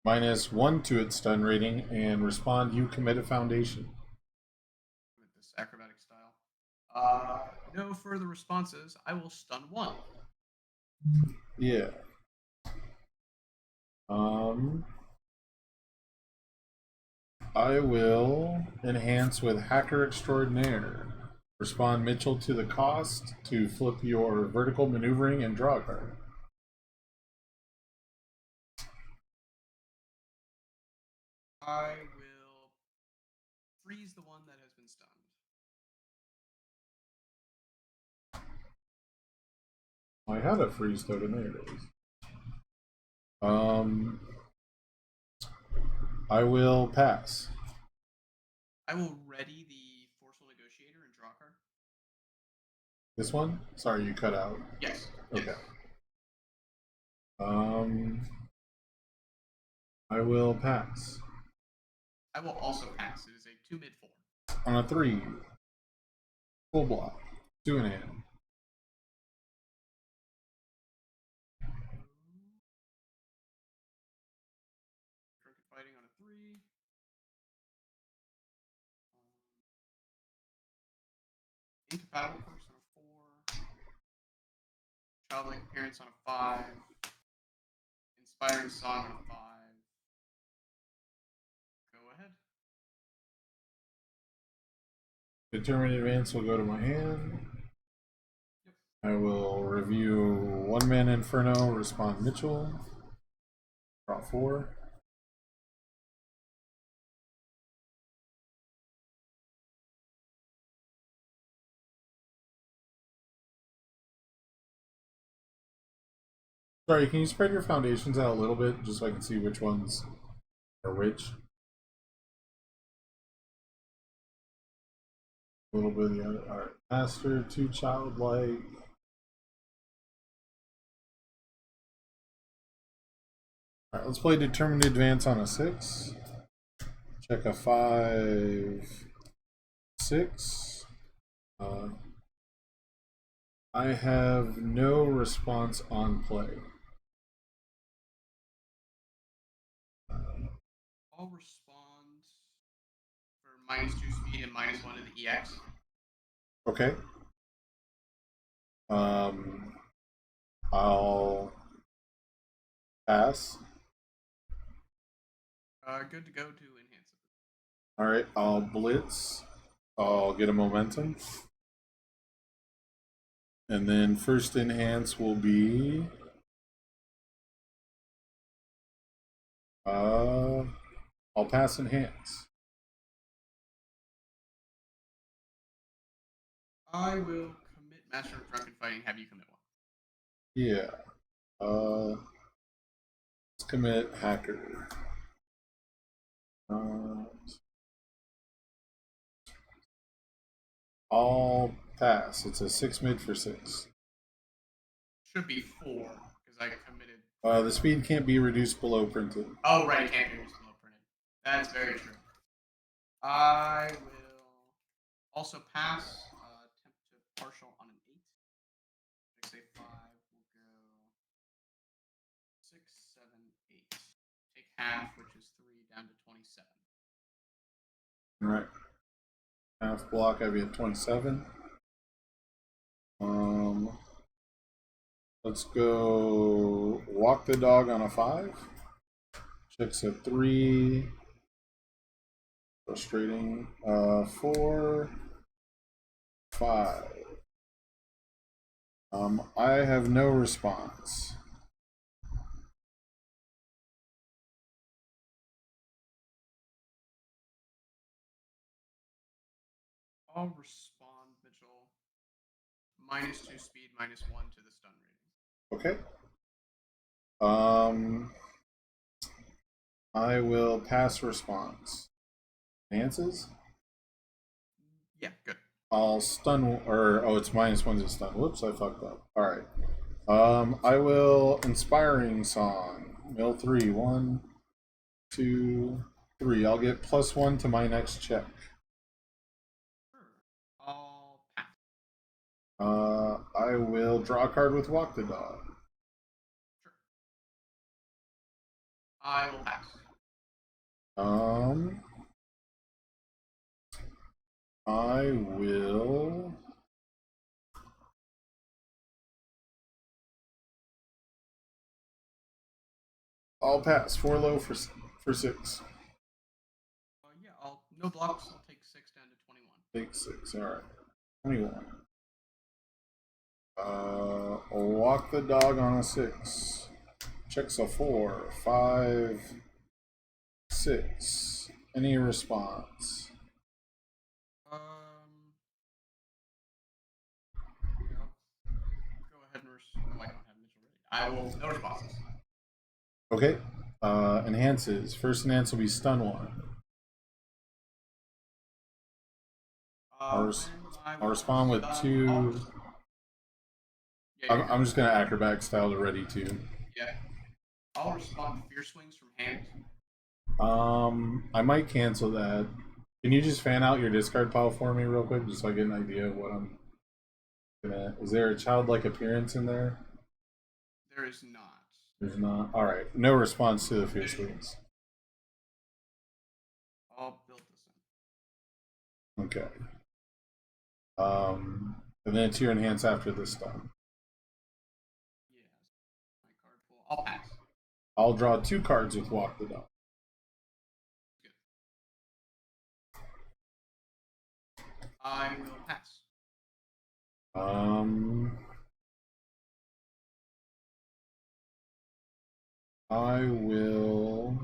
-1 to its stun rating, and respond you commit a foundation. With this acrobatic style. No further responses. I will stun 1. Yeah. I will enhance with Hacker Extraordinaire. Respond Mitchell to the cost to flip your vertical maneuvering and draw a card. I will freeze the one that has been stunned. I had a freeze token. There it is. I will pass. I will ready the Forceful Negotiator and draw a card. This one? Sorry, you cut out. Yes. Okay. Yes. I will pass. I will also pass. It is a 2 mid 4. On a 3. Full block. 2 in hand. Crooked Fighting on a 3. Incompatible Perks on a 4. Childlike Appearance on a 5. Inspiring Song on a 5. Go ahead. Determined Advance will go to my hand. Yep. I will review 1 mana Inferno, respond Mitchell. Draw 4. Sorry, can you spread your foundations out a little bit just so I can see which ones are which? A little bit of the other. Alright. Master, 2 childlike. Alright, let's play Determined Advance on a 6. Check a 5, 6. I have no response on play. I'll respond for -2 speed and -1 to the EX. Okay. I'll pass. Good to go to enhance it. Alright, I'll blitz. I'll get a momentum. And then first enhance will be I'll pass enhance. I will commit Master of Drunken Fighting, have you commit one. Yeah. Let's commit hacker. I'll pass. It's a 6 mid for 6. Should be 4, because I committed. The speed can't be reduced below printed. Oh, right, it can't be reduced below printed. That's very true. I will also pass, attempt to partial on an 8. Next, say 5, we'll go 6, 7, 8. Take half, which is 3, down to 27. Alright. Half block, I'll be at 27. Let's go walk the dog on a 5. Checks a 3. Frustrating. 4, 5. I have no response. I'll respond, Mitchell. -2 speed, -1 to the stun rating. Okay. I will pass response. Answers? Yeah, good. I'll stun, or oh, it's -1 to stun. Whoops, I fucked up. All right. I will inspiring song. Mill 3. 1, 2, 3. I'll get +1 to my next check. Sure. I'll pass. I will draw a card with walk the dog. Sure. I will pass. I will. I'll pass 4 low for 6. Yeah, I'll no blocks. I'll take 6 down to 21. Take 6. All right. 21. Walk the dog on a 6. Checks a 4, 5, 6. Any response? Yeah, go ahead and no, I don't have Mitchell ready. I will no responses. Okay. Enhances. First enhance will be stun one. I'll respond with two. I'm just gonna acrobatic style to ready two. Yeah. I'll respond fierce wings from hand. I might cancel that. Can you just fan out your discard pile for me real quick, just so I get an idea of what I'm gonna. Is there a childlike appearance in there? There is not. There's not. All right. No response to the fierce wings. I'll build this in. Okay. And then it's your enhance after this stun. Yeah. My card pool. I'll pass. I'll draw two cards with walk the dog. Good. I will pass. I will.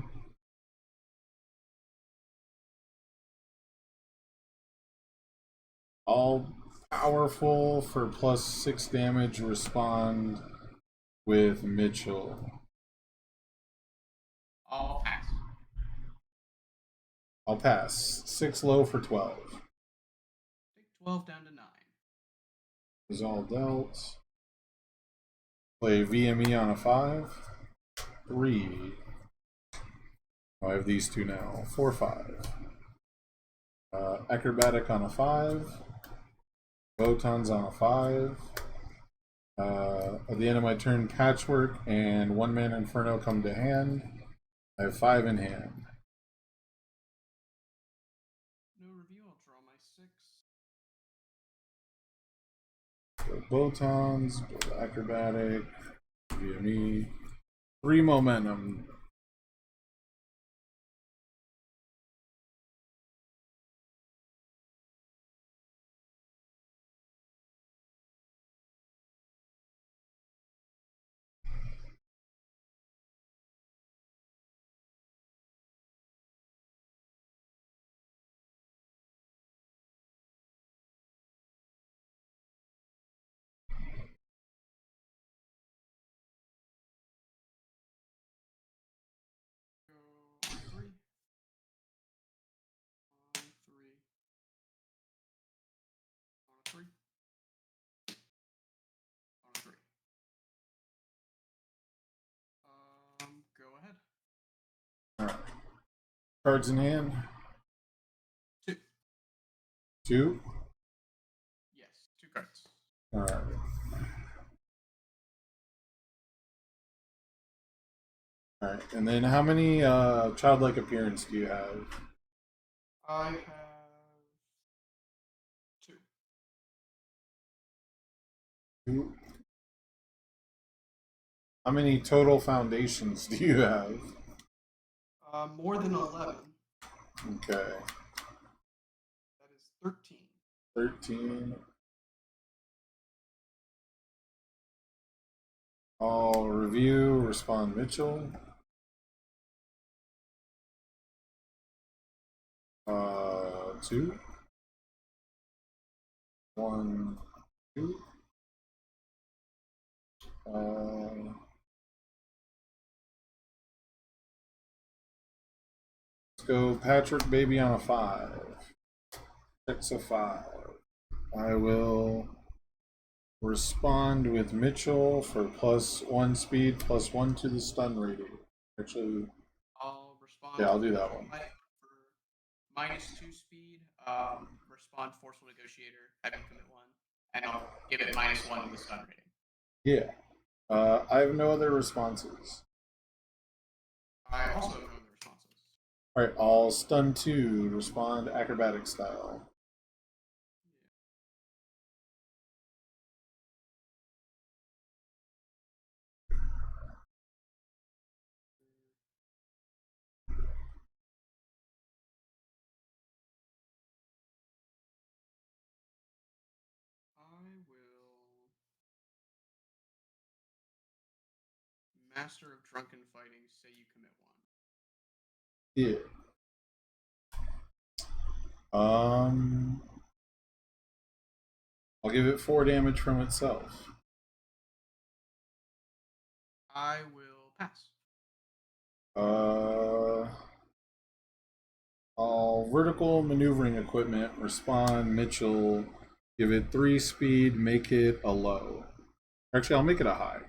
All powerful for +6 damage. Respond with Mitchell. I'll pass. I'll pass. 6 low for 12. Take 12 down to 9. Is all dealt. Play VME on a 5. 3. I have these two now. 4, 5. Acrobatic on a 5. Photons on a 5. At the end of my turn, Patchwork and 1-mana Inferno come to hand. I have 5 in hand. No review, I'll draw my 6. So Photons, Acrobatic, VME. 3 momentum. Go on 3. On 3. On 3. On 3. Go ahead. Alright. Cards in hand. 2. 2. Yes, 2 cards. Alright. Alright, and then how many childlike appearance do you have? I have 2. 2. How many total foundations do you have? More than 11. Okay. That is 13. 13. I'll review, respond Mitchell. 2. 1, 2. Let's go Patrick Baby on a 5. 6 a 5. I will respond with Mitchell for +1 speed, +1 to the stun rating. Actually, I'll respond. yeah, I'll do that one. For -2 speed, respond Forceful Negotiator, have you commit 1, and I'll give it -1 to the stun rating. Yeah. I have no other responses. I also have no other responses. Alright, I'll stun 2, respond acrobatic style. I will Master of Drunken Fighting, say you commit 1. Yeah. I'll give it 4 damage from itself. I will pass. All vertical maneuvering equipment, respond Mitchell, give it 3 speed, make it a low. Actually, I'll make it a high.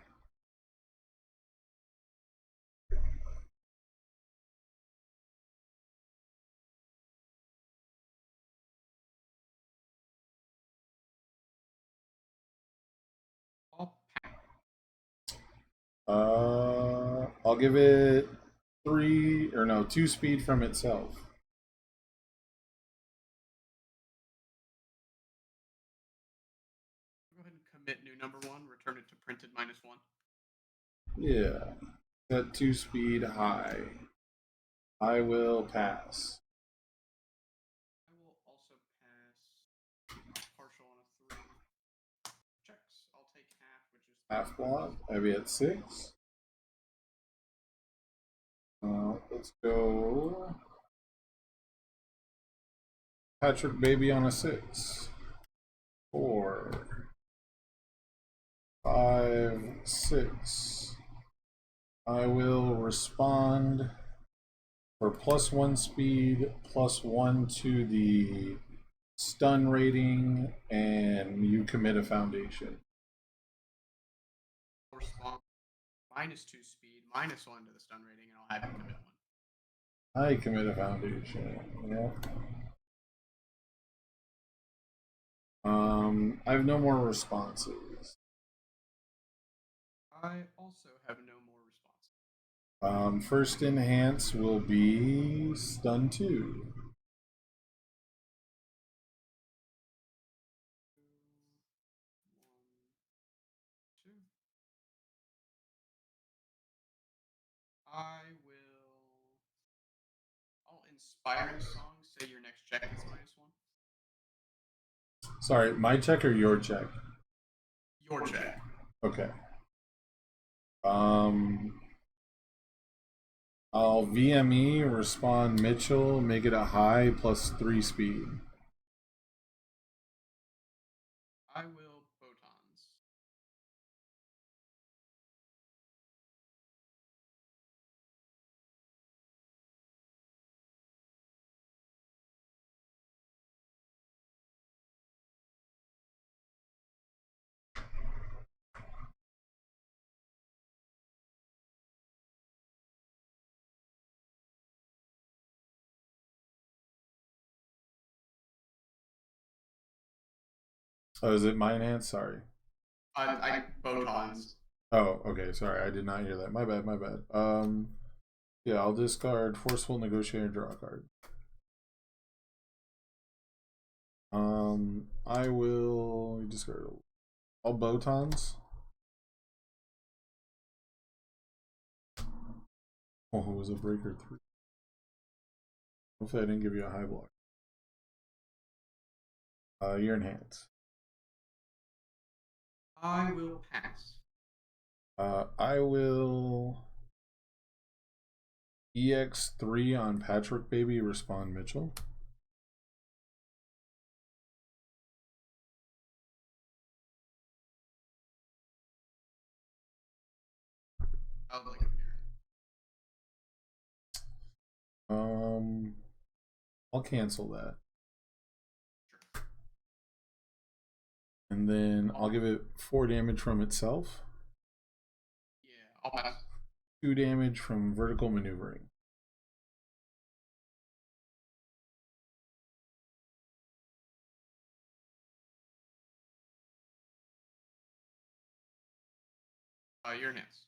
I'll give it 2 speed from itself. Go ahead and commit new number 1. Return it to printed -1. Yeah. At 2 speed high. I will pass. I will also pass partial on a 3. Checks. I'll take half, which is Half block. I'll be at 6. Let's go. Patrick Baby on a 6. 4, 5, 6. I will respond for +1 speed, +1 to the stun rating, and you commit a foundation. respond -2 speed, -1 to the stun rating, and I'll have you commit 1. I commit a foundation. Yeah. I have no more responses. I also have no more responses. First enhance will be stun 2. I will. I'll inspiring song. Say your next check is -1. Sorry, my check or your check? Your check. Okay. I'll VME, respond Mitchell, make it a high +3 speed. I will photons. Oh, is it my enhance? Sorry. I photons. Oh, okay. Sorry, I did not hear that. My bad. My bad. Yeah, I'll discard Forceful Negotiator, draw a card. I will discard all Botons. Oh, it was a breaker 3. Hopefully, I didn't give you a high block. You're enhanced. I will pass. I will EX3 on Patrick Baby, respond Mitchell. I'll like a parent. I'll cancel that. Sure. And then I'll give it 4 damage from itself. Yeah, I'll pass. 2 damage from vertical maneuvering. Your enhance.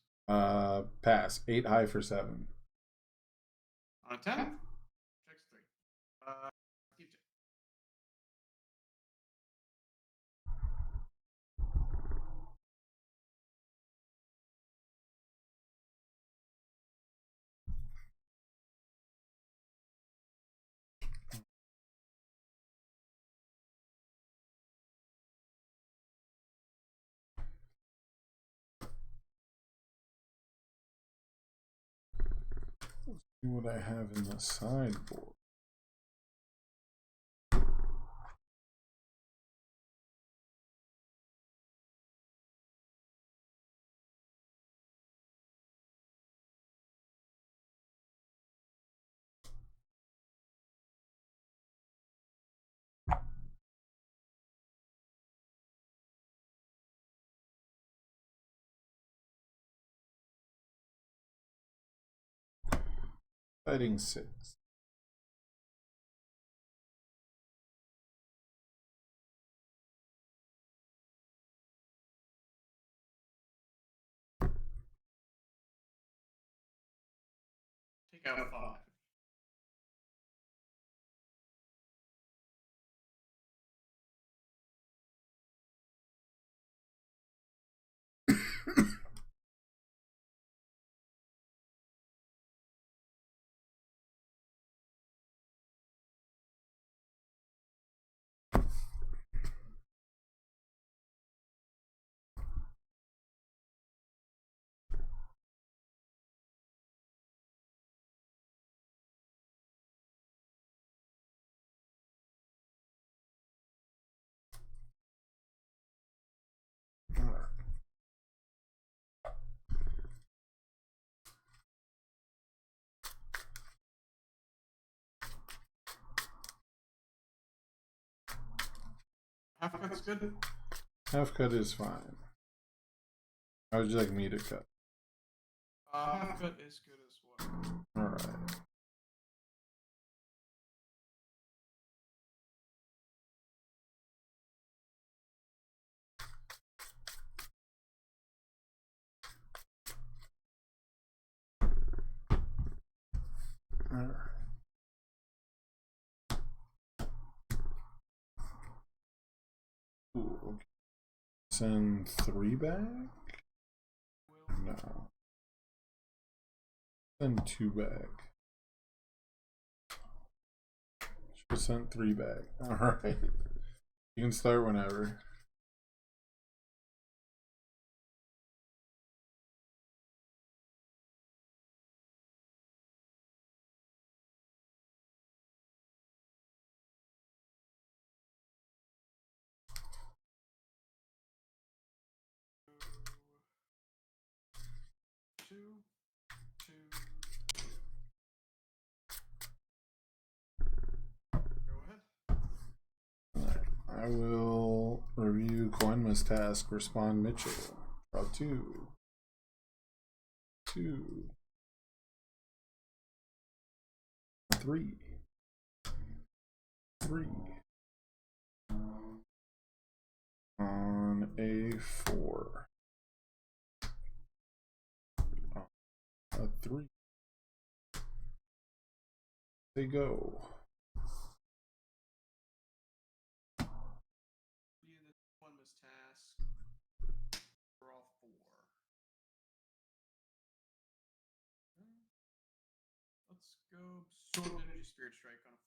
Pass. 8 high for 7. On a 10. Checks 3. Keep it. Let's see what I have in the sideboard. Fighting 6. Take out 5. Half cut's good. Half cut is fine. How would you like me to cut? Half cut is good as well. Alright. Alright. Ooh, okay. Send 3 back? No. Send 2 back. Should have sent 3 back. Alright. You can start whenever. Two. Go ahead. Alright. I will review Coinma's task. Respond Mitchell. Draw 2. 2. 3. 3. On A4. A 3. They go. Yeah, this one was task. Draw 4. Let's go Sword Energy Spirit Strike on a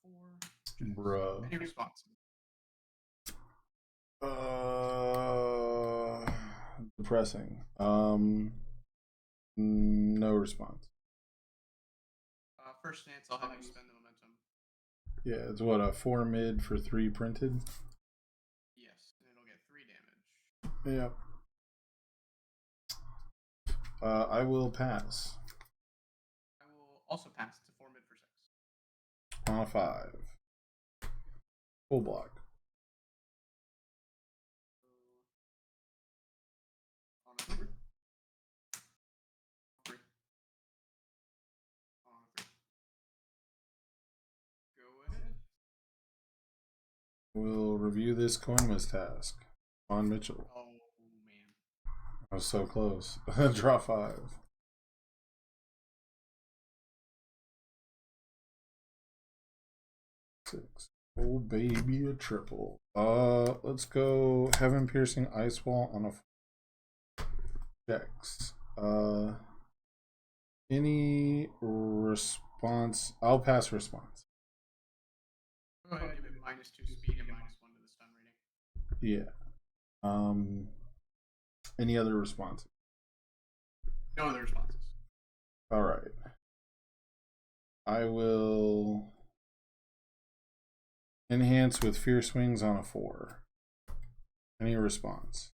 4. Bruh. Any response? Depressing. No response. First stance, I'll have you spend the momentum. Yeah, it's what, a 4 mid for 3 printed? Yes, and it'll get 3 damage. Yep. I will pass. I will also pass to 4 mid for 6. On a 5. Full block. On a 3. 3. On a 3. Go ahead. We'll review this Coinma's task. On Mitchell. Oh, man. I was so close. Draw 5. 6. Oh baby, a triple. Let's go Heaven Piercing Ice Wall on a checks. Any response? I'll pass response. Go ahead and give it -2 speed and -1 to the stun rating. Yeah. Any other responses? No other responses. All right. I will enhance with Fierce Wings on a 4. Any response?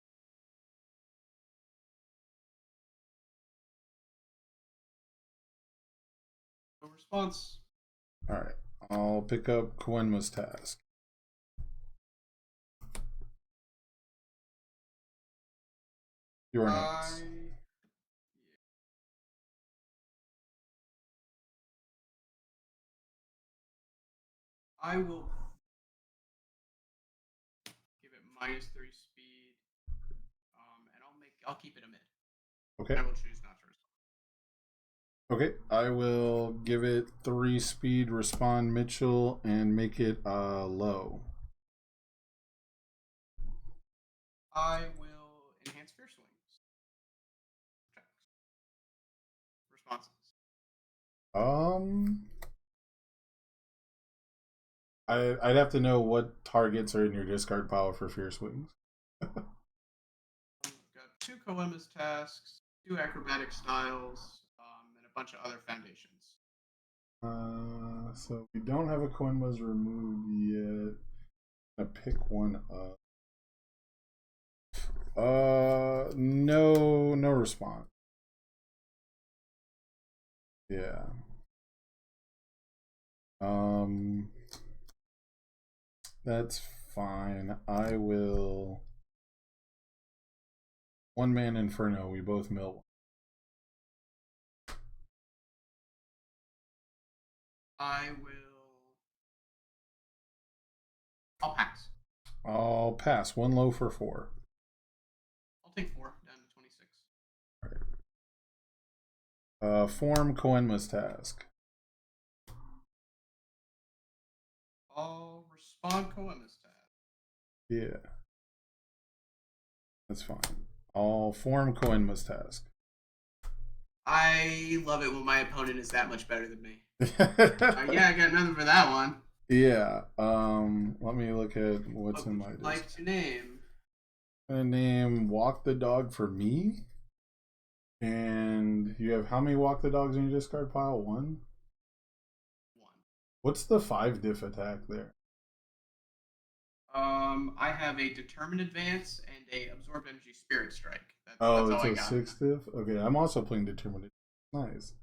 No response. All right. I'll pick up Coenma's task. You're next. I will give it -3 speed, and I'll keep it a mid. Okay. I will choose not to respond. Okay, I will give it 3 speed, respond Mitchell, and make it low. I will enhance Fierce Wings. Responses. I'd have to know what targets are in your discard pile for Fierce Wings. We've got 2 Koema's tasks, 2 acrobatic styles, and a bunch of other foundations. So we don't have a Koenma's removed yet. I pick one up. No response. Yeah. That's fine. I will. One man Inferno. We both mill one. I'll pass. I'll pass. One low for 4. I'll take 4 down to 26. Alright. Form Koenma's task. I'll respond Koema's task. Yeah. That's fine. I'll form Koenma's task. I love it when my opponent is that much better than me. Yeah, I got nothing for that one. Yeah. Let me look at what's in my What would you like to name? I'm gonna name Walk the Dog for me. And you have how many Walk the Dogs in your discard pile? 1? 1. What's the 5 diff attack there? I have a Determined Advance and a Absorb Energy Spirit Strike. That's Oh, all I it's a got. 6 diff? Okay, I'm also playing Determined. Nice.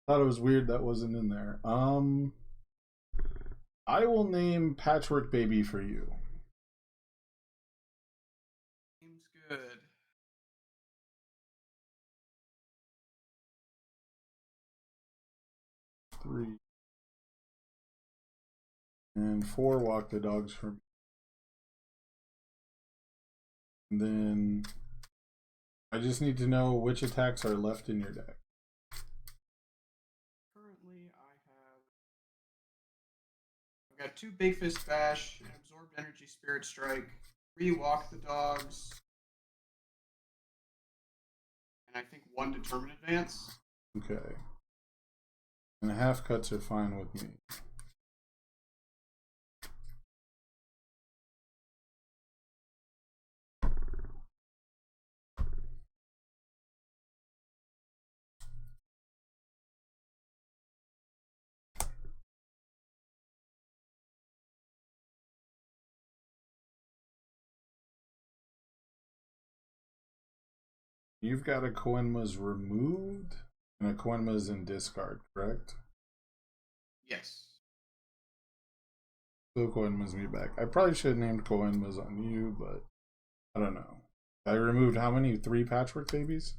Thought it was weird that wasn't in there. I will name Patchwork Baby for you. Seems good. Three. And 4 Walk the Dogs for me. And then I just need to know which attacks are left in your deck. Currently, I've got 2 Big Fist Bash, an Absorbed Energy Spirit Strike, 3 Walk the Dogs, and I think 1 Determined Advance. Okay. And half cuts are fine with me. You've got a Koenma's removed and a Koenma's in discard, correct? Yes. So Koenma's me back. I probably should have named Koenma's on you, but I don't know. I removed how many? 3 Patchwork Babies?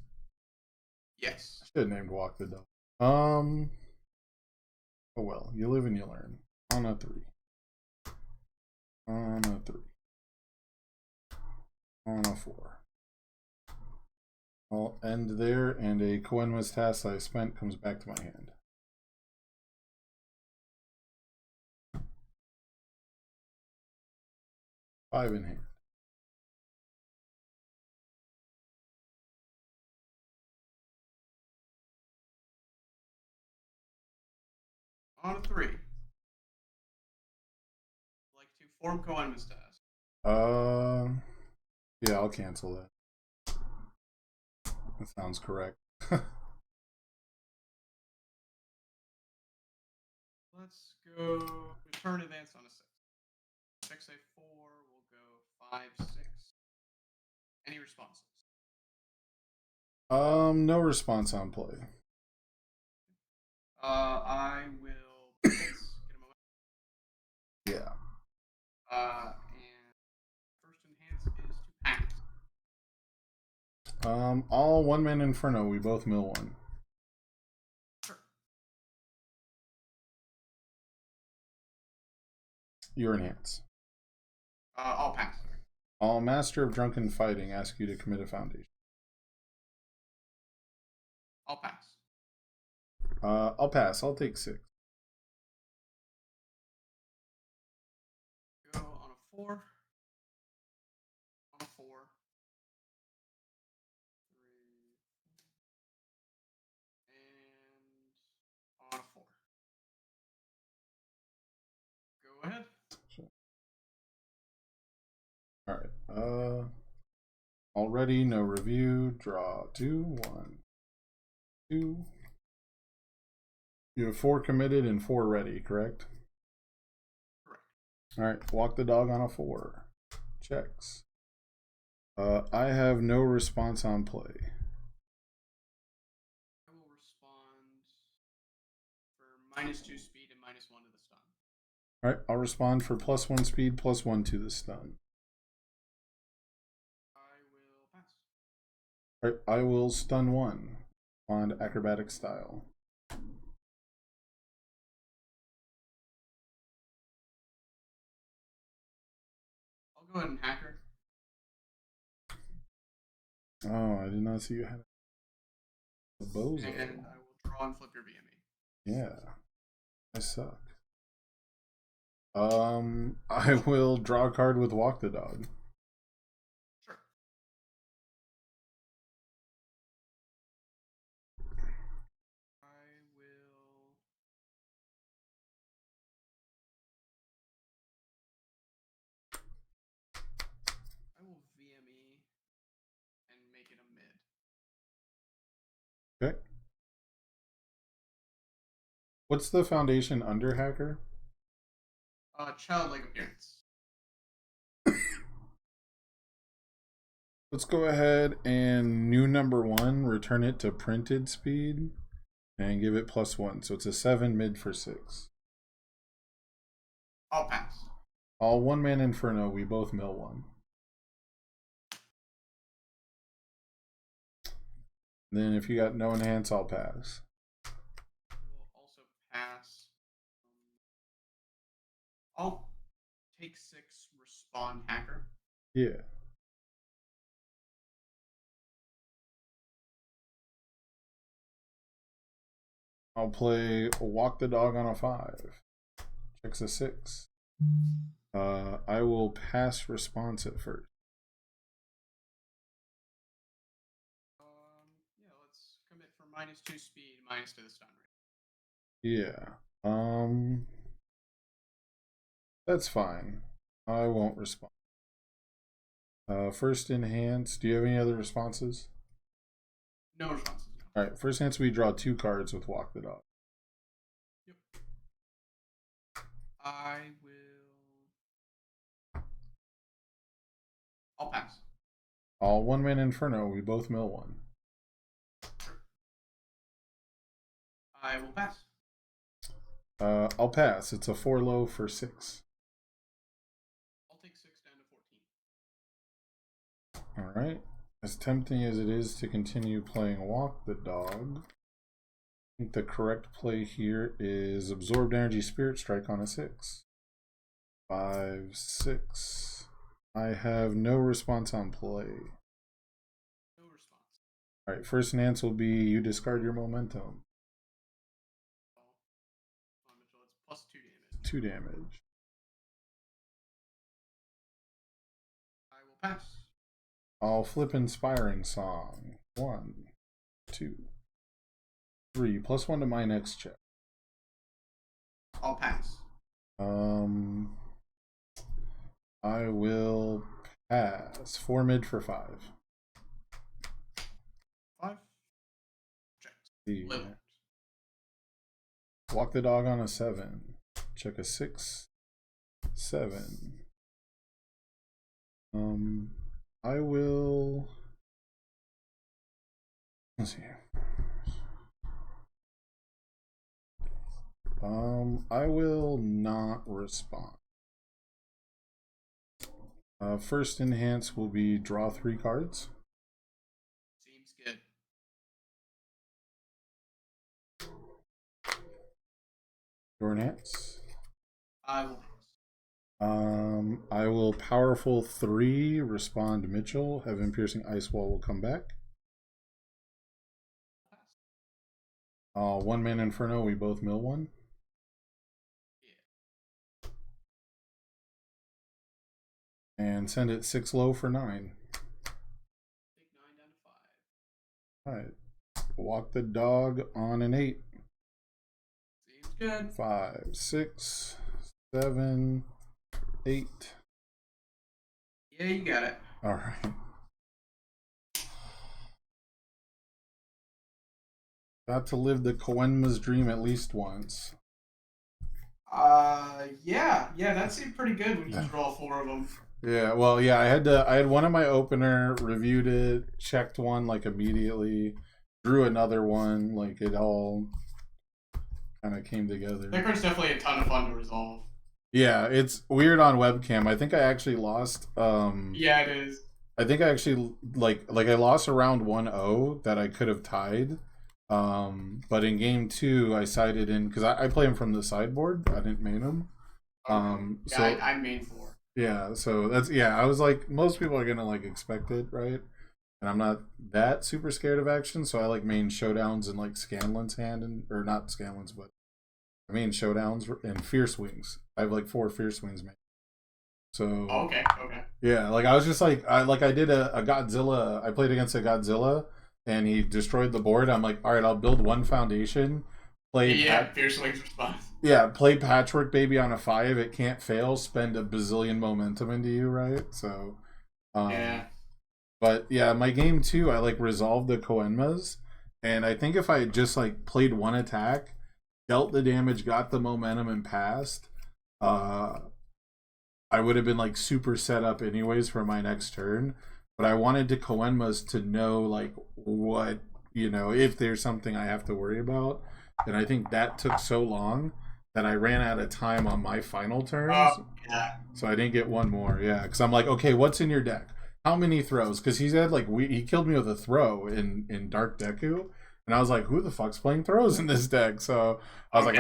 Yes. I should have named Walk the Dog. Oh well, you live and you learn. On a 3. On a 3. On a 4. I'll end there, and a Koenma's task I spent comes back to my hand. Five in hand. On a 3. Like to form Koenma's task. Yeah, I'll cancel that. That sounds correct. Let's go Return Advance on a 6. 6 a 4, we'll go 5 6. Any responses? No response on play. I will get a moment. Yeah. And first enhance is to pass. All 1 man Inferno, we both mill 1. Sure. Your enhance. I'll pass. All master of drunken fighting ask you to commit a foundation. I'll pass. I'll pass. I'll take 6. Go on a 4. On a 4. 3. And on a 4. Go ahead. All right. Already no review. Draw 2, 1, 2. You have 4 committed and 4 ready, correct? Correct. All right. Walk the dog on a 4. Checks. I have no response on play. I will respond for -2 speed and -1 to the stun. All right. I'll respond for +1 speed, +1 to the stun. I will pass. All right. I will stun 1 on acrobatic style. I'll go ahead and hacker. Oh, I did not see you had a bozo. And I will draw and flip your VME. Yeah, I suck. I will draw a card with walk the dog. Sure. I will. I will VME and make it a mid. Okay. What's the foundation under hacker? Childlike appearance. Let's go ahead and new number 1, return it to printed speed, and give it +1. So it's a 7 mid for 6. I'll pass. All 1-man Inferno, we both mill 1. Then if you got no enhance, I'll pass. I will also pass. I'll take 6, respond hacker. Yeah. I'll play walk the dog on a 5. Checks a 6. I will pass response at first. Yeah, let's commit for -2 speed, -2 to the stun rate. Yeah. That's fine. I won't respond. First enhance. Do you have any other responses? No responses. No. All right. First enhance, we draw 2 cards with walk the dog. Yep. I will. I'll pass. All 1-man Inferno, we both mill 1. Sure. I will pass. I'll pass. It's a 4 low for 6. I'll take 6 down to 14. All right. As tempting as it is to continue playing walk the dog, I think the correct play here is absorbed energy spirit strike on a 6. 5, 6. I have no response on play. No response. All right. First enhance will be you discard your momentum. Mitchell, it's +2 damage. 2 damage. I will pass. I'll flip inspiring song. 1, 2, 3. +1 to my next check. I'll pass. I will pass. 4 mid for 5. 5. Check. See. Live. Walk the dog on a 7. Check a 6. 7. I will. Let's see. I will not respond. First enhance will be draw 3 cards. Seems good. Your enhance. I will pass. I will powerful 3, respond Mitchell. Heaven Piercing Ice Wall will come back. 1 man Inferno, we both mill 1. And send it 6 low for 9. Take 9 down to 5. Alright. Walk the dog on an 8. Seems good. 5, 6, 7, 8. Yeah, you got it. Alright. Got to live the Koenma's dream at least once. Yeah, that seemed pretty good when you draw 4 of them. Yeah, well, yeah, I had one of my opener, reviewed it, checked one like immediately, drew another one, like it all kind of came together. That card's definitely a ton of fun to resolve. Yeah, it's weird on webcam. I think I actually lost. Yeah, it is. I think I actually like I lost around 1-0 that I could have tied. But in game 2, I sided in because I play him from the sideboard. I didn't main him. Yeah, so I main 4. yeah, so that's I was like, most people are gonna like expect it, right? And I'm not that super scared of action, so I like main showdowns and like Scanlan's hand or not Scanlan's, but I mean showdowns and Fierce Wings. I have like 4 Fierce Wings made. So okay. Yeah, like I was just like I did a Godzilla. I played against a Godzilla, and he destroyed the board. I'm like, all right, I'll build 1 foundation. Fierce Wings response. Yeah, play Patchwork Baby on a 5. It can't fail. Spend a bazillion momentum into you, right? So, yeah. But yeah, my game 2, I like resolved the Koenmas, and I think if I had just like played 1 attack, dealt the damage, got the momentum, and passed, I would have been like super set up anyways for my next turn. But I wanted the Koenmas to know like what, if there's something I have to worry about. And I think that took so long that I ran out of time on my final turns. Oh, yeah. So I didn't get 1 more. Yeah, because I'm like, okay, what's in your deck? How many throws? Because he said like he killed me with a throw in Dark Deku, and I was like, who the fuck's playing throws in this deck? So I was like,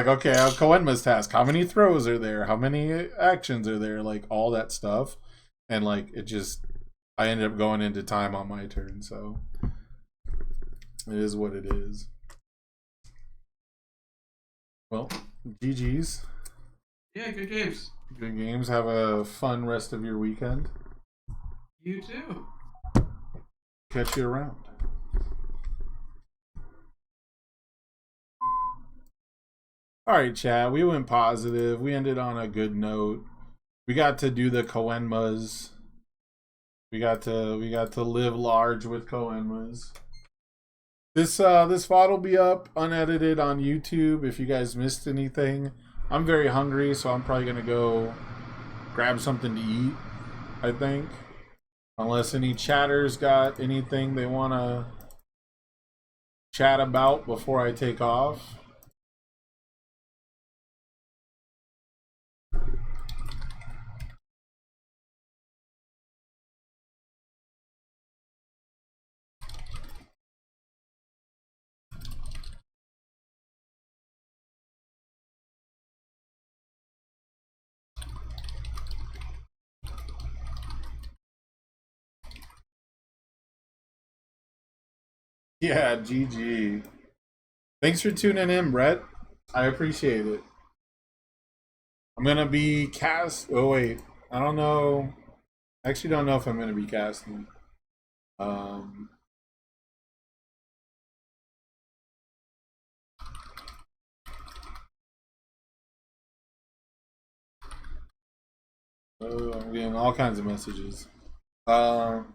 okay, I have Koenma's task. How many throws are there? How many actions are there? Like all that stuff, and like I ended up going into time on my turn. So it is what it is. Well, GG's. Yeah, good games. Good games. Have a fun rest of your weekend. You too. Catch you around. All right, chat. We went positive. We ended on a good note. We got to do the Koenmas. We got to live large with Koenmas. This VOD will be up unedited on YouTube if you guys missed anything. I'm very hungry, so I'm probably gonna go grab something to eat, I think. Unless any chatters got anything they wanna chat about before I take off. Yeah, GG. Thanks for tuning in, Brett. I appreciate it. I'm gonna be oh wait, I don't know. I actually don't know if I'm gonna be casting. I'm getting all kinds of messages. But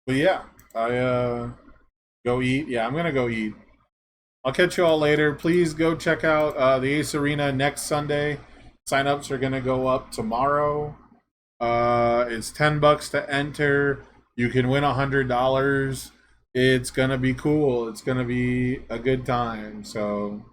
yeah, I go eat. Yeah, I'm gonna go eat. I'll catch you all later. Please go check out the Ace Arena next Sunday. Sign-ups are gonna go up tomorrow. It's $10 to enter. You can win $100. It's gonna be cool. It's gonna be a good time. So